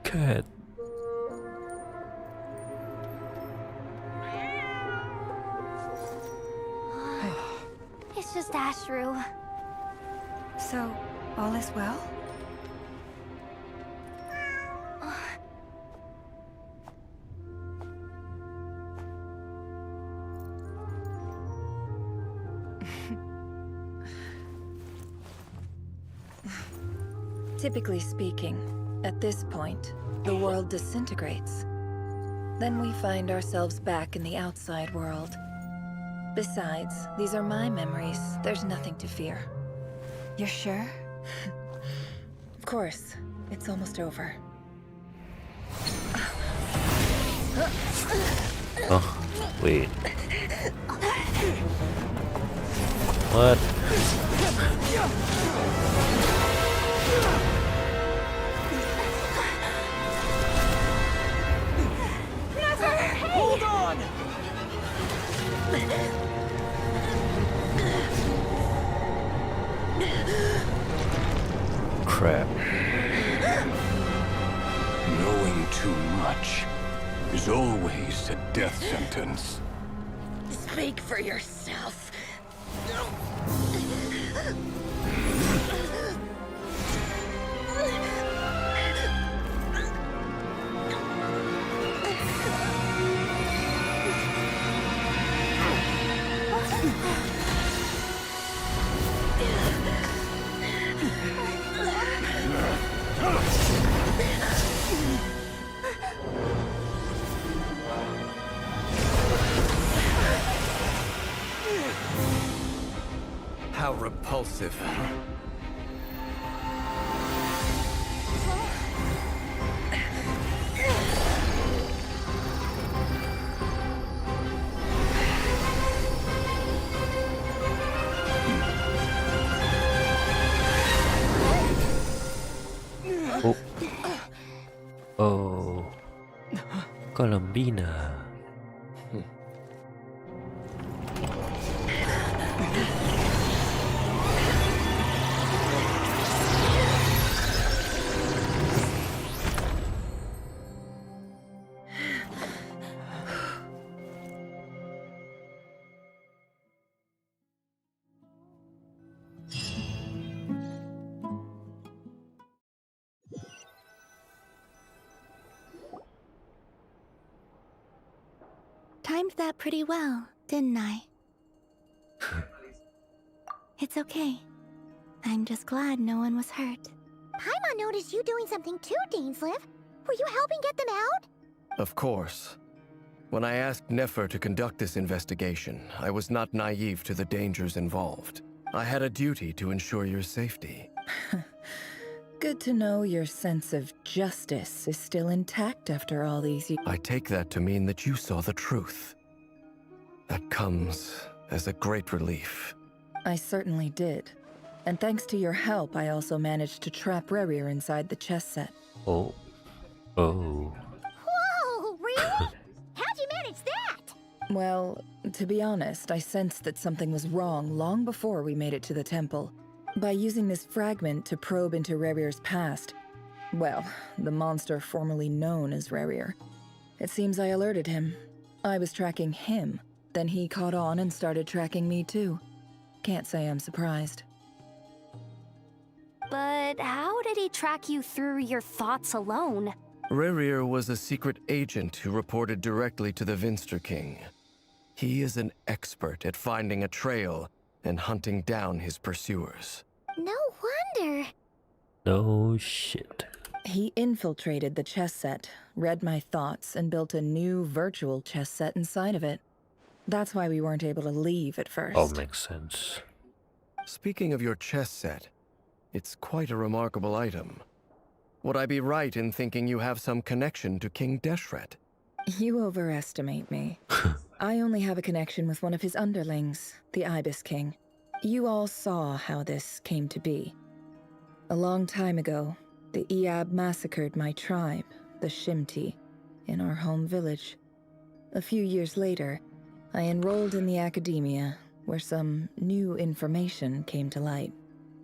Cat. It's just Ashru. So, all is well? Typically speaking, at this point, the world disintegrates. Then we find ourselves back in the outside world. Besides, these are my memories. There's nothing to fear. You're sure? Of course. It's almost over. Oh, wait. What? Hold on! Crap. Knowing too much is always a death sentence. Speak for yourself. How repulsive. Oh. Oh. Colombina. Timed that pretty well, didn't I? It's okay. I'm just glad no one was hurt. Paimon noticed you doing something too, Dainsleif. Were you helping get them out? Of course. When I asked Nefer to conduct this investigation, I was not naive to the dangers involved. I had a duty to ensure your safety. Good to know your sense of justice is still intact after all these years. I take that to mean that you saw the truth. That comes as a great relief. I certainly did. And thanks to your help, I also managed to trap Rerir inside the chess set. Oh. Oh. Whoa, really? How'd you manage that? Well, to be honest, I sensed that something was wrong long before we made it to the temple. By using this fragment to probe into Rerir's past, well, the monster formerly known as Rerir, it seems I alerted him. I was tracking him, then he caught on and started tracking me too. Can't say I'm surprised. But how did he track you through your thoughts alone? Rerir was a secret agent who reported directly to the Vinster King. He is an expert at finding a trail and hunting down his pursuers. No wonder. No shit. He infiltrated the chess set, read my thoughts, and built a new virtual chess set inside of it. That's why we weren't able to leave at first. Oh, makes sense. Speaking of your chess set, it's quite a remarkable item. Would I be right in thinking you have some connection to King Deshret? You overestimate me. I only have a connection with one of his underlings, the Ibis King. You all saw how this came to be. A long time ago, the Eab massacred my tribe, the Shimti, in our home village. A few years later, I enrolled in the academia, where some new information came to light.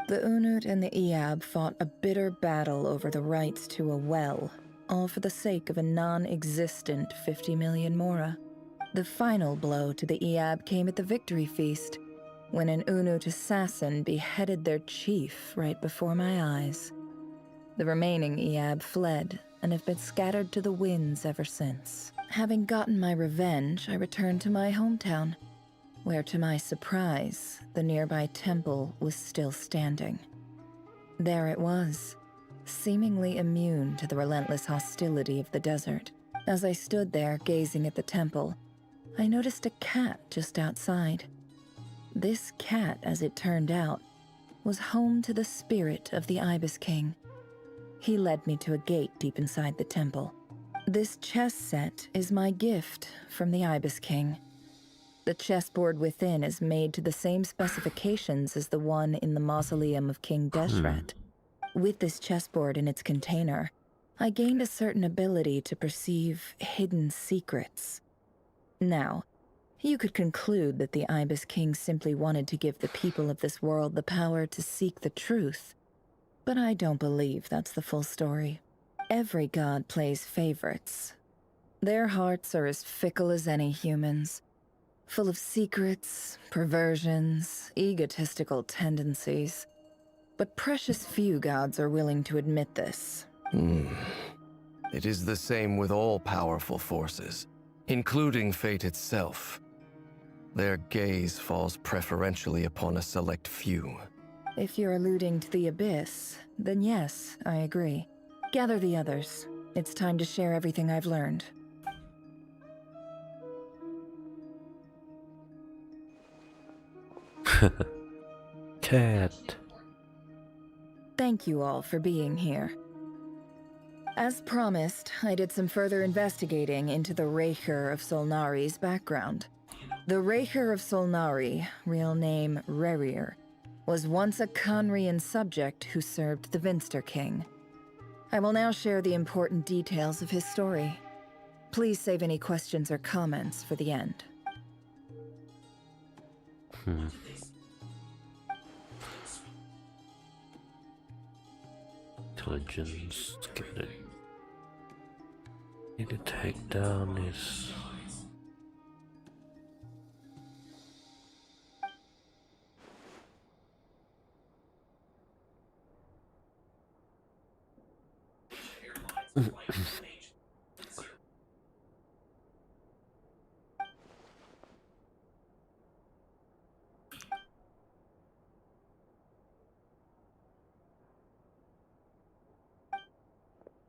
The Unut and the Eab fought a bitter battle over the rights to a well, all for the sake of a non-existent 50 million mora. The final blow to the Eab came at the victory feast, when an Unut assassin beheaded their chief right before my eyes. The remaining Eab fled and have been scattered to the winds ever since. Having gotten my revenge, I returned to my hometown, where to my surprise, the nearby temple was still standing. There it was, seemingly immune to the relentless hostility of the desert. As I stood there gazing at the temple, I noticed a cat just outside. This cat, as it turned out, was home to the spirit of the Ibis King. He led me to a gate deep inside the temple. This chess set is my gift from the Ibis King. The chessboard within is made to the same specifications as the one in the mausoleum of King Deshret. With this chessboard in its container, I gained a certain ability to perceive hidden secrets. Now, you could conclude that the Ibis King simply wanted to give the people of this world the power to seek the truth. But I don't believe that's the full story. Every god plays favorites. Their hearts are as fickle as any humans, full of secrets, perversions, egotistical tendencies. But precious few gods are willing to admit this. It is the same with all powerful forces, including fate itself. Their gaze falls preferentially upon a select few. If you're alluding to the Abyss, then yes, I agree. Gather the others. It's time to share everything I've learned. Cat. Thank you all for being here. As promised, I did some further investigating into the Reicher of Solnari's background. The Reicher of Solnari, real name Rerir, was once a Khanrian subject who served the Vinster King. I will now share the important details of his story. Please save any questions or comments for the end. Intelligence, skip it. Need to take down his...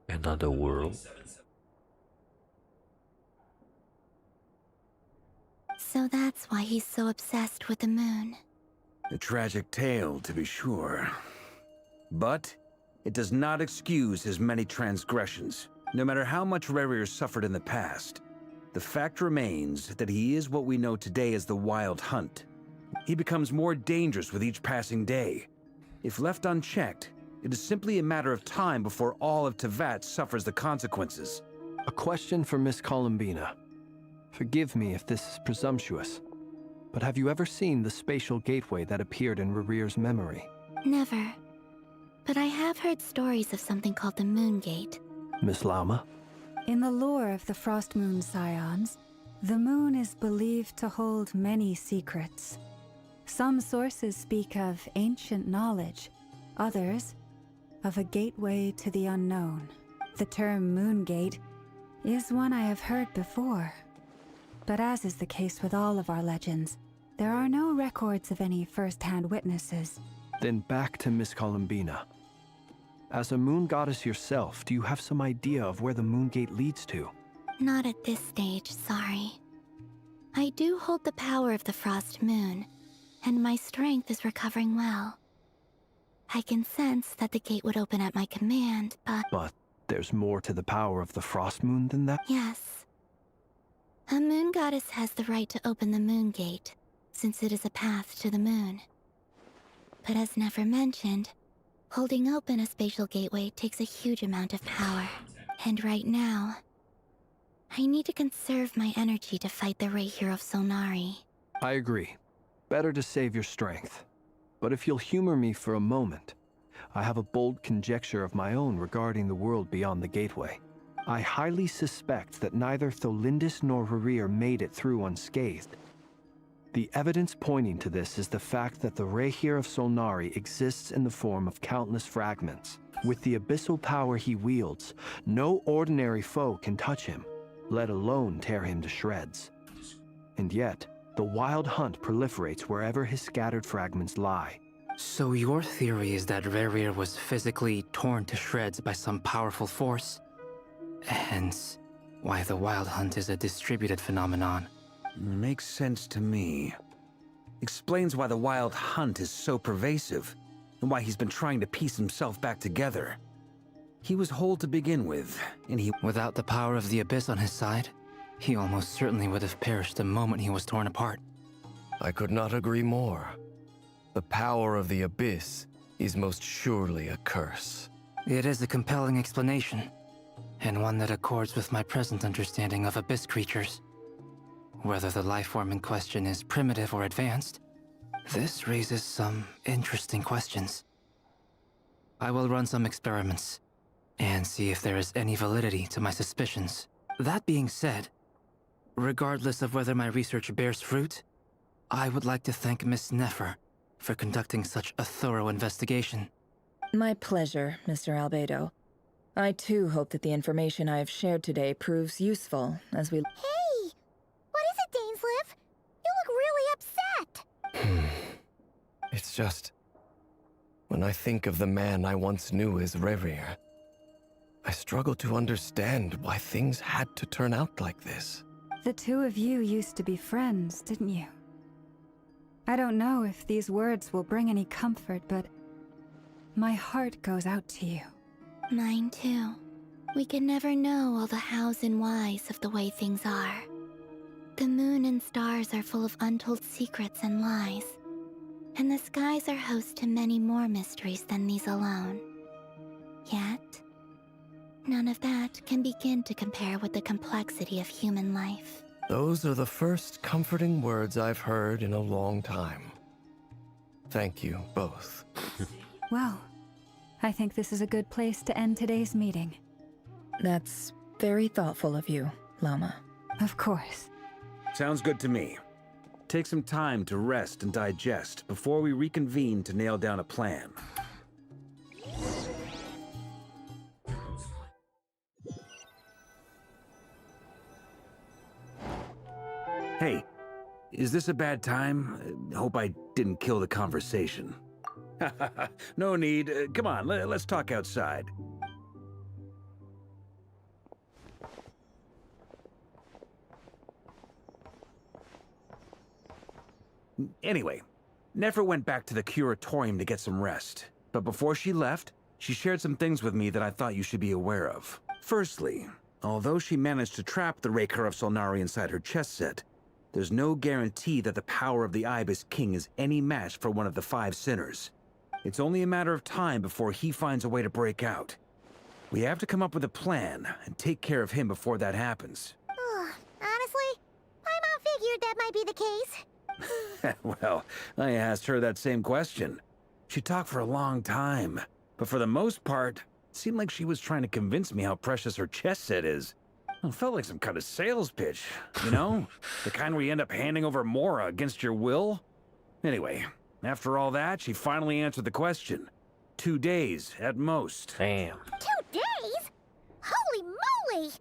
Another world. So that's why he's so obsessed with the moon. A tragic tale, to be sure. But it does not excuse his many transgressions. No matter how much Rerir suffered in the past, the fact remains that he is what we know today as the Wild Hunt. He becomes more dangerous with each passing day. If left unchecked, it is simply a matter of time before all of Teyvat suffers the consequences. A question for Miss Columbina. Forgive me if this is presumptuous, but have you ever seen the spatial gateway that appeared in Rerir's memory? Never. But I have heard stories of something called the Moon Gate. Miss Lauma? In the lore of the Frost Moon Scions, the moon is believed to hold many secrets. Some sources speak of ancient knowledge, others of a gateway to the unknown. The term Moon Gate is one I have heard before. But as is the case with all of our legends, there are no records of any first-hand witnesses. Then back to Miss Columbina. As a moon goddess yourself, do you have some idea of where the Moon Gate leads to? Not at this stage, sorry. I do hold the power of the Frost Moon, and my strength is recovering well. I can sense that the gate would open at my command, but... But there's more to the power of the Frost Moon than that? Yes. A moon goddess has the right to open the Moon Gate, since it is a path to the moon. But as never mentioned, holding open a spatial gateway takes a huge amount of power. And right now, I need to conserve my energy to fight the Reicher of Solnari. I agree. Better to save your strength. But if you'll humor me for a moment, I have a bold conjecture of my own regarding the world beyond the gateway. I highly suspect that neither Tholindis nor Rerir made it through unscathed. The evidence pointing to this is the fact that the Reicher of Solnari exists in the form of countless fragments. With the abyssal power he wields, no ordinary foe can touch him, let alone tear him to shreds. And yet, the Wild Hunt proliferates wherever his scattered fragments lie. So your theory is that Rerir was physically torn to shreds by some powerful force? Hence, why the Wild Hunt is a distributed phenomenon. Makes sense to me. Explains why the Wild Hunt is so pervasive, and why he's been trying to piece himself back together. He was whole to begin with, and he... Without the power of the Abyss on his side, he almost certainly would have perished the moment he was torn apart. I could not agree more. The power of the Abyss is most surely a curse. It is a compelling explanation, and one that accords with my present understanding of Abyss creatures. Whether the life form in question is primitive or advanced, this raises some interesting questions. I will run some experiments, and see if there is any validity to my suspicions. That being said, regardless of whether my research bears fruit, I would like to thank Miss Nefer for conducting such a thorough investigation. My pleasure, Mr. Albedo. I too hope that the information I have shared today proves useful as we... Hey! What is it, Dainsleif? You look really upset! It's just... when I think of the man I once knew as Rerir, I struggle to understand why things had to turn out like this. The two of you used to be friends, didn't you? I don't know if these words will bring any comfort, but my heart goes out to you. Mine too. We can never know all the hows and whys of the way things are. The moon and stars are full of untold secrets and lies. And the skies are host to many more mysteries than these alone. Yet, none of that can begin to compare with the complexity of human life. Those are the first comforting words I've heard in a long time. Thank you, both. Well, I think this is a good place to end today's meeting. That's very thoughtful of you, Lama. Of course. Sounds good to me. Take some time to rest and digest before we reconvene to nail down a plan. Hey, is this a bad time? Hope I didn't kill the conversation. No need. Come on, let's talk outside. Anyway, Nefer went back to the curatorium to get some rest. But before she left, she shared some things with me that I thought you should be aware of. Firstly, although she managed to trap the Raker of Solnari inside her chess set, there's no guarantee that the power of the Ibis King is any match for one of the 5 sinners. It's only a matter of time before he finds a way to break out. We have to come up with a plan and take care of him before that happens. Honestly, my mom figured that might be the case. Well, I asked her that same question. She talked for a long time, but for the most part, it seemed like she was trying to convince me how precious her chess set is. It felt like some kind of sales pitch, you know? The kind where you end up handing over Mora against your will. Anyway, after all that, she finally answered the question. 2 days, at most. Damn. 2 days? Holy moly!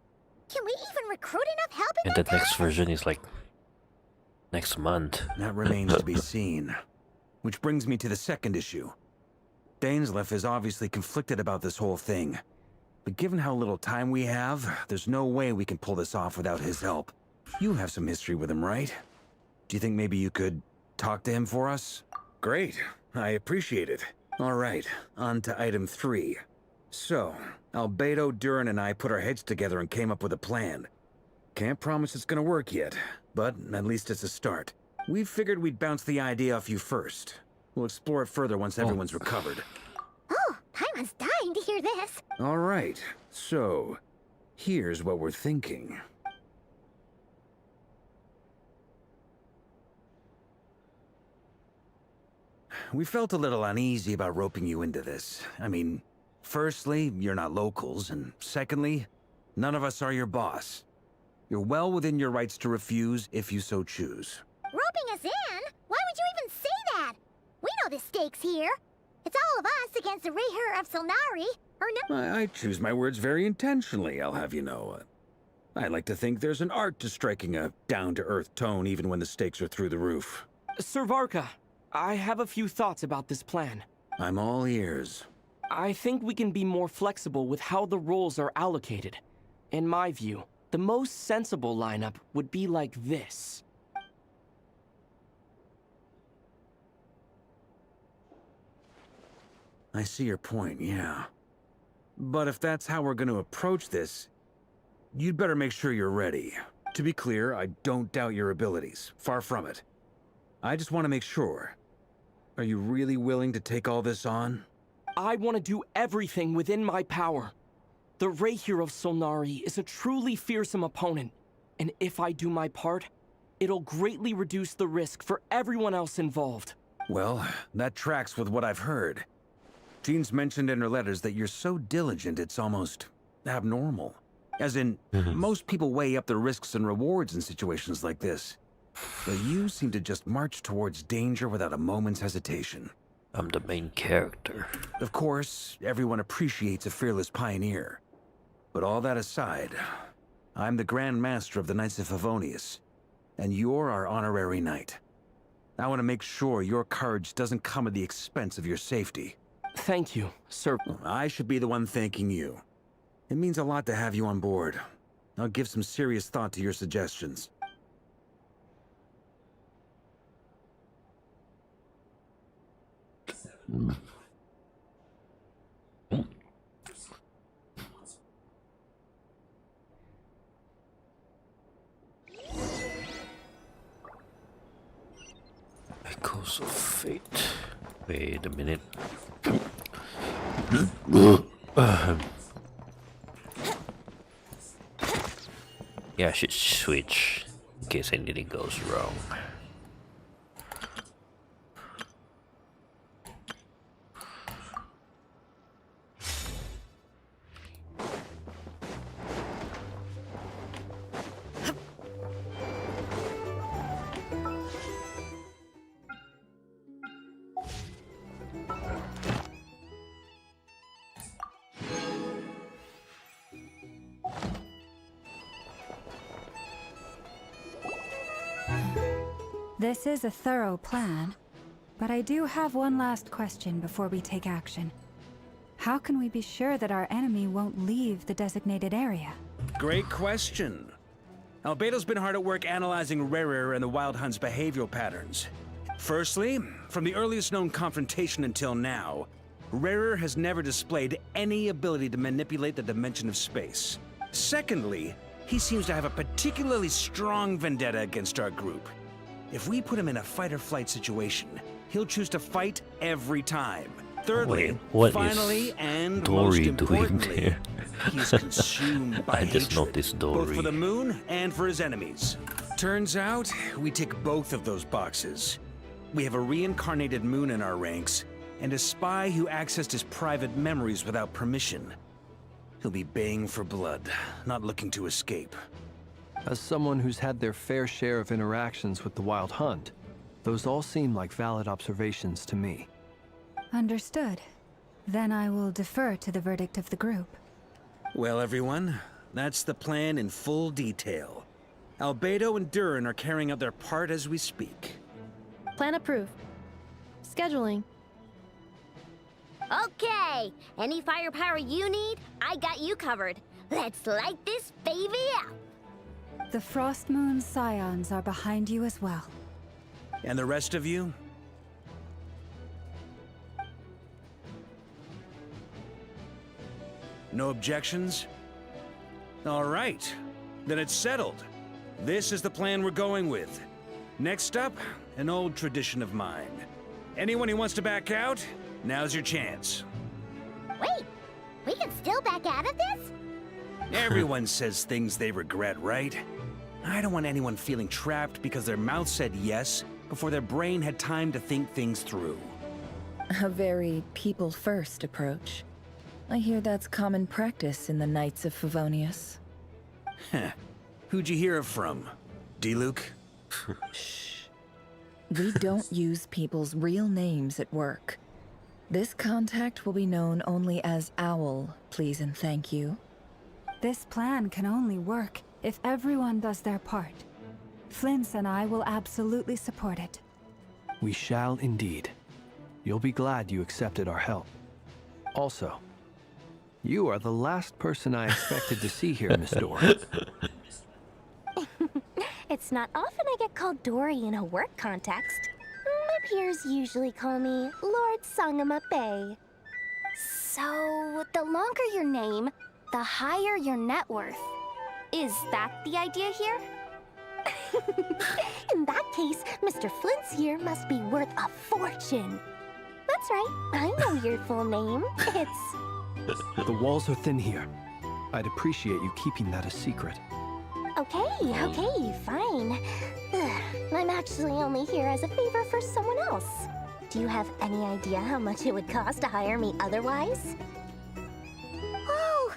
Can we even recruit enough help in And that the next time? version is like next month. That remains to be seen. Which brings me to the second issue. Dainsleif is obviously conflicted about this whole thing. But given how little time we have, there's no way we can pull this off without his help. You have some history with him, right? Do you think maybe you could talk to him for us? Great. I appreciate it. All right, on to item 3. So, Albedo, Durin, and I put our heads together and came up with a plan. Can't promise it's gonna work yet, but at least it's a start. We figured we'd bounce the idea off you first. We'll explore it further once everyone's recovered. Oh, Paimon's dying to hear this. All right, so here's what we're thinking. We felt a little uneasy about roping you into this. I mean, firstly, you're not locals, and secondly, none of us are your boss. You're well within your rights to refuse if you so choose. Roping us in? Why would you even say that? We know the stakes here. It's all of us against the Reher of Solnari, or no— I choose my words very intentionally, I'll have you know. I like to think there's an art to striking a down-to-earth tone even when the stakes are through the roof. Sir Varka, I have a few thoughts about this plan. I'm all ears. I think we can be more flexible with how the roles are allocated. In my view, the most sensible lineup would be like this. I see your point, yeah. But if that's how we're going to approach this, you'd better make sure you're ready. To be clear, I don't doubt your abilities. Far from it. I just want to make sure. Are you really willing to take all this on? I want to do everything within my power. The Rahier of Solnari is a truly fearsome opponent, and if I do my part, it'll greatly reduce the risk for everyone else involved. Well, that tracks with what I've heard. Jean's mentioned in her letters that you're so diligent it's almost abnormal. As in, most people weigh up the risks and rewards in situations like this. But you seem to just march towards danger without a moment's hesitation. I'm the main character. Of course, everyone appreciates a fearless pioneer. But all that aside, I'm the Grand Master of the Knights of Favonius, and you're our honorary knight. I want to make sure your courage doesn't come at the expense of your safety. Thank you, sir. I should be the one thanking you. It means a lot to have you on board. I'll give some serious thought to your suggestions. Echoes of Fate. Wait a minute. Yeah, I should switch in case anything goes wrong. This is a thorough plan, but I do have one last question before we take action. How can we be sure that our enemy won't leave the designated area? Great question. Albedo's been hard at work analyzing Rarer and the Wild Hunt's behavioral patterns. Firstly, from the earliest known confrontation until now, Rarer has never displayed any ability to manipulate the dimension of space. Secondly, he seems to have a particularly strong vendetta against our group. If we put him in a fight-or-flight situation, he'll choose to fight every time. Thirdly, Wait, finally, and Dory most doing importantly, there? he's consumed by I just hatred, noticed both Dory. for the moon and for his enemies. Turns out, we tick both of those boxes. We have a reincarnated moon in our ranks, and a spy who accessed his private memories without permission. He'll be baying for blood, not looking to escape. As someone who's had their fair share of interactions with the Wild Hunt, those all seem like valid observations to me. Understood. Then I will defer to the verdict of the group. Well, everyone, that's the plan in full detail. Albedo and Durin are carrying out their part as we speak. Plan approved. Scheduling. Okay, any firepower you need, I got you covered. Let's light this baby up. The Frost Moon Scions are behind you as well. And the rest of you? No objections? All right, then it's settled. This is the plan we're going with. Next up, an old tradition of mine. Anyone who wants to back out, now's your chance. Wait, we can still back out of this? Everyone says things they regret, right? I don't want anyone feeling trapped because their mouth said yes before their brain had time to think things through. A very people-first approach. I hear that's common practice in the Knights of Favonius. Heh. Who'd you hear it from? D-Luke? Shh. We don't use people's real names at work. This contact will be known only as Owl, please and thank you. This plan can only work if everyone does their part. Flint's and I will absolutely support it. We shall indeed. You'll be glad you accepted our help. Also, you are the last person I expected to see here, Miss Dory. It's not often I get called Dory in a work context. My peers usually call me Lord Sangamape. So, the longer your name, the higher your net worth. Is that the idea here? In that case, Mr. Flint's here must be worth a fortune. That's right, I know your full name. It's... The walls are thin here. I'd appreciate you keeping that a secret. Okay, fine. I'm actually only here as a favor for someone else. Do you have any idea how much it would cost to hire me otherwise? Oh,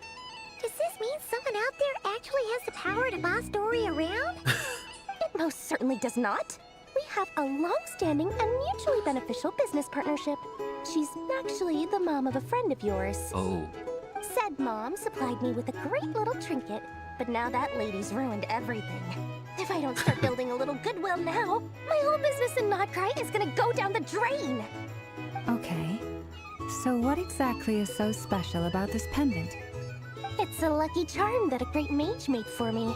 does this mean someone out there actually has the power to boss Dory around? It most certainly does not. We have a long-standing and mutually beneficial business partnership. She's actually the mom of a friend of yours. Oh. Said mom supplied me with a great little trinket, but now that lady's ruined everything. If I don't start building a little goodwill now, my whole business in Nod Krai is gonna go down the drain! Okay. So what exactly is so special about this pendant? It's a lucky charm that a great mage made for me.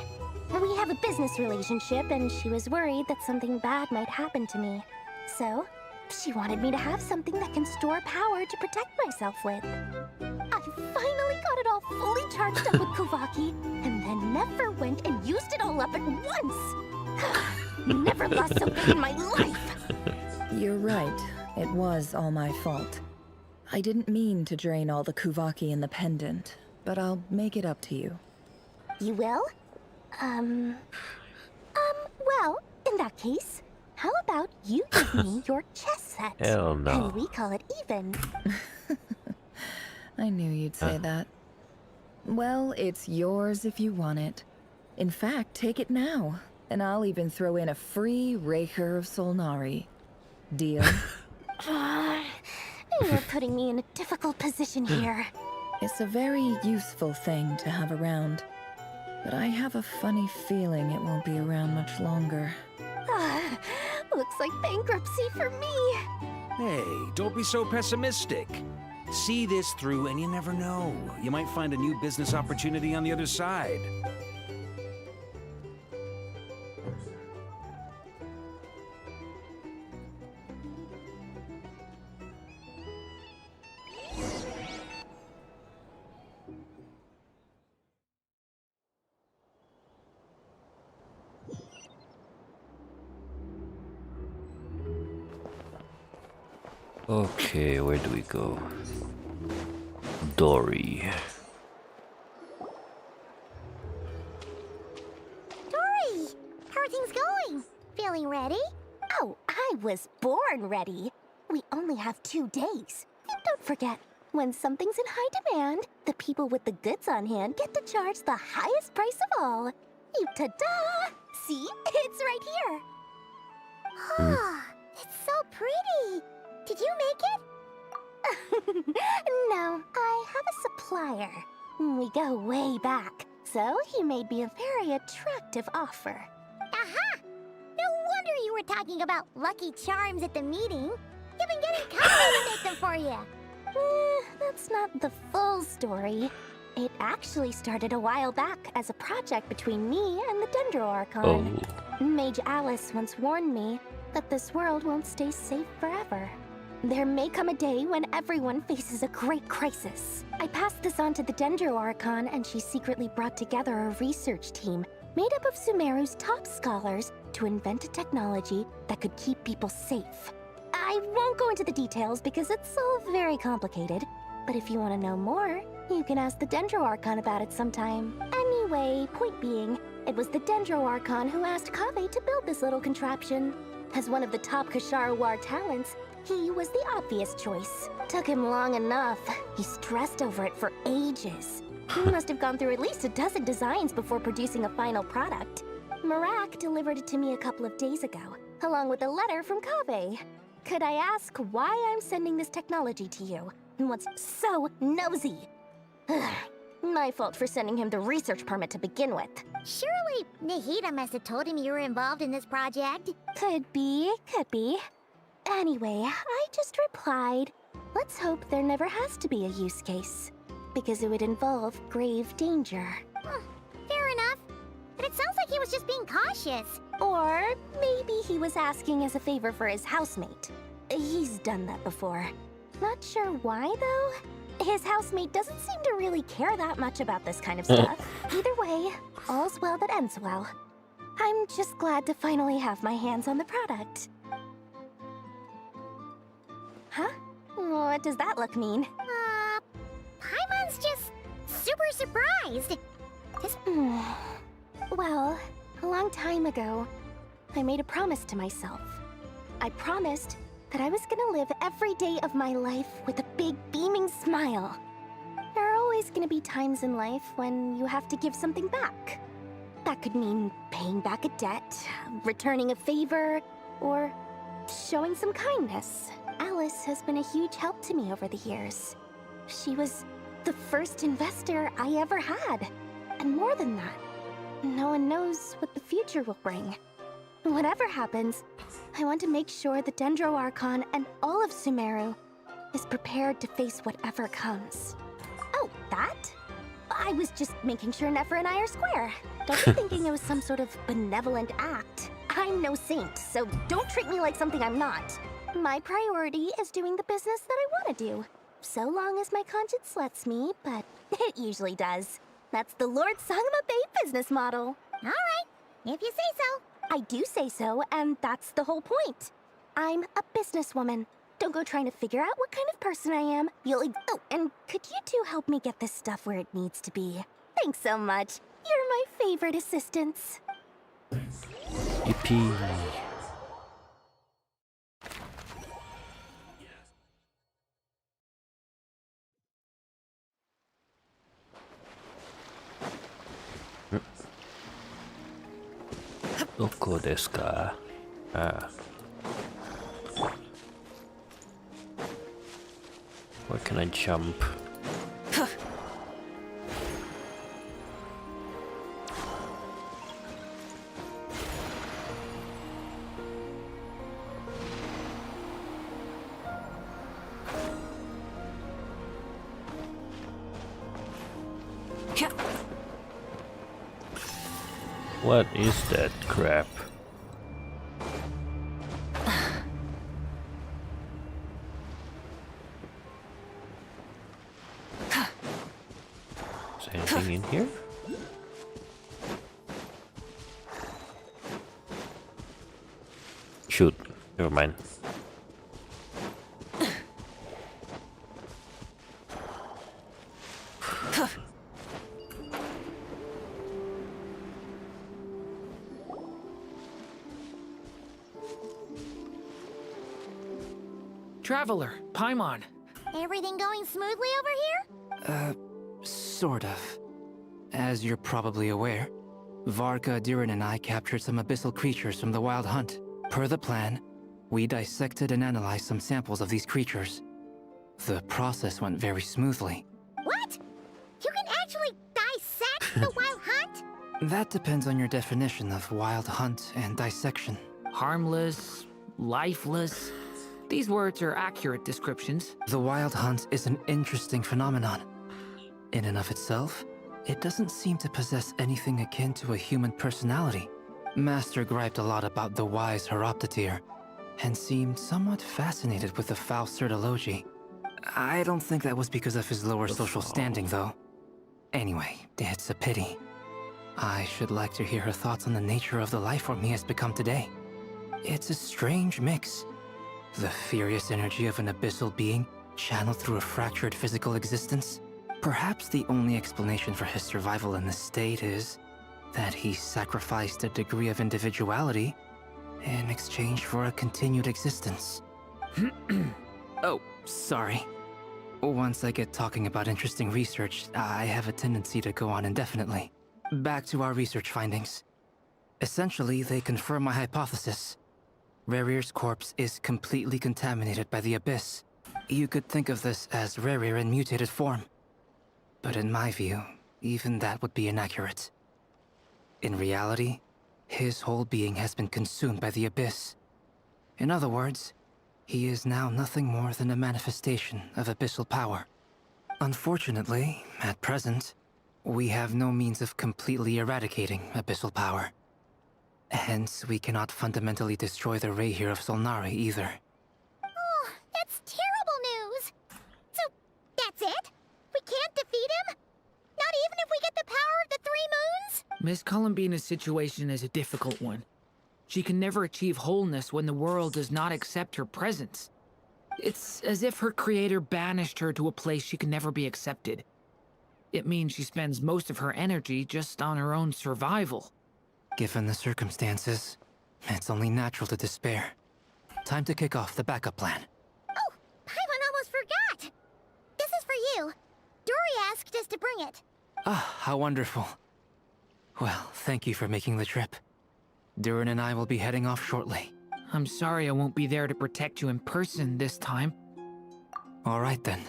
We have a business relationship, and she was worried that something bad might happen to me. So, she wanted me to have something that can store power to protect myself with. I finally got it all fully charged up with Kuvaki, and then never went and used it all up at once! Never lost so good in my life! You're right. It was all my fault. I didn't mean to drain all the Kuvaki in the pendant, but I'll make it up to you. You will? Well, in that case, how about you give me your chess set? Hell no. And we call it even. I knew you'd say that. Well, it's yours if you want it. In fact, take it now, and I'll even throw in a free Raker of Solnari. Deal? You're putting me in a difficult position here. It's a very useful thing to have around. But I have a funny feeling it won't be around much longer. Looks like bankruptcy for me. Hey, don't be so pessimistic. See this through and you never know. You might find a new business opportunity on the other side. Okay, where do we go? Dory. Dory! How are things going? Feeling ready? Oh, I was born ready. We only have 2 days. And don't forget, when something's in high demand, the people with the goods on hand get to charge the highest price of all. You ta-da! See? It's right here. Ah, it's so pretty. Did you make it? No, I have a supplier. We go way back, so he made me a very attractive offer. Aha! No wonder you were talking about lucky charms at the meeting. You've been getting Kaveh to make them for you. That's not the full story. It actually started a while back as a project between me and the Dendro Archon. Mage Alice once warned me that this world won't stay safe forever. There may come a day when everyone faces a great crisis. I passed this on to the Dendro Archon, and she secretly brought together a research team made up of Sumeru's top scholars to invent a technology that could keep people safe. I won't go into the details because it's all very complicated, but if you want to know more, you can ask the Dendro Archon about it sometime. Anyway, point being, it was the Dendro Archon who asked Kaveh to build this little contraption. As one of the top Kasharawar talents, he was the obvious choice. Took him long enough. He stressed over it for ages. He must have gone through at least a dozen designs before producing a final product. Marak delivered it to me a couple of days ago, along with a letter from Kaveh. Could I ask why I'm sending this technology to you? And what's so nosy? My fault for sending him the research permit to begin with. Surely Nahida must have told him you were involved in this project. Could be. Anyway, I just replied, let's hope there never has to be a use case, because it would involve grave danger. Fair enough. But it sounds like he was just being cautious. Or maybe he was asking as a favor for his housemate. He's done that before. Not sure why, though. his housemate doesn't seem to really care that much about this kind of stuff. Either way, all's well that ends well. I'm just glad to finally have my hands on the product. Huh? What does that look mean? Paimon's just super surprised. Well, a long time ago, I made a promise to myself. I promised that I was gonna live every day of my life with a big, beaming smile. There are always gonna be times in life when you have to give something back. That could mean paying back a debt, returning a favor, or showing some kindness. Alice has been a huge help to me over the years. She was the first investor I ever had. And more than that, no one knows what the future will bring. Whatever happens, I want to make sure the Dendro Archon and all of Sumeru is prepared to face whatever comes. Oh, that? I was just making sure Nefer and I are square. Don't be thinking it was some sort of benevolent act. I'm no saint, so don't treat me like something I'm not. My priority is doing the business that I want to do. So long as my conscience lets me, but it usually does. That's the Lord Sangama Bay business model. All right, if you say so. I do say so, and that's the whole point. I'm a businesswoman. Don't go trying to figure out what kind of person I am. Oh, and could you two help me get this stuff where it needs to be? Thanks so much. You're my favorite assistants. Yippee. Doko desu ka? Ah. Where can I jump? What is that crap? Is anything in here? Shoot, never mind. Traveler, Paimon. Everything going smoothly over here? Sort of. As you're probably aware, Varka, Durin, and I captured some abyssal creatures from the Wild Hunt. Per the plan, we dissected and analyzed some samples of these creatures. The process went very smoothly. What? You can actually dissect the Wild Hunt? That depends on your definition of Wild Hunt and dissection. Harmless, lifeless. These words are accurate descriptions. The Wild Hunt is an interesting phenomenon. In and of itself, it doesn't seem to possess anything akin to a human personality. Master griped a lot about the wise Horoptotire, and seemed somewhat fascinated with the foul Certology. I don't think that was because of his lower social standing, though. Anyway, it's a pity. I should like to hear her thoughts on the nature of the life form he has become today. It's a strange mix. The furious energy of an abyssal being channeled through a fractured physical existence. Perhaps the only explanation for his survival in this state is that he sacrificed a degree of individuality in exchange for a continued existence. Oh, sorry. Once I get talking about interesting research, I have a tendency to go on indefinitely. Back to our research findings. Essentially, they confirm my hypothesis. Rerir's corpse is completely contaminated by the Abyss. You could think of this as Rerir in mutated form. But in my view, even that would be inaccurate. In reality, his whole being has been consumed by the Abyss. In other words, he is now nothing more than a manifestation of abyssal power. Unfortunately, at present, we have no means of completely eradicating abyssal power. Hence, we cannot fundamentally destroy the Reihir of Solnari either. Oh, that's terrible news! So, that's it? Miss Columbina's situation is a difficult one. She can never achieve wholeness when the world does not accept her presence. It's as if her creator banished her to a place she can never be accepted. It means she spends most of her energy just on her own survival. Given the circumstances, it's only natural to despair. Time to kick off the backup plan. Oh, Paimon almost forgot! This is for you. Dory asked us to bring it. Ah, how wonderful. Well, thank you for making the trip. Durin and I will be heading off shortly. I'm sorry I won't be there to protect you in person this time. All right then.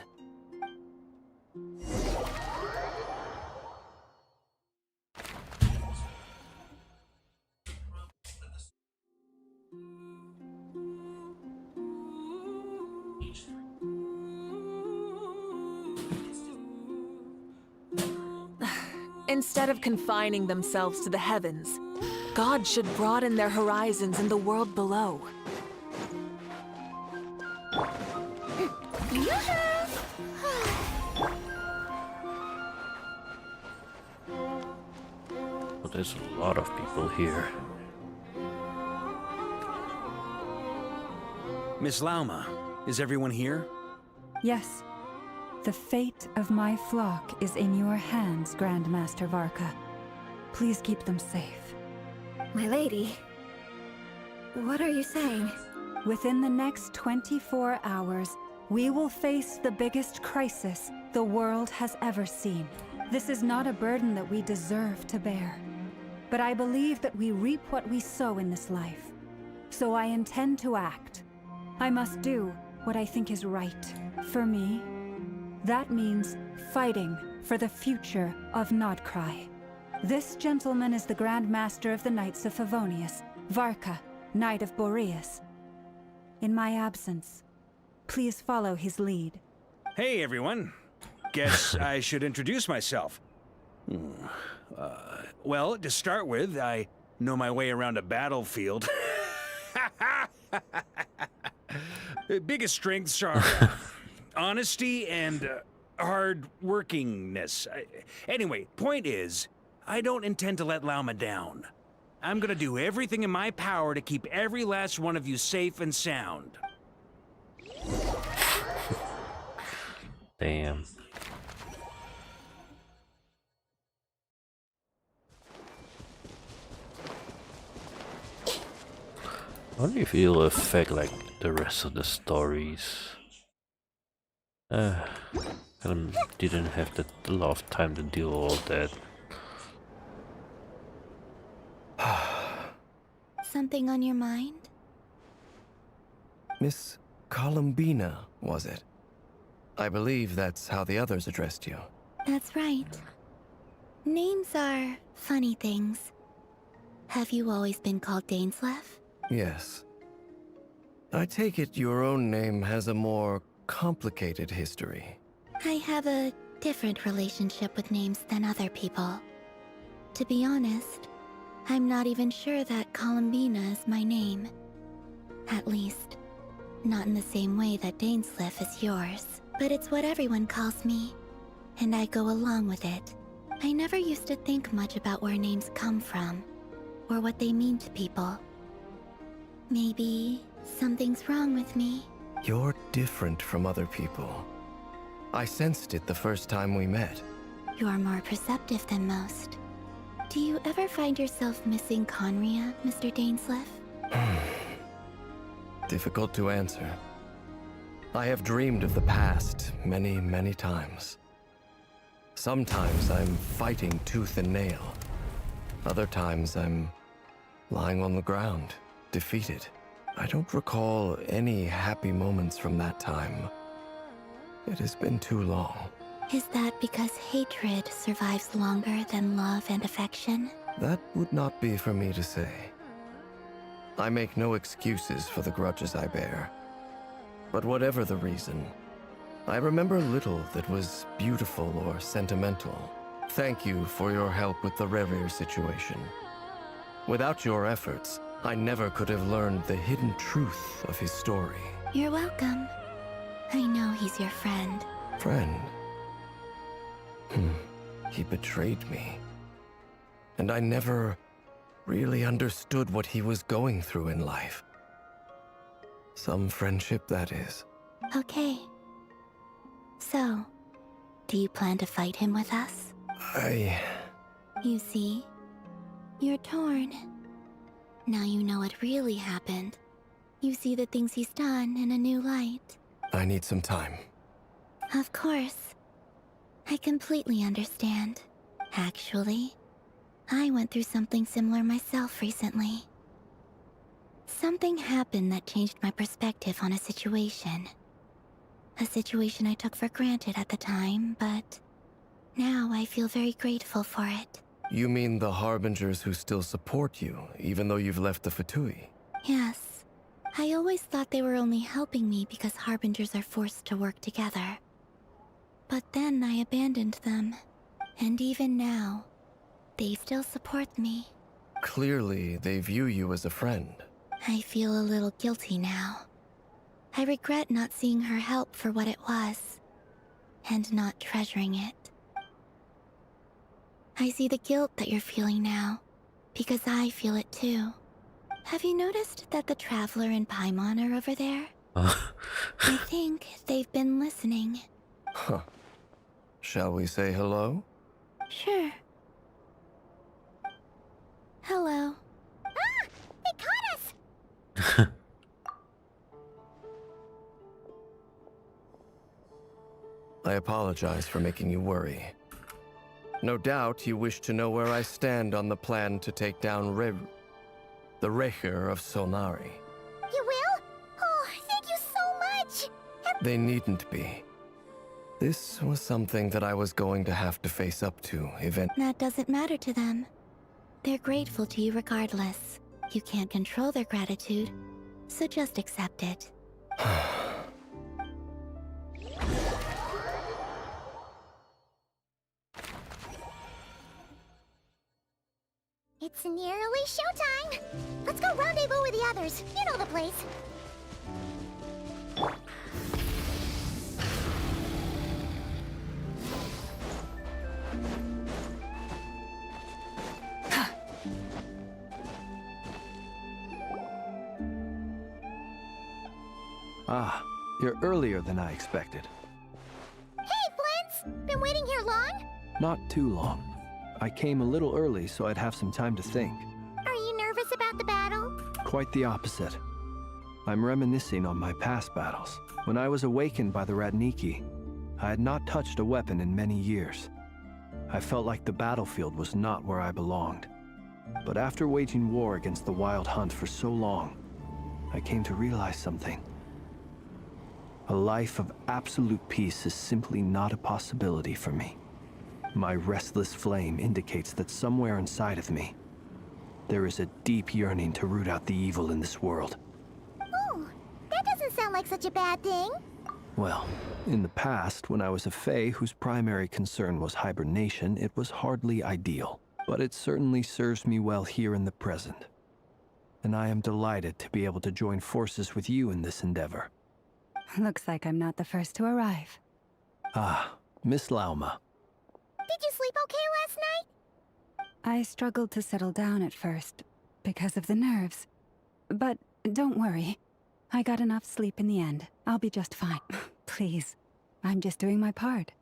Instead of confining themselves to the heavens, God should broaden their horizons in the world below. But there's a lot of people here. Miss Lauma, is everyone here? Yes. The fate of my flock is in your hands, Grandmaster Varka. Please keep them safe. My lady, what are you saying? Within the next 24 hours, we will face the biggest crisis the world has ever seen. This is not a burden that we deserve to bear. But I believe that we reap what we sow in this life. So I intend to act. I must do what I think is right. For me, that means fighting for the future of Nod Krai. This gentleman is the Grand Master of the Knights of Favonius, Varka, Knight of Boreas. In my absence, please follow his lead. Hey, everyone. Guess I should introduce myself. Well, to start with, I know my way around a battlefield. Biggest strengths are honesty and hard-workingness. Anyway, point is, I don't intend to let Lauma down. I'm gonna do everything in my power to keep every last one of you safe and sound. Damn. I wonder if it'll affect like the rest of the stories. Kind of didn't have a lot of time to deal with all that. Something on your mind? Miss Columbina, was it? I believe that's how the others addressed you. That's right. Names are funny things. Have you always been called Dainslev? Yes. I take it your own name has a more complicated history. I have a different relationship with names than other people. To be honest, I'm not even sure that Columbina is my name. At least, not in the same way that Dainslev is yours. But it's what everyone calls me, and I go along with it. I never used to think much about where names come from, or what they mean to people. Maybe something's wrong with me. You're different from other people. I sensed it the first time we met. You're more perceptive than most. Do you ever find yourself missing Conria, Mr. Dainslev? Difficult to answer. I have dreamed of the past many, many times. Sometimes I'm fighting tooth and nail. Other times I'm lying on the ground, defeated. I don't recall any happy moments from that time. It has been too long. Is that because hatred survives longer than love and affection? That would not be for me to say. I make no excuses for the grudges I bear. But whatever the reason, I remember little that was beautiful or sentimental. Thank you for your help with the Rerir situation. Without your efforts, I never could have learned the hidden truth of his story. You're welcome. I know he's your friend. Friend? He betrayed me. And I never really understood what he was going through in life. Some friendship, that is. Okay. So, do you plan to fight him with us? You see? You're torn. Now you know what really happened. You see the things he's done in a new light. I need some time. Of course. I completely understand. Actually, I went through something similar myself recently. Something happened that changed my perspective on a situation. A situation I took for granted at the time, but now I feel very grateful for it. You mean the Harbingers who still support you, even though you've left the Fatui? Yes. I always thought they were only helping me because Harbingers are forced to work together. But then I abandoned them. And even now, they still support me. Clearly, they view you as a friend. I feel a little guilty now. I regret not seeing her help for what it was, and not treasuring it. I see the guilt that you're feeling now, because I feel it too. Have you noticed that the Traveler and Paimon are over there? I think they've been listening. Huh. Shall we say hello? Sure. Hello. Ah! They caught us! I apologize for making you worry. No doubt you wish to know where I stand on the plan to take down the Recher of Solnari. You will? Oh, thank you so much! They needn't be. This was something that I was going to have to face up to eventually. That doesn't matter to them. They're grateful to you regardless. You can't control their gratitude, so just accept it. It's nearly showtime! Let's go rendezvous with the others. You know the place. Ah, you're earlier than I expected. Hey, Flint's! Been waiting here long? Not too long. I came a little early so I'd have some time to think. Are you nervous about the battle? Quite the opposite. I'm reminiscing on my past battles. When I was awakened by the Radniki, I had not touched a weapon in many years. I felt like the battlefield was not where I belonged. But after waging war against the Wild Hunt for so long, I came to realize something. A life of absolute peace is simply not a possibility for me. My restless flame indicates that somewhere inside of me, there is a deep yearning to root out the evil in this world. Oh, that doesn't sound like such a bad thing. Well, in the past, when I was a Fae whose primary concern was hibernation, it was hardly ideal. But it certainly serves me well here in the present. And I am delighted to be able to join forces with you in this endeavor. Looks like I'm not the first to arrive. Ah, Miss Lauma. Did you sleep okay last night? I struggled to settle down at first, because of the nerves. But don't worry. I got enough sleep in the end. I'll be just fine. Please. I'm just doing my part.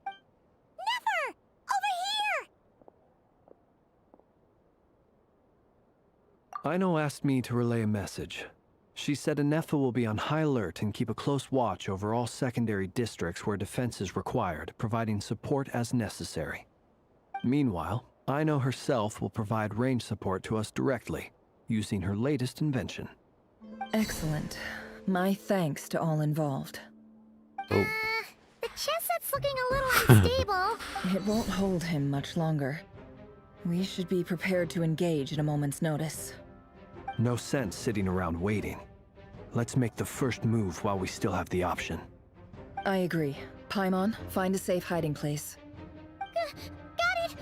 Never! Over here! Aino asked me to relay a message. She said Anefa will be on high alert and keep a close watch over all secondary districts where defense is required, providing support as necessary. Meanwhile, Aino herself will provide range support to us directly, using her latest invention. Excellent. My thanks to all involved. The chest set's looking a little unstable. It won't hold him much longer. We should be prepared to engage at a moment's notice. No sense sitting around waiting. Let's make the first move while we still have the option. I agree. Paimon, find a safe hiding place. Got it!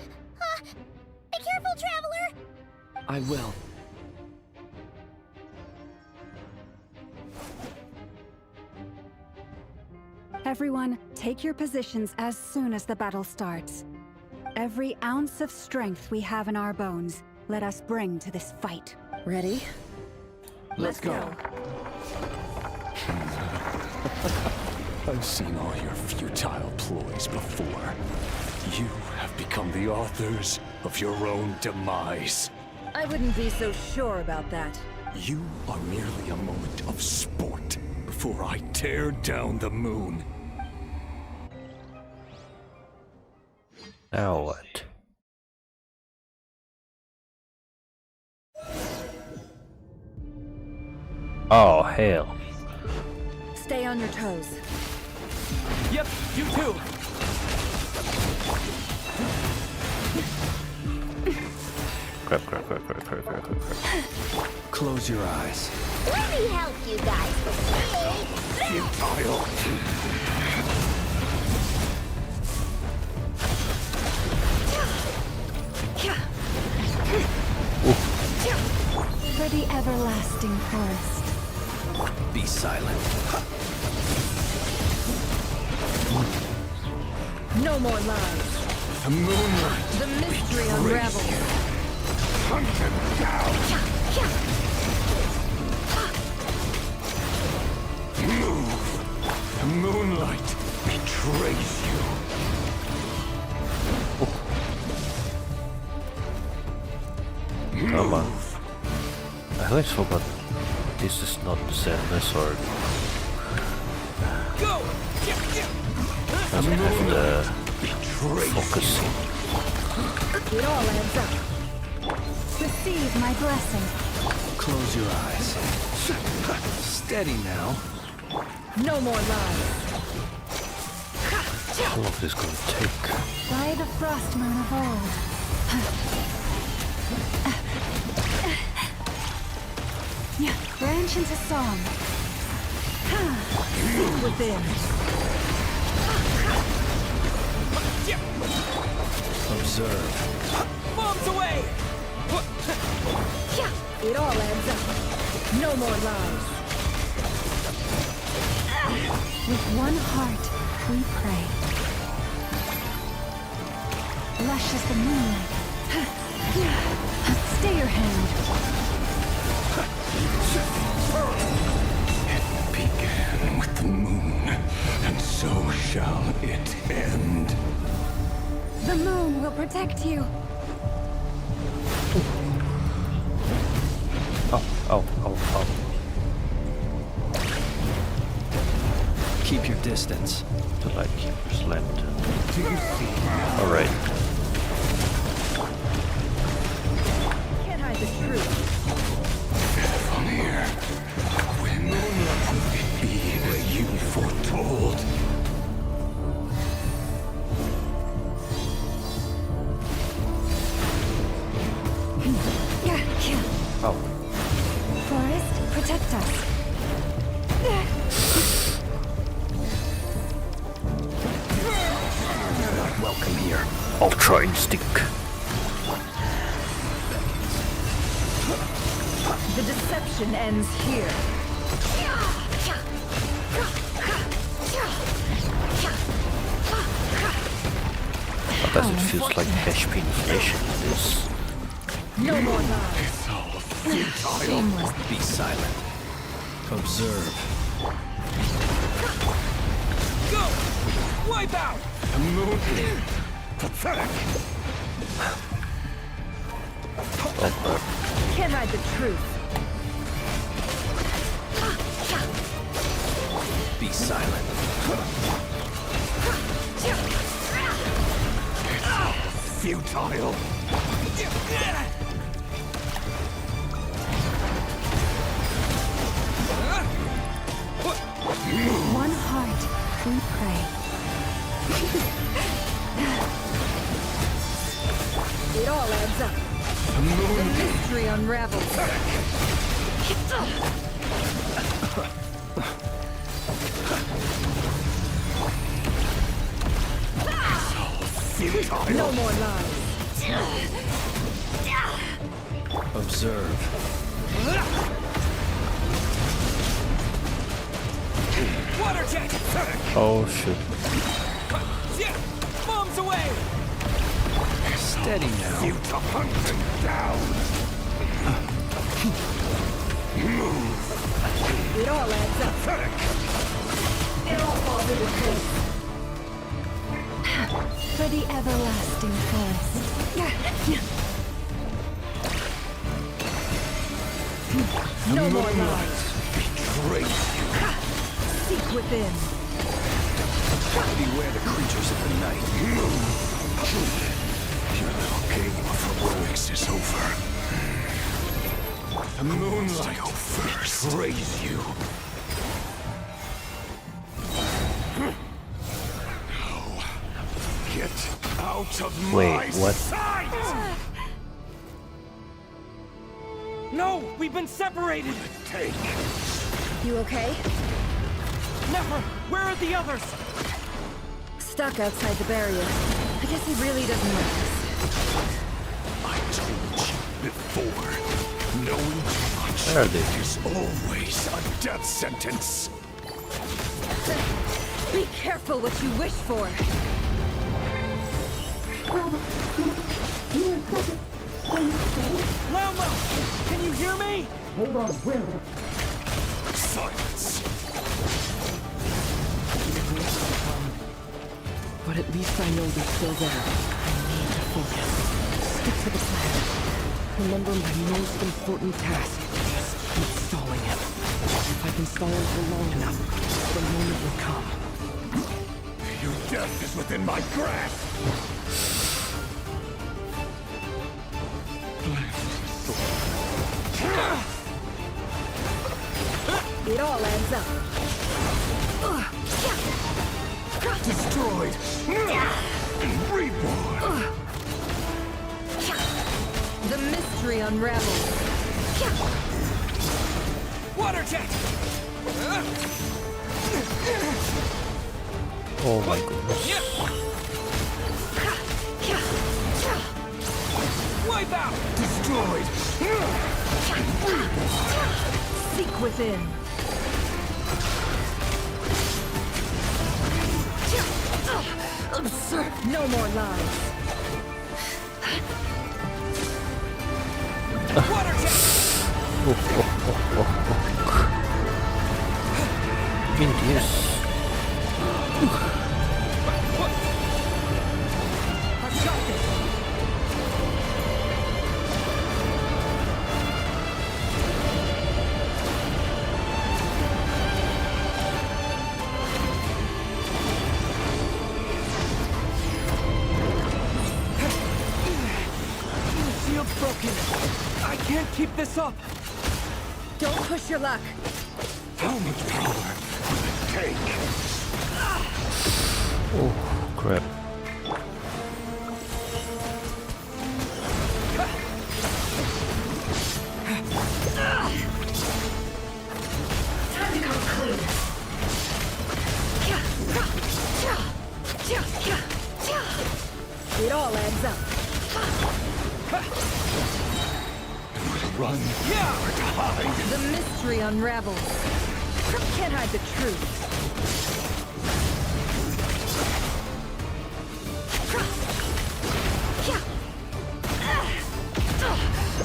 Be careful, Traveler! I will. Everyone, take your positions as soon as the battle starts. Every ounce of strength we have in our bones, let us bring to this fight. Ready? Let's go. I've seen all your futile ploys before. You have become the authors of your own demise. I wouldn't be so sure about that. You are merely a moment of sport before I tear down the moon. Now what? Oh, hell. Stay on your toes. Yep, you too. Crap. Close your eyes. Let me help you guys. Futile. For the everlasting forest. Be silent. No more lies. The moonlight. The mystery unravels. Hunt them down. Move. The moonlight betrays you. Come on. I always forgot this is not the Zelda sword. Go! Doesn't have the focusing. It all adds up. Receive my blessing. Close your eyes. Steady now. No more lies. How long is this gonna take? By the frost moon of old. Branch into song. Seek within. Observe. Bombs away! It all adds up. No more lies. With one heart, we pray. Lush as the moonlight. Stay your hand. It began with the moon, and so shall it end. The moon will protect you. Oh. Keep your distance. The lightkeeper's lantern. Alright. Can't hide the truth. From here, when it be as you foretold. Oh. Forest, protect us. Not welcome here. Ultra instinct. The deception ends here. But does it feel like HP inflation in this? No more lies. It's all futile. Shameless. Be silent. Observe. Go! Wipe out! The moon. Pathetic. Can't hide the truth. Be silent. Futile. One heart, we pray. It all adds up. The moon. The mystery unravels. Futile. No more lies. Observe. Water jet! Oh shit. Bombs away! Steady now. You to hunt them down. Move. It all adds up. It all falls into place. For the everlasting forest. No more lies. Betray you. Seek within. Beware the creatures of the night. Your little game of heroics is over. The moonlight betrays you. Now, get out of Wait, my what? sight! No, we've been separated. Take. You okay? Never. Where are the others? Stuck outside the barrier. I guess he really doesn't like us. I told you before. Knowing too much Where are they? is always a death sentence. Be careful what you wish for. Lama! Can you hear me? Hold on, silence. But at least I know they're still there. I need to focus. Stick to the plan. Remember my most important task. Just keep stalling him. If I can stall him for long enough, the moment will come. Your death is within my grasp. It all adds up. Destroyed. Reborn. The mystery unravels. Water jet! Oh my goodness. Wipe out! Destroyed. Seek within. Absurd. No more lies. Water jet! Yes. I've got this! Shield's broken. I can't keep this up. Don't push your luck. How much power will it take? Oh, crap. Time to come clean. It all adds up. Run. Yeah! Or to hide. The mystery unravels. Can't hide the truth.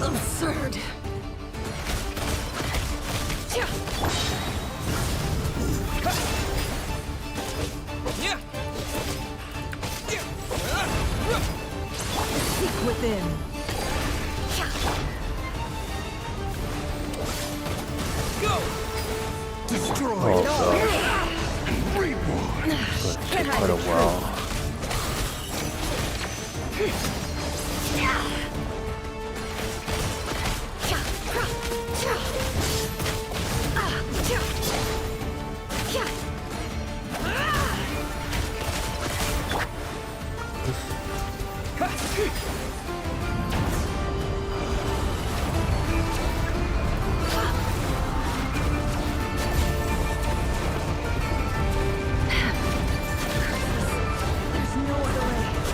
Absurd. Seek within. Go! Destroy. Oh gosh. Reborn. It's gonna take quite a while.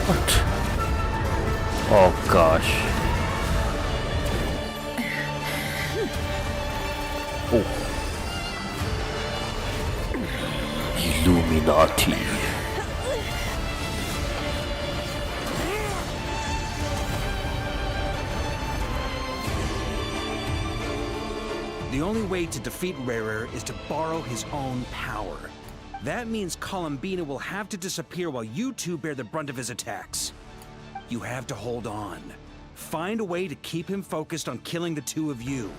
What? Oh gosh. Oh. Illuminati. The only way to defeat Rarer is to borrow his own power. That means Columbina will have to disappear while you two bear the brunt of his attacks. You have to hold on. Find a way to keep him focused on killing the two of you.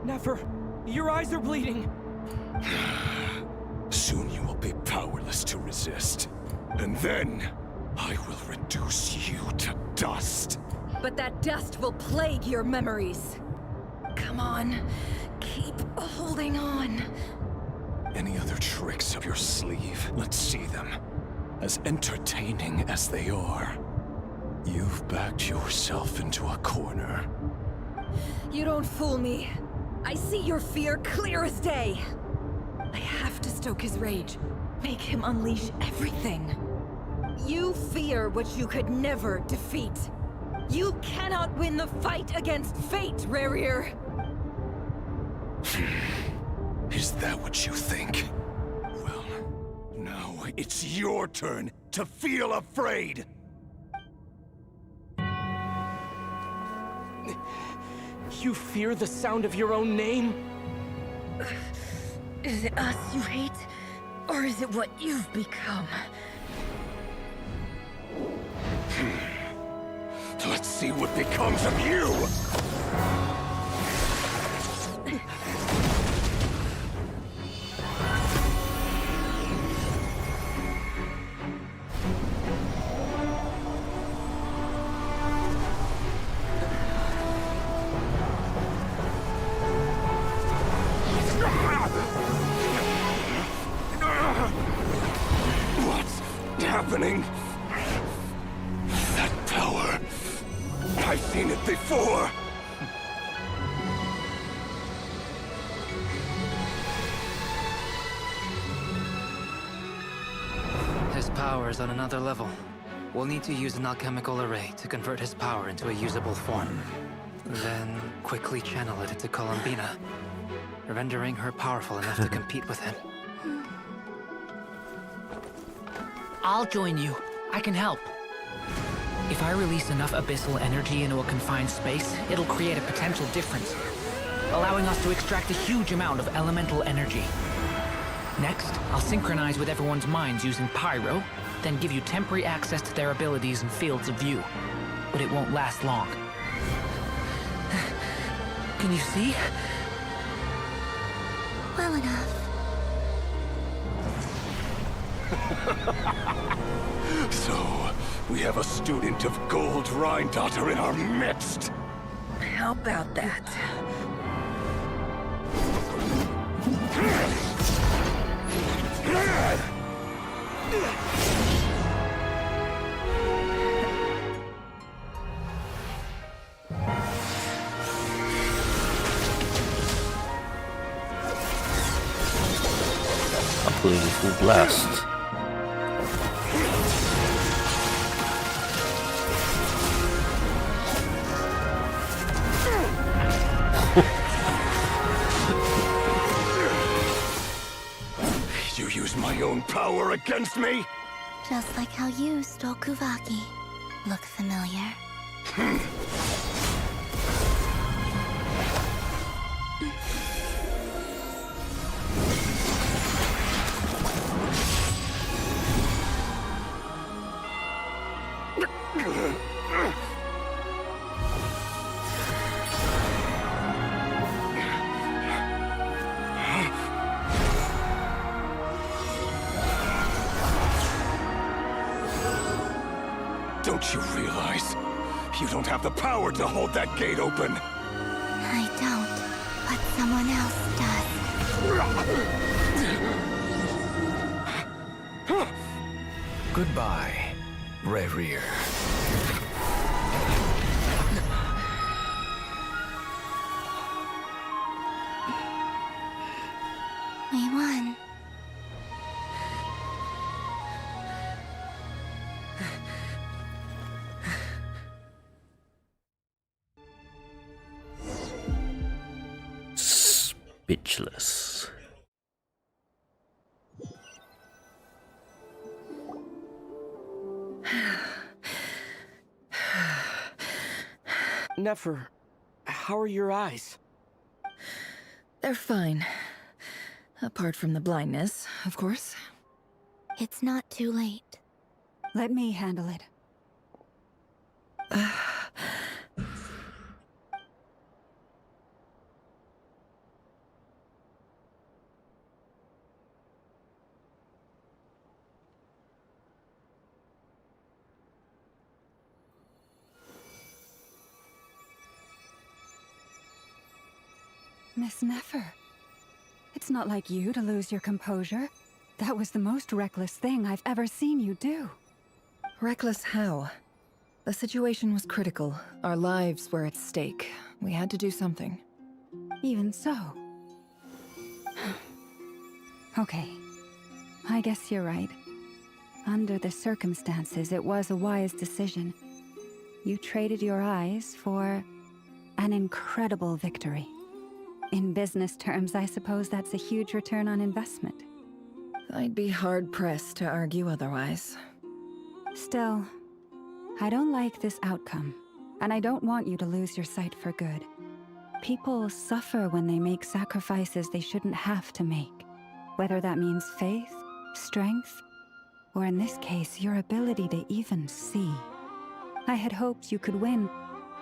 Nefer, your eyes are bleeding. Soon you will be powerless to resist. And then, I will reduce you to dust. But that dust will plague your memories. Come on, keep holding on. Any other tricks up your sleeve? Let's see them. As entertaining as they are. You've backed yourself into a corner. You don't fool me. I see your fear clear as day. I have to stoke his rage. Make him unleash everything. You fear what you could never defeat. You cannot win the fight against fate, Rarir. Is that what you think? Well, now it's your turn to feel afraid! You fear the sound of your own name? Is it us you hate? Or is it what you've become? Let's see what becomes of you! What's happening? That power. I've seen it before. His power is on another level. We'll need to use an alchemical array to convert his power into a usable form. Then quickly channel it into Columbina, rendering her powerful enough to compete with him. I'll join you. I can help. If I release enough abyssal energy into a confined space, it'll create a potential difference, allowing us to extract a huge amount of elemental energy. Next, I'll synchronize with everyone's minds using Pyro, then give you temporary access to their abilities and fields of view. But it won't last long. Can you see? Well enough. So, we have a student of Gold Rheindotter in our midst. How about that? Completely full blast. You use my own power against me? Just like how you stole Kuvaki. Look familiar? Don't you realize? You don't have the power to hold that gate open. I don't, but someone else does. Goodbye, Rarir. We won. Speechless. Nefer, how are your eyes? They're fine. Apart from the blindness, of course. It's not too late. Let me handle it. Miss Nefer, it's not like you to lose your composure. That was the most reckless thing I've ever seen you do. Reckless how? The situation was critical. Our lives were at stake. We had to do something. Even so. Okay. I guess you're right. Under the circumstances, it was a wise decision. You traded your eyes for an incredible victory. In business terms, I suppose that's a huge return on investment. I'd be hard-pressed to argue otherwise. Still, I don't like this outcome, and I don't want you to lose your sight for good. People suffer when they make sacrifices they shouldn't have to make, whether that means faith, strength, or in this case, your ability to even see. I had hoped you could win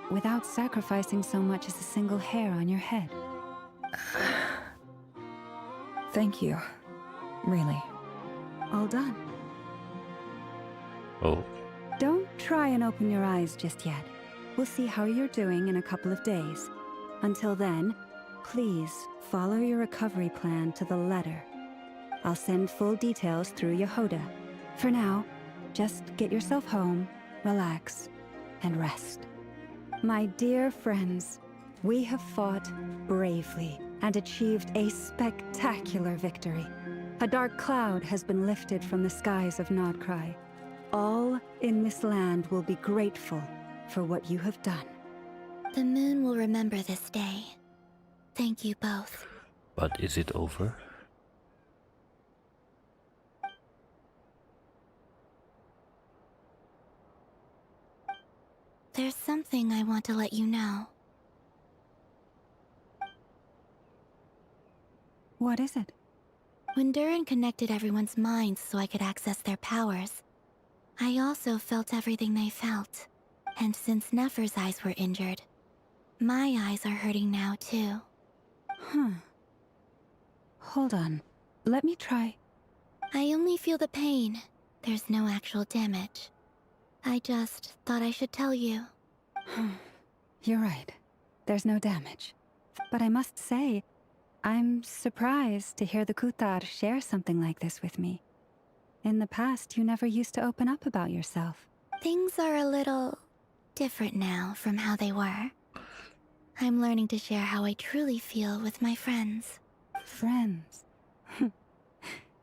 without sacrificing so much as a single hair on your head. Thank you. Really. All done. Oh. Don't try and open your eyes just yet. We'll see how you're doing in a couple of days. Until then, please follow your recovery plan to the letter. I'll send full details through Yehoda. For now, just get yourself home, relax, and rest. My dear friends, we have fought bravely and achieved a spectacular victory. A dark cloud has been lifted from the skies of Nod Krai. All in this land will be grateful for what you have done. The moon will remember this day. Thank you both. But is it over? There's something I want to let you know. What is it? When Durin connected everyone's minds so I could access their powers, I also felt everything they felt. And since Nefer's eyes were injured, my eyes are hurting now too. Hold on. Let me try. I only feel the pain. There's no actual damage. I just thought I should tell you. You're right. There's no damage. But I must say, I'm surprised to hear the Kutar share something like this with me. In the past, you never used to open up about yourself. Things are a little different now from how they were. I'm learning to share how I truly feel with my friends. Friends?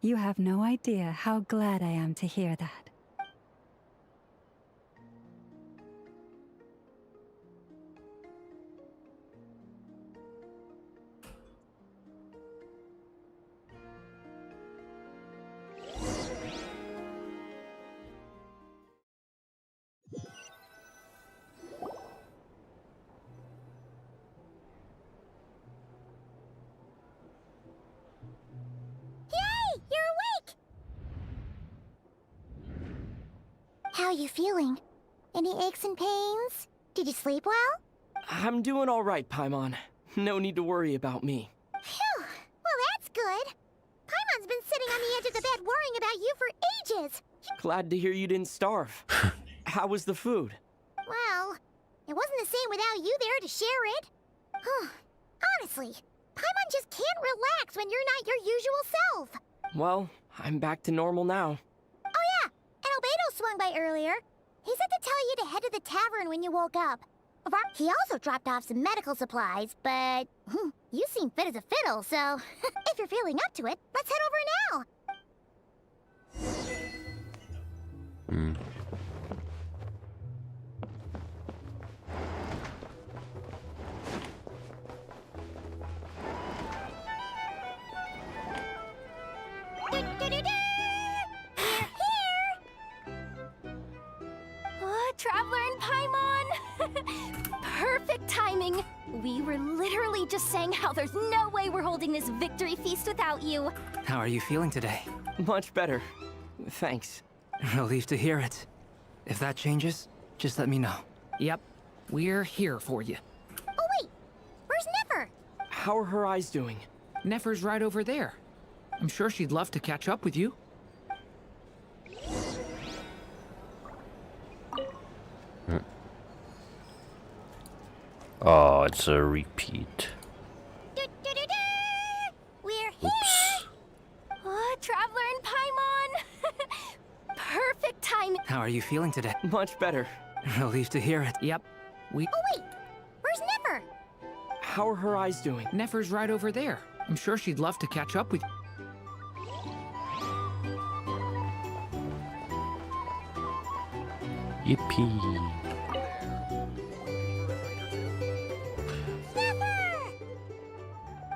You have no idea how glad I am to hear that. How are you feeling? Any aches and pains? Did you sleep well? I'm doing all right, Paimon. No need to worry about me. Phew! Well, that's good. Paimon's been sitting on the edge of the bed worrying about you for ages. Glad to hear you didn't starve. How was the food? Well, it wasn't the same without you there to share it. Honestly, Paimon just can't relax when you're not your usual self. Well, I'm back to normal now. Oh yeah, and Albedo swung by earlier. He said to tell you to head to the tavern when you woke up. He also dropped off some medical supplies, but you seem fit as a fiddle, so if you're feeling up to it, let's head over now. Traveler and Paimon! Perfect literally just saying how there's no way we're holding this victory feast without you. How are you feeling today? Much better. Thanks. Relieved to hear it. If that changes, just let me know. Yep, we're here for you. Oh wait, where's Nefer? How are her eyes doing? Nefer's right over there. I'm sure she'd love to catch up with you. Oh, it's a repeat. We're here! Oops. Oh, Traveler and Paimon! Perfect time. How are you feeling today? Much better. Relieved to hear it. Yep, Oh wait, where's Nefer? How are her eyes doing? Nefer's right over there. I'm sure she'd love to catch up with you. Yippee.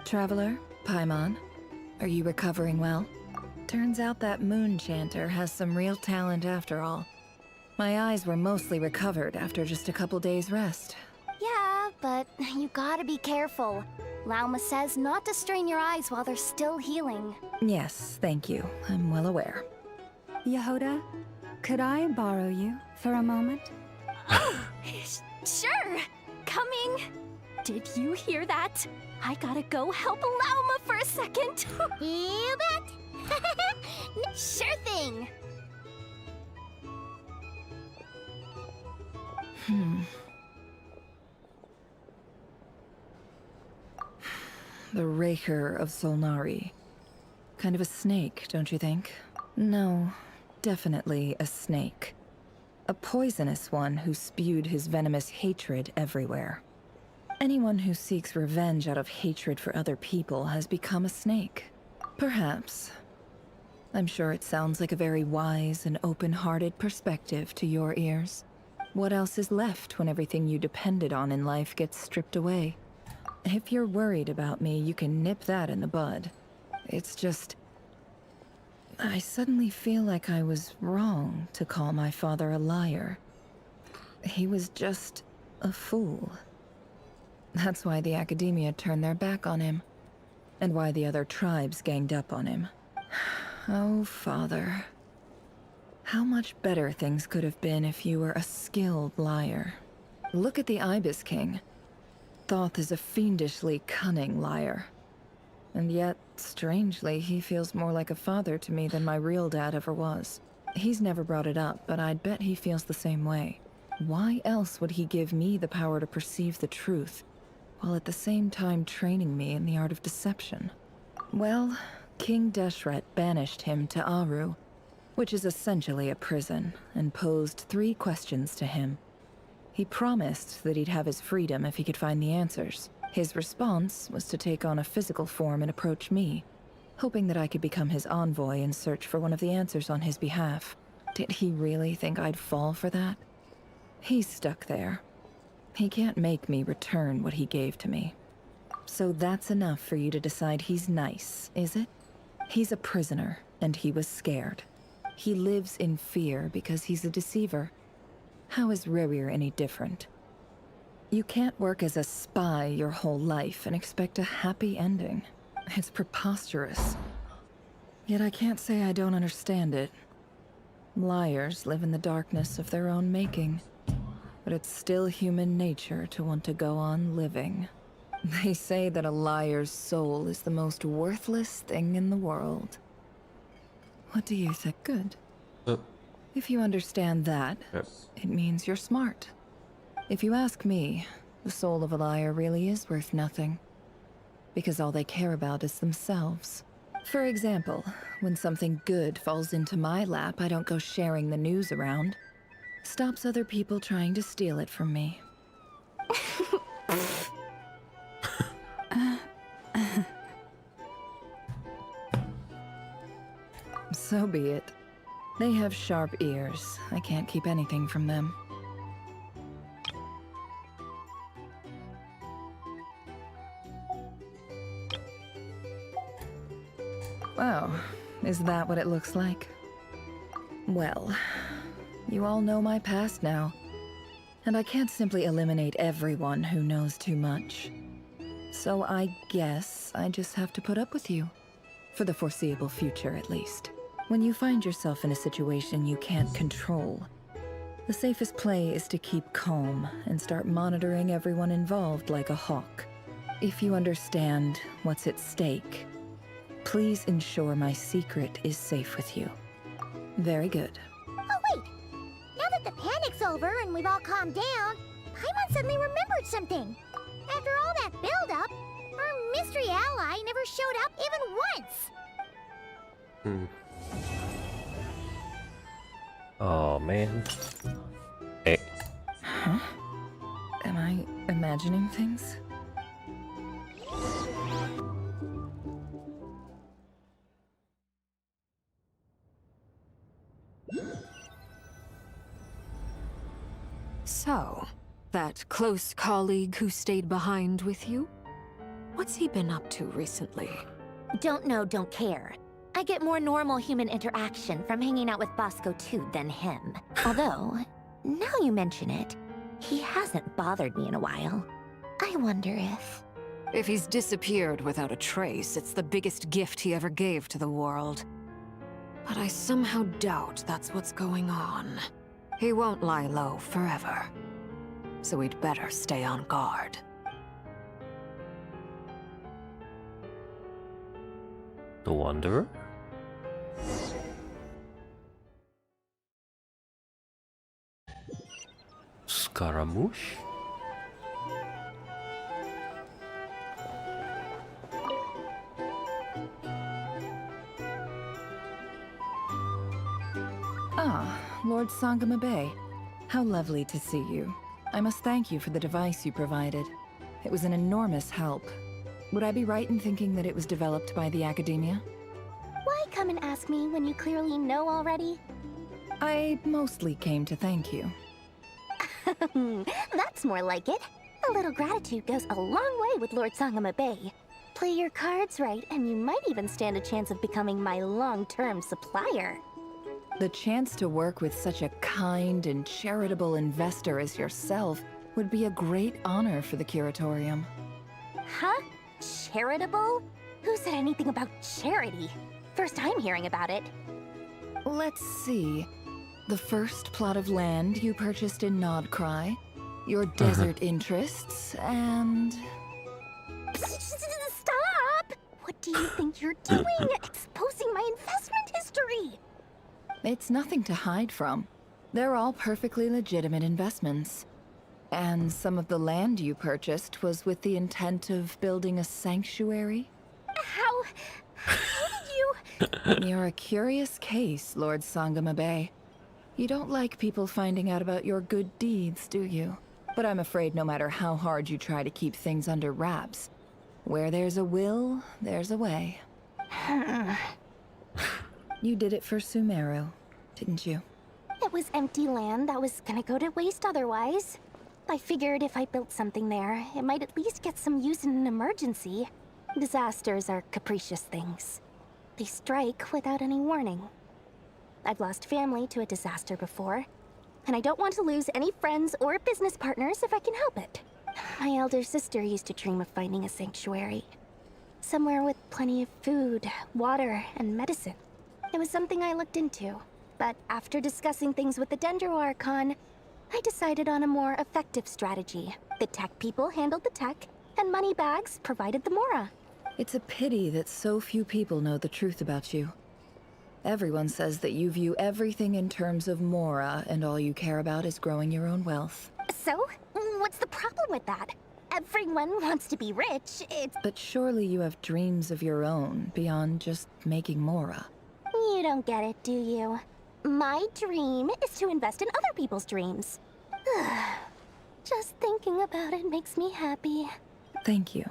Traveler, Paimon, are you recovering well? Turns out that moon chanter has some real talent after all. My eyes were mostly recovered after just a couple days' rest. Yeah, but you gotta be careful. Lauma says not to strain your eyes while they're still healing. Yes, thank you. I'm well aware. Yehoda, could I borrow you for a moment? Sure! Coming! Did you hear that? I gotta go help Lauma for a second. You bet! Sure thing! The Raker of Solnari. Kind of a snake, don't you think? No, definitely a snake. A poisonous one who spewed his venomous hatred everywhere. Anyone who seeks revenge out of hatred for other people has become a snake. Perhaps. I'm sure it sounds like a very wise and open-hearted perspective to your ears. What else is left when everything you depended on in life gets stripped away? If you're worried about me, you can nip that in the bud. It's just... I suddenly feel like I was wrong to call my father a liar. He was just a fool. That's why the Academia turned their back on him, and why the other tribes ganged up on him. Oh, Father. How much better things could have been if you were a skilled liar. Look at the Ibis King. Thoth is a fiendishly cunning liar. And yet, strangely, he feels more like a father to me than my real dad ever was. He's never brought it up, but I'd bet he feels the same way. Why else would he give me the power to perceive the truth, while at the same time training me in the art of deception? Well, King Deshret banished him to Aru, which is essentially a prison, and posed 3 questions to him. He promised that he'd have his freedom if he could find the answers. His response was to take on a physical form and approach me, hoping that I could become his envoy and search for one of the answers on his behalf. Did he really think I'd fall for that? He's stuck there. He can't make me return what he gave to me. So that's enough for you to decide he's nice, is it? He's a prisoner, and he was scared. He lives in fear because he's a deceiver. How is Rerir any different? You can't work as a spy your whole life and expect a happy ending. It's preposterous. Yet I can't say I don't understand it. Liars live in the darkness of their own making. But it's still human nature to want to go on living. They say that a liar's soul is the most worthless thing in the world. What do you think? Good. If you understand that, it means you're smart. If you ask me, the soul of a liar really is worth nothing. Because all they care about is themselves. For example, when something good falls into my lap, I don't go sharing the news around. Stops other people trying to steal it from me. So be it. They have sharp ears. I can't keep anything from them. Oh, is that what it looks like? Well, you all know my past now, and I can't simply eliminate everyone who knows too much. So I guess I just have to put up with you. For the foreseeable future, at least. When you find yourself in a situation you can't control, the safest play is to keep calm and start monitoring everyone involved like a hawk. If you understand what's at stake, please ensure my secret is safe with you. Very good. Oh wait! Now that the panic's over and we've all calmed down, Paimon suddenly remembered something. After all that build-up, our mystery ally never showed up even once! Oh man. Hey. Huh? Am I imagining things? So, that close colleague who stayed behind with you? What's he been up to recently? Don't know, don't care. I get more normal human interaction from hanging out with Bosco too than him. Although, now you mention it, he hasn't bothered me in a while. I wonder if... If he's disappeared without a trace, it's the biggest gift he ever gave to the world. But I somehow doubt that's what's going on. He won't lie low forever. So we'd better stay on guard. The Wanderer? Scaramouche? Ah, Lord Sangamabe. How lovely to see you. I must thank you for the device you provided. It was an enormous help. Would I be right in thinking that it was developed by the Academia? Why come and ask me when you clearly know already? I mostly came to thank you. That's more like it. A little gratitude goes a long way with Lord Sangamabe. Play your cards right, and you might even stand a chance of becoming my long-term supplier. The chance to work with such a kind and charitable investor as yourself would be a great honor for the Curatorium. Huh? Charitable? Who said anything about charity? First time hearing about it. Let's see. The first plot of land you purchased in Nod Krai, your desert interests, and... Stop! What do you think you're doing? Exposing my investment history! It's nothing to hide from. They're all perfectly legitimate investments. And some of the land you purchased was with the intent of building a sanctuary? How did you... You're a curious case, Lord Sangamabe. You don't like people finding out about your good deeds, do you? But I'm afraid no matter how hard you try to keep things under wraps, where there's a will, there's a way. You did it for Sumeru, didn't you? It was empty land that was gonna go to waste otherwise. I figured if I built something there, it might at least get some use in an emergency. Disasters are capricious things. They strike without any warning. I've lost family to a disaster before, and I don't want to lose any friends or business partners if I can help it. My elder sister used to dream of finding a sanctuary. Somewhere with plenty of food, water, and medicine. It was something I looked into, but after discussing things with the Dendro Archon, I decided on a more effective strategy. The tech people handled the tech, and Moneybags provided the Mora. It's a pity that so few people know the truth about you. Everyone says that you view everything in terms of Mora, and all you care about is growing your own wealth. So, what's the problem with that? Everyone wants to be rich, But surely you have dreams of your own, beyond just making Mora. You don't get it, do you? My dream is to invest in other people's dreams. Just thinking about it makes me happy. Thank you.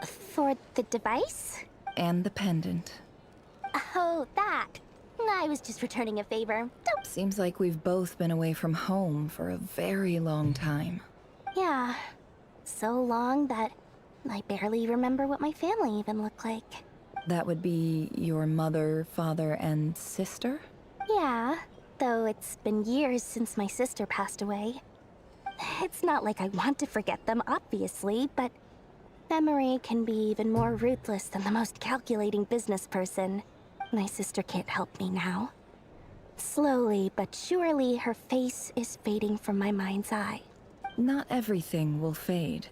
For the device? And the pendant. Oh, that. I was just returning a favor. Don't... Seems like we've both been away from home for a very long time. Yeah. So long that I barely remember what my family even looked like. That would be your mother, father, and sister? Yeah, though it's been years since my sister passed away. It's not like I want to forget them, obviously, but Memory can be even more ruthless than the most calculating business person. My sister can't help me now. Slowly but surely, her face is fading from my mind's eye. Not everything will fade.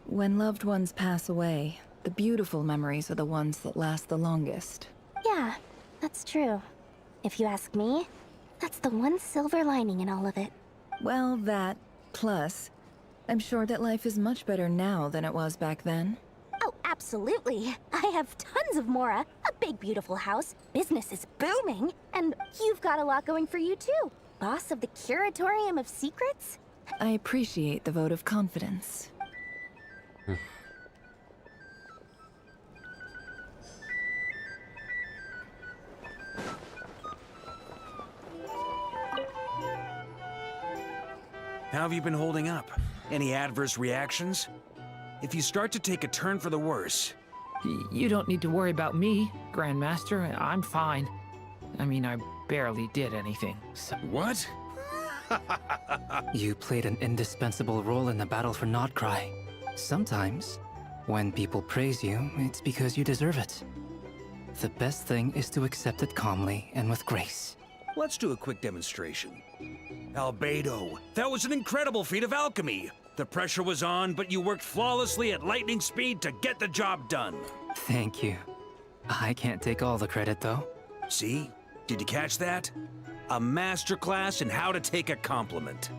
When loved ones pass away, the beautiful memories are the ones that last the longest. Yeah, that's true. If you ask me, that's the one silver lining in all of it. Well, that, plus, I'm sure that life is much better now than it was back then. Oh, absolutely. I have tons of Mora, a big beautiful house, business is booming, and you've got a lot going for you too. Boss of the Curatorium of Secrets? I appreciate the vote of confidence. How have you been holding up? Any adverse reactions? If you start to take a turn for the worse... You don't need to worry about me, Grandmaster. I'm fine. I mean, I barely did anything, so... What? You played an indispensable role in the battle for Nod Krai. Sometimes, when people praise you, it's because you deserve it. The best thing is to accept it calmly and with grace. Let's do a quick demonstration. Albedo, that was an incredible feat of alchemy. The pressure was on, but you worked flawlessly at lightning speed to get the job done. Thank you. I can't take all the credit, though. See? Did you catch that? A masterclass in how to take a compliment.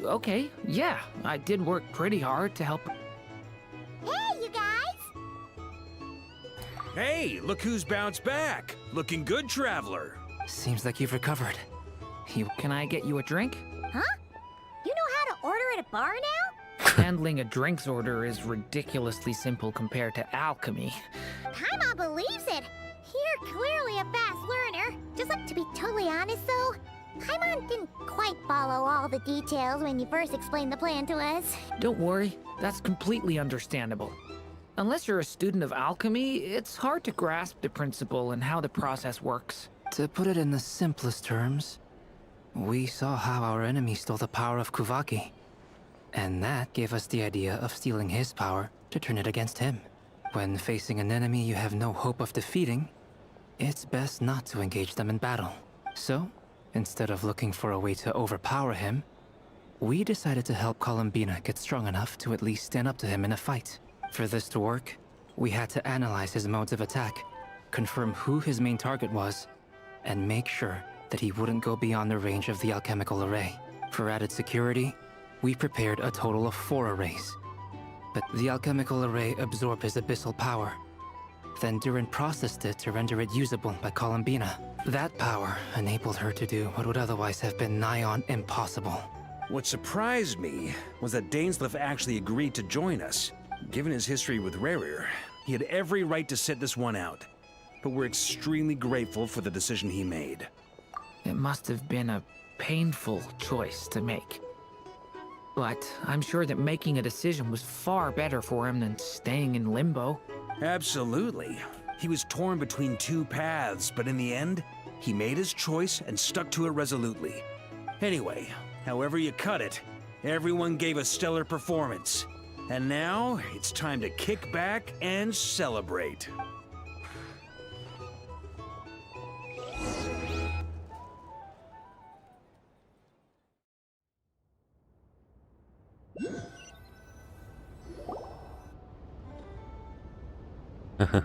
Okay, yeah. I did work pretty hard to help... Hey, you guys! Hey, look who's bounced back. Looking good, Traveler. Seems like you've recovered. Can I get you a drink? Huh? You know how to order at a bar now? Handling a drinks order is ridiculously simple compared to alchemy. Paimon believes it. You're clearly a fast learner. Just like, to be totally honest though, Paimon didn't quite follow all the details when you first explained the plan to us. Don't worry, that's completely understandable. Unless you're a student of alchemy, it's hard to grasp the principle and how the process works. To put it in the simplest terms, we saw how our enemy stole the power of Kuvaki. And that gave us the idea of stealing his power to turn it against him. When facing an enemy you have no hope of defeating, it's best not to engage them in battle. So, instead of looking for a way to overpower him, we decided to help Columbina get strong enough to at least stand up to him in a fight. For this to work, we had to analyze his modes of attack, confirm who his main target was, and make sure that he wouldn't go beyond the range of the alchemical array. For added security, we prepared a total of 4 arrays. But the alchemical array absorbed his abyssal power. Then Durin processed it to render it usable by Columbina. That power enabled her to do what would otherwise have been nigh on impossible. What surprised me was that Dainsleif actually agreed to join us. Given his history with Rerir, he had every right to sit this one out. But we're extremely grateful for the decision he made. It must have been a painful choice to make. But I'm sure that making a decision was far better for him than staying in limbo. Absolutely. He was torn between 2 paths, but in the end, he made his choice and stuck to it resolutely. Anyway, however you cut it, everyone gave a stellar performance. And now, it's time to kick back and celebrate.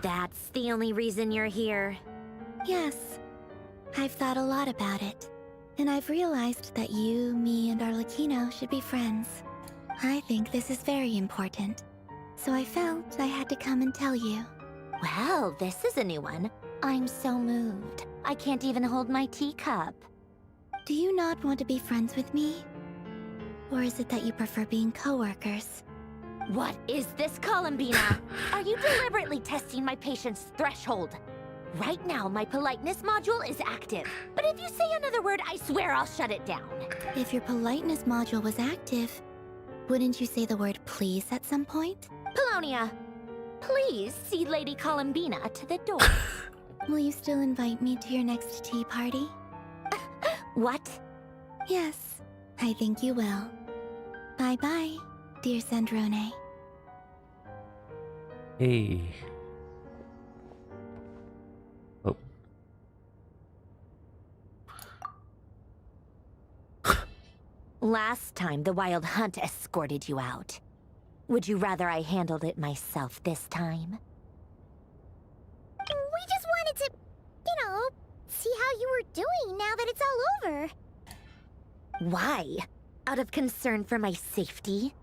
That's the only reason you're here. Yes. I've thought a lot about it. And I've realized that you, me, and Arlecchino should be friends. I think this is very important. So I felt I had to come and tell you. Well, this is a new one. I'm so moved. I can't even hold my teacup. Do you not want to be friends with me? Or is it that you prefer being co-workers? What is this, Columbina? Are you deliberately testing my patience threshold? Right now, my politeness module is active. But if you say another word, I swear I'll shut it down. If your politeness module was active, wouldn't you say the word please at some point? Polonia, please see Lady Columbina to the door. Will you still invite me to your next tea party? What? Yes, I think you will. Bye-bye. Dear Sandrone. Hey. Oh. Last time, the Wild Hunt escorted you out. Would you rather I handled it myself this time? We just wanted to, see how you were doing now that it's all over. Why? Out of concern for my safety?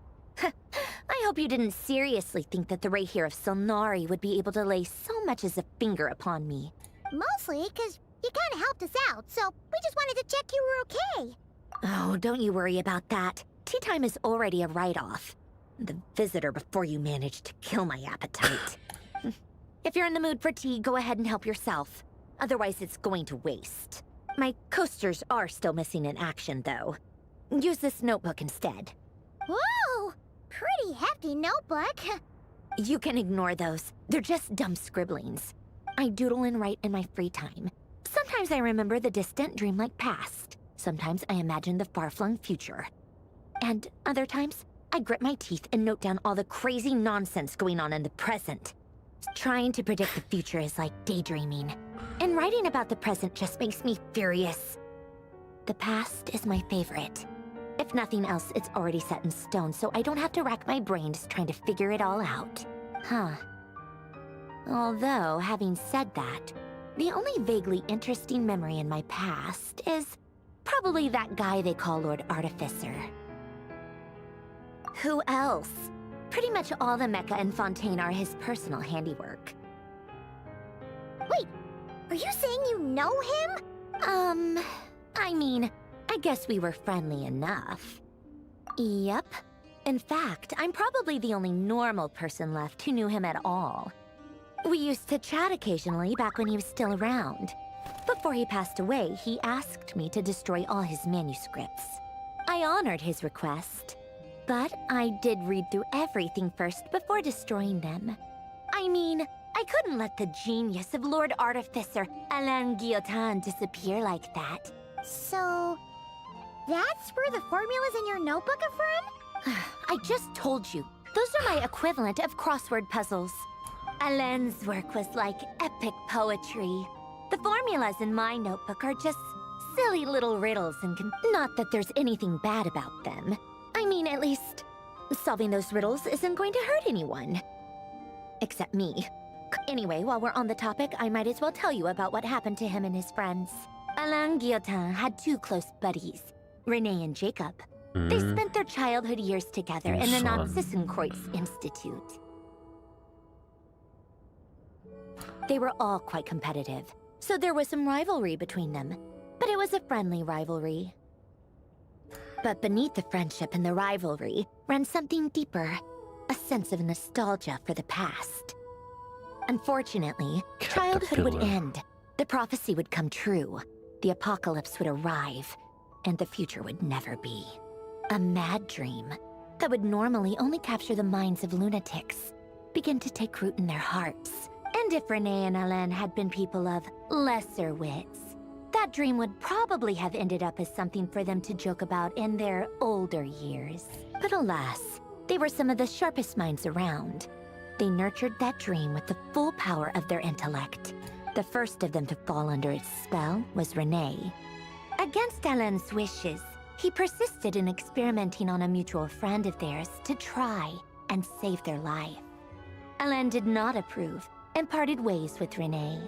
I hope you didn't seriously think that the Rayhir of Solnari would be able to lay so much as a finger upon me. Mostly because you kind of helped us out, so we just wanted to check you were okay. Oh, don't you worry about that. Tea time is already a write-off. The visitor before you managed to kill my appetite. If you're in the mood for tea, go ahead and help yourself. Otherwise, it's going to waste. My coasters are still missing in action, though. Use this notebook instead. Whoa! Pretty hefty notebook. You can ignore those. They're just dumb scribblings. I doodle and write in my free time. Sometimes I remember the distant, dreamlike past. Sometimes I imagine the far-flung future. And other times, I grit my teeth and note down all the crazy nonsense going on in the present. Trying to predict the future is like daydreaming. And writing about the present just makes me furious. The past is my favorite. If nothing else, it's already set in stone, so I don't have to rack my brains trying to figure it all out. Huh. Although, having said that, the only vaguely interesting memory in my past is probably that guy they call Lord Artificer. Who else? Pretty much all the mecha and Fontaine are his personal handiwork. Wait, are you saying you know him? I mean, I guess we were friendly enough. Yep. In fact, I'm probably the only normal person left who knew him at all. We used to chat occasionally back when he was still around. Before he passed away, he asked me to destroy all his manuscripts. I honored his request, but I did read through everything first before destroying them. I mean, I couldn't let the genius of Lord Artificer Alain Guillotin disappear like that. So, that's where the formulas in your notebook are from? I just told you. Those are my equivalent of crossword puzzles. Alain's work was like epic poetry. The formulas in my notebook are just silly little riddles and not that there's anything bad about them. I mean, at least, solving those riddles isn't going to hurt anyone. Except me. Anyway, while we're on the topic, I might as well tell you about what happened to him and his friends. Alain Guillotin had two close buddies, Renee and Jacob. They spent their childhood years together in the Narzissenkreuz Institute. They were all quite competitive, so there was some rivalry between them. But it was a friendly rivalry. But beneath the friendship and the rivalry ran something deeper, a sense of nostalgia for the past. Unfortunately, childhood would end, the prophecy would come true, the apocalypse would arrive, and the future would never be. A mad dream that would normally only capture the minds of lunatics began to take root in their hearts. And if Renee and Alain had been people of lesser wits, that dream would probably have ended up as something for them to joke about in their older years. But alas, they were some of the sharpest minds around. They nurtured that dream with the full power of their intellect. The first of them to fall under its spell was Renee. Against Alain's wishes, he persisted in experimenting on a mutual friend of theirs to try and save their life. Alain did not approve and parted ways with Renee.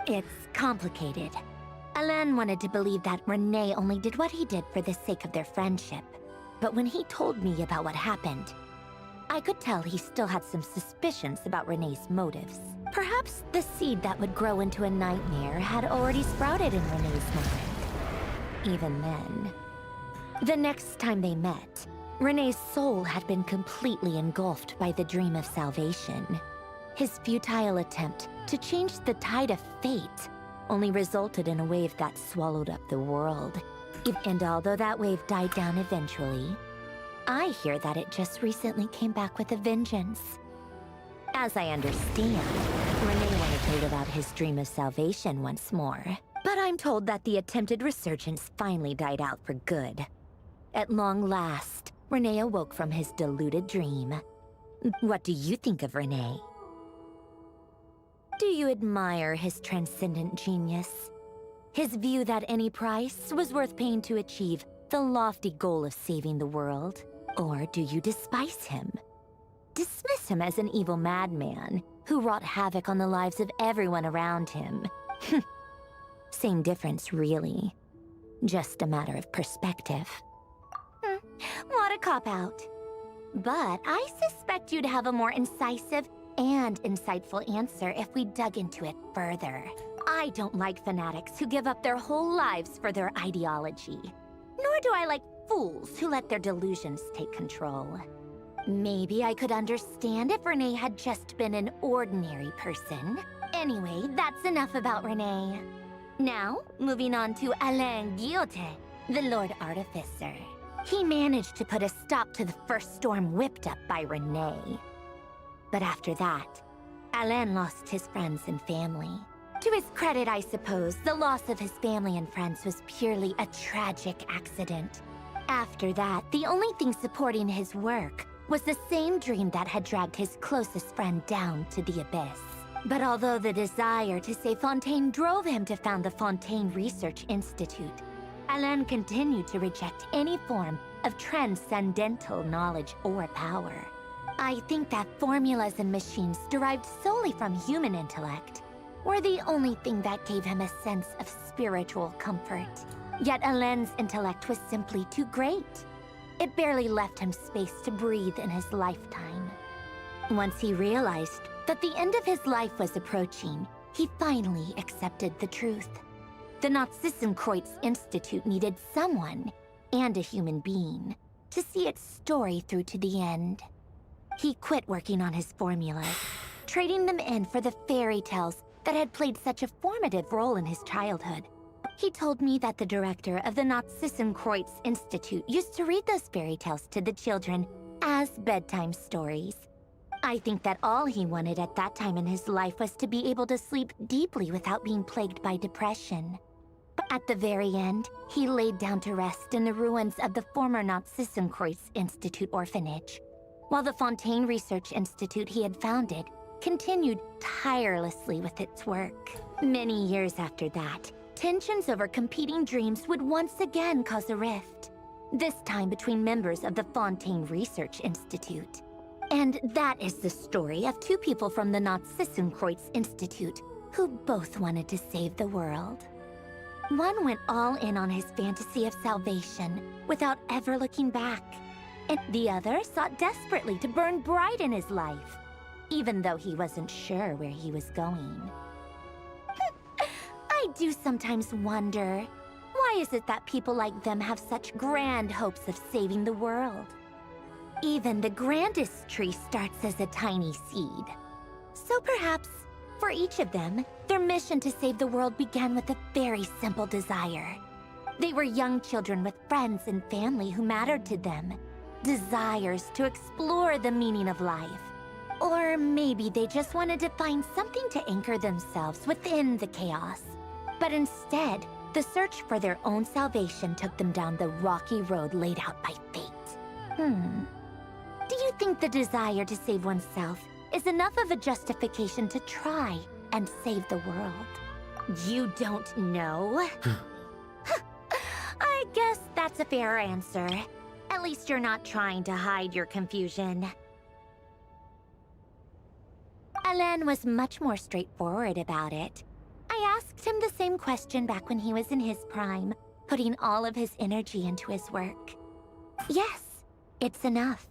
It's complicated. Alain wanted to believe that Renee only did what he did for the sake of their friendship. But when he told me about what happened, I could tell he still had some suspicions about Renee's motives. Perhaps the seed that would grow into a nightmare had already sprouted in Renee's mind. Even then. The next time they met, Renee's soul had been completely engulfed by the dream of salvation. His futile attempt to change the tide of fate only resulted in a wave that swallowed up the world. And although that wave died down eventually, I hear that it just recently came back with a vengeance. As I understand, Renee wanted to live out his dream of salvation once more. But I'm told that the attempted resurgence finally died out for good. At long last, Renee awoke from his deluded dream. What do you think of Renee? Do you admire his transcendent genius? His view that any price was worth paying to achieve the lofty goal of saving the world? Or do you despise him? Dismiss him as an evil madman who wrought havoc on the lives of everyone around him? Same difference, really. Just a matter of perspective. What a cop-out. But I suspect you'd have a more incisive and insightful answer if we dug into it further. I don't like fanatics who give up their whole lives for their ideology. Nor do I like fools who let their delusions take control. Maybe I could understand if Renee had just been an ordinary person. Anyway, that's enough about Renee. Now, moving on to Alain Guillotin, the Lord Artificer. He managed to put a stop to the first storm whipped up by Renee. But after that, Alain lost his friends and family. To his credit, I suppose, the loss of his family and friends was purely a tragic accident. After that, the only thing supporting his work was the same dream that had dragged his closest friend down to the abyss. But although the desire to save Fontaine drove him to found the Fontaine Research Institute, Alain continued to reject any form of transcendental knowledge or power. I think that formulas and machines derived solely from human intellect were the only thing that gave him a sense of spiritual comfort. Yet Alain's intellect was simply too great. It barely left him space to breathe in his lifetime. Once he realized that the end of his life was approaching, he finally accepted the truth. The Nazissenkreuz Institute needed someone, and a human being, to see its story through to the end. He quit working on his formulas, trading them in for the fairy tales that had played such a formative role in his childhood. He told me that the director of the Nazissenkreuz Institute used to read those fairy tales to the children as bedtime stories. I think that all he wanted at that time in his life was to be able to sleep deeply without being plagued by depression. But at the very end, he laid down to rest in the ruins of the former Nazissenkreuz Institute orphanage, while the Fontaine Research Institute he had founded continued tirelessly with its work. Many years after that, tensions over competing dreams would once again cause a rift, this time between members of the Fontaine Research Institute. And that is the story of two people from the Nazissenkreuz Institute who both wanted to save the world. One went all in on his fantasy of salvation without ever looking back, and the other sought desperately to burn bright in his life, even though he wasn't sure where he was going. I do sometimes wonder, why is it that people like them have such grand hopes of saving the world? Even the grandest tree starts as a tiny seed. So perhaps, for each of them, their mission to save the world began with a very simple desire. They were young children with friends and family who mattered to them. Desires to explore the meaning of life. Or maybe they just wanted to find something to anchor themselves within the chaos. But instead, the search for their own salvation took them down the rocky road laid out by fate. Do you think the desire to save oneself is enough of a justification to try and save the world? You don't know? I guess that's a fair answer. At least you're not trying to hide your confusion. Alain was much more straightforward about it. I asked him the same question back when he was in his prime, putting all of his energy into his work. Yes, it's enough.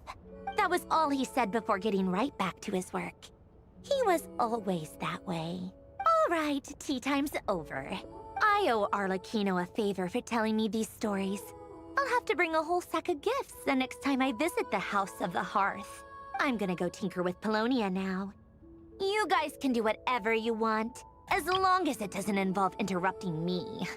That was all he said before getting right back to his work. He was always that way. All right, tea time's over. I owe Arlecchino a favor for telling me these stories. I'll have to bring a whole sack of gifts the next time I visit the House of the Hearth. I'm gonna go tinker with Polonia now. You guys can do whatever you want, as long as it doesn't involve interrupting me.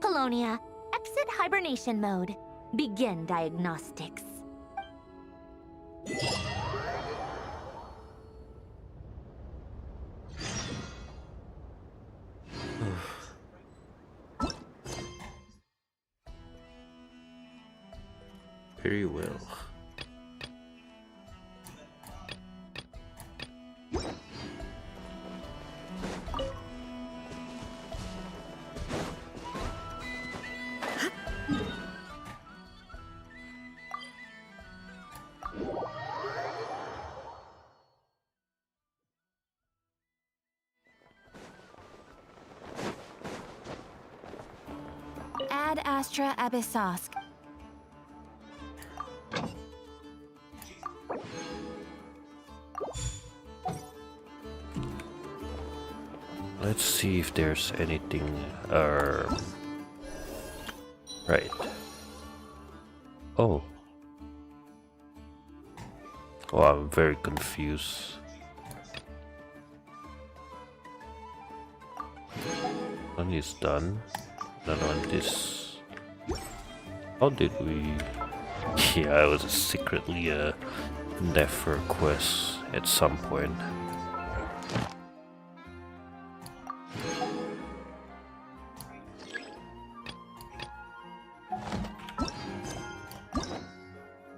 Polonia, exit hibernation mode. Begin diagnostics. Very well. Ad Astra Abyssosk. Let's see if there's anything. Right. Oh. Oh, I'm very confused. One is done. Another one this. How did we? Yeah, I was secretly left for a quest at some point.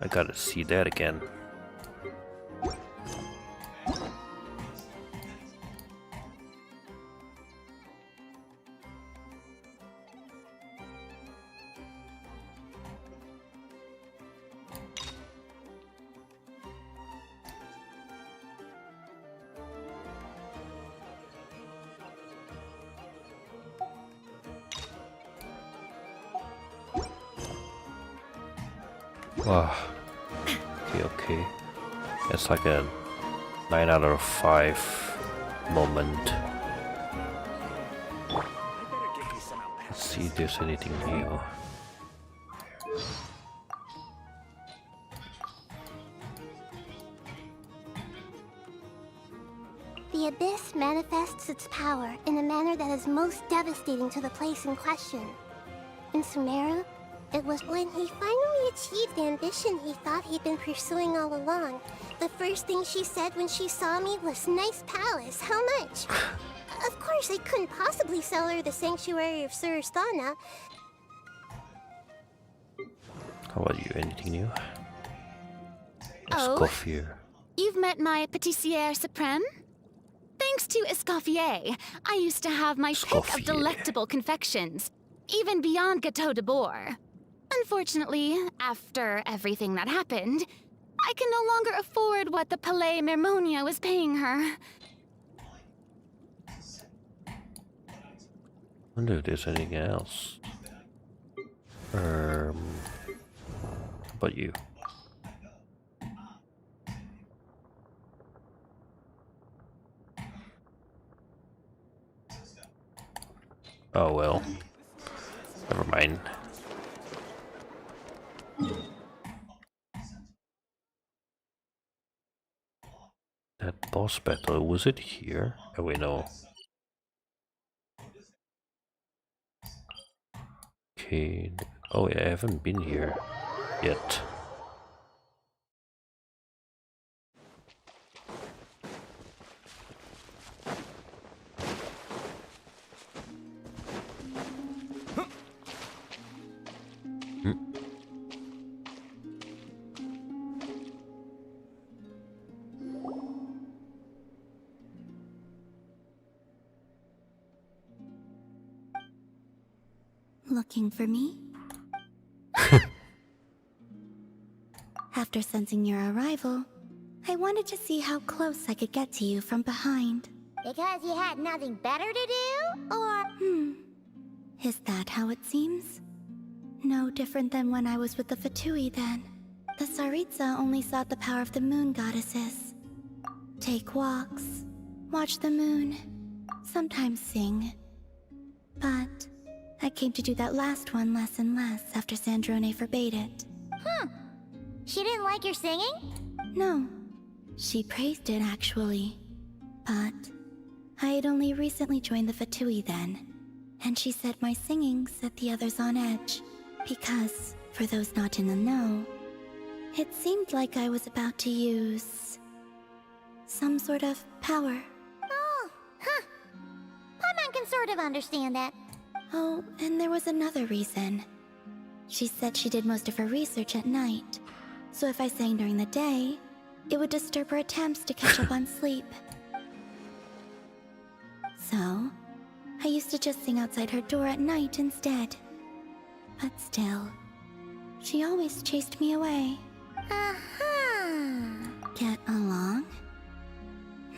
I gotta see that again. Wow. Okay. It's like a 9 out of 5 moment. Let's see if there's anything new. The Abyss manifests its power in a manner that is most devastating to the place in question. In Sumeru, it was when he finally achieved the ambition he thought he'd been pursuing all along. The first thing she said when she saw me was, "Nice palace, how much?" Of course, I couldn't possibly sell her the Sanctuary of Surasthana. How about you? Anything new? Oh, Escoffier. you've met my pâtissière suprême? Thanks to Escoffier, I used to have my pick of delectable confections, even beyond Gâteau de Bourg. Unfortunately, after everything that happened, I can no longer afford what the Palais Mermonia was paying her. Wonder if there's anything else. How about you? Oh well. Never mind. That boss battle, was it here? Oh wait, no. Okay. Oh yeah, I haven't been here yet. Looking for me? After sensing your arrival, I wanted to see how close I could get to you from behind. Because you had nothing better to do? Or... Is that how it seems? No different than when I was with the Fatui then. The Tsaritsa only sought the power of the moon goddesses. Take walks, watch the moon, sometimes sing. But I came to do that last one less and less after Sandrone forbade it. She didn't like your singing? No. She praised it, actually. But I had only recently joined the Fatui then, and she said my singing set the others on edge. Because, for those not in the know, it seemed like I was about to use some sort of power. Oh, huh. Paimon can sort of understand that. Oh, and there was another reason. She said she did most of her research at night, so if I sang during the day, it would disturb her attempts to catch up on sleep. So, I used to just sing outside her door at night instead. But still, she always chased me away. Get along?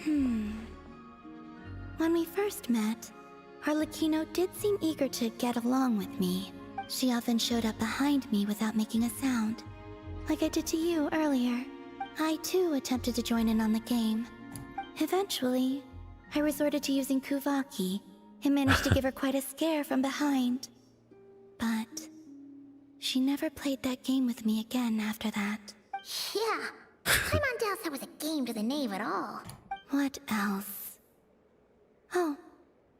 When we first met, Harlequino did seem eager to get along with me. She often showed up behind me without making a sound, like I did to you earlier. I too attempted to join in on the game. Eventually, I resorted to using Kuvaki and managed to give her quite a scare from behind. But she never played that game with me again after that. Yeah, Paimon doubts that was a game to the knave at all. What else? Oh,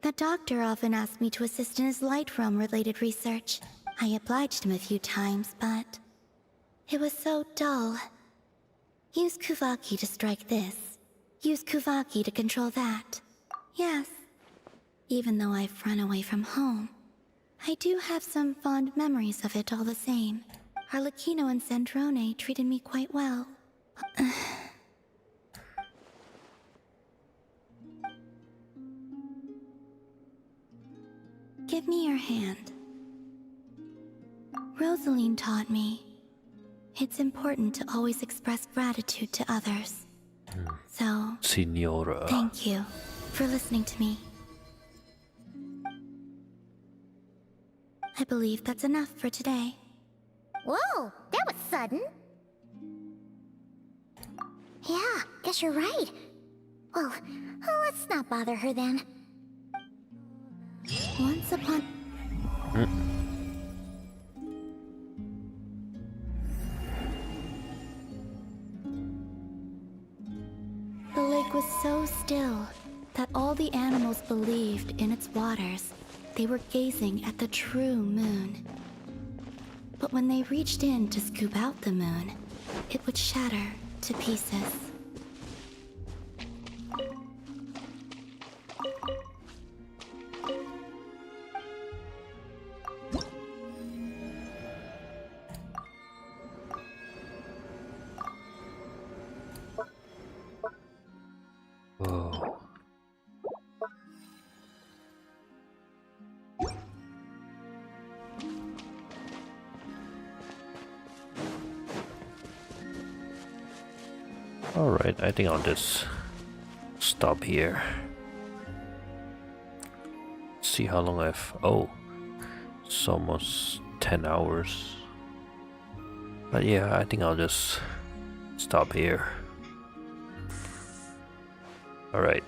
the doctor often asked me to assist in his light realm-related research. I obliged him a few times, but it was so dull. Use Kuvaki to strike this. Use Kuvaki to control that. Yes, even though I've run away from home, I do have some fond memories of it all the same. Harlequino and Sandrone treated me quite well. Give me your hand. Rosaline taught me it's important to always express gratitude to others. So, Signora. thank you for listening to me. I believe that's enough for today. Whoa, that was sudden. Yeah, guess you're right. Well, let's not bother her then. Once upon... The lake was so still that all the animals believed in its waters they were gazing at the true moon. But when they reached in to scoop out the moon, it would shatter to pieces. Whoa. Alright, I think I'll just stop here. See how long I've... Oh, it's almost 10 hours. But yeah, I think I'll just stop here. Alright.